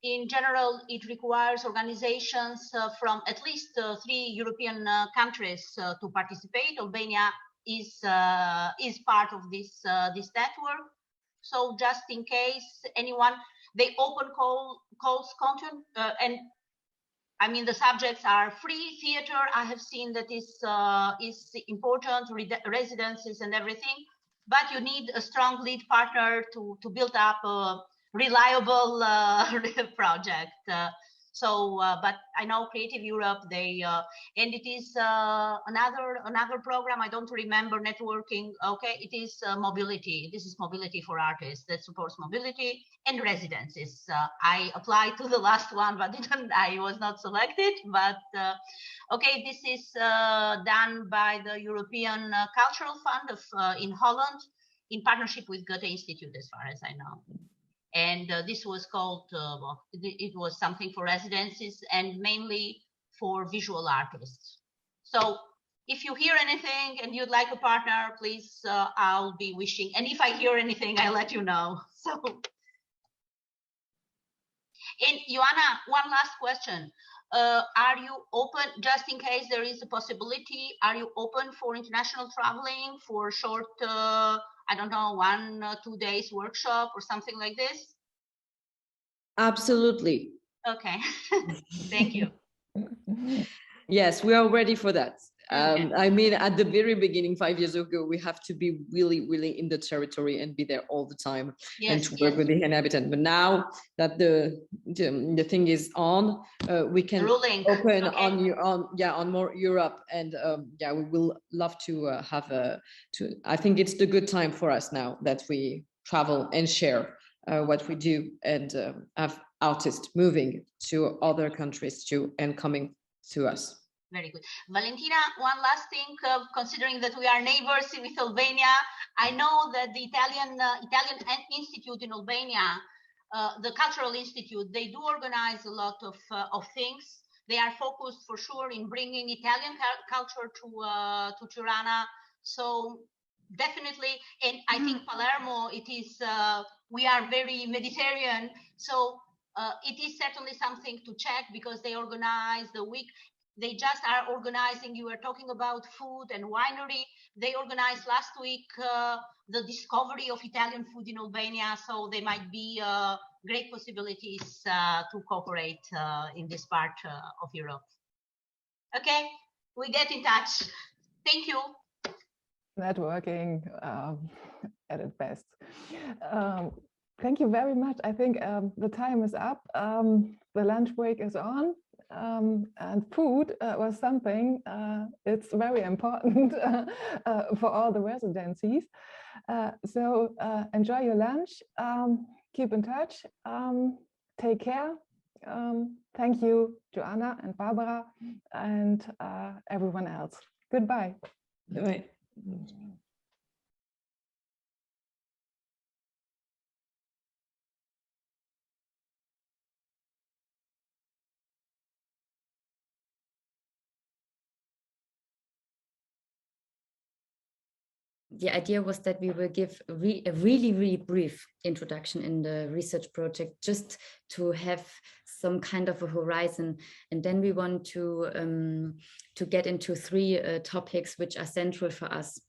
In general, it requires organizations from at least 3 European countries to participate. Albania is part of this network. So just in case anyone, they open calls content and I mean, the subjects are free theater. I have seen that is important, residencies and everything, but you need a strong lead partner to build up a reliable project. But I know Creative Europe, and it is another program. I don't remember networking. Okay, it is mobility. This is mobility for artists that supports mobility and residencies. I applied to the last one, but I was not selected. But okay, this is done by the European Cultural Fund in Holland in partnership with Goethe Institute, as far as I know. And this was called, it was something for residencies and mainly for visual artists. So if you hear anything and you'd like a partner, please, I'll be wishing. And if I hear anything, I'll let you know. So, and Joanna, one last question. Are you open, just in case there is a possibility, are you open for international traveling for short, I don't know, 1-2 days workshop or something like this? Absolutely. Okay, thank you. Yes, we are ready for that. I mean, at the very beginning, 5 years ago, we have to be really, really in the territory and be there all the time and to work with the inhabitants. But now that the thing is on, we can open on more Europe, and we will love to I think it's the good time for us now that we travel and share what we do and have artists moving to other countries too and coming to us. Very good. Valentina, one last thing, considering that we are neighbors with Albania, I know that the Italian Institute in Albania, the Cultural Institute, they do organize a lot of things. They are focused for sure in bringing Italian culture to Tirana. So definitely, and I think Palermo, it is, we are very Mediterranean. So it is certainly something to check because they organize the week. They just are organizing, you were talking about food and winery. They organized last week the discovery of Italian food in Albania. So there might be great possibilities to cooperate in this part of Europe. Okay, we get in touch. Thank you. Networking at its best. Thank you very much. I think the time is up. The lunch break is on. And food was something, it's very important for all the residencies. So enjoy your lunch, keep in touch, take care. Thank you, Joanna and Barbara and everyone else. Goodbye. Bye. The idea was that we will give a really brief introduction in the research project, just to have some kind of a horizon. And then we want to get into three topics which are central for us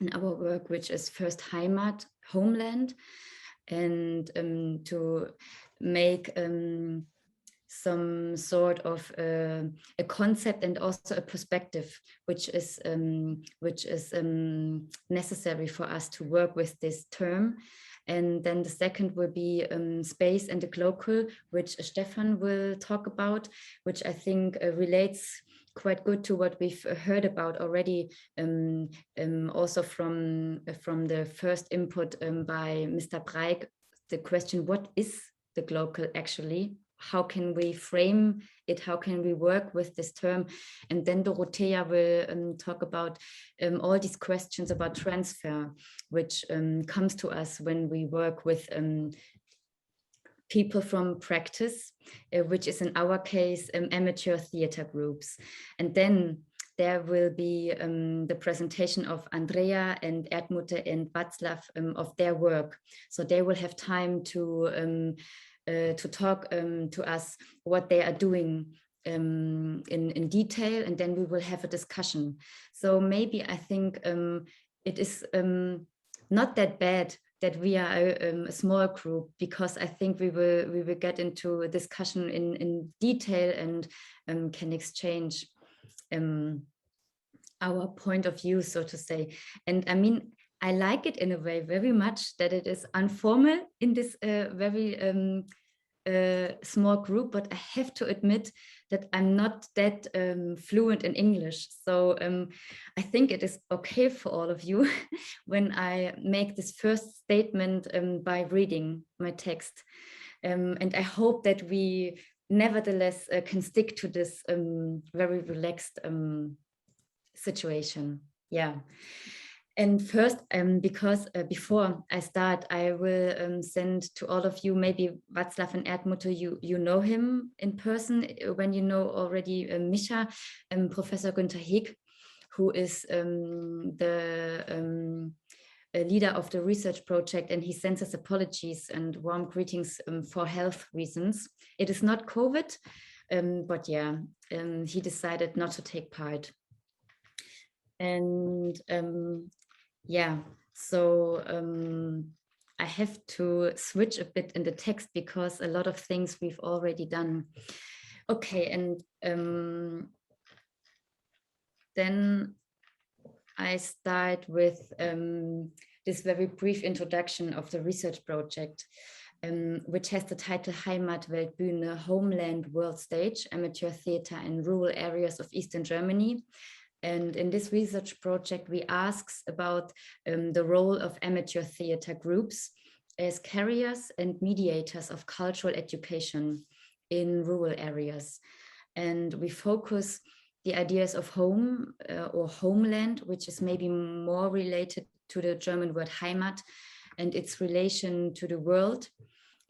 in our work, which is first Heimat, homeland, and to make some sort of a concept and also a perspective, which is necessary for us to work with this term. And then the second will be space and the glocal, which Stefan will talk about, which I think relates quite good to what we've heard about already, also from the first input by Mr. Breik, the question, what is the glocal actually? How can we frame it? How can we work with this term? And then Dorothea will talk about all these questions about transfer, which comes to us when we work with people from PReTuS, which is in our case amateur theater groups. And then there will be the presentation of Andrea and Erdmutter and Václav of their work. So they will have time to talk to us what they are doing in detail, and then we will have a discussion. So maybe I think it is not that bad that we are a small group, because I think we will get into a discussion in detail and can exchange our point of view, so to say. And I mean, I like it in a way very much that it is informal in this very small group, but I have to admit that I'm not that fluent in English. So I think it is okay for all of you when I make this first statement by reading my text. And I hope that we nevertheless can stick to this very relaxed situation. Yeah. And first, because before I start, I will send to all of you, maybe Václav and Erdmutter, you know him in person, when you know already Misha, Professor Günther Heg, who is the leader of the research project, and he sends us apologies and warm greetings for health reasons. It is not COVID, but yeah, he decided not to take part. And yeah, so I have to switch a bit in the text because a lot of things we've already done. Okay, and then I start with this very brief introduction of the research project, which has the title HeimatWeltBühne, Homeland World Stage, Amateur Theatre in Rural Areas of Eastern Germany. And in this research project, we ask about the role of amateur theatre groups as carriers and mediators of cultural education in rural areas. And we focus the ideas of home or homeland, which is maybe more related to the German word Heimat and its relation to the world,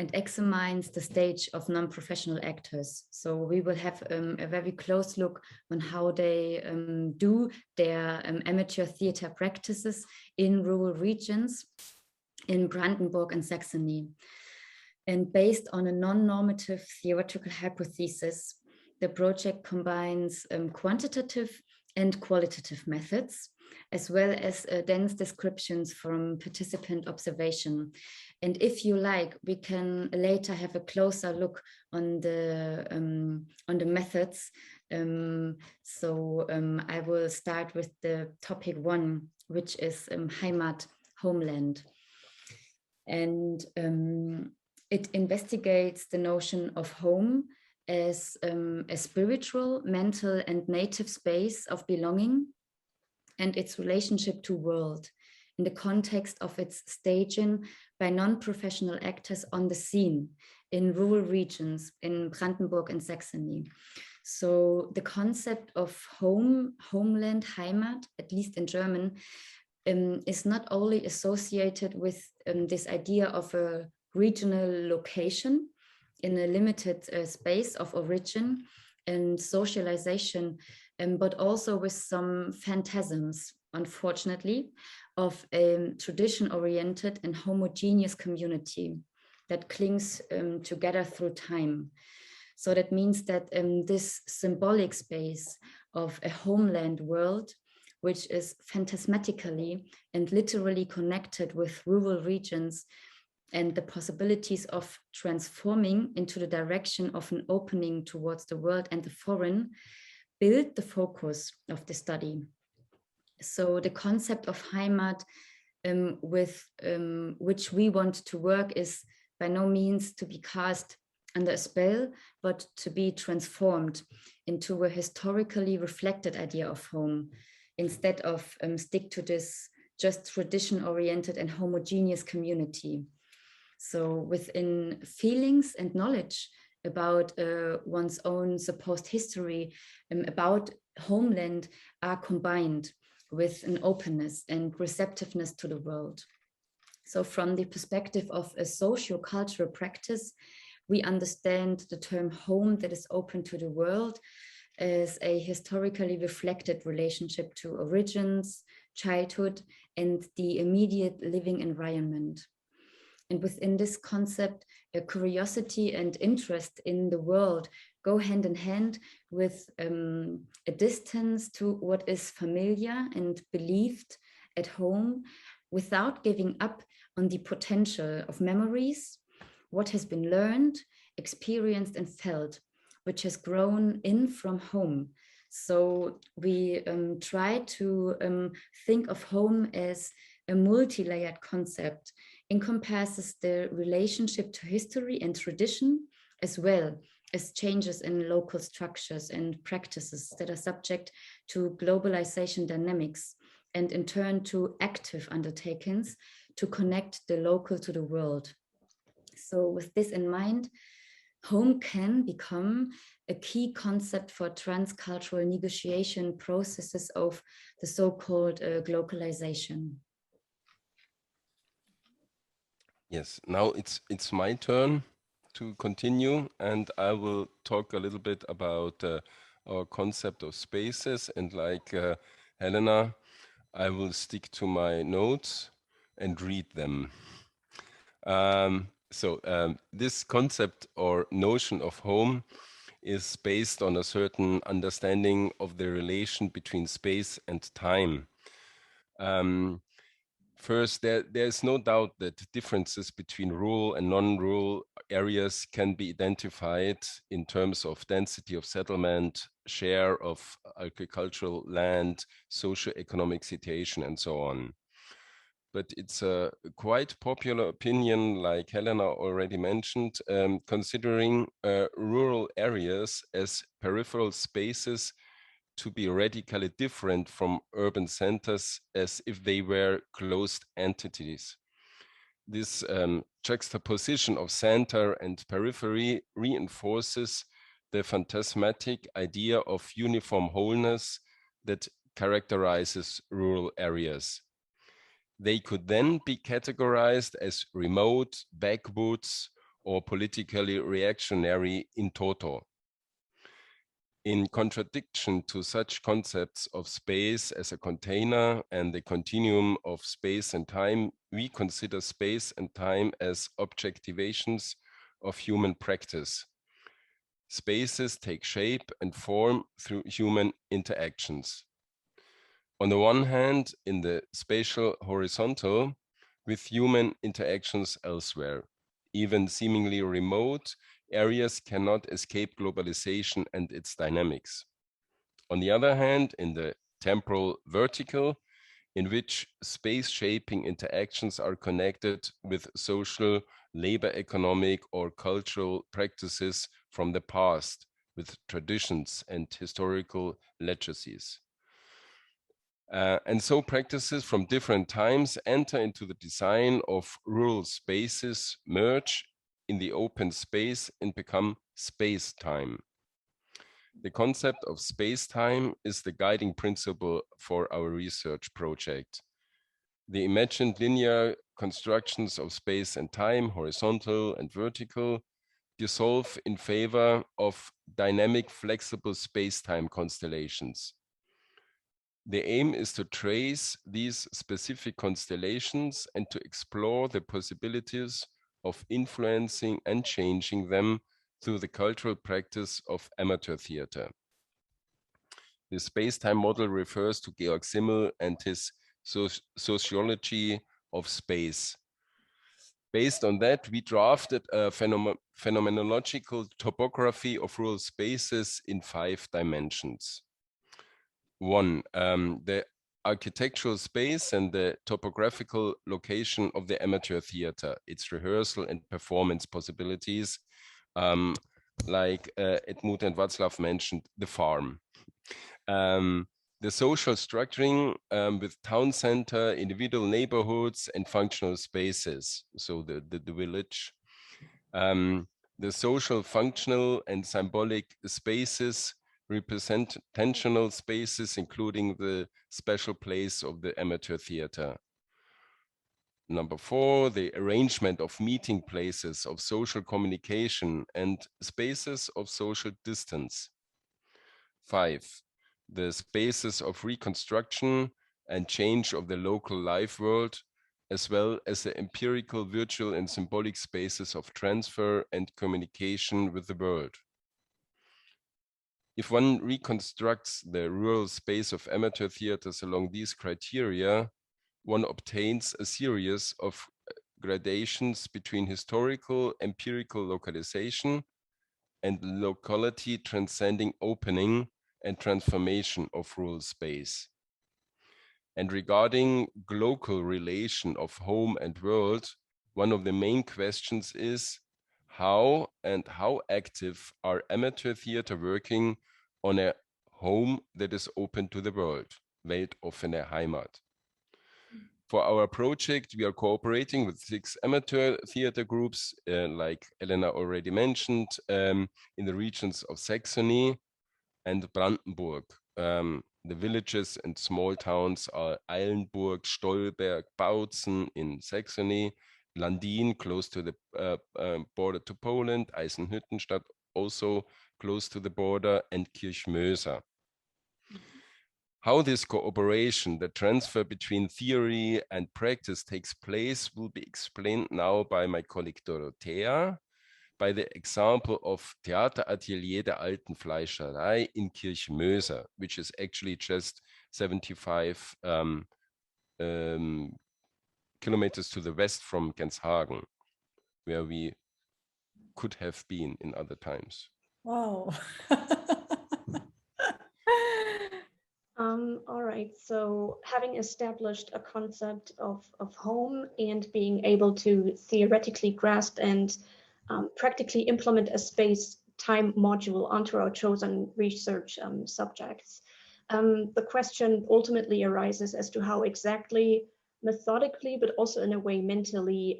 and examines the stage of non-professional actors. So we will have a very close look on how they do their amateur theater practices in rural regions in Brandenburg and Saxony. And based on a non-normative theoretical hypothesis, the project combines quantitative and qualitative methods, as well as dense descriptions from participant observation. And if you like, we can later have a closer look on the methods. I will start with the topic 1, which is Heimat, homeland. And it investigates the notion of home as a spiritual, mental, and native space of belonging, and its relationship to world in the context of its staging by non-professional actors on the scene in rural regions in Brandenburg and Saxony. So the concept of home, homeland, Heimat, at least in German, is not only associated with this idea of a regional location in a limited space of origin and socialization, but also with some phantasms, unfortunately, of a tradition-oriented and homogeneous community that clings together through time. So that means that this symbolic space of a homeland world, which is phantasmatically and literally connected with rural regions and the possibilities of transforming into the direction of an opening towards the world and the foreign, build the focus of the study. So the concept of Heimat with which we want to work is by no means to be cast under a spell, but to be transformed into a historically reflected idea of home, instead of stick to this just tradition-oriented and homogeneous community. So within feelings and knowledge about one's own supposed history, about homeland are combined with an openness and receptiveness to the world. So from the perspective of a socio-cultural practice, we understand the term home that is open to the world as a historically reflected relationship to origins, childhood, and the immediate living environment. And within this concept, a curiosity and interest in the world go hand in hand with a distance to what is familiar and believed at home, without giving up on the potential of memories, what has been learned, experienced, and felt, which has grown in from home. So we try to think of home as a multi-layered concept, encompasses the relationship to history and tradition, as well as changes in local structures and practices that are subject to globalization dynamics, and in turn to active undertakings to connect the local to the world. So with this in mind, home can become a key concept for transcultural negotiation processes of the so-called globalization. Yes, now it's my turn to continue, and I will talk a little bit about our concept of spaces. And like Helena, I will stick to my notes and read them. This concept or notion of home is based on a certain understanding of the relation between space and time. First, there's no doubt that differences between rural and non-rural areas can be identified in terms of density of settlement, share of agricultural land, socio-economic situation, and so on. But it's a quite popular opinion, like Helena already mentioned, considering rural areas as peripheral spaces to be radically different from urban centers, as if they were closed entities. This juxtaposition of center and periphery reinforces the phantasmatic idea of uniform wholeness that characterizes rural areas. They could then be categorized as remote, backwoods, or politically reactionary in toto. In contradiction to such concepts of space as a container and the continuum of space and time, we consider space and time as objectivations of human practice. Spaces take shape and form through human interactions. On the one hand, in the spatial horizontal, with human interactions elsewhere. Even seemingly remote areas cannot escape globalization and its dynamics. On the other hand, in the temporal vertical, in which space-shaping interactions are connected with social, labor economic, or cultural practices from the past, with traditions and historical legacies. And so practices from different times enter into the design of rural spaces, merge in the open space, and become space-time. The concept of space-time is the guiding principle for our research project. The imagined linear constructions of space and time, horizontal and vertical, dissolve in favor of dynamic, flexible space-time constellations. The aim is to trace these specific constellations and to explore the possibilities of influencing and changing them through the cultural practice of amateur theater. The space-time model refers to Georg Simmel and his sociology of space. Based on that, we drafted a phenomenological topography of rural spaces in 5 dimensions. 1, the architectural space and the topographical location of the amateur theater, its rehearsal and performance possibilities, like Edmund and Václav mentioned, the farm. The social structuring with town center, individual neighborhoods, and functional spaces, so the village. The social, functional, and symbolic spaces represent tensional spaces, including the special place of the amateur theater. Number 4, the arrangement of meeting places of social communication and spaces of social distance. 5, the spaces of reconstruction and change of the local life world, as well as the empirical, virtual, and symbolic spaces of transfer and communication with the world. If one reconstructs the rural space of amateur theaters along these criteria, one obtains a series of gradations between historical, empirical localization and locality transcending opening and transformation of rural space. And regarding glocal relation of home and world, one of the main questions is how active are amateur theater working on a home that is open to the world, weltoffene Heimat. For our project, we are cooperating with 6 amateur theater groups, like Elena already mentioned, in the regions of Saxony and Brandenburg. The villages and small towns are Eilenburg, Stolberg, Bautzen in Saxony, Landin, close to the border to Poland, Eisenhüttenstadt, also close to the border, and Kirchmöser. How this cooperation, the transfer between theory and practice takes place will be explained now by my colleague Dorothea, by the example of Theateratelier der Alten Fleischerei in Kirchmöser, which is actually just 75 kilometers to the west from Genshagen, where we could have been in other times. Wow. All right, so having established a concept of home and being able to theoretically grasp and practically implement a space-time module onto our chosen research subjects, the question ultimately arises as to how exactly, methodically, but also in a way mentally,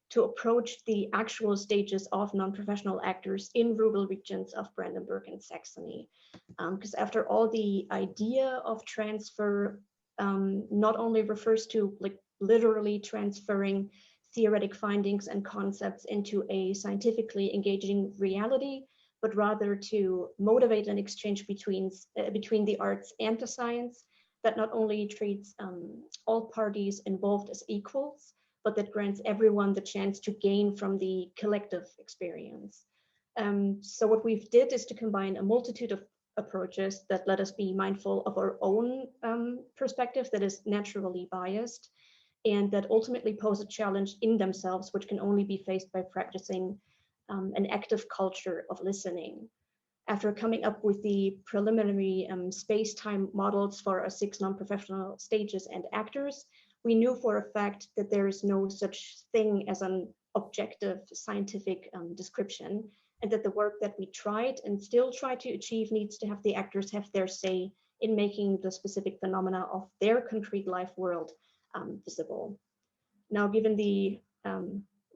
to approach the actual stages of non-professional actors in rural regions of Brandenburg and Saxony. Because after all, the idea of transfer not only refers to like literally transferring theoretic findings and concepts into a scientifically engaging reality, but rather to motivate an exchange between the arts and the science that not only treats all parties involved as equals, but that grants everyone the chance to gain from the collective experience. So what we've did is to combine a multitude of approaches that let us be mindful of our own perspective that is naturally biased, and that ultimately pose a challenge in themselves, which can only be faced by practicing an active culture of listening. After coming up with the preliminary space-time models for our 6 non-professional stages and actors, we knew for a fact that there is no such thing as an objective scientific description, and that the work that we tried and still try to achieve needs to have the actors have their say in making the specific phenomena of their concrete life world visible. Now, given the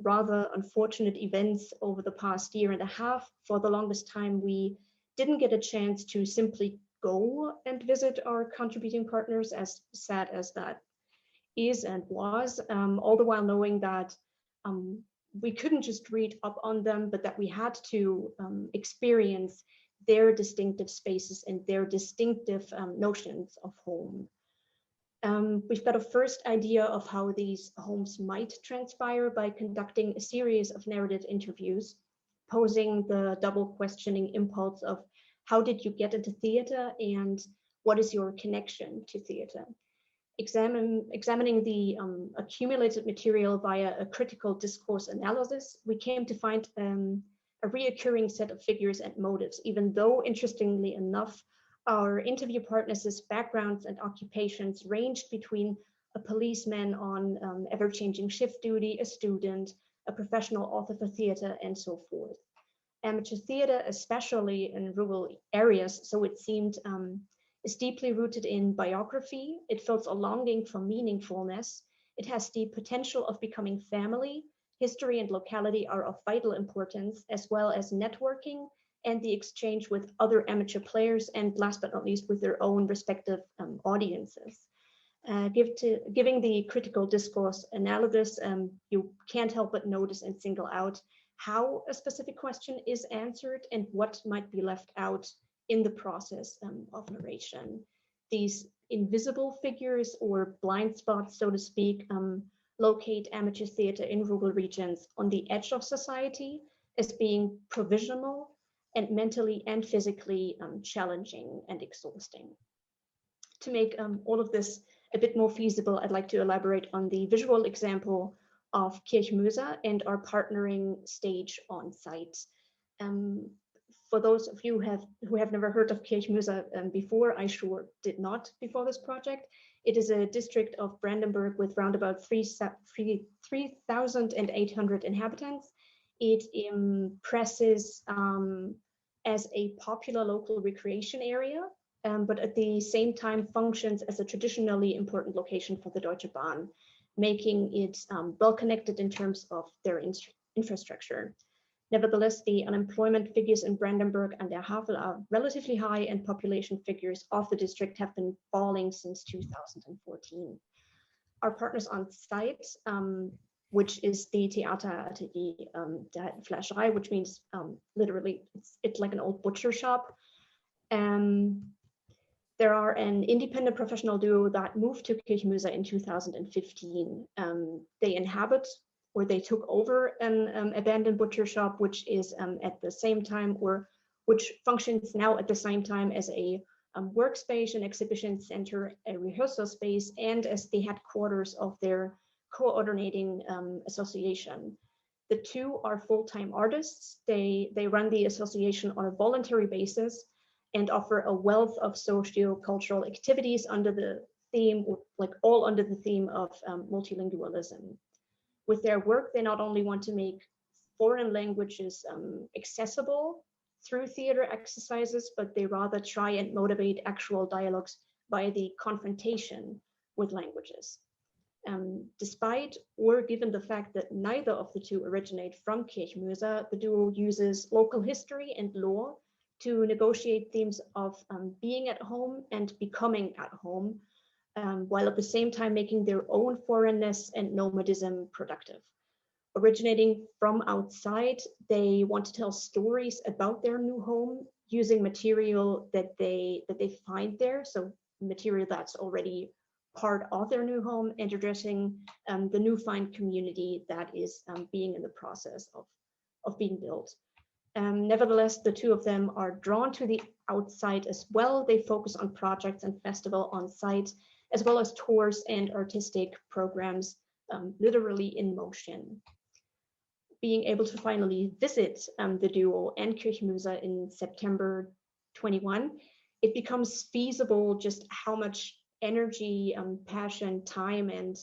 rather unfortunate events over the past year and a half, for the longest time, we didn't get a chance to simply go and visit our contributing partners, as sad as that is and was, all the while knowing that we couldn't just read up on them, but that we had to experience their distinctive spaces and their distinctive notions of home. We've got a first idea of how these homes might transpire by conducting a series of narrative interviews, posing the double questioning impulse of how did you get into theater and what is your connection to theater? Examining the accumulated material via a critical discourse analysis, we came to find a reoccurring set of figures and motives, even though, interestingly enough, our interview partners' backgrounds and occupations ranged between a policeman on ever-changing shift duty, a student, a professional author for theater, and so forth. Amateur theater, especially in rural areas, so it seemed, is deeply rooted in biography. It fills a longing for meaningfulness. It has the potential of becoming family. History and locality are of vital importance, as well as networking and the exchange with other amateur players, and last but not least, with their own respective audiences. Giving the critical discourse analysis, you can't help but notice and single out how a specific question is answered and what might be left out in the process of narration. These invisible figures or blind spots, so to speak, locate amateur theater in rural regions on the edge of society as being provisional and mentally and physically challenging and exhausting. To make all of this a bit more feasible, I'd like to elaborate on the visual example of Kirchmöser and our partnering stage on site. For those of you who have never heard of Kirchmöser before, I sure did not before this project. It is a district of Brandenburg with round about 3,800 inhabitants. It impresses as a popular local recreation area, but at the same time functions as a traditionally important location for the Deutsche Bahn, making it well connected in terms of their infrastructure. Nevertheless, the unemployment figures in Brandenburg and der Havel are relatively high, and population figures of the district have been falling since 2014. Our partners on site, which is the Theater der Fleischerei, which means literally it's like an old butcher shop. There are an independent professional duo that moved to Kirchmöser in 2015. They inhabit, or they took over an abandoned butcher shop, which is at the same time, or which functions now at the same time as a workspace, an exhibition center, a rehearsal space, and as the headquarters of their coordinating association. The two are full-time artists. They run the association on a voluntary basis and offer a wealth of socio-cultural activities under the theme, like all under the theme of multilingualism. With their work, they not only want to make foreign languages accessible through theater exercises, but they rather try and motivate actual dialogues by the confrontation with languages. Despite or given the fact that neither of the two originate from Kirchmöser, the duo uses local history and law to negotiate themes of being at home and becoming at home, while at the same time making their own foreignness and nomadism productive. Originating from outside, they want to tell stories about their new home using material that they find there, so material that's already part of their new home, and addressing the newfound community that is being in the process of being built. Nevertheless, the two of them are drawn to the outside as well. They focus on projects and festival on site, as well as tours and artistic programs, literally in motion. Being able to finally visit the duo and Kirchmöser in September 21, it becomes feasible just how much energy, passion, time, and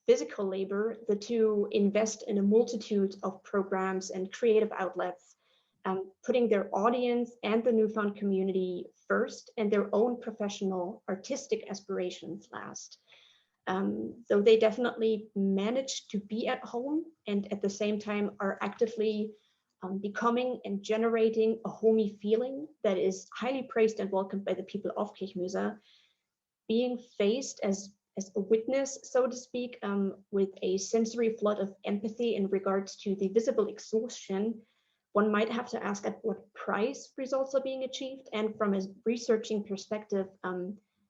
physical labor the two invest in a multitude of programs and creative outlets, putting their audience and the newfound community first and their own professional artistic aspirations last. So they definitely manage to be at home and at the same time are actively becoming and generating a homey feeling that is highly praised and welcomed by the people of Kirchmöser, being faced as a witness, so to speak, with a sensory flood of empathy in regards to the visible exhaustion. One might have to ask at what price results are being achieved, and from a researching perspective,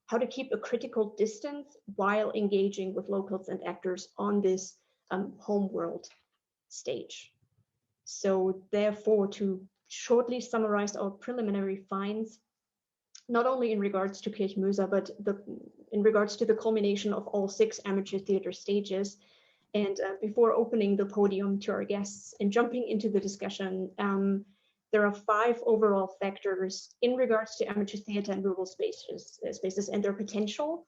how to keep a critical distance while engaging with locals and actors on this home world stage. So therefore, to shortly summarize our preliminary finds, not only in regards to Kirchmöser, but in regards to the culmination of all 6 amateur theater stages. And before opening the podium to our guests and jumping into the discussion, there are 5 overall factors in regards to amateur theater and rural spaces and their potential,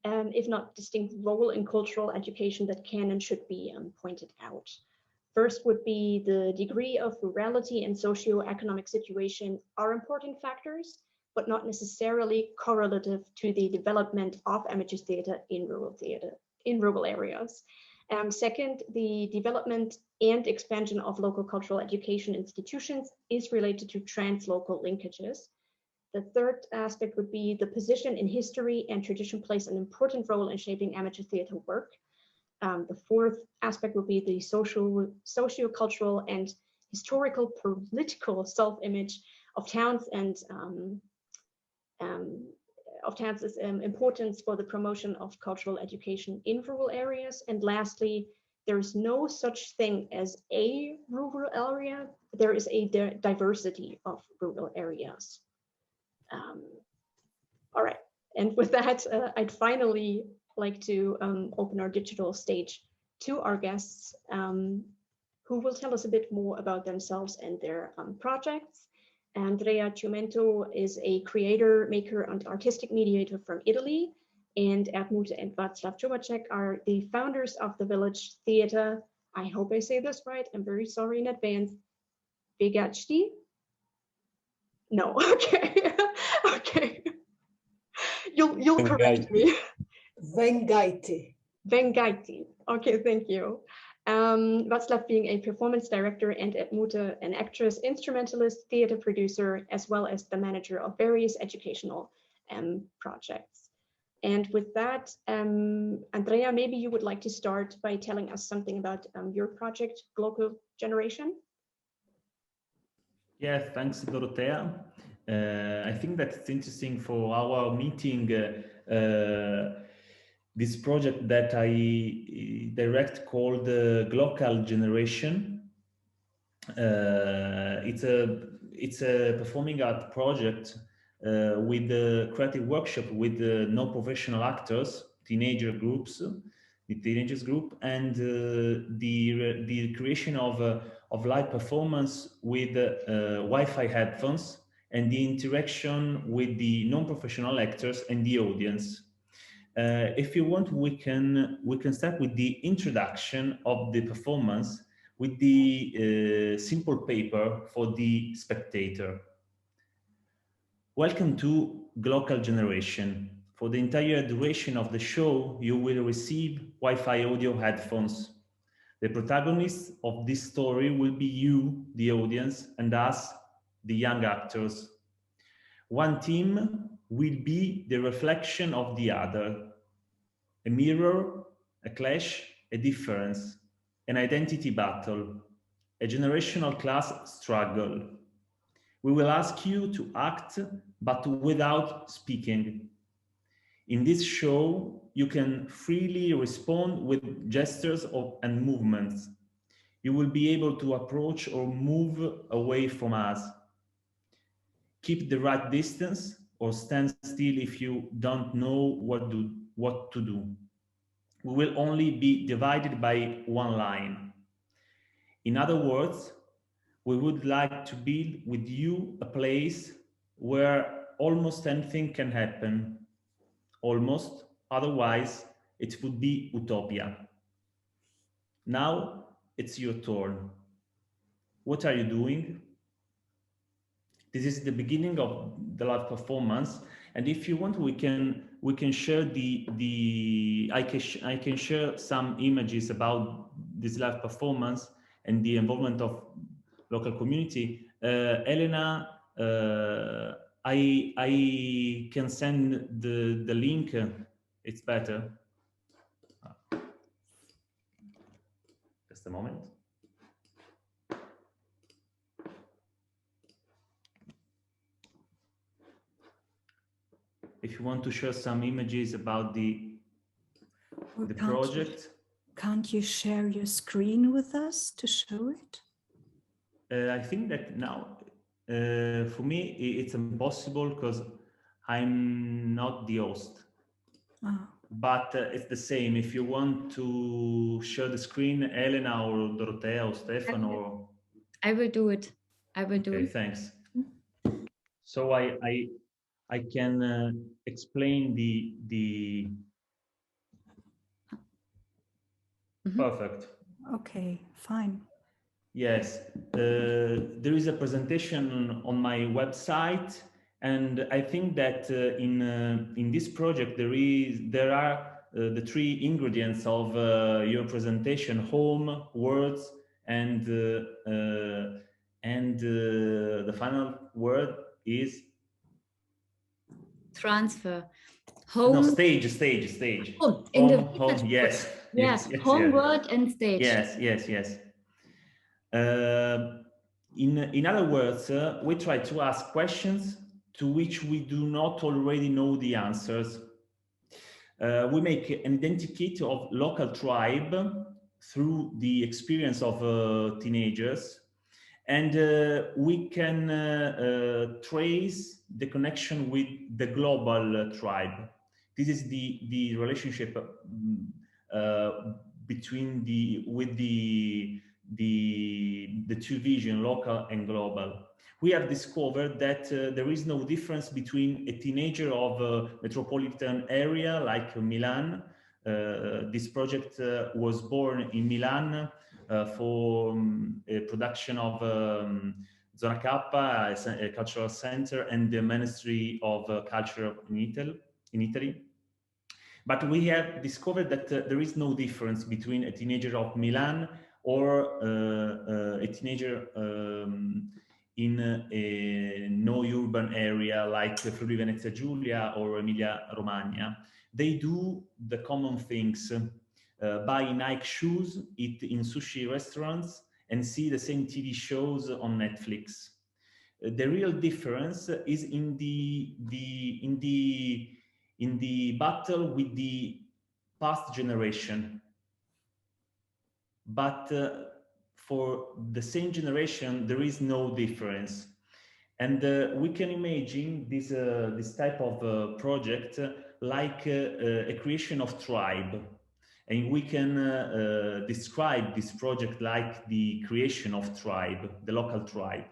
if not distinct role in cultural education that can and should be pointed out. First would be the degree of rurality and socioeconomic situation are important factors, but not necessarily correlative to the development of amateur theater in rural areas. Second, the development and expansion of local cultural education institutions is related to translocal linkages. The third aspect would be the position in history and tradition plays an important role in shaping amateur theater work. The fourth aspect would be the socio-cultural and historical political self-image of towns and of towns' importance for the promotion of cultural education in rural areas. And lastly, there is no such thing as a rural area. There is a diversity of rural areas. All right, and with that, I'd finally like to open our digital stage to our guests, who will tell us a bit more about themselves and their projects. Andrea Ciumento is a creator, maker, and artistic mediator from Italy, and Erdmute and Václav Čubáček are the founders of the Village Theatre. I hope I say this right. I'm very sorry in advance. Vegachti? No, okay, okay. You'll correct me. Vengaiti. Vengaiti. Okay, thank you. Václav being a performance director and Erdmute an actress, instrumentalist, theater producer, as well as the manager of various educational projects. And with that, Andrea, maybe you would like to start by telling us something about your project, Global Generation. Yes, thanks, Dorothea. I think that it's interesting for our meeting, this project that I direct called Global Generation. It's a performing art project with a creative workshop with non-professional actors, teenagers group, and the creation of live performance with Wi-Fi headphones and the interaction with the non-professional actors and the audience. If you want, we can start with the introduction of the performance with the simple paper for the spectator. Welcome to Global Generation. For the entire duration of the show, you will receive Wi-Fi audio headphones. The protagonist of this story will be you, the audience, and us, the young actors. One team will be the reflection of the other, a mirror, a clash, a difference, an identity battle, a generational class struggle. We will ask you to act, but without speaking. In this show, you can freely respond with gestures and movements. You will be able to approach or move away from us. Keep the right distance or stand still if you don't know what to do. We will only be divided by one line. In other words, we would like to build with you a place where almost anything can happen. Almost, otherwise it would be utopia. Now it's your turn. What are you doing? This is the beginning of the live performance, and if you want, we can share I can share some images about this live performance and the involvement of local community. Elena, I can send the link. It's better. Just a moment. If you want to share some images about the project. Can't you share your screen with us to show it? I think that now, for me, it's impossible because I'm not the host. Oh. But it's the same. If you want to share the screen, Elena or Dorothea or Stefan or... I will do it. I will do it. Thanks. So I can explain the Perfect. Okay, fine. Yes, there is a presentation on my website, and I think that in this project there are the three ingredients of your presentation: home, words, and the final word is transfer. Home. No, stage. Home. Home. Yes. Yeah. Yes. Home, word, and stage. Yes. In other words, we try to ask questions to which we do not already know the answers. We make an identikit of local tribe through the experience of teenagers, and we can trace the connection with the global tribe. This is the relationship between the two visions, local and global. We have discovered that there is no difference between a teenager of a metropolitan area like Milan. This project was born in Milan for a production of Zona K, a cultural center, and the Ministry of Culture in Italy. But we have discovered that there is no difference between a teenager of Milan or a teenager in a no-urban area like Friuli Venezia Giulia or Emilia-Romagna. They do the common things, buy Nike shoes, eat in sushi restaurants, and see the same TV shows on Netflix. The real difference is in the battle with the past generation. But for the same generation, there is no difference. And we can imagine this type of project like a creation of tribe. And we can describe this project like the creation of tribe, the local tribe.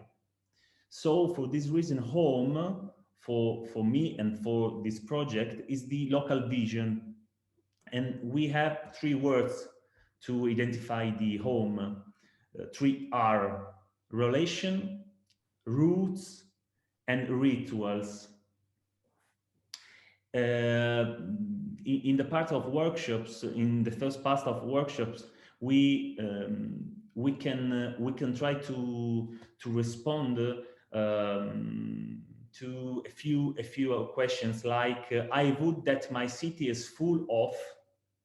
So for this reason, home, for me and for this project, is the local vision. And we have three words to identify the home. Three R: relation, roots, and rituals. in the part of workshops, in the first part of workshops, we can try to respond to a few questions like I would that my city is full of,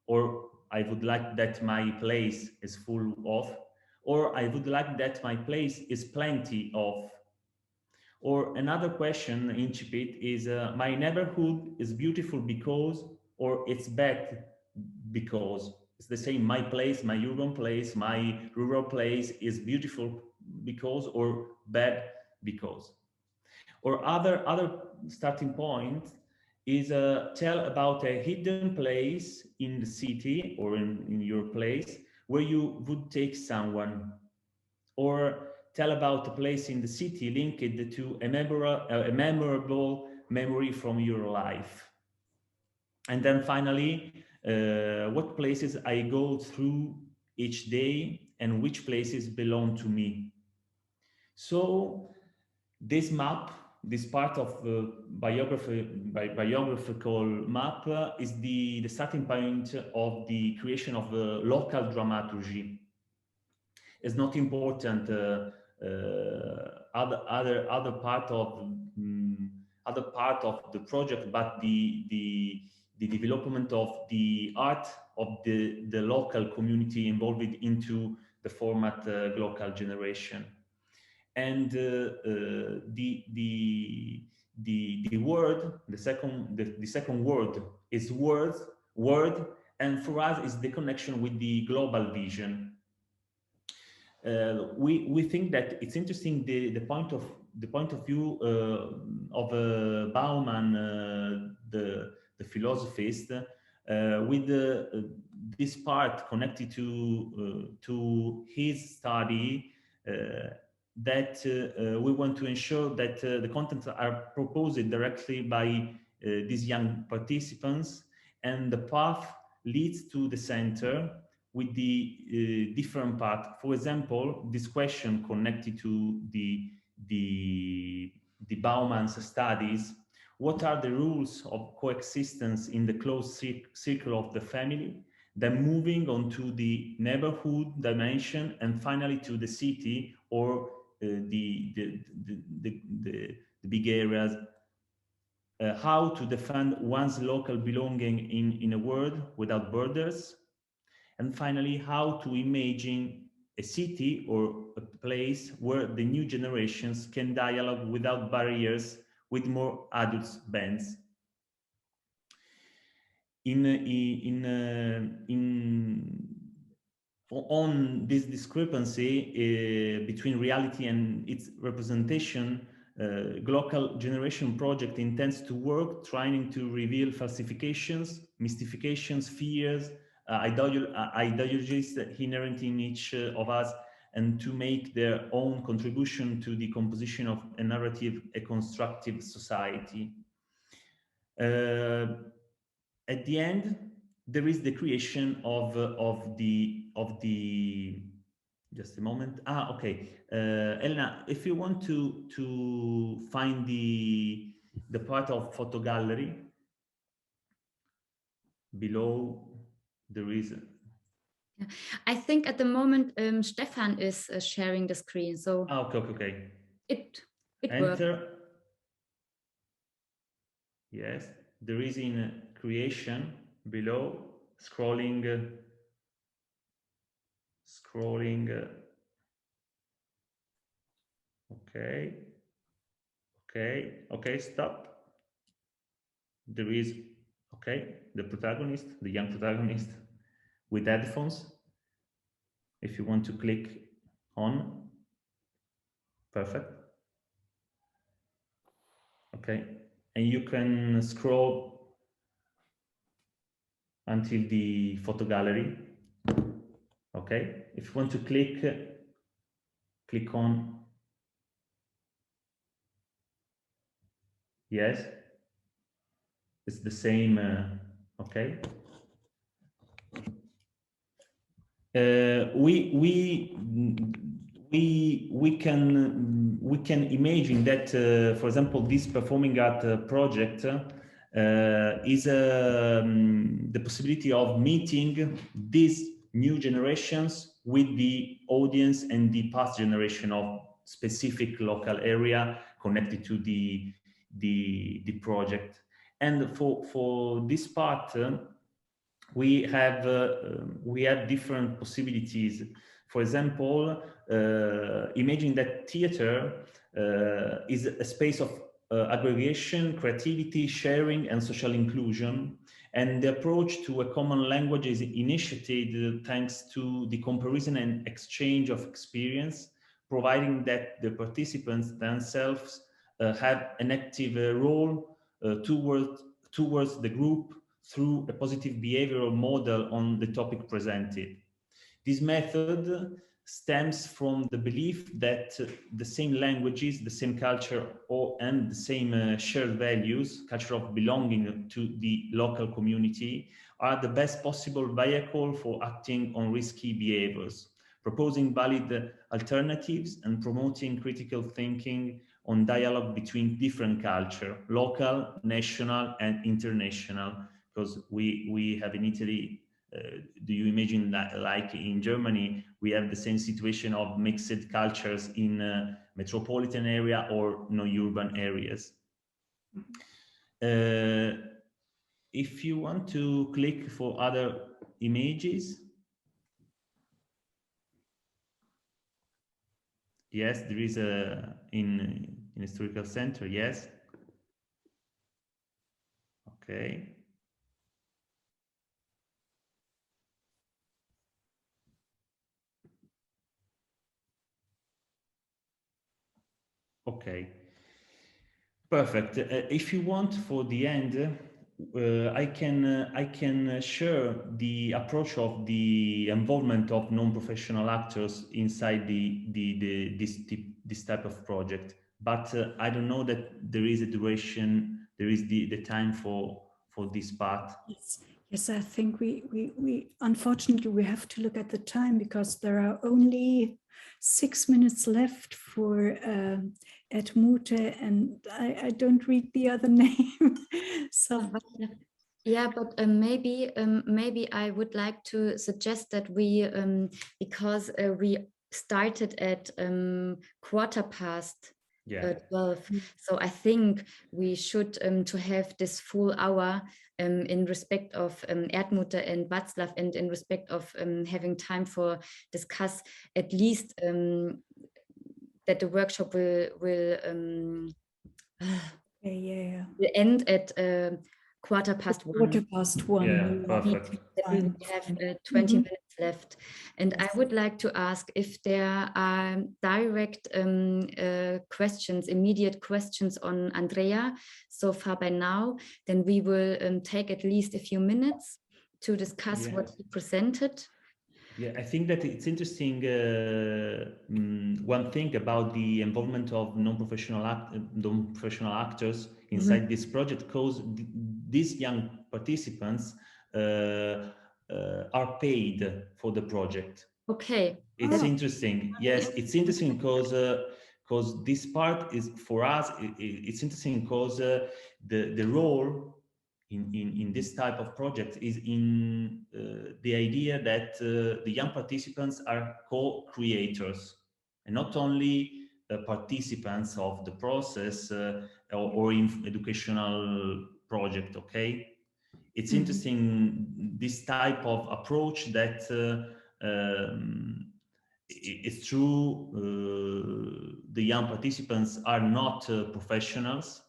or I would like that my place is full of, or I would like that my place is plenty of. Or another question, incipit, is my neighborhood is beautiful because, or it's bad because. It's the same, my place, my urban place, my rural place is beautiful because, or bad because. Or other starting point is tell about a hidden place in the city or in your place where you would take someone. Or tell about a place in the city linked to a memorable memory from your life. And then finally, what places I go through each day and which places belong to me. So this map, this part of biographical map is the starting point of the creation of local dramaturgy. It's not important other part of the project, but the development of the art of the local community involved into the format local generation. And the word, the second word is word, and for us is the connection with the global vision. We think that it's interesting the point of view of Bauman, the philosophist, with this part connected to his study, that we want to ensure that the contents are proposed directly by these young participants, and the path leads to the center with the different part. For example, this question connected to the Bauman's studies: what are the rules of coexistence in the closed circle of the family? Then moving on to the neighborhood dimension, and finally to the city or the big areas. How to defend one's local belonging in a world without borders. And finally, how to imagine a city or a place where the new generations can dialogue without barriers with more adult bands. On this discrepancy between reality and its representation, Global Generation Project intends to work trying to reveal falsifications, mystifications, fears, ideologies inherent in each of us, and to make their own contribution to the composition of a narrative, a constructive society. At the end, there is the creation of the just a moment. Okay, Elena, if you want to find the part of photo gallery below, there is. I think at the moment Stefan is sharing the screen, so okay. It enter. worked. Yes, there is in creation below, scrolling. Okay, stop. There is, the protagonist, the young protagonist with headphones. If you want to click on, perfect. Okay, and you can scroll until the photo gallery. Okay, if you want to click on, yes, it's the same. Okay. We can imagine that, for example, this performing art project is the possibility of meeting these new generations with the audience and the past generation of specific local area connected to the project. And for this part, we have different possibilities. For example, imagine that theater is a space of aggregation, creativity, sharing, and social inclusion. And the approach to a common language is initiated thanks to the comparison and exchange of experience, providing that the participants themselves have an active role towards the group through a positive behavioral model on the topic presented. This method stems from the belief that the same languages, the same culture, and the same shared values, culture of belonging to the local community, are the best possible vehicle for acting on risky behaviors, proposing valid alternatives and promoting critical thinking on dialogue between different culture, local, national, and international. Because we have in Italy, do you imagine that like in Germany, we have the same situation of mixed cultures in metropolitan area or urban areas? If you want to click for other images, yes, there is a in historical center, yes. Okay. Okay, perfect. If you want, for the end, I can share the approach of the involvement of non-professional actors inside this type of project. But I don't know that there is a duration. There is the time for this part. Yes, I think we unfortunately we have to look at the time because there are only 6 minutes left for Edmute, and I don't read the other name. So yeah, but maybe I would like to suggest that we because we started at 12:15. So I think we should to have this full hour in respect of Erdmutter and Václav, and in respect of having time for discuss at least that the workshop will end at 1:15. 1:15. Yeah, perfect. We have 20 minutes left, and I would like to ask if there are direct questions, immediate questions on Andrea so far by now. Then we will take at least a few minutes to discuss what he presented. Yeah, I think that it's interesting. One thing about the involvement of non-professional actors inside this project, because these young participants are paid for the project. Okay, it's interesting. Yes, it's interesting because this part is for us. It's interesting because the role in this type of project is in the idea that the young participants are co-creators and not only participants of the process or in educational project. Okay, it's interesting this type of approach that it's true the young participants are not professionals,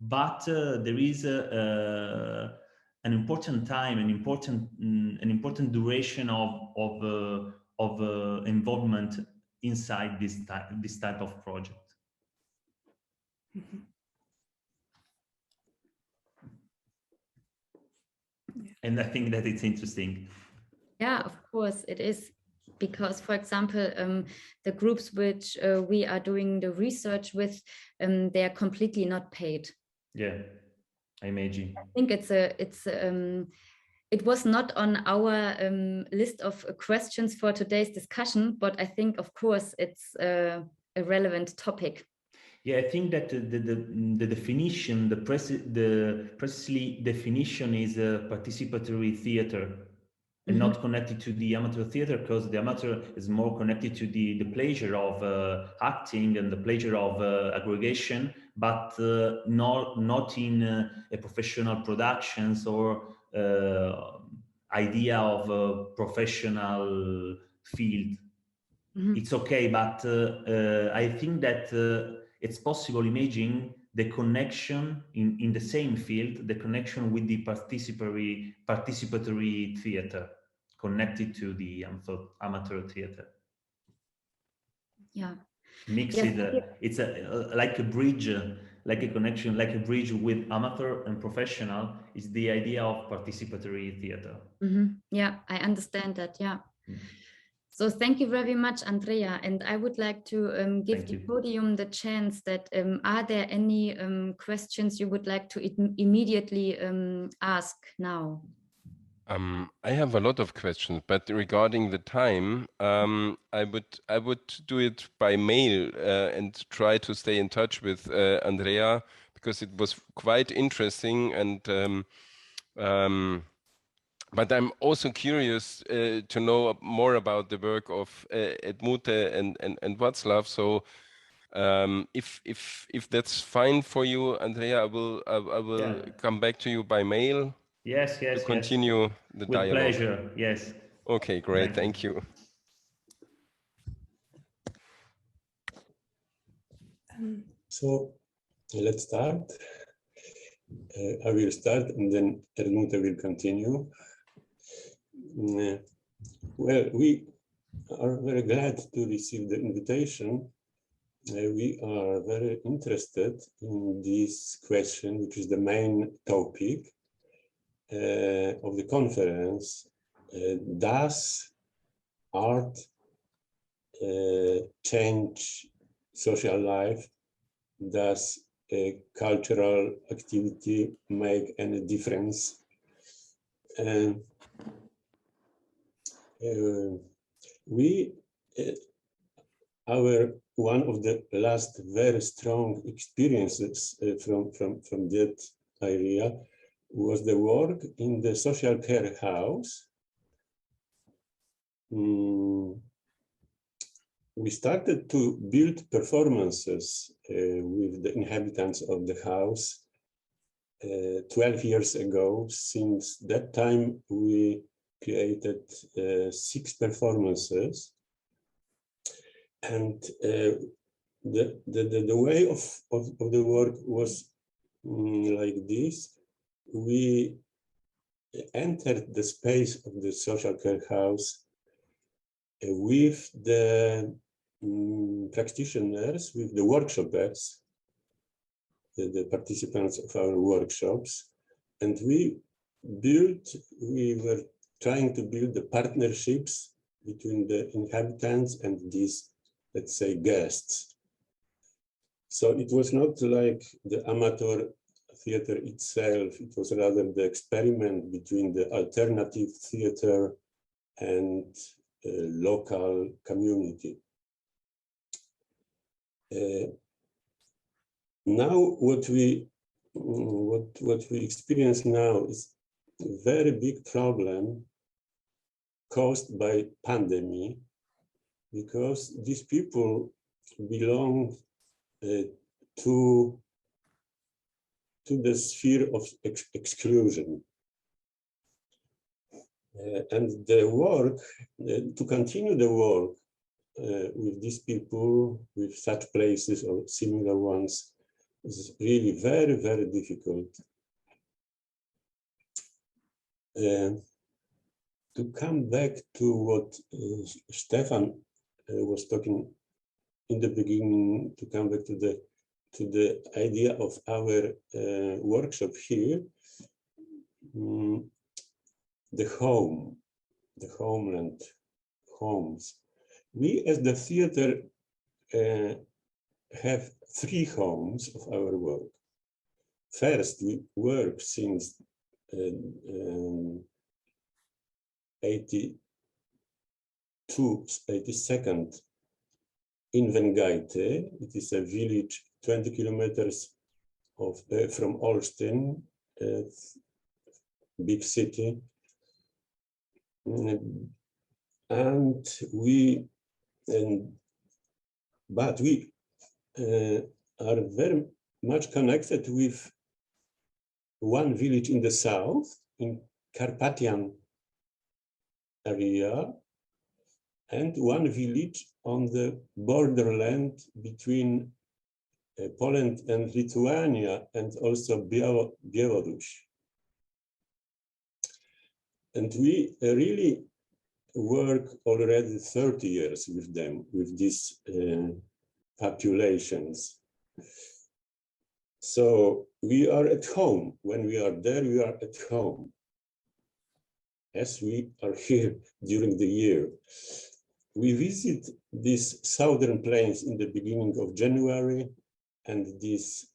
but there is an important time, an important duration of involvement inside this type of project. And I think that it's interesting. Yeah, of course it is, because, for example, the groups which we are doing the research with, they are completely not paid. Yeah, I imagine. I think it was not on our list of questions for today's discussion, but I think, of course, it's a relevant topic. Yeah, I think that the definition, the precisely definition is a participatory theater, and not connected to the amateur theater, because the amateur is more connected to the pleasure of acting and the pleasure of aggregation, but not in a professional productions or idea of a professional field. It's okay, but I think that it's possible imagining the connection in the same field, the connection with the participatory theater connected to the amateur theater. Yeah. Mix it, it's like a bridge, like a connection, like a bridge with amateur and professional is the idea of participatory theater. Yeah, I understand that, yeah. So thank you very much, Andrea. And I would like to give the podium the chance that, are there any questions you would like to immediately ask now? I have a lot of questions, but regarding the time, I would do it by mail and try to stay in touch with Andrea, because it was quite interesting, and but I'm also curious to know more about the work of Edmute and Václav. So if that's fine for you, Andrea, I will come back to you by mail. Yes, to continue the with dialogue. Pleasure, yes. Okay, great, thank you. So let's start. I will start and then Edmute will continue. Well, we are very glad to receive the invitation. We are very interested in this question, which is the main topic of the conference. Does art change social life? Does a cultural activity make any difference? One of the last very strong experiences from that area was the work in the social care house. We started to build performances with the inhabitants of the house 12 years ago. Since that time, we created 6 performances. And the way of the work was like this. We entered the space of the social care house with the practitioners, with the workshoppers, the participants of our workshops, and we were trying to build the partnerships between the inhabitants and these, let's say, guests. So it was not like the amateur theater itself, it was rather the experiment between the alternative theater and local community. Now what we experience now is a very big problem caused by pandemic, because these people belong to the sphere of exclusion. And the work, to continue the work with these people, with such places or similar ones, is really very, very difficult. To come back to what Stefan was talking in the beginning, to come back to the idea of our workshop here, the home, the homeland, homes. We as the theater have 3 homes of our work. First, we work since 82nd in Vengaite. It is a village 20 kilometers from Olsztyn, big city. But we are very much connected with one village in the south, in Carpathian area, and one village on the borderland between Poland and Lithuania, and also Belarus. And we really work already 30 years with them, with these populations. So we are at home. When we are there, we are at home, as we are here during the year. We visit these southern plains in the beginning of January, and this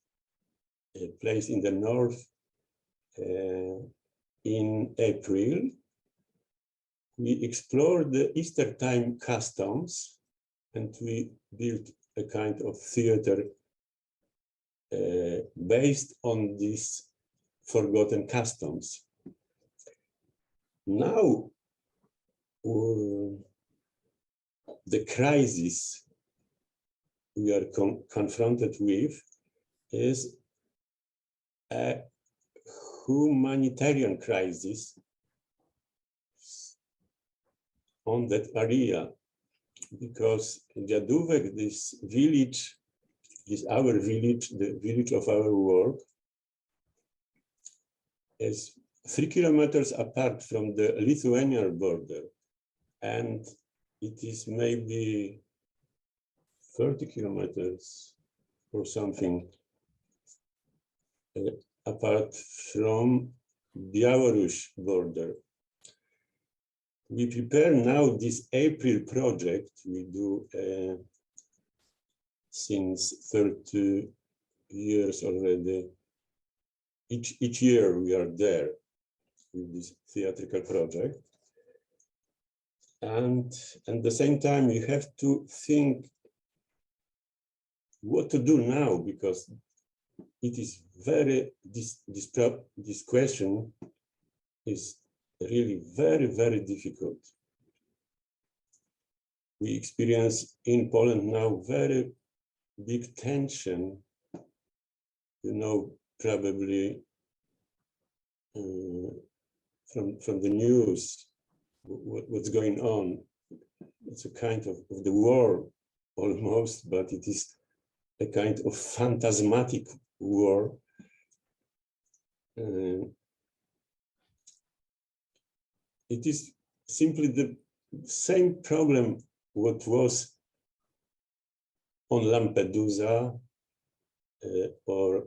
place in the north in April. We explored the Easter time customs, and we built a kind of theater based on these forgotten customs. Now, the crisis we are confronted with is a humanitarian crisis on that area, because Dziadówek, this village, is our village, the village of our work, is 3 kilometers apart from the Lithuanian border, and it is maybe 30 kilometers or something apart from Belarus border. We prepare now this April project we do since 30 years already. Each year we are there with this theatrical project. And at the same time, you have to think what to do now, because it is very, this question is really very, very difficult. We experience in Poland now very big tension, you know, probably from the news, what's going on. It's a kind of the war almost, but it is a kind of phantasmatic war. It is simply the same problem what was on Lampedusa or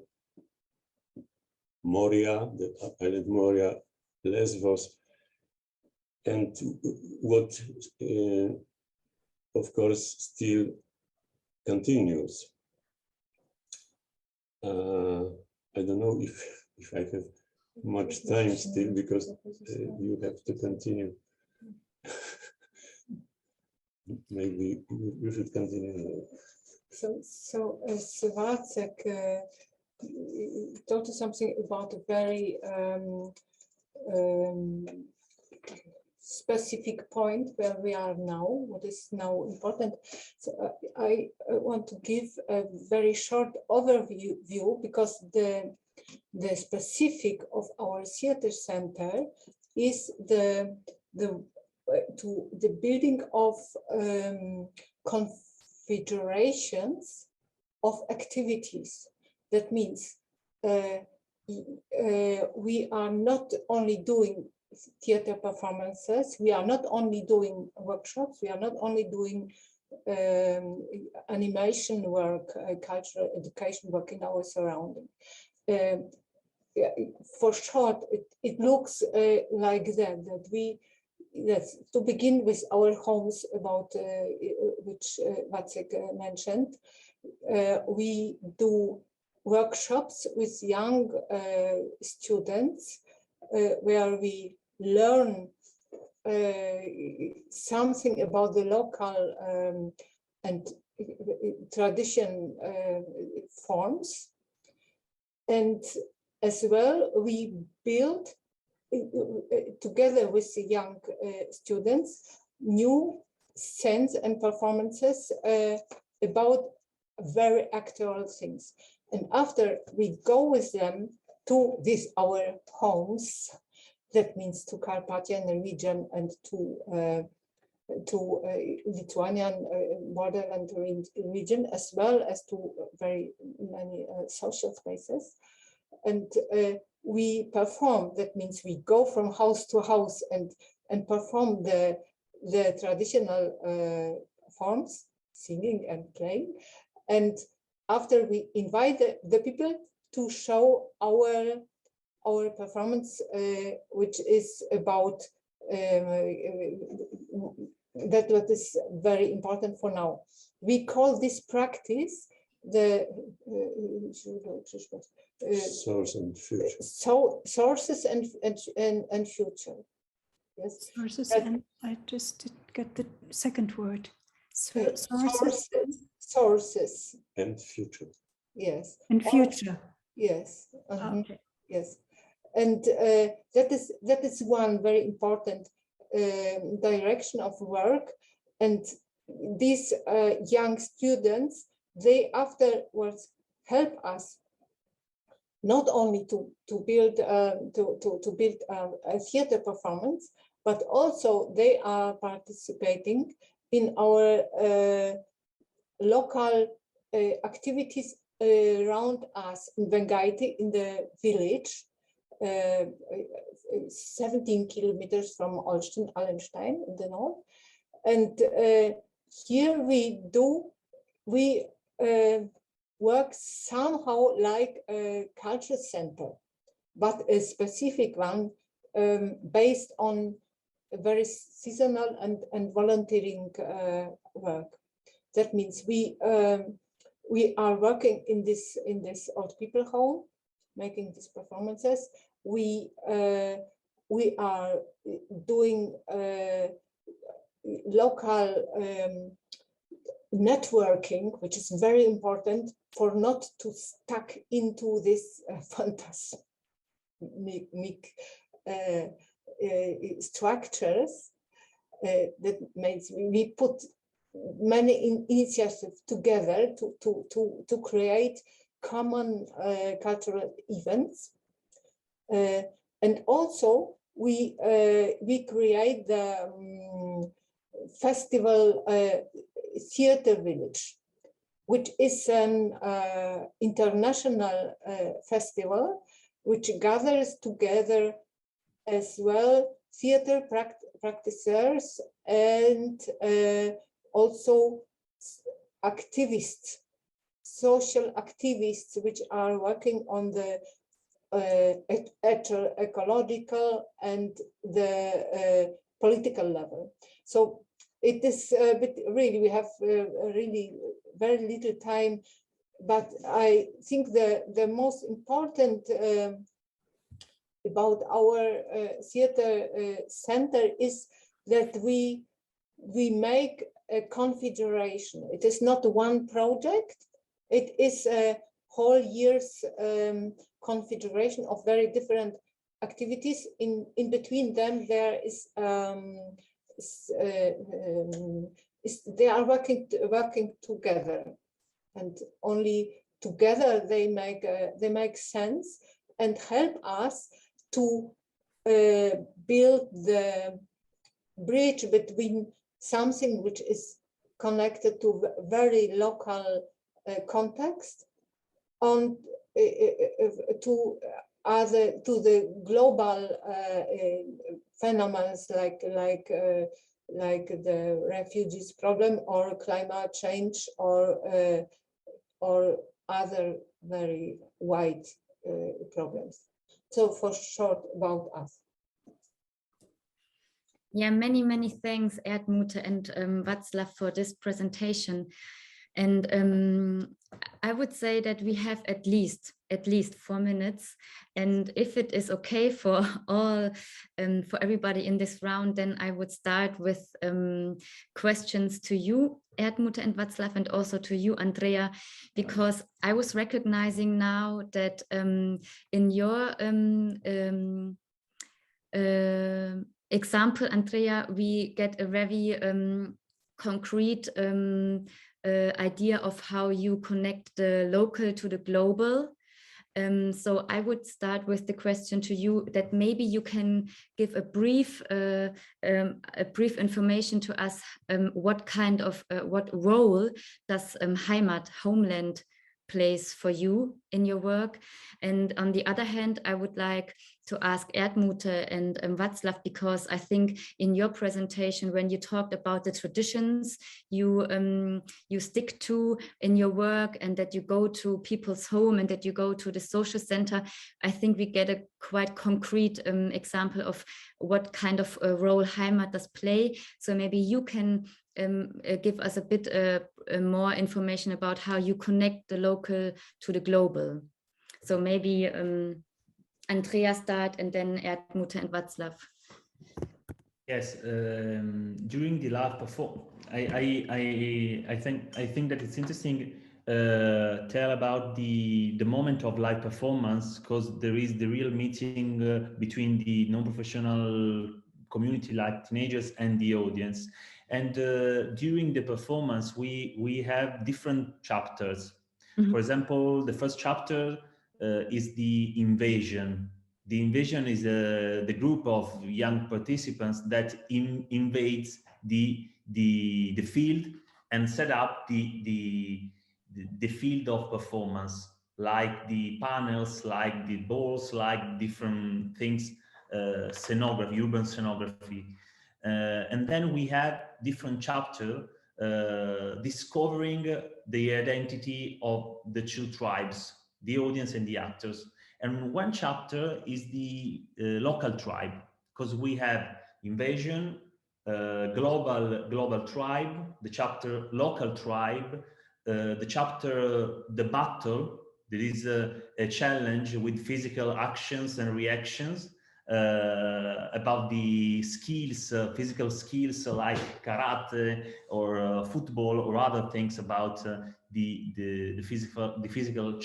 Moria, the island Moria, Lesbos, and what of course still continues. I don't know if I have much time still, because you have to continue. Maybe you should continue. So Wacek told us something about a very specific point where we are now, what is now important. So I want to give a very short overview, because the specific of our theater center is the building of configurations of activities. That means we are not only doing theater performances, we are not only doing workshops, we are not only doing animation work, cultural education work in our surrounding. For short, it looks like that to begin with our homes, about which Wacek mentioned, we do workshops with young students where we learn something about the local and tradition forms. And as well, we build together with the young students new sense and performances about very actual things. And after we go with them to our homes, that means to Carpathian region and to Lithuanian borderland region, as well as to very many social spaces. And we perform, that means we go from house to house and perform the traditional forms, singing and playing. And after we invite the people to show our performance, which is about that what is very important for now. We call this practice the source and future. Sources and future. Yes. Sources and I just didn't get the second word. Sources and future. Yes. And future. Yes. Okay. Yes. And that is one very important direction of work. And these young students, they afterwards help us not only to build a theater performance, but also they are participating in our local activities around us in Vengaiti, in the village, 17 kilometers from Olsztyn, Allenstein in the north. And here we work somehow like a culture center, but a specific one based on a very seasonal and volunteering work. That means we are working in this old people home, making these performances. We are doing local networking, which is very important for not to stuck into this fantastic structures. That means we put many initiatives together to create common cultural events, and also we create the festival theater village, which is an international festival which gathers together as well theater practitioners and also activists, social activists, which are working on the ecological and the political level. So it is really, we have really very little time, but I think the most important about our theater center is that we make a configuration. It is not one project. It is a whole year's configuration of very different activities. In between them, there is they are working together, and only together they make sense and help us to build the bridge between something which is connected to very local context and to the global phenomena like the refugees problem or climate change or other very wide problems. So for short about us. Yeah, many thanks, Erdmute and Václav, for this presentation. And I would say that we have at least at least 4 minutes. And if it is okay for all, for everybody in this round, then I would start with questions to you, Erdmute and Václav, and also to you, Andrea, because I was recognizing now that in your example, Andrea, we get a very concrete idea of how you connect the local to the global. So I would start with the question to you that maybe you can give a brief information to us. What kind of what role does Heimat, homeland, plays for you in your work? And on the other hand, I would like to ask Erdmute and Václav, because I think in your presentation, when you talked about the traditions you stick to in your work, and that you go to people's home and that you go to the social center, I think we get a quite concrete example of what kind of role Heimat does play. So maybe you can give us a bit more information about how you connect the local to the global. So maybe Andrea start, and then Erdmute and Václav. Yes, during the live performance, I think that it's interesting tell about the moment of live performance, because there is the real meeting between the non-professional community like teenagers and the audience. And during the performance, we have different chapters. Mm-hmm. For example, the first chapter is the invasion. The invasion is the group of young participants that invades the field and set up the field of performance, like the panels, like the balls, like different things, scenography, urban scenography. And then we have different chapters discovering the identity of the two tribes, the audience and the actors. And one chapter is the local tribe, because we have invasion, global tribe, the chapter local tribe, the chapter the battle. There is a challenge with physical actions and reactions, about the skills, physical skills like karate or football or other things about the physical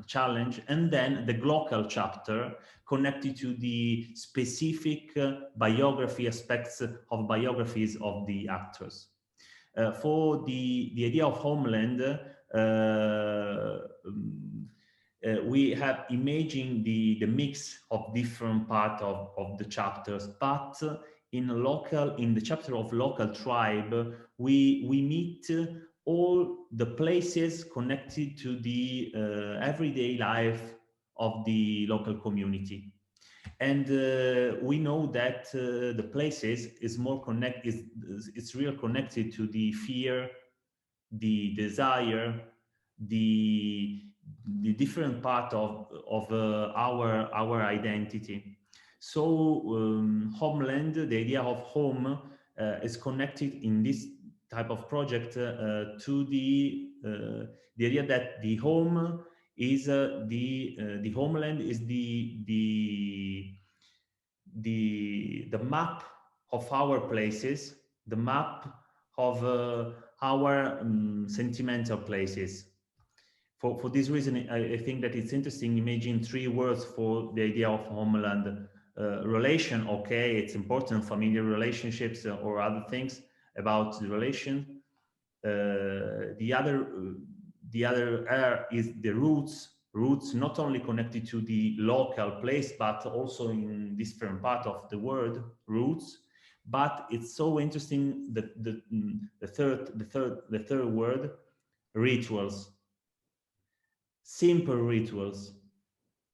challenge, and then the local chapter connected to the specific biography aspects of biographies of the actors. For the idea of homeland, we have imaging the mix of different parts of the chapters, but in the chapter of local tribe, we meet all the places connected to the everyday life of the local community. And we know that the places is more it's real connected to the fear, the desire, the different part of our identity. So homeland, the idea of home, is connected in this type of project to the idea that the home is the homeland is the map of our places, the map of our sentimental places. For this reason, I think that it's interesting imagine 3 words for the idea of homeland. Relation, okay, it's important, familiar relationships or other things about the relation. The other R is the roots not only connected to the local place, but also in different part of the world, roots. But it's so interesting that the third word, rituals. Simple rituals.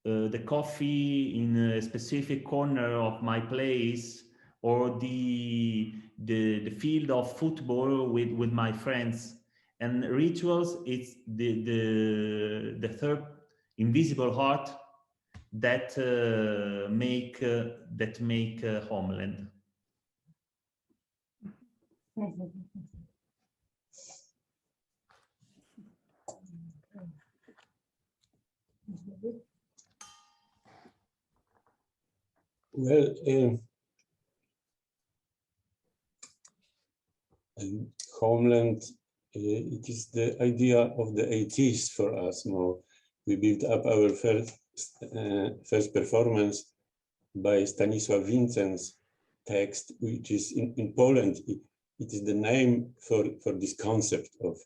The coffee in a specific corner of my place, or the field of football with my friends. And rituals, it's the third invisible heart that make homeland. Well, homeland, it is the idea of the 80s for us more. We built up our first performance by Stanisław Vincent's text, which is in Poland. It is the name for this concept of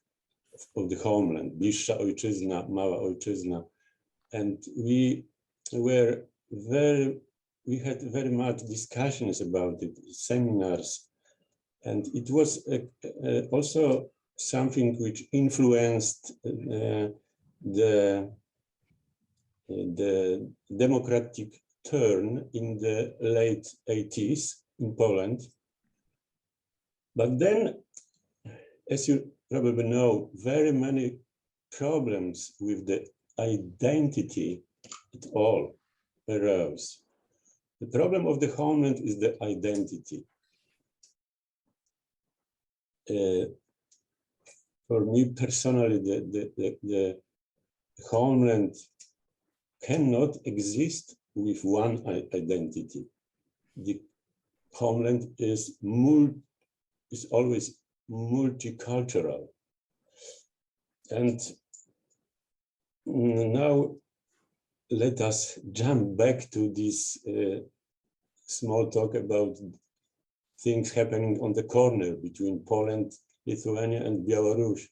the homeland, bliższa ojczyzna, mała ojczyzna. And we had very much discussions about it, seminars, and it was also something which influenced the democratic turn in the late 80s in Poland. But then, as you probably know, very many problems with the identity at all arose. The problem of the homeland is the identity. For me personally, the homeland cannot exist with one identity. The homeland is always multicultural. And now let us jump back to this small talk about things happening on the corner between Poland, Lithuania, and Belarus.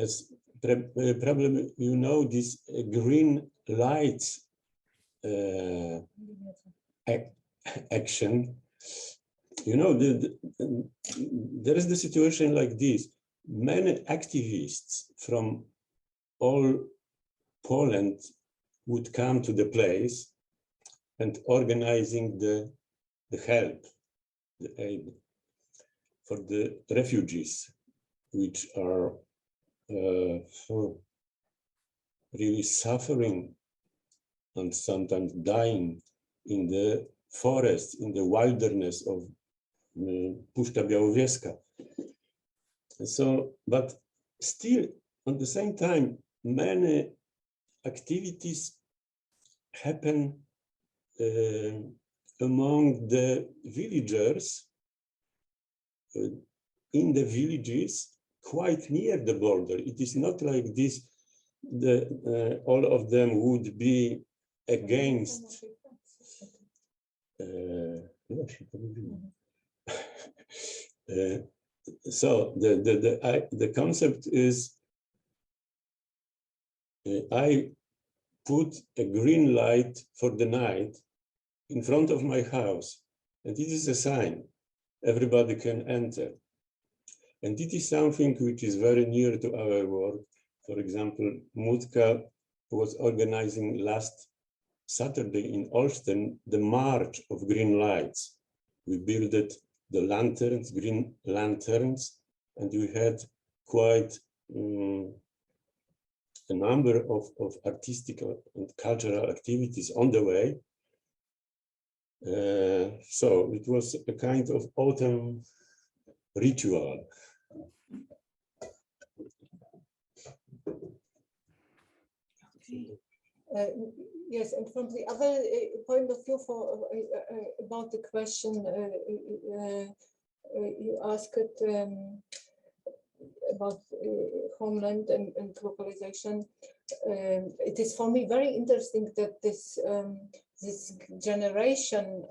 As probably you know, this green light action, you know, there is the situation like this. Many activists from all Poland would come to the place and organizing the help, the aid for the refugees, which are really suffering and sometimes dying in the forest, in the wilderness of Puszcza Białowieska. So, but still, at the same time, many activities happen among the villagers in the villages quite near the border. It is not like this, all of them would be against so the concept is I put a green light for the night in front of my house, and it is a sign everybody can enter. And it is something which is very near to our work. For example, Mutka was organizing last Saturday in Olsztyn the March of Green Lights. We built the lanterns, green lanterns, and we had quite a number of artistic and cultural activities on the way. So it was a kind of autumn ritual. Yes, and from the other point of view, about the question you asked about homeland and globalization, it is for me very interesting that this generation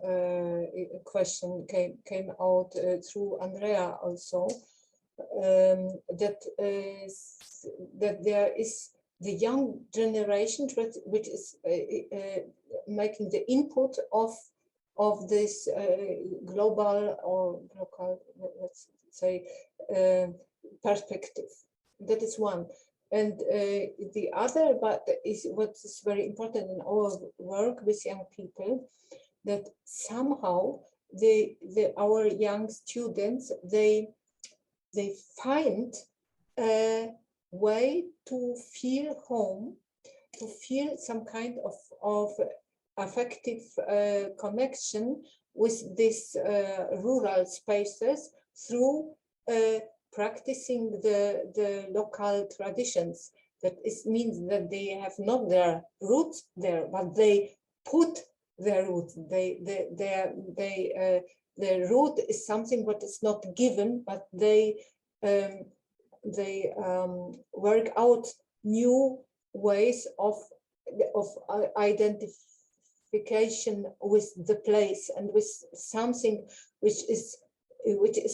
question came out through Andrea also, that there is the young generation which is making the input of this global or local, let's say, perspective. That is one. And the other, but is what is very important in our work with young people, that somehow our young students, they find a way to feel home, to feel some kind of affective connection with these rural spaces through practicing the local traditions. That means that they have not their roots there, but they put their root. Their root is something what is not given, but they work out new ways of identification with the place and with something which is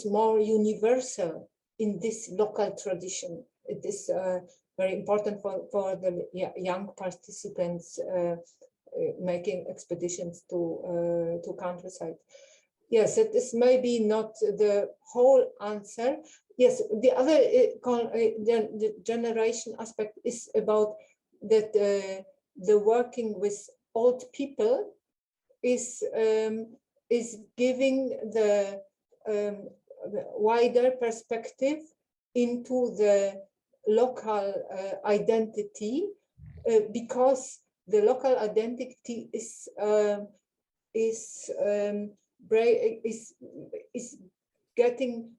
more universal in this local tradition. It is very important for the young participants making expeditions to countryside. Yes, it is maybe not the whole answer. Yes, the other the generation aspect is about that the working with old people is giving the wider perspective into the local identity, because the local identity is getting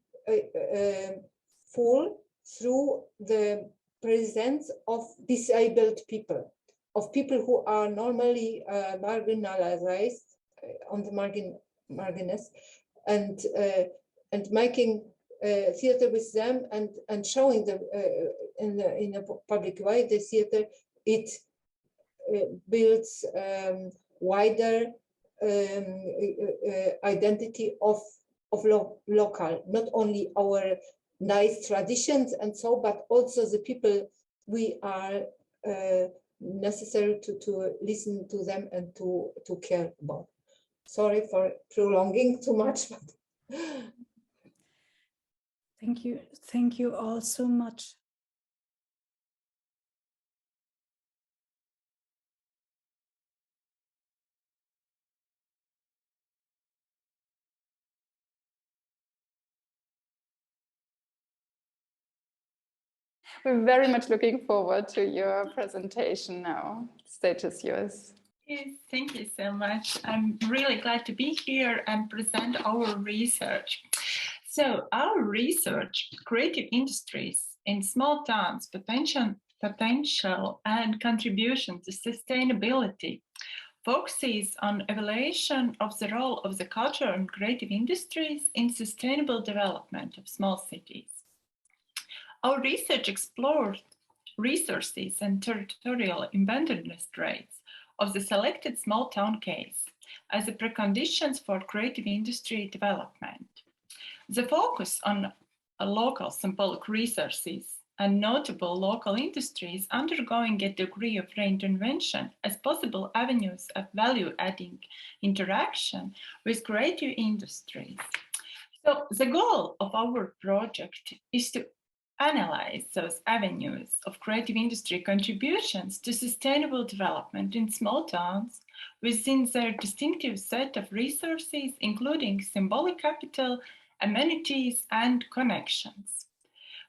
full through the presence of disabled people, of people who are normally marginalized on the margins, and making theater with them and showing them in a public way. The theater, it builds wider identity of local, not only our nice traditions and so, but also the people we are necessary to listen to them and to care about. Sorry for prolonging too much. But Thank you all so much. We're very much looking forward to your presentation now. The stage is yours. Yes, thank you so much. I'm really glad to be here and present our research. So our research, creative industries in small towns, potential and contribution to sustainability, focuses on evaluation of the role of the cultural and creative industries in sustainable development of small cities. Our research explored resources and territorial inventiveness traits of the selected small town case as the preconditions for creative industry development. The focus on local symbolic resources and notable local industries undergoing a degree of reintervention as possible avenues of value-adding interaction with creative industries. So the goal of our project is to analyze those avenues of creative industry contributions to sustainable development in small towns within their distinctive set of resources, including symbolic capital, amenities, and connections.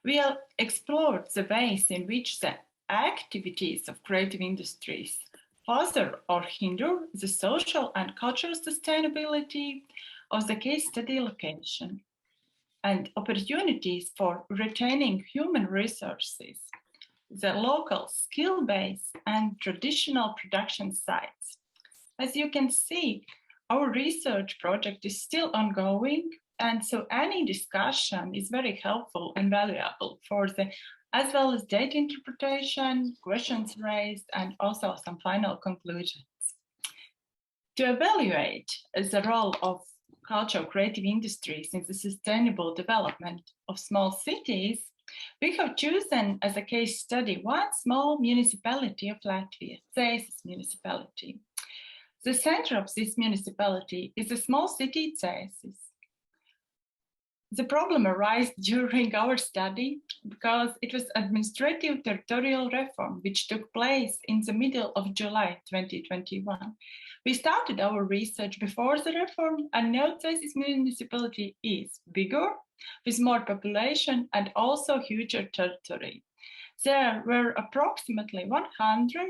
We explored the ways in which the activities of creative industries further or hinder the social and cultural sustainability of the case study location, and opportunities for retaining human resources, the local skill base, and traditional production sites. As you can see, our research project is still ongoing, and so any discussion is very helpful and valuable for as well as data interpretation, questions raised, and also some final conclusions. To evaluate the role of cultural creative industries in the sustainable development of small cities, we have chosen as a case study one small municipality of Latvia, Cēsis municipality. The center of this municipality is a small city, Cēsis. The problem arose during our study because it was administrative territorial reform which took place in the middle of July 2021. We started our research before the reform, and now Cēsis municipality is bigger, with more population and also huger territory. There were approximately 100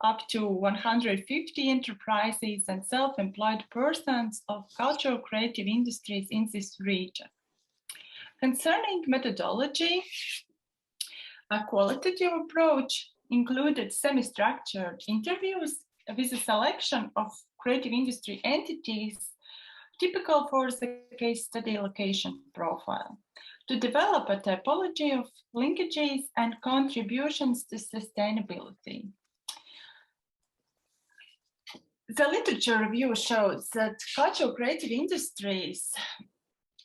up to 150 enterprises and self-employed persons of cultural creative industries in this region. Concerning methodology, a qualitative approach included semi-structured interviews with a selection of creative industry entities typical for the case study location profile, to develop a typology of linkages and contributions to sustainability. The literature review shows that cultural creative industries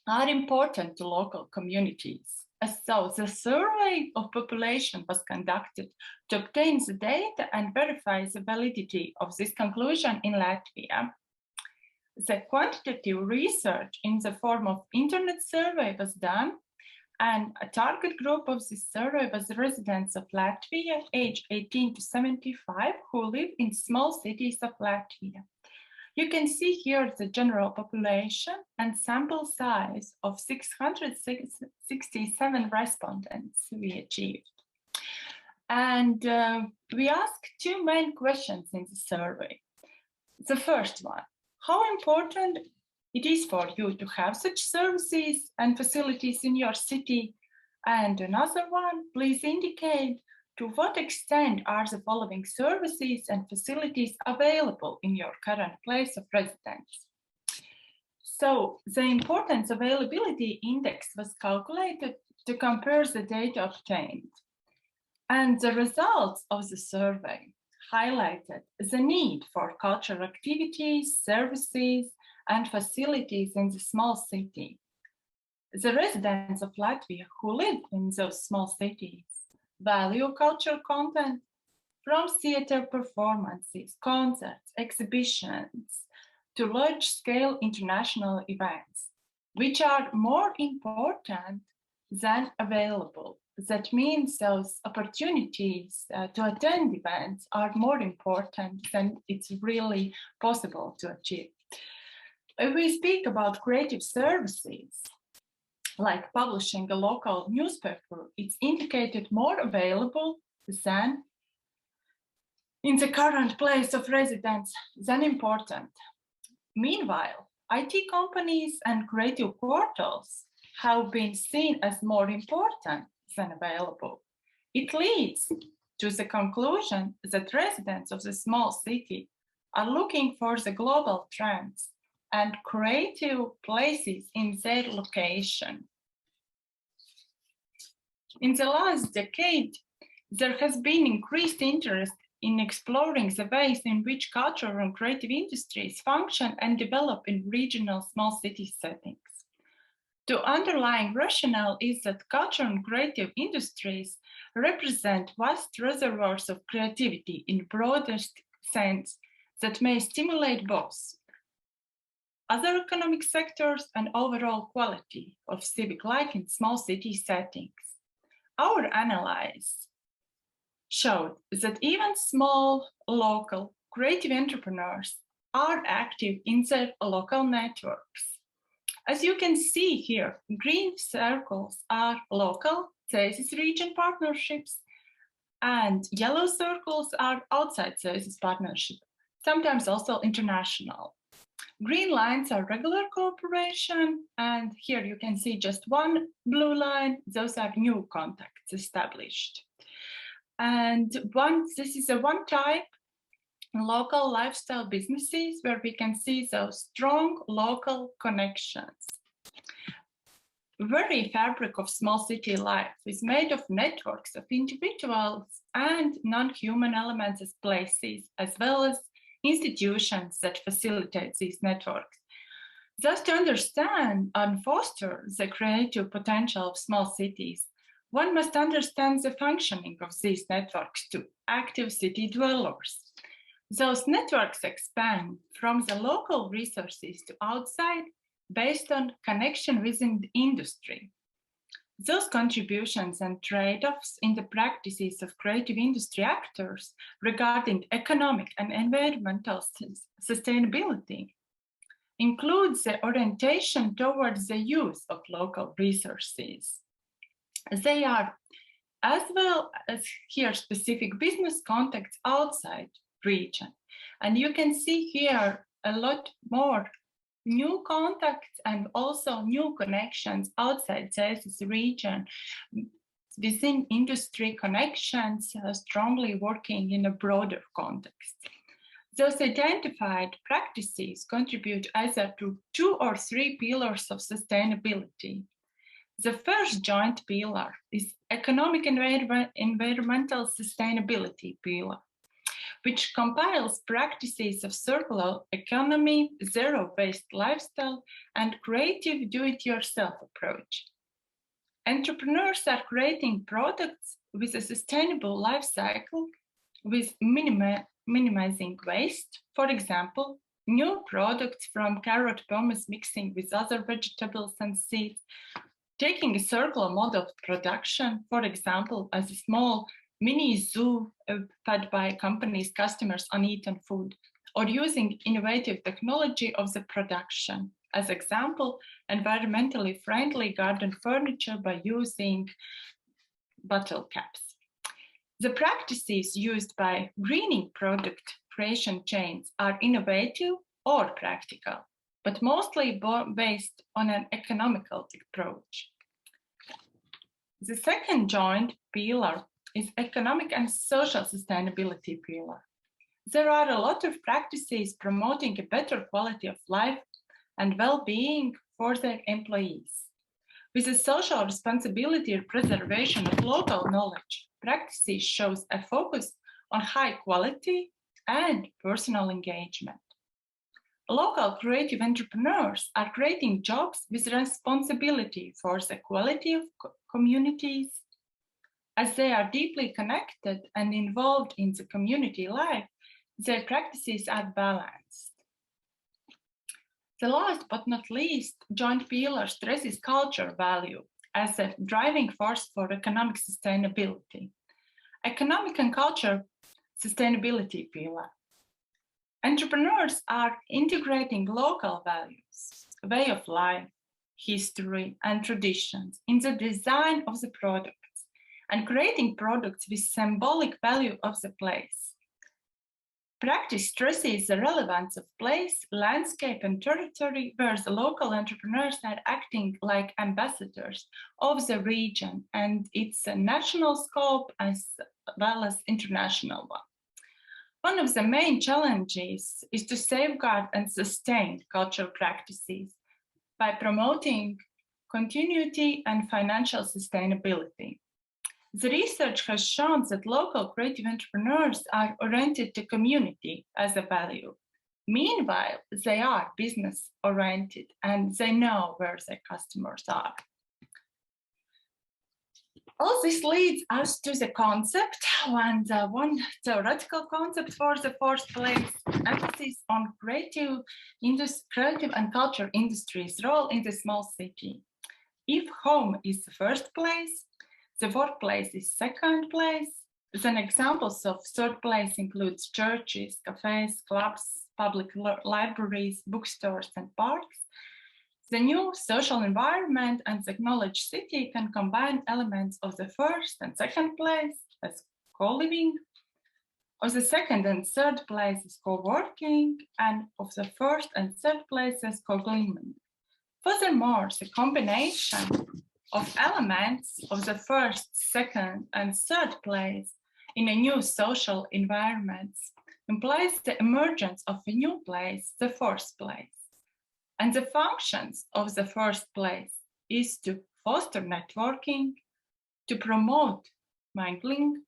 are important to local communities. So the survey of population was conducted to obtain the data and verify the validity of this conclusion in Latvia. The quantitative research in the form of internet survey was done, and a target group of this survey was residents of Latvia aged 18 to 75 who live in small cities of Latvia. You can see here the general population and sample size of 667 respondents we achieved. And we asked two main questions in the survey. The first one, how important it is for you to have such services and facilities in your city? And another one, please indicate to what extent are the following services and facilities available in your current place of residence? So the importance availability index was calculated to compare the data obtained. And the results of the survey highlighted the need for cultural activities, services, and facilities in the small city. The residents of Latvia who live in those small cities value cultural content from theater performances, concerts, exhibitions, to large-scale international events, which are more important than available. That means those opportunities to attend events are more important than it's really possible to achieve. If we speak about creative services, like publishing a local newspaper, it's indicated more available than in the current place of residence than important. Meanwhile, IT companies and creative portals have been seen as more important than available. It leads to the conclusion that residents of the small city are looking for the global trends and creative places in their location. In the last decade, there has been increased interest in exploring the ways in which cultural and creative industries function and develop in regional small city settings. The underlying rationale is that cultural and creative industries represent vast reservoirs of creativity in broadest sense that may stimulate both other economic sectors and overall quality of civic life in small city settings. Our analysis showed that even small, local, creative entrepreneurs are active in their local networks. As you can see here, green circles are local CESIS region partnerships, and yellow circles are outside CESIS partnership, sometimes also international. Green lines are regular cooperation, and here you can see just one blue line. Those are new contacts established. And this is one type, local lifestyle businesses, where we can see those strong local connections. Very fabric of small city life is made of networks of individuals and non-human elements as places, as well as institutions that facilitate these networks. Thus, to understand and foster the creative potential of small cities, one must understand the functioning of these networks to active city dwellers. Those networks expand from the local resources to outside based on connection within the industry. Those contributions and trade-offs in the practices of creative industry actors regarding economic and environmental sustainability includes the orientation towards the use of local resources. They are, as well as here, specific business contacts outside region. And you can see here a lot more new contacts and also new connections outside this region within industry connections, strongly working in a broader context. Those identified practices contribute either to 2 or 3 pillars of sustainability. The first joint pillar is economic environmental sustainability pillar, which compiles practices of circular economy, zero-waste lifestyle, and creative do-it-yourself approach. Entrepreneurs are creating products with a sustainable life cycle, with minimizing waste. For example, new products from carrot pommes mixing with other vegetables and seeds, taking a circular mode of production, for example, as a small mini zoo fed by companies' customers on eaten food, or using innovative technology of the production. As example, environmentally friendly garden furniture by using bottle caps. The practices used by greening product creation chains are innovative or practical, but mostly based on an economical approach. The second joint pillar is economic and social sustainability pillar. There are a lot of practices promoting a better quality of life and well-being for their employees. With the social responsibility and preservation of local knowledge, practices shows a focus on high quality and personal engagement. Local creative entrepreneurs are creating jobs with responsibility for the quality of communities. As they are deeply connected and involved in the community life, their practices are balanced. The last but not least joint pillar stresses culture value as a driving force for economic sustainability. Economic and culture sustainability pillar. Entrepreneurs are integrating local values, way of life, history, and traditions in the design of the products and creating products with symbolic value of the place. Practice stresses the relevance of place, landscape, and territory where the local entrepreneurs are acting like ambassadors of the region and its national scope as well as international one. One of the main challenges is to safeguard and sustain cultural practices by promoting continuity and financial sustainability. The research has shown that local creative entrepreneurs are oriented to community as a value. Meanwhile, they are business oriented and they know where their customers are. All this leads us to the concept, and one theoretical concept for the fourth place, emphasis on creative and culture industries' role in the small city. If home is the first place, the workplace is second place. Then examples of third place includes churches, cafes, clubs, public libraries, bookstores, and parks. The new social environment and the knowledge city can combine elements of the first and second place as co-living, of the second and third place as co-working, and of the first and third place as co-gleaning. Furthermore, the combination of elements of the first, second, and third place in a new social environment implies the emergence of a new place, the fourth place. And the functions of the first place is to foster networking, to promote mingling,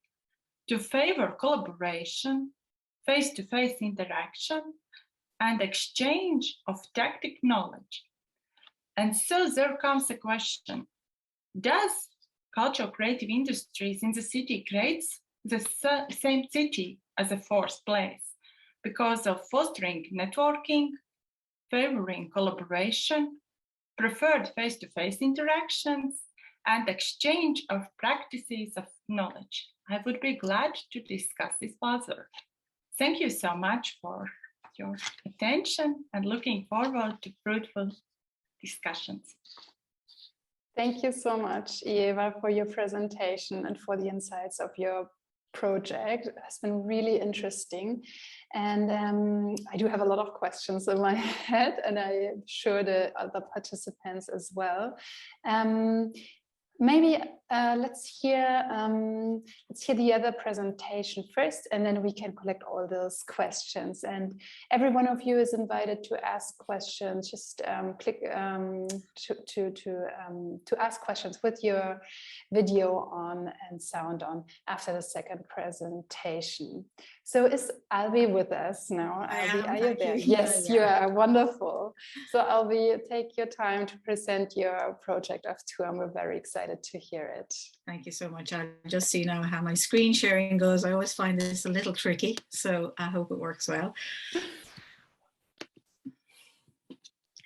to favor collaboration, face-to-face interaction, and exchange of tactic knowledge. And so there comes a question: does cultural creative industries in the city create the same city as a fourth place because of fostering networking, favoring collaboration, preferred face-to-face interactions, and exchange of practices of knowledge? I would be glad to discuss this further. Thank you so much for your attention and looking forward to fruitful discussions. Thank you so much, Eva, for your presentation and for the insights of your project. It has been really interesting. And I do have a lot of questions in my head, and I'm sure the other participants as well. Maybe let's hear the other presentation first, and then we can collect all those questions. And every one of you is invited to ask questions. Just click to ask questions with your video on and sound on after the second presentation. So is Alvi with us now? Alvi, are you there? Yes, you are. Wonderful. So Alvi, take your time to present your project of Tuam. We're very excited to hear it. Thank you so much. I'll just see now how my screen sharing goes. I always find this a little tricky, so I hope it works well.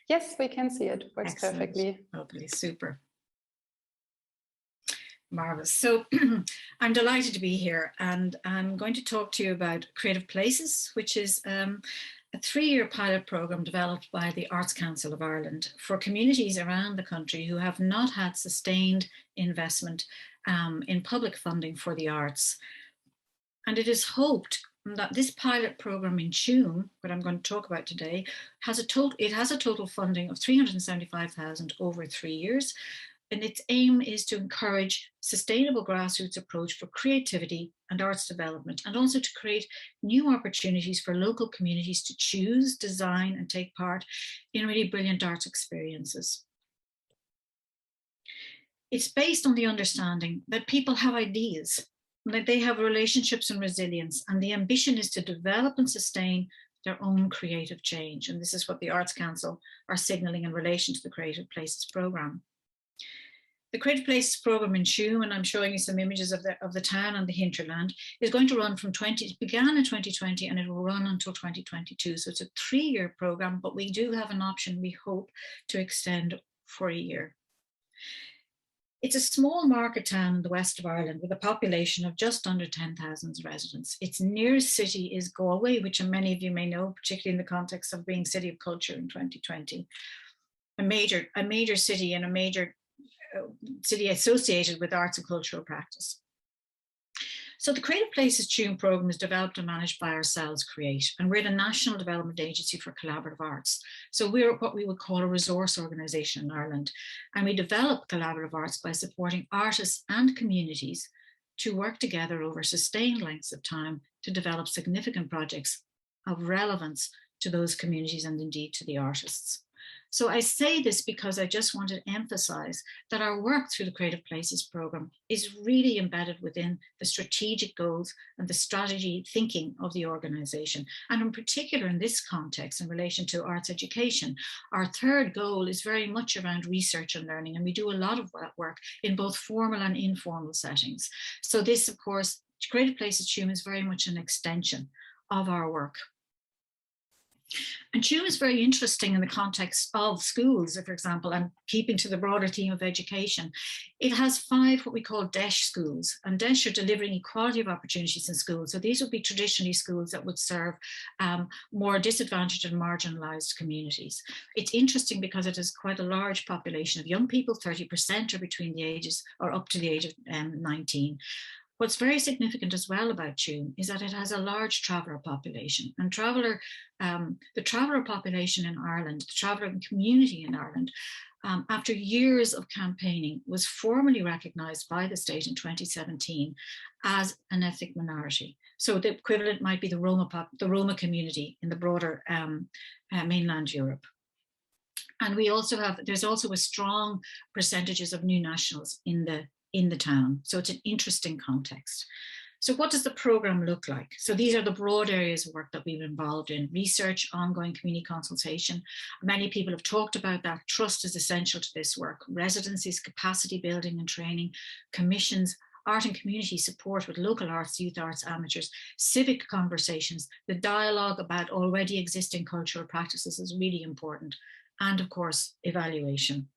Yes, we can see it. Works Excellent. Perfectly. Okay, super. Marvelous. So I'm delighted to be here, and I'm going to talk to you about Creative Places, which is a 3-year pilot programme developed by the Arts Council of Ireland for communities around the country who have not had sustained investment in public funding for the arts. And it is hoped that this pilot programme in Tuam, what I'm going to talk about today, has a total funding of 375,000 over 3 years. And its aim is to encourage sustainable grassroots approach for creativity and arts development, and also to create new opportunities for local communities to choose, design, and take part in really brilliant arts experiences. It's based on the understanding that people have ideas, that they have relationships and resilience, and the ambition is to develop and sustain their own creative change. And this is what the Arts Council are signalling in relation to the Creative Places programme. The Creative Places programme in Tuam, and I'm showing you some images of the town and the hinterland, is going to run it began in 2020 and it will run until 2022. So it's a 3-year programme, but we do have an option, we hope, to extend for a year. It's a small market town in the west of Ireland with a population of just under 10,000 residents. Its nearest city is Galway, which many of you may know, particularly in the context of being City of Culture in 2020. A major city and a major city associated with arts and cultural practice. So the Creative Places Tuam programme is developed and managed by ourselves, Create, and we're the National Development Agency for Collaborative Arts. So we're what we would call a resource organisation in Ireland, and we develop collaborative arts by supporting artists and communities to work together over sustained lengths of time to develop significant projects of relevance to those communities and indeed to the artists. So I say this because I just want to emphasize that our work through the Creative Places programme is really embedded within the strategic goals and the strategy thinking of the organisation. And in particular, in this context, in relation to arts education, our third goal is very much around research and learning. And we do a lot of that work in both formal and informal settings. So this, of course, Creative Places Tuam is very much an extension of our work. And Tuam is very interesting in the context of schools, for example, and keeping to the broader theme of education. It has 5 what we call DESH schools, and DESH are delivering equality of opportunities in schools. So these would be traditionally schools that would serve more disadvantaged and marginalised communities. It's interesting because it has quite a large population of young people, 30% are between the ages or up to the age of 19. What's very significant as well about Tuam is that it has a large traveller population, and the traveller population in Ireland, the traveller community in Ireland, after years of campaigning, was formally recognised by the state in 2017 as an ethnic minority. So the equivalent might be the Roma community in the broader mainland Europe. And we also have, there's also a strong percentages of new nationals in the town. So it's an interesting context. So what does the programme look like? So these are the broad areas of work that we've been involved in: research, ongoing community consultation. Many people have talked about that. Trust is essential to this work. Residencies, capacity building and training, commissions, art and community support with local arts, youth arts, amateurs, civic conversations. The dialogue about already existing cultural practices is really important. And of course, evaluation.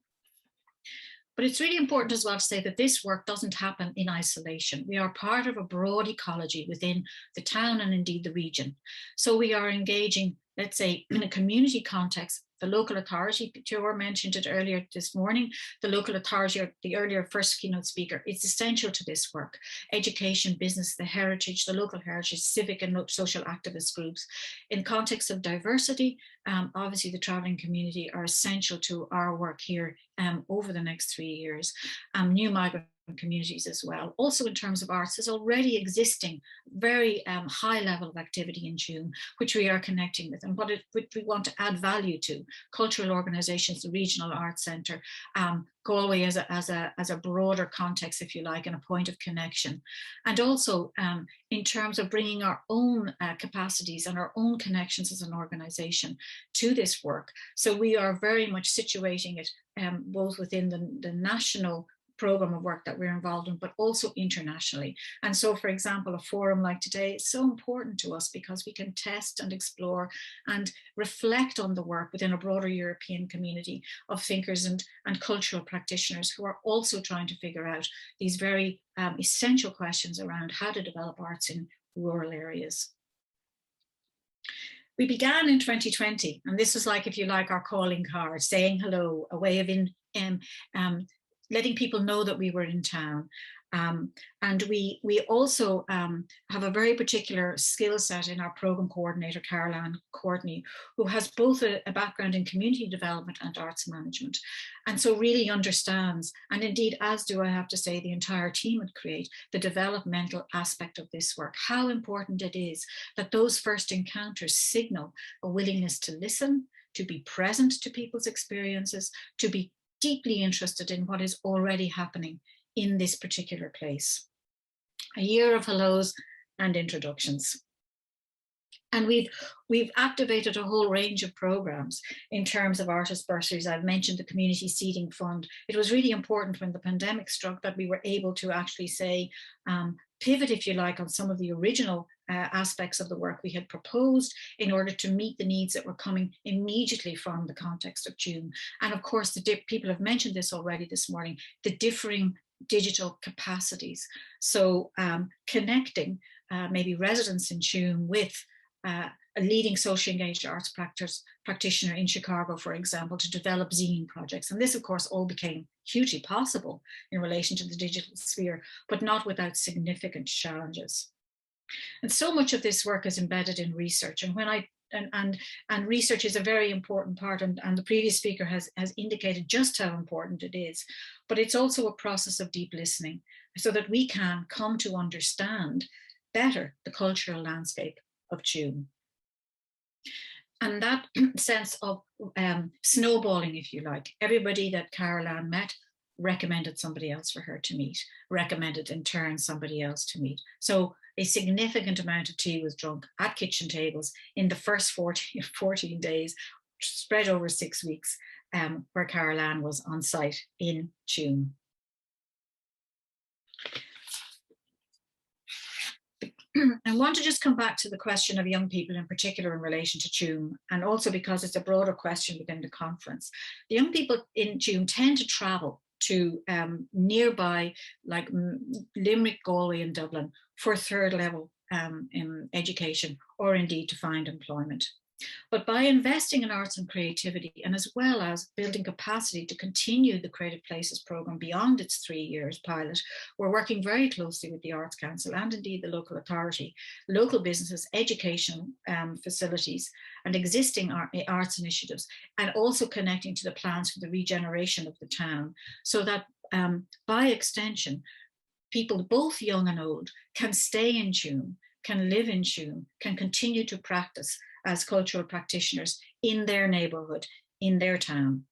But it's really important as well to say that this work doesn't happen in isolation. We are part of a broad ecology within the town and indeed the region. So we are engaging, let's say, in a community context The local authority, Tuam mentioned it earlier this morning, the local authority, or the earlier first keynote speaker, is essential to this work. Education, business, the heritage, the local heritage, civic and social activist groups. In context of diversity, obviously the traveling community are essential to our work here over the next 3 years. New migrant communities as well. Also in terms of arts, there's already existing very high level of activity in Tuam, which we are connecting with, and which we want to add value to. Cultural organizations, the Regional Arts Centre, Galway as a broader context, if you like, and a point of connection. And also in terms of bringing our own capacities and our own connections as an organization to this work. So we are very much situating it both within the national program of work that we're involved in, but also internationally. And so, for example, a forum like today is so important to us because we can test and explore and reflect on the work within a broader European community of thinkers and cultural practitioners who are also trying to figure out these very essential questions around how to develop arts in rural areas. We began in 2020, and this was like, if you like, our calling card, saying hello, a way of letting people know that we were in town. And we also have a very particular skill set in our program coordinator, Caroline Courtney, who has both a background in community development and arts management. And so really understands, and indeed, as do I have to say, the entire team at Create, the developmental aspect of this work, how important it is that those first encounters signal a willingness to listen, to be present to people's experiences, to be deeply interested in what is already happening in this particular place. A year of hellos and introductions. And we've activated a whole range of programs in terms of artist bursaries. I've mentioned the Community Seeding Fund. It was really important when the pandemic struck that we were able to actually say, pivot, if you like, on some of the original aspects of the work we had proposed in order to meet the needs that were coming immediately from the context of Tuam. And of course, people have mentioned this already this morning, the differing digital capacities. So connecting maybe residents in Tuam with a leading socially engaged arts practitioner in Chicago, for example, to develop zine projects. And this, of course, all became hugely possible in relation to the digital sphere, but not without significant challenges. And so much of this work is embedded in research. And when research is a very important part, and the previous speaker has indicated just how important it is, but it's also a process of deep listening so that we can come to understand better the cultural landscape of Tuam. And that sense of snowballing, if you like, everybody that Caroline met recommended somebody else for her to meet, recommended in turn somebody else to meet. So a significant amount of tea was drunk at kitchen tables in the first 14 days, spread over 6 weeks, where Caroline was on site in Tuam. I want to just come back to the question of young people in particular in relation to Tuam, and also because it's a broader question within the conference. The young people in Tuam tend to travel to nearby, like Limerick, Galway and Dublin for third level in education, or indeed to find employment. But by investing in arts and creativity, and as well as building capacity to continue the Creative Places programme beyond its 3 years pilot, we're working very closely with the Arts Council and indeed the local authority, local businesses, education facilities and existing arts initiatives, and also connecting to the plans for the regeneration of the town, so that by extension, people both young and old can stay in Tuam, can live in Tuam, can continue to practice as cultural practitioners in their neighbourhood, in their town.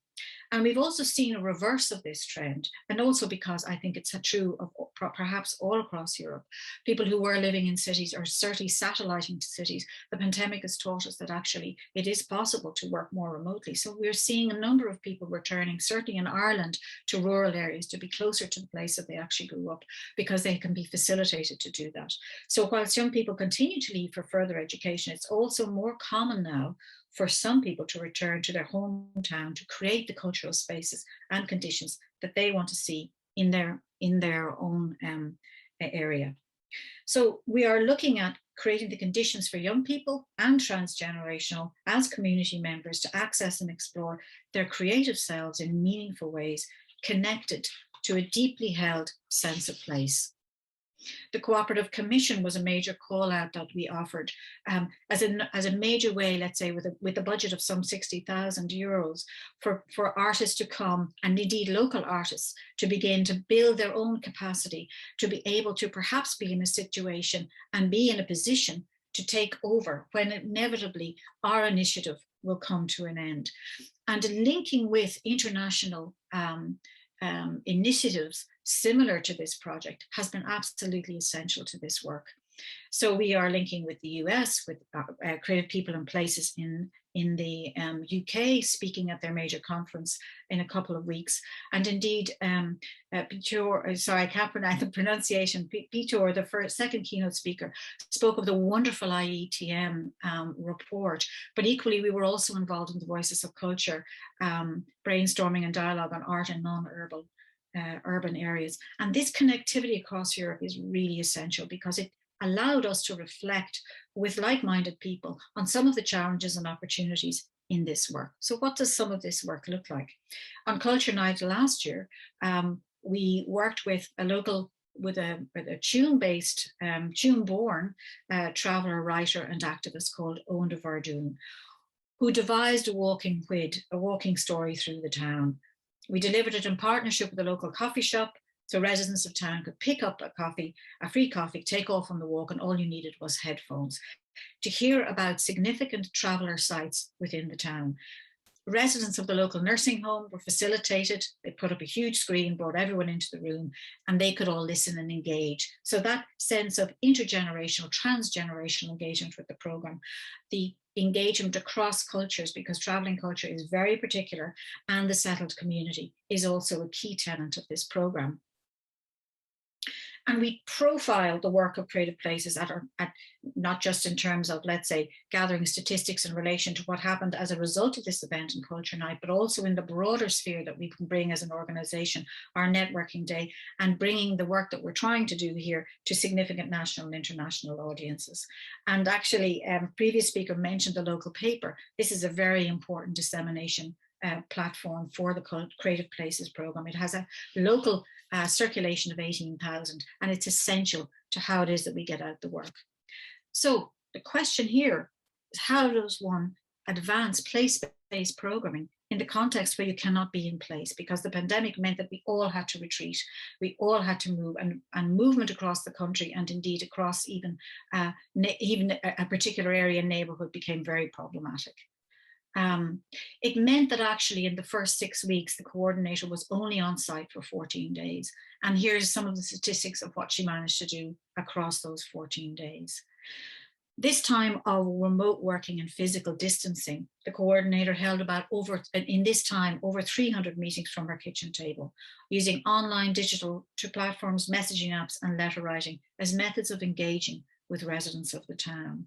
And we've also seen a reverse of this trend, and also because I think it's true of perhaps all across Europe, people who were living in cities or certainly satelliting to cities, the pandemic has taught us that actually it is possible to work more remotely. So we're seeing a number of people returning, certainly in Ireland, to rural areas to be closer to the place that they actually grew up, because they can be facilitated to do that. So whilst young people continue to leave for further education, it's also more common now for some people to return to their hometown to create the cultural spaces and conditions that they want to see in their own area. So we are looking at creating the conditions for young people and transgenerational as community members to access and explore their creative selves in meaningful ways, connected to a deeply held sense of place. The Cooperative Commission was a major call out that we offered as a major way, let's say, with a budget of some €60,000 for artists to come, and indeed local artists, to begin to build their own capacity, to be able to perhaps be in a situation and be in a position to take over when inevitably our initiative will come to an end. And linking with international initiatives similar to this project has been absolutely essential to this work. So we are linking with the US, with creative people and places in the UK, speaking at their major conference in a couple of weeks. And indeed, PReTuS, sorry, I can't pronounce the pronunciation, PReTuS, the second keynote speaker, spoke of the wonderful IETM report, but equally we were also involved in the Voices of Culture, brainstorming and dialogue on art in non-urban urban areas. And this connectivity across Europe is really essential because it allowed us to reflect with like-minded people on some of the challenges and opportunities in this work. So what does some of this work look like? On Culture Night last year, we worked with a local, with a Tuam-based, Tuam-born traveller, writer and activist called Owen de Verdun, who devised a walking story through the town. We delivered it in partnership with a local coffee shop, so residents of town could pick up a free coffee, take off on the walk, and all you needed was headphones to hear about significant traveller sites within the town. Residents of the local nursing home were facilitated. They put up a huge screen, brought everyone into the room, and they could all listen and engage. So that sense of intergenerational, transgenerational engagement with the programme, the engagement across cultures, because travelling culture is very particular, and the settled community is also a key tenet of this programme. And we profile the work of creative places at not just in terms of, let's say, gathering statistics in relation to what happened as a result of this event in Culture Night, but also in the broader sphere that we can bring as an organisation, our networking day, and bringing the work that we're trying to do here to significant national and international audiences. And actually, previous speaker mentioned the local paper. This is a very important dissemination platform for the Creative Places programme. It has a local circulation of 18,000, and it's essential to how it is that we get out the work. So the question here is, how does one advance place-based programming in the context where you cannot be in place? Because the pandemic meant that we all had to retreat, we all had to move, and movement across the country, and indeed across even a particular area and neighbourhood, became very problematic. It meant that actually in the first 6 weeks, the coordinator was only on site for 14 days. And here's some of the statistics of what she managed to do across those 14 days. This time of remote working and physical distancing, the coordinator held over 300 meetings from her kitchen table, using online digital platforms, messaging apps, and letter writing as methods of engaging with residents of the town.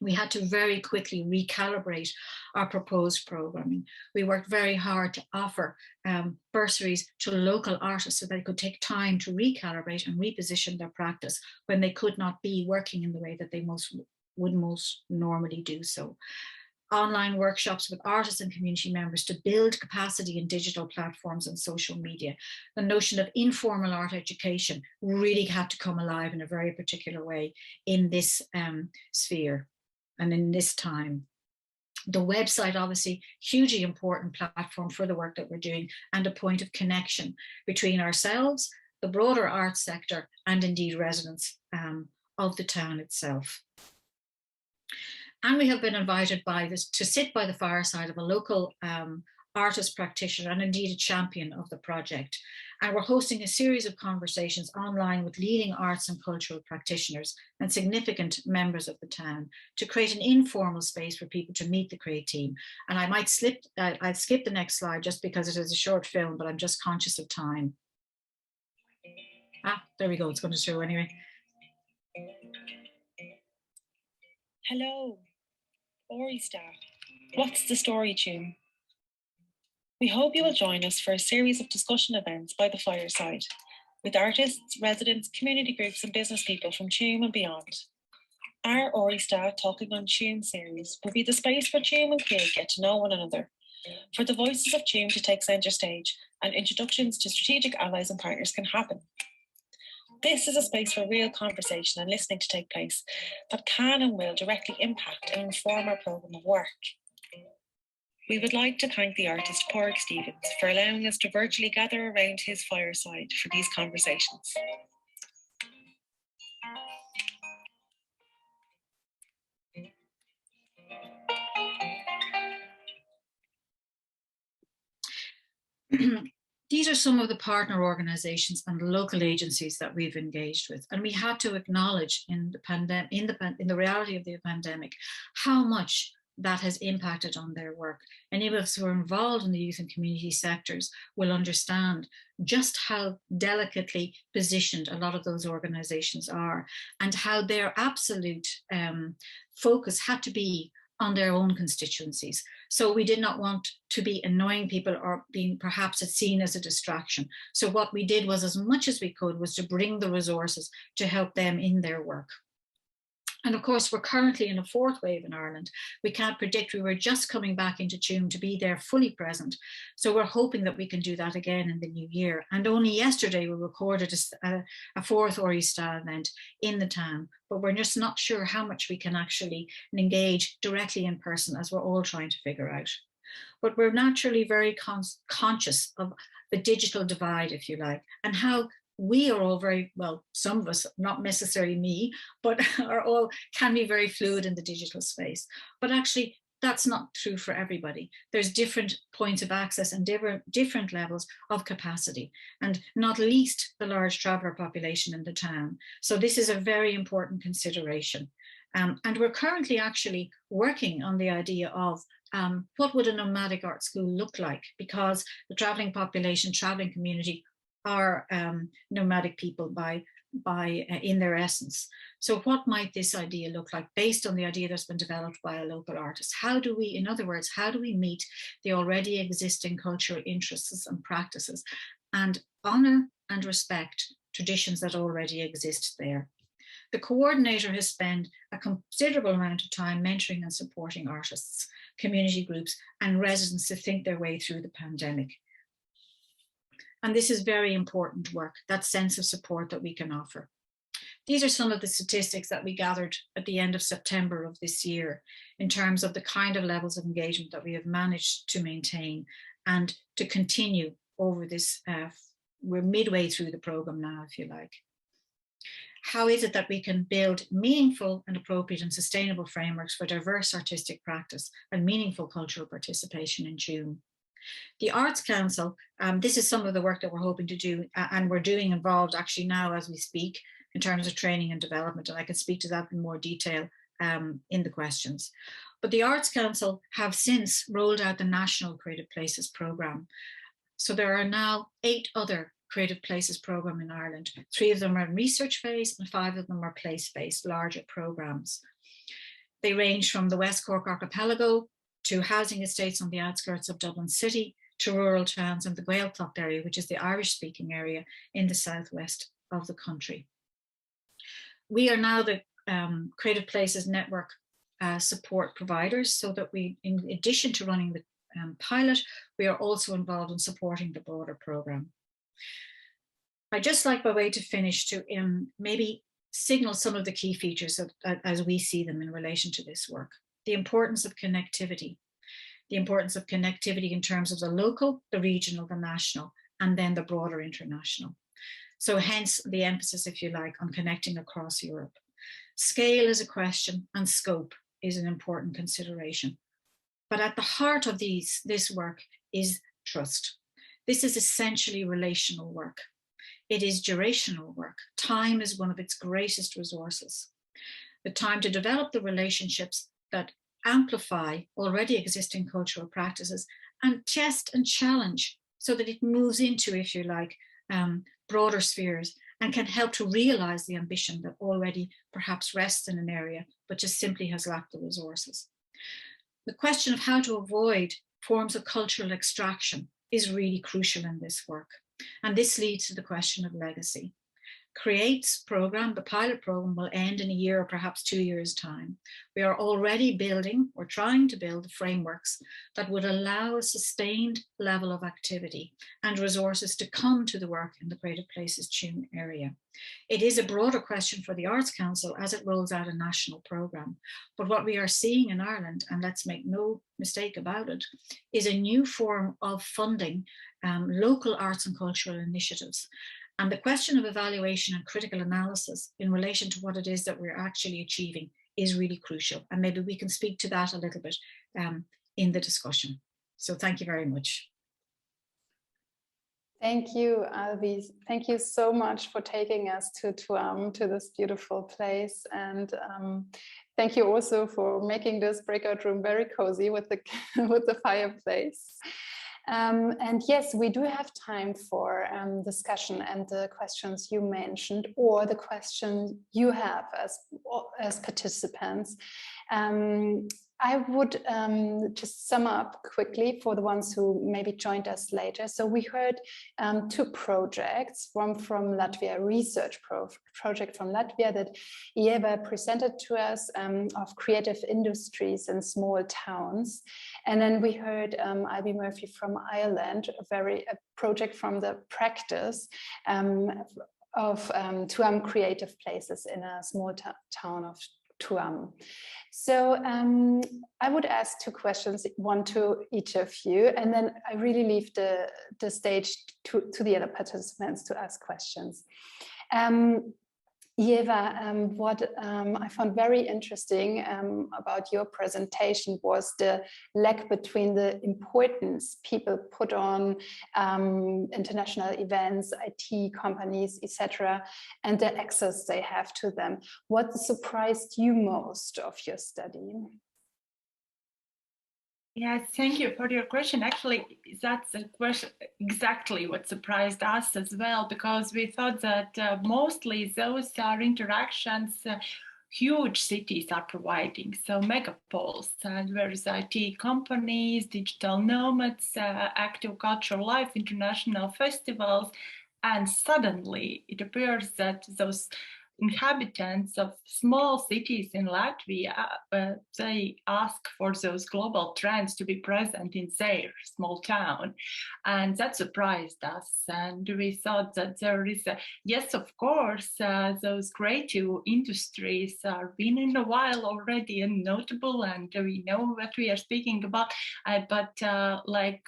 We had to very quickly recalibrate our proposed programming. We worked very hard to offer bursaries to local artists so they could take time to recalibrate and reposition their practice when they could not be working in the way that they would most normally do so. Online workshops with artists and community members to build capacity in digital platforms and social media. The notion of informal art education really had to come alive in a very particular way in this sphere. And in this time, the website, obviously, hugely important platform for the work that we're doing, and a point of connection between ourselves, the broader arts sector, and indeed residents of the town itself. And we have been invited to sit by the fireside of a local artist practitioner and indeed a champion of the project. And we're hosting a series of conversations online with leading arts and cultural practitioners and significant members of the town to create an informal space for people to meet the CREATE team. And I might I'd skip the next slide just because it is a short film, but I'm just conscious of time. There we go, it's going to show anyway. Hello, Ori staff. What's the story, Tuam? We hope you will join us for a series of discussion events by the fireside, with artists, residents, community groups and business people from Tuam and beyond. Our Ori Staff Talking on Tuam series will be the space where Tuam and Craig get to know one another, for the voices of Tuam to take centre stage and introductions to strategic allies and partners can happen. This is a space for real conversation and listening to take place that can and will directly impact and inform our programme of work. We would like to thank the artist Pádraig Stevens for allowing us to virtually gather around his fireside for these conversations. These are some of the partner organizations and local agencies that we've engaged with, and we had to acknowledge in the pandemic, in the reality of the pandemic, how much that has impacted on their work. Any of us who are involved in the youth and community sectors will understand just how delicately positioned a lot of those organizations are, and how their absolute focus had to be on their own constituencies. So we did not want to be annoying people or being perhaps seen as a distraction. So what we did was, as much as we could, was to bring the resources to help them in their work. And of course, we're currently in a fourth wave in Ireland. We can't predict. We were just coming back into Tuam to be there fully present. So we're hoping that we can do that again in the new year. And only yesterday we recorded a fourth Ori Style event in the town, but we're just not sure how much we can actually engage directly in person, as we're all trying to figure out. But we're naturally very conscious of the digital divide, if you like, and how we are all very, well, some of us, not necessarily me, but are all can be very fluid in the digital space. But actually, that's not true for everybody. There's different points of access and different levels of capacity, and not least the large traveller population in the town. So this is a very important consideration. And we're currently actually working on the idea of what would a nomadic art school look like, because the travelling population, travelling community are nomadic people in their essence. So what might this idea look like based on the idea that's been developed by a local artist? How do we, in other words, how do we meet the already existing cultural interests and practices and honour and respect traditions that already exist there? The coordinator has spent a considerable amount of time mentoring and supporting artists, community groups and residents to think their way through the pandemic. And this is very important work, that sense of support that we can offer. These are some of the statistics that we gathered at the end of September of this year in terms of the kind of levels of engagement that we have managed to maintain and to continue over this. We're midway through the programme now, if you like. How is it that we can build meaningful and appropriate and sustainable frameworks for diverse artistic practice and meaningful cultural participation in Tuam? The Arts Council, this is some of the work that we're hoping to do and we're doing involved actually now as we speak in terms of training and development, and I can speak to that in more detail in the questions. But the Arts Council have since rolled out the National Creative Places programme. So there are now 8 other Creative Places programme in Ireland. 3 of them are in research phase and 5 of them are place-based, larger programmes. They range from the West Cork Archipelago to housing estates on the outskirts of Dublin City, to rural towns and the Gaeltacht area, which is the Irish-speaking area in the southwest of the country. We are now the Creative Places Network support providers, so that we, in addition to running the pilot, we are also involved in supporting the broader programme. I'd just like, by way to finish, to maybe signal some of the key features as we see them in relation to this work. The importance of connectivity. The importance of connectivity in terms of the local, the regional, the national, and then the broader international. So hence the emphasis, if you like, on connecting across Europe. Scale is a question and scope is an important consideration. But at the heart of this work is trust. This is essentially relational work. It is durational work. Time is one of its greatest resources. The time to develop the relationships that amplify already existing cultural practices and test and challenge so that it moves into, if you like, broader spheres and can help to realize the ambition that already perhaps rests in an area but just simply has lacked the resources. The question of how to avoid forms of cultural extraction is really crucial in this work. And this leads to the question of legacy. CREATE's program, the pilot program, will end in a year or perhaps 2 years' time. We are already building or trying to build frameworks that would allow a sustained level of activity and resources to come to the work in the Creative Places Tuam area. It is a broader question for the Arts Council as it rolls out a national program. But what we are seeing in Ireland, and let's make no mistake about it, is a new form of funding local arts and cultural initiatives. And the question of evaluation and critical analysis in relation to what it is that we're actually achieving is really crucial. And maybe we can speak to that a little bit in the discussion. So thank you very much. Thank you, Alvi. Thank you so much for taking us to Tuam, to this beautiful place. And thank you also for making this breakout room very cozy with the, with the fireplace. And yes, we do have time for discussion and the questions you mentioned, or the question you have as participants. I would just sum up quickly for the ones who maybe joined us later. So we heard 2 projects, one from Latvia, a research project from Latvia that Eva presented to us of creative industries in small towns. And then we heard Ivy Murphy from Ireland, a project from the PReTuS of Tuam creative places in a small town of Tuam. So I would ask 2 questions, one to each of you, and then I really leave the stage to the other participants to ask questions. Eva, what I found very interesting about your presentation was the lag between the importance people put on international events, IT companies, etc., and the access they have to them. What surprised you most of your study? Yeah, thank you for your question. Actually, that's a question exactly what surprised us as well, because we thought that mostly those are interactions huge cities are providing. So megapoles, where is IT companies, digital nomads, active cultural life, international festivals, and suddenly it appears that those inhabitants of small cities in Latvia, they ask for those global trends to be present in their small town. And that surprised us. And we thought that there is yes, of course, those creative industries are been in a while already and notable, and we know what we are speaking about, but like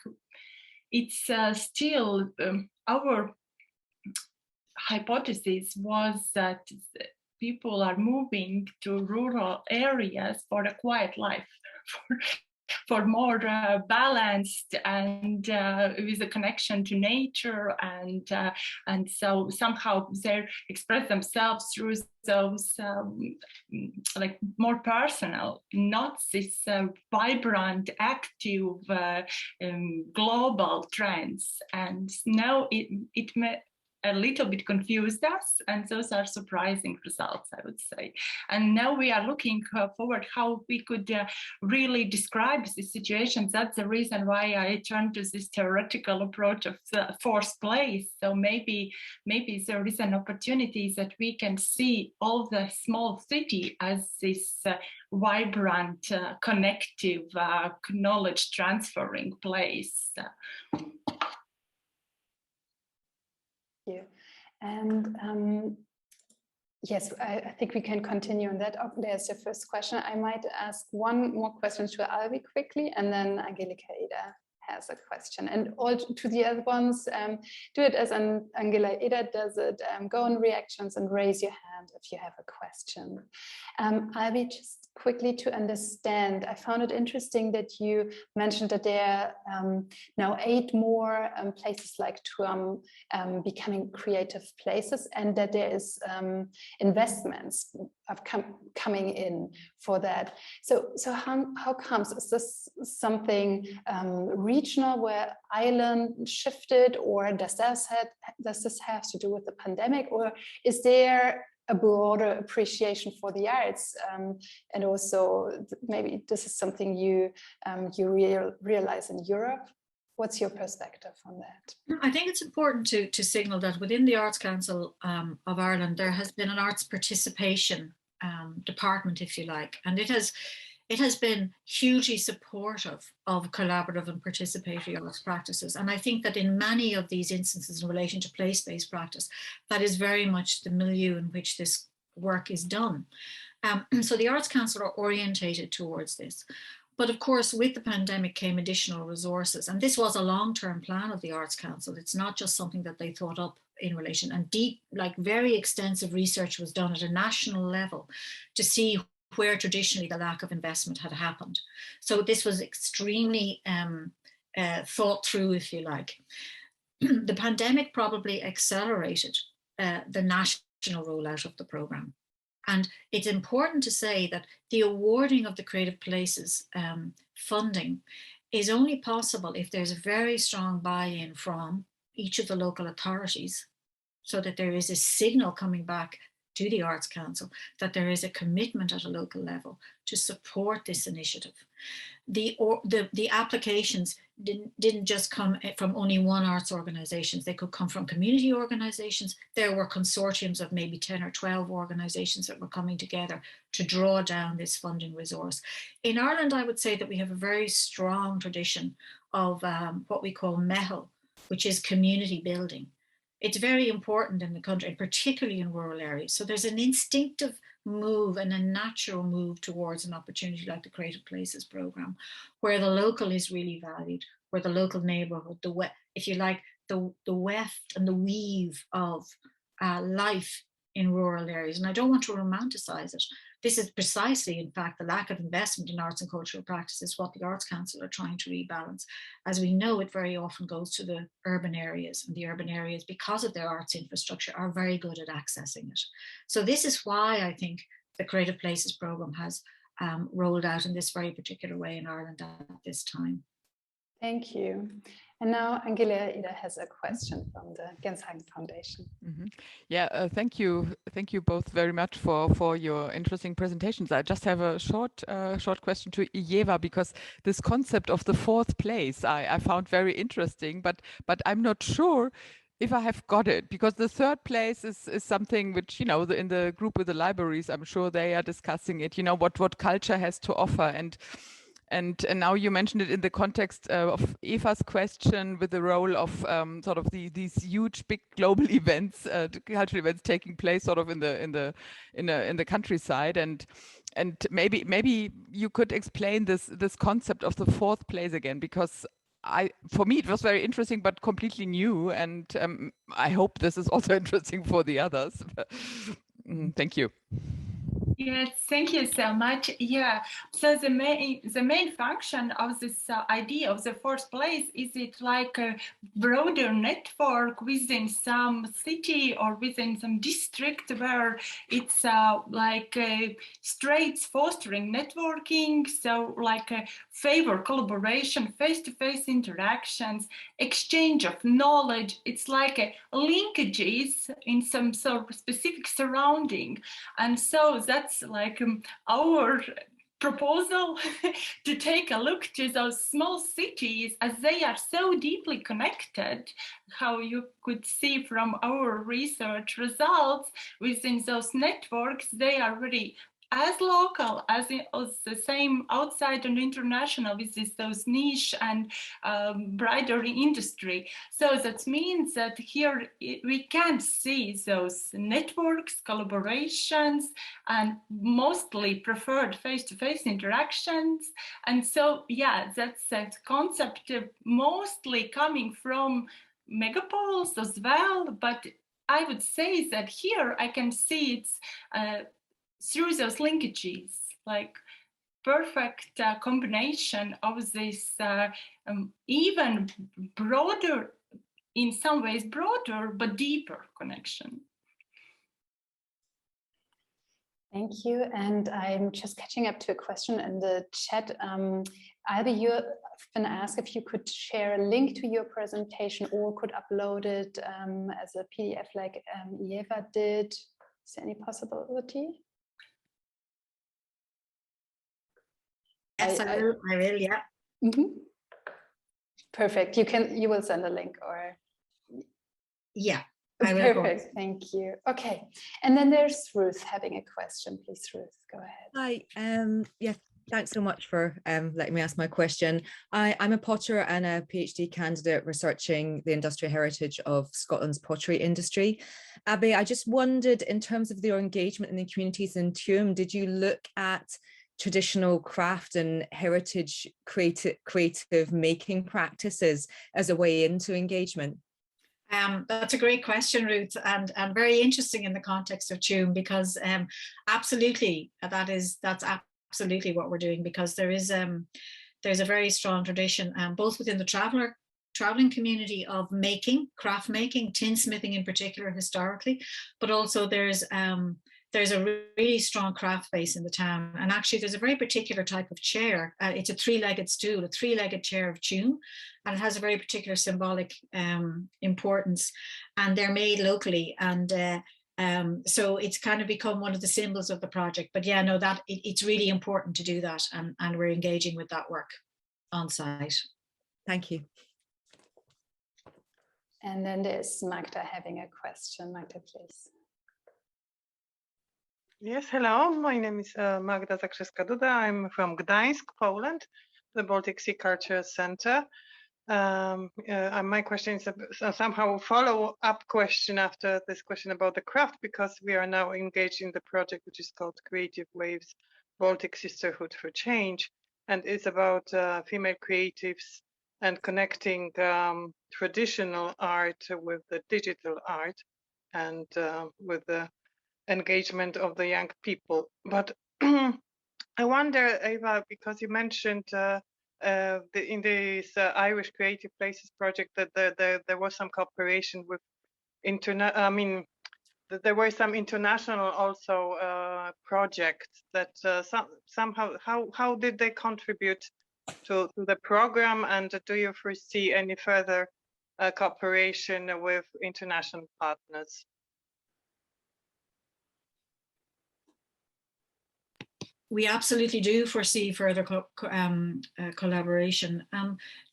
it's still our hypothesis was that people are moving to rural areas for a quiet life, for more balanced and with a connection to nature, and so somehow they express themselves through those like more personal, not this vibrant, active global trends. And now it may a little bit confused us, and those are surprising results, I would say. And now we are looking forward how we could really describe the situation. That's the reason why I turned to this theoretical approach of the fourth place. So maybe there is an opportunity that we can see all the small city as this vibrant, connective, knowledge transferring place. You. And yes, I think we can continue on that. There's your first question. I might ask one more question to Alvi quickly, and then Angelika Eder has a question. And all to the other ones, do it as Angela Eder does it. Go on reactions and raise your hand if you have a question. Alvi, just quickly to understand, I found it interesting that you mentioned that there are now 8 more places like Tuam becoming creative places, and that there is investments of coming in for that. So how comes? Is this something regional where Ireland shifted, or does this have to do with the pandemic, or is there a broader appreciation for the arts, and also maybe this is something you realize in Europe? what's your perspective on that? I think it's important to signal that within the Arts Council of Ireland, there has been an arts participation department, if you like, and it has been hugely supportive of collaborative and participatory arts practices. And I think that in many of these instances in relation to place-based practice, that is very much the milieu in which this work is done. So the Arts Council are orientated towards this. But of course, with the pandemic came additional resources. And this was a long-term plan of the Arts Council. It's not just something that they thought up in relation, and deep, like very extensive research was done at a national level to see where traditionally the lack of investment had happened. So this was extremely thought through, if you like. The pandemic probably accelerated the national rollout of the programme. And it's important to say that the awarding of the Creative Places funding is only possible if there's a very strong buy-in from each of the local authorities, so that there is a signal coming back to the Arts Council that there is a commitment at a local level to support this initiative. The applications didn't just come from only one arts organisations. They could come from community organisations. There were consortiums of maybe 10 or 12 organisations that were coming together to draw down this funding resource. In Ireland, I would say that we have a very strong tradition of what we call MEHL, which is community building. It's very important in the country, and particularly in rural areas. So there's an instinctive move and a natural move towards an opportunity like the Creative Places programme, where the local is really valued, where the local neighbourhood, if you like, the weft and the weave of life in rural areas. And I don't want to romanticize it. This is precisely, in fact, the lack of investment in arts and cultural practices, what the Arts Council are trying to rebalance. As we know, it very often goes to the urban areas, and the urban areas, because of their arts infrastructure, are very good at accessing it. So this is why I think the Creative Places programme has rolled out in this very particular way in Ireland at this time. Thank you. And now Angela Ida has a question from the Genshagen Foundation. Mm-hmm. Yeah, thank you both very much for your interesting presentations. I just have a short question to Ieva, because this concept of the fourth place I found very interesting, but I'm not sure if I have got it, because the third place is something which, in the group with the libraries, I'm sure they are discussing it, what culture has to offer. And now you mentioned it in the context of Eva's question with the role of sort of these huge, big global events, cultural events taking place sort of in the countryside, and maybe you could explain this concept of the fourth place again, because for me it was very interesting but completely new, and I hope this is also interesting for the others. Thank you. Yes, thank you so much. Yeah, so the main function of this idea of the fourth place is it like a broader network within some city or within some district where it's like straits fostering networking, so like a favor collaboration, face-to-face interactions, exchange of knowledge. It's like linkages in some sort of specific surrounding, and so that's like our proposal to take a look to those small cities, as they are so deeply connected, how you could see from our research results within those networks. They are really as local as the same outside and international with those niche and brighter industry. So that means that here we can see those networks, collaborations, and mostly preferred face-to-face interactions. And so, yeah, that's that concept mostly coming from megapoles as well. But I would say that here I can see it's through those linkages, like perfect combination of this even broader, in some ways broader, but deeper connection. Thank you. And I'm just catching up to a question in the chat. Either you've been asked if you could share a link to your presentation or could upload it as a PDF like Ieva did. Is there any possibility? Yes, I will, yeah. Mm-hmm. Perfect. You will send a link, or? Yeah. Perfect. Thank you. Okay. And then there's Ruth having a question. Please, Ruth, go ahead. Hi. Yeah. Thanks so much for letting me ask my question. I'm a potter and a PhD candidate researching the industrial heritage of Scotland's pottery industry. Abby, I just wondered, in terms of your engagement in the communities in Tuam, did you look at traditional craft and heritage creative making practices as a way into engagement? That's a great question, Ruth, and very interesting in the context of Tuam, because absolutely that's absolutely what we're doing, because there's a very strong tradition, both within the traveling community of making, craft making, tinsmithing in particular historically, but also there's a really strong craft base in the town. And actually there's a very particular type of chair. It's a three-legged stool, a three-legged chair of Tuam, and it has a very particular symbolic importance, and they're made locally. And so it's kind of become one of the symbols of the project. But yeah, no, that it's really important to do that, and we're engaging with that work on site. Thank you. And then there's Magda having a question. Magda, please. Yes, hello. My name is Magda Zakrzyska-Duda. I'm from Gdańsk, Poland, the Baltic Sea Culture Center. My question is somehow a follow-up question after this question about the craft, because we are now engaged in the project which is called Creative Waves Baltic Sisterhood for Change, and it's about female creatives and connecting traditional art with the digital art, and with the engagement of the young people. But I wonder, Eva, because you mentioned in this Irish Creative Places project that there was some cooperation with that there were some international also projects that somehow, how did they contribute to the program, and do you foresee any further cooperation with international partners? We absolutely do foresee further collaboration.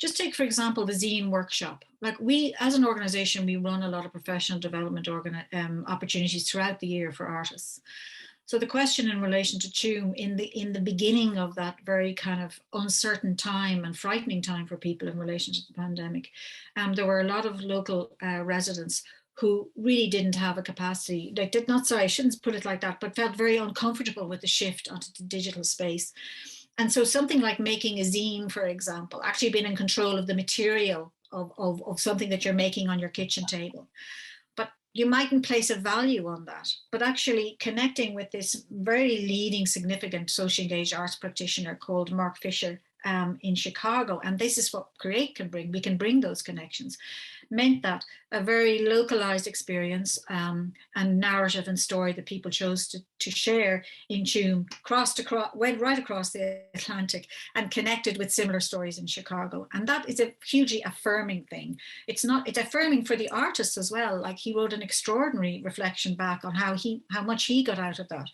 Just take, for example, the zine workshop. Like, we, as an organization, we run a lot of professional development opportunities throughout the year for artists. So the question in relation to Tuam, in the beginning of that very kind of uncertain time and frightening time for people in relation to the pandemic, there were a lot of local residents who really didn't have a capacity, I shouldn't put it like that, but felt very uncomfortable with the shift onto the digital space. And so something like making a zine, for example, actually being in control of the material of something that you're making on your kitchen table. But you mightn't place a value on that, but actually connecting with this very leading, significant socially engaged arts practitioner called Mark Fisher in Chicago, and this is what Create can bring. We can bring those connections. Meant that a very localized experience and narrative and story that people chose to share in Tuam went right across the Atlantic and connected with similar stories in Chicago. And that is a hugely affirming thing. It's affirming for the artist as well. Like, he wrote an extraordinary reflection back on how much he got out of that.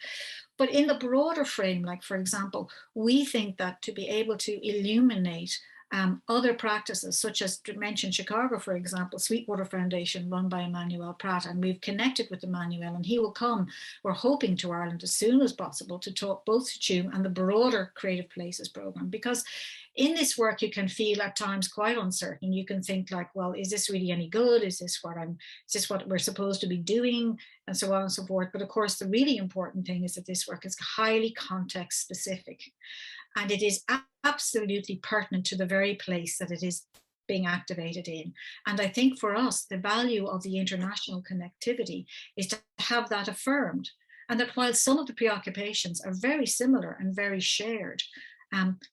But in the broader frame, like, for example, we think that to be able to illuminate other practices, such as, to mention Chicago, for example, Sweetwater Foundation run by Emmanuel Pratt, and we've connected with Emmanuel, and he will come, we're hoping, to Ireland as soon as possible to talk both to Tuam and the broader Creative Places program, because in this work you can feel at times quite uncertain. You can think like, well, is this really any good? Is this what we're supposed to be doing? And so on and so forth. But of course, the really important thing is that this work is highly context specific. And it is absolutely pertinent to the very place that it is being activated in. And I think for us, the value of the international connectivity is to have that affirmed. And that while some of the preoccupations are very similar and very shared,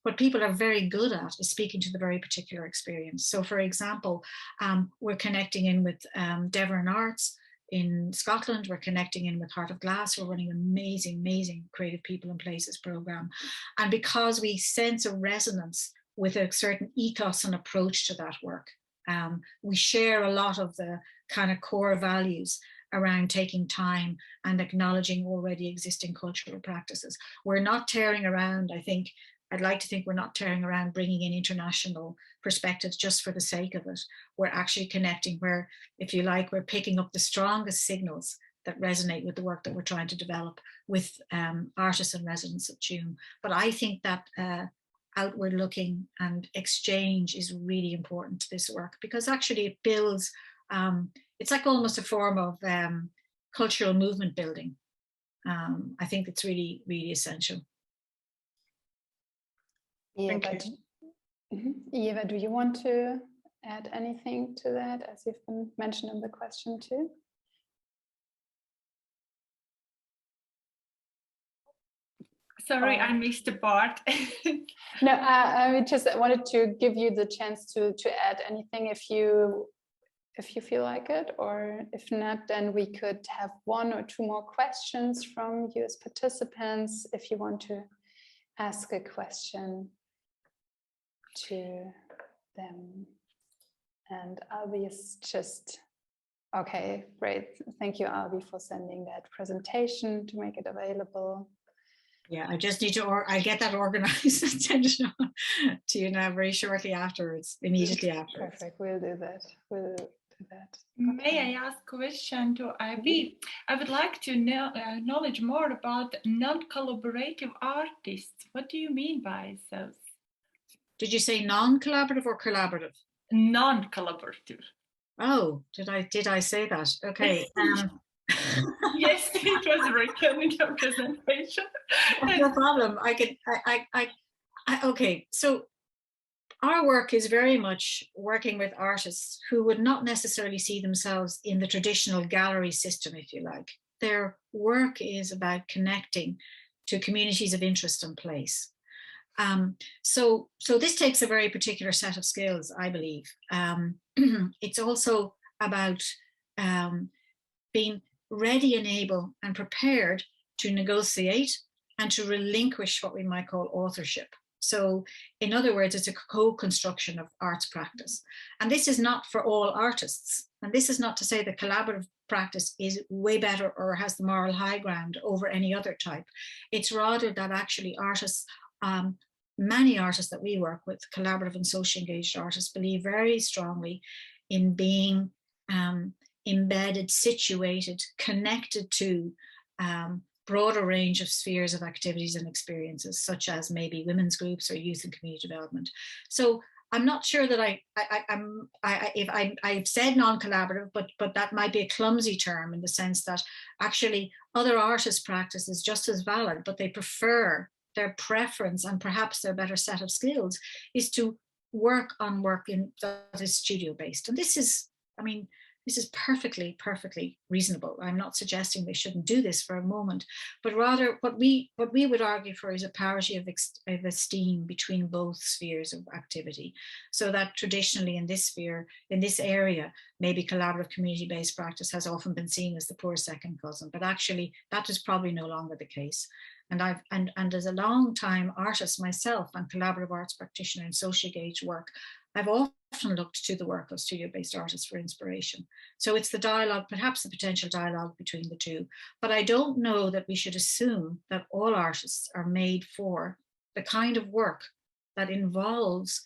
what people are very good at is speaking to the very particular experience. So for example, we're connecting in with Devon Arts in Scotland, we're connecting in with Heart of Glass, we're running an amazing Creative People and Places program. And because we sense a resonance with a certain ethos and approach to that work, we share a lot of the kind of core values around taking time and acknowledging already existing cultural practices. We're not tearing around, I think, I'd like to think we're not tearing around bringing in international perspectives just for the sake of it. We're actually connecting where, if you like, we're picking up the strongest signals that resonate with the work that we're trying to develop with artists and residents at Tuam. But I think that outward looking and exchange is really important to this work, because actually it builds, it's like almost a form of cultural movement building. I think it's really, really essential. Yeah, Eva, do you want to add anything to that, as you've been mentioned in the question too? Sorry, I missed the part. No, I just wanted to give you the chance to add anything if you feel like it, or if not, then we could have 1 or 2 more questions from you as participants if you want to ask a question to them. And Albi is just, okay, great. Thank you, Albi, for sending that presentation to make it available. Yeah, I just need to, I'll get that organized and send it on to you now very shortly afterwards, immediately afterwards. Perfect, we'll do that. We'll do that. May I ask a question to Ivy? I would like to know knowledge more about non-collaborative artists. What do you mean by those? Did you say non-collaborative or collaborative? Non-collaborative. Oh, did I say that? Okay. Yes, it was written in your presentation. No problem. Okay, so our work is very much working with artists who would not necessarily see themselves in the traditional gallery system, if you like. Their work is about connecting to communities of interest and place. So this takes a very particular set of skills, I believe. It's also about being ready and able and prepared to negotiate and to relinquish what we might call authorship. So in other words, it's a co-construction of arts practice. And this is not for all artists. And this is not to say that collaborative practice is way better or has the moral high ground over any other type. It's rather that actually artists, many artists that we work with, collaborative and socially engaged artists, believe very strongly in being embedded, situated, connected to broader range of spheres of activities and experiences, such as maybe women's groups or youth and community development. So I'm not sure that I've said non-collaborative, but that might be a clumsy term in the sense that actually other artists' practice is just as valid, but they prefer, their preference and perhaps their better set of skills is to work on work that is studio-based. And this is, I mean, this is perfectly reasonable. I'm not suggesting they shouldn't do this for a moment, but rather what we would argue for is a parity of esteem between both spheres of activity. So that traditionally in this sphere, in this area, maybe collaborative community-based practice has often been seen as the poor second cousin, but actually that is probably no longer the case. And as a long time artist myself and collaborative arts practitioner in social engaged work, I've often looked to the work of studio-based artists for inspiration. So it's the dialogue, perhaps the potential dialogue between the two. But I don't know that we should assume that all artists are made for the kind of work that involves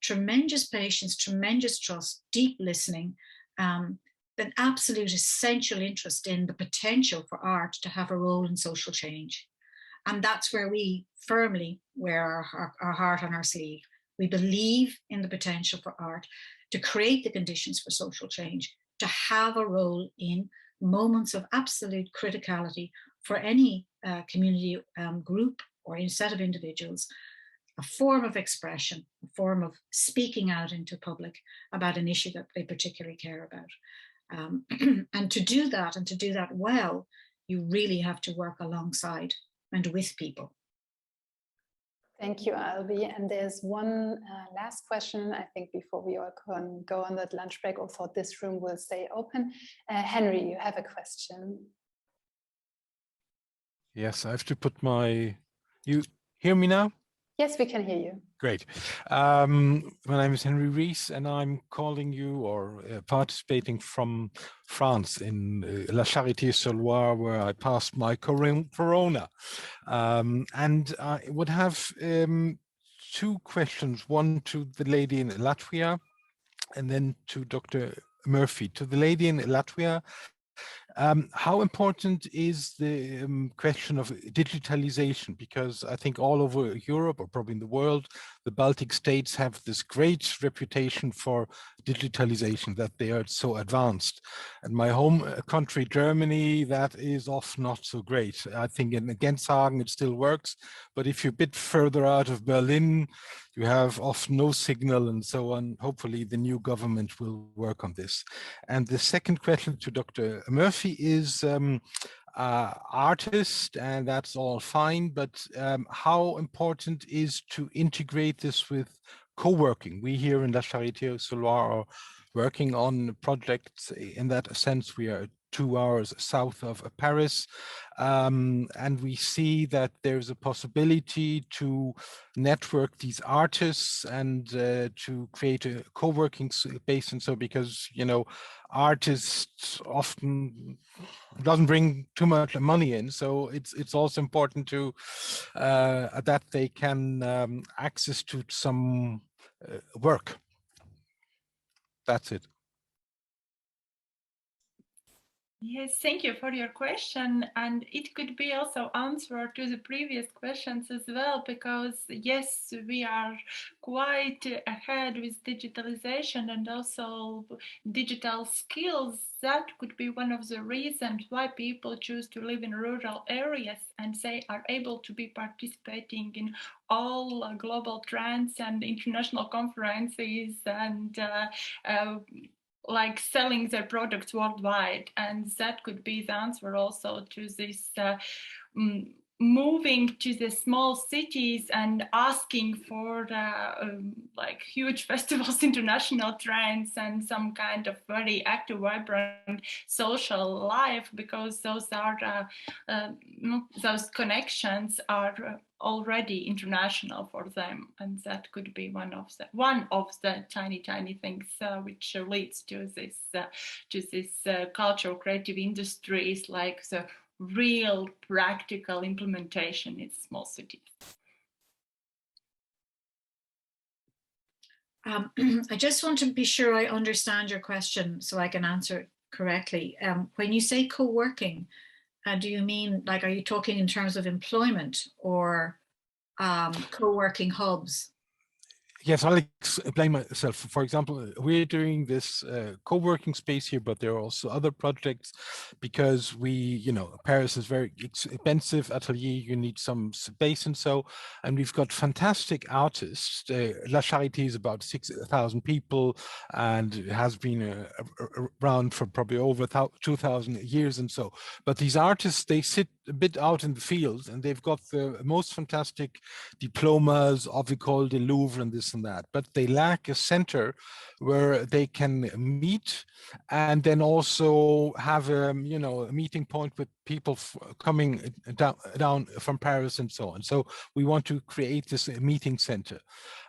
tremendous patience, tremendous trust, deep listening, an absolute essential interest in the potential for art to have a role in social change. And that's where we firmly wear our heart on our sleeve. We believe in the potential for art to create the conditions for social change, to have a role in moments of absolute criticality for any community group or a set of individuals, a form of expression, a form of speaking out into public about an issue that they particularly care about. And to do that, and to do that well, you really have to work alongside and with people. Thank you, Albi. And there's one last question, I think, before we all can go on that lunch break, although this room will stay open. Henry, you have a question. Yes, I have to put my, you hear me now? Yes, we can hear you. Great. My name is Henry Rees, and I'm calling you or participating from France in La Charité-sur-Loire, where I passed my corona. And I would have two questions, one to the lady in Latvia, and then to Dr. Murphy. To the lady in Latvia, how important is the question of digitalization? Because I think all over Europe, or probably in the world, the Baltic states have this great reputation for digitalization, that they are so advanced. And my home country, Germany, that is often not so great. I think in Genshagen it still works, but if you're a bit further out of Berlin, you have often no signal and so on. Hopefully the new government will work on this. And the second question to Dr. Murphy is artist, and that's all fine, but how important is to integrate this with co-working? We here in La Charité-sur-Loire are working on projects in that sense. We are 2 hours south of Paris, and we see that there's a possibility to network these artists and to create a co-working space. And so, because, you know, artists often doesn't bring too much money in, so it's also important to that they can access to some work. That's it. Yes, thank you for your question. And it could be also answer to the previous questions as well, because yes, we are quite ahead with digitalization and also digital skills. That could be one of the reasons why people choose to live in rural areas, and they are able to be participating in all global trends and international conferences and like selling their products worldwide. And that could be the answer also to this moving to the small cities and asking for like huge festivals, international trends, and some kind of very active, vibrant social life, because those are those connections are already international for them, and that could be one of the tiny things which leads to this cultural creative industries, like the real practical implementation in small cities. I just want to be sure I understand your question so I can answer it correctly. When you say co-working, do you mean, like, are you talking in terms of employment or co-working hubs? Yes, I'll explain myself. For example, we're doing this co-working space here, but there are also other projects because we, you know, Paris is very expensive. Atelier, you need some space and so, and we've got fantastic artists. La Charité is about 6,000 people and has been around for probably over 2,000 years and so. But these artists, they sit a bit out in the field, and they've got the most fantastic diplomas of École du Louvre and this and that, but they lack a center where they can meet and then also have a, you know, a meeting point with people coming down from Paris and so on. So we want to create this meeting center.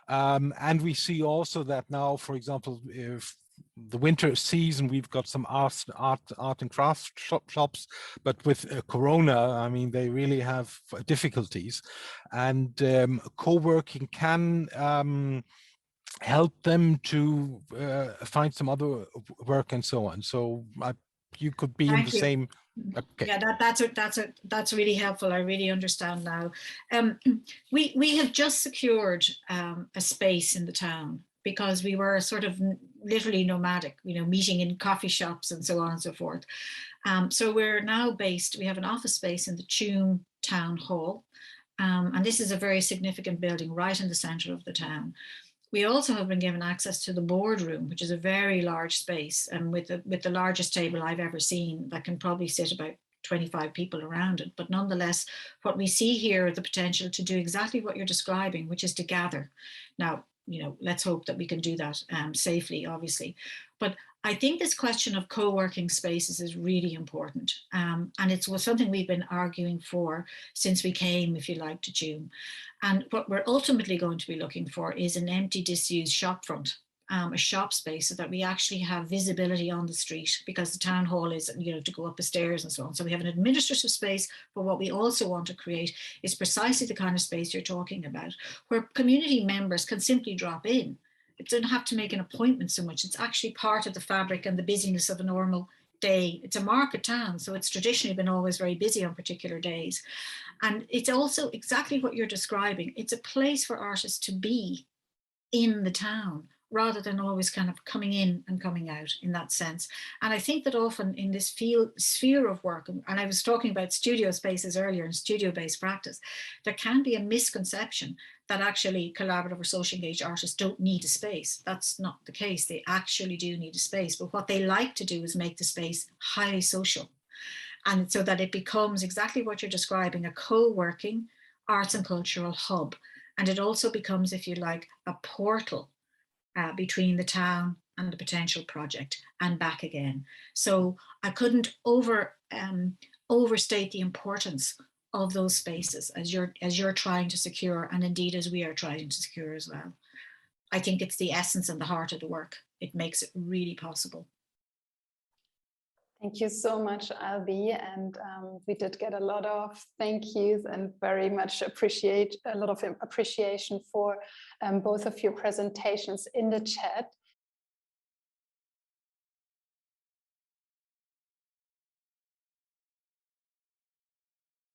And we see also that now, for example, if the winter season, we've got some art and craft shops, but with Corona, I mean, they really have difficulties, and co-working can help them to find some other work and so on. So you could be in the same. Okay. Yeah, that's really helpful. I really understand now. We have just secured a space in the town because we were sort of literally nomadic, you know, meeting in coffee shops and so on and so forth. So we're now based, we have an office space in the Tuam Town Hall. And this is a very significant building right in the center of the town. We also have been given access to the boardroom, which is a very large space, and with the largest table I've ever seen that can probably sit about 25 people around it. But nonetheless, what we see here is the potential to do exactly what you're describing, which is to gather. Now, let's hope that we can do that safely, obviously. But I think this question of co-working spaces is really important. And it was something we've been arguing for since we came, if you like, to Tuam. And what we're ultimately going to be looking for is an empty, disused shop front, a shop space, so that we actually have visibility on the street, because the town hall is, to go up the stairs and so on. So we have an administrative space, but what we also want to create is precisely the kind of space you're talking about, where community members can simply drop in. It doesn't have to make an appointment so much. It's actually part of the fabric and the busyness of a normal day. It's a market town, so it's traditionally been always very busy on particular days. And it's also exactly what you're describing. It's a place for artists to be in the town, rather than always kind of coming in and coming out in that sense. And I think that often in this sphere of work, and I was talking about studio spaces earlier and studio-based practice, there can be a misconception that actually collaborative or social engaged artists don't need a space. That's not the case. They actually do need a space, but what they like to do is make the space highly social. And so that it becomes exactly what you're describing, a co-working arts and cultural hub. And it also becomes, if you like, a portal between the town and the potential project and back again. So I couldn't overstate the importance of those spaces as you're trying to secure, and indeed as we are trying to secure as well. I think it's the essence and the heart of the work. It makes it really possible. Thank you so much, Albi, and we did get a lot of thank yous and very much appreciation for both of your presentations in the chat.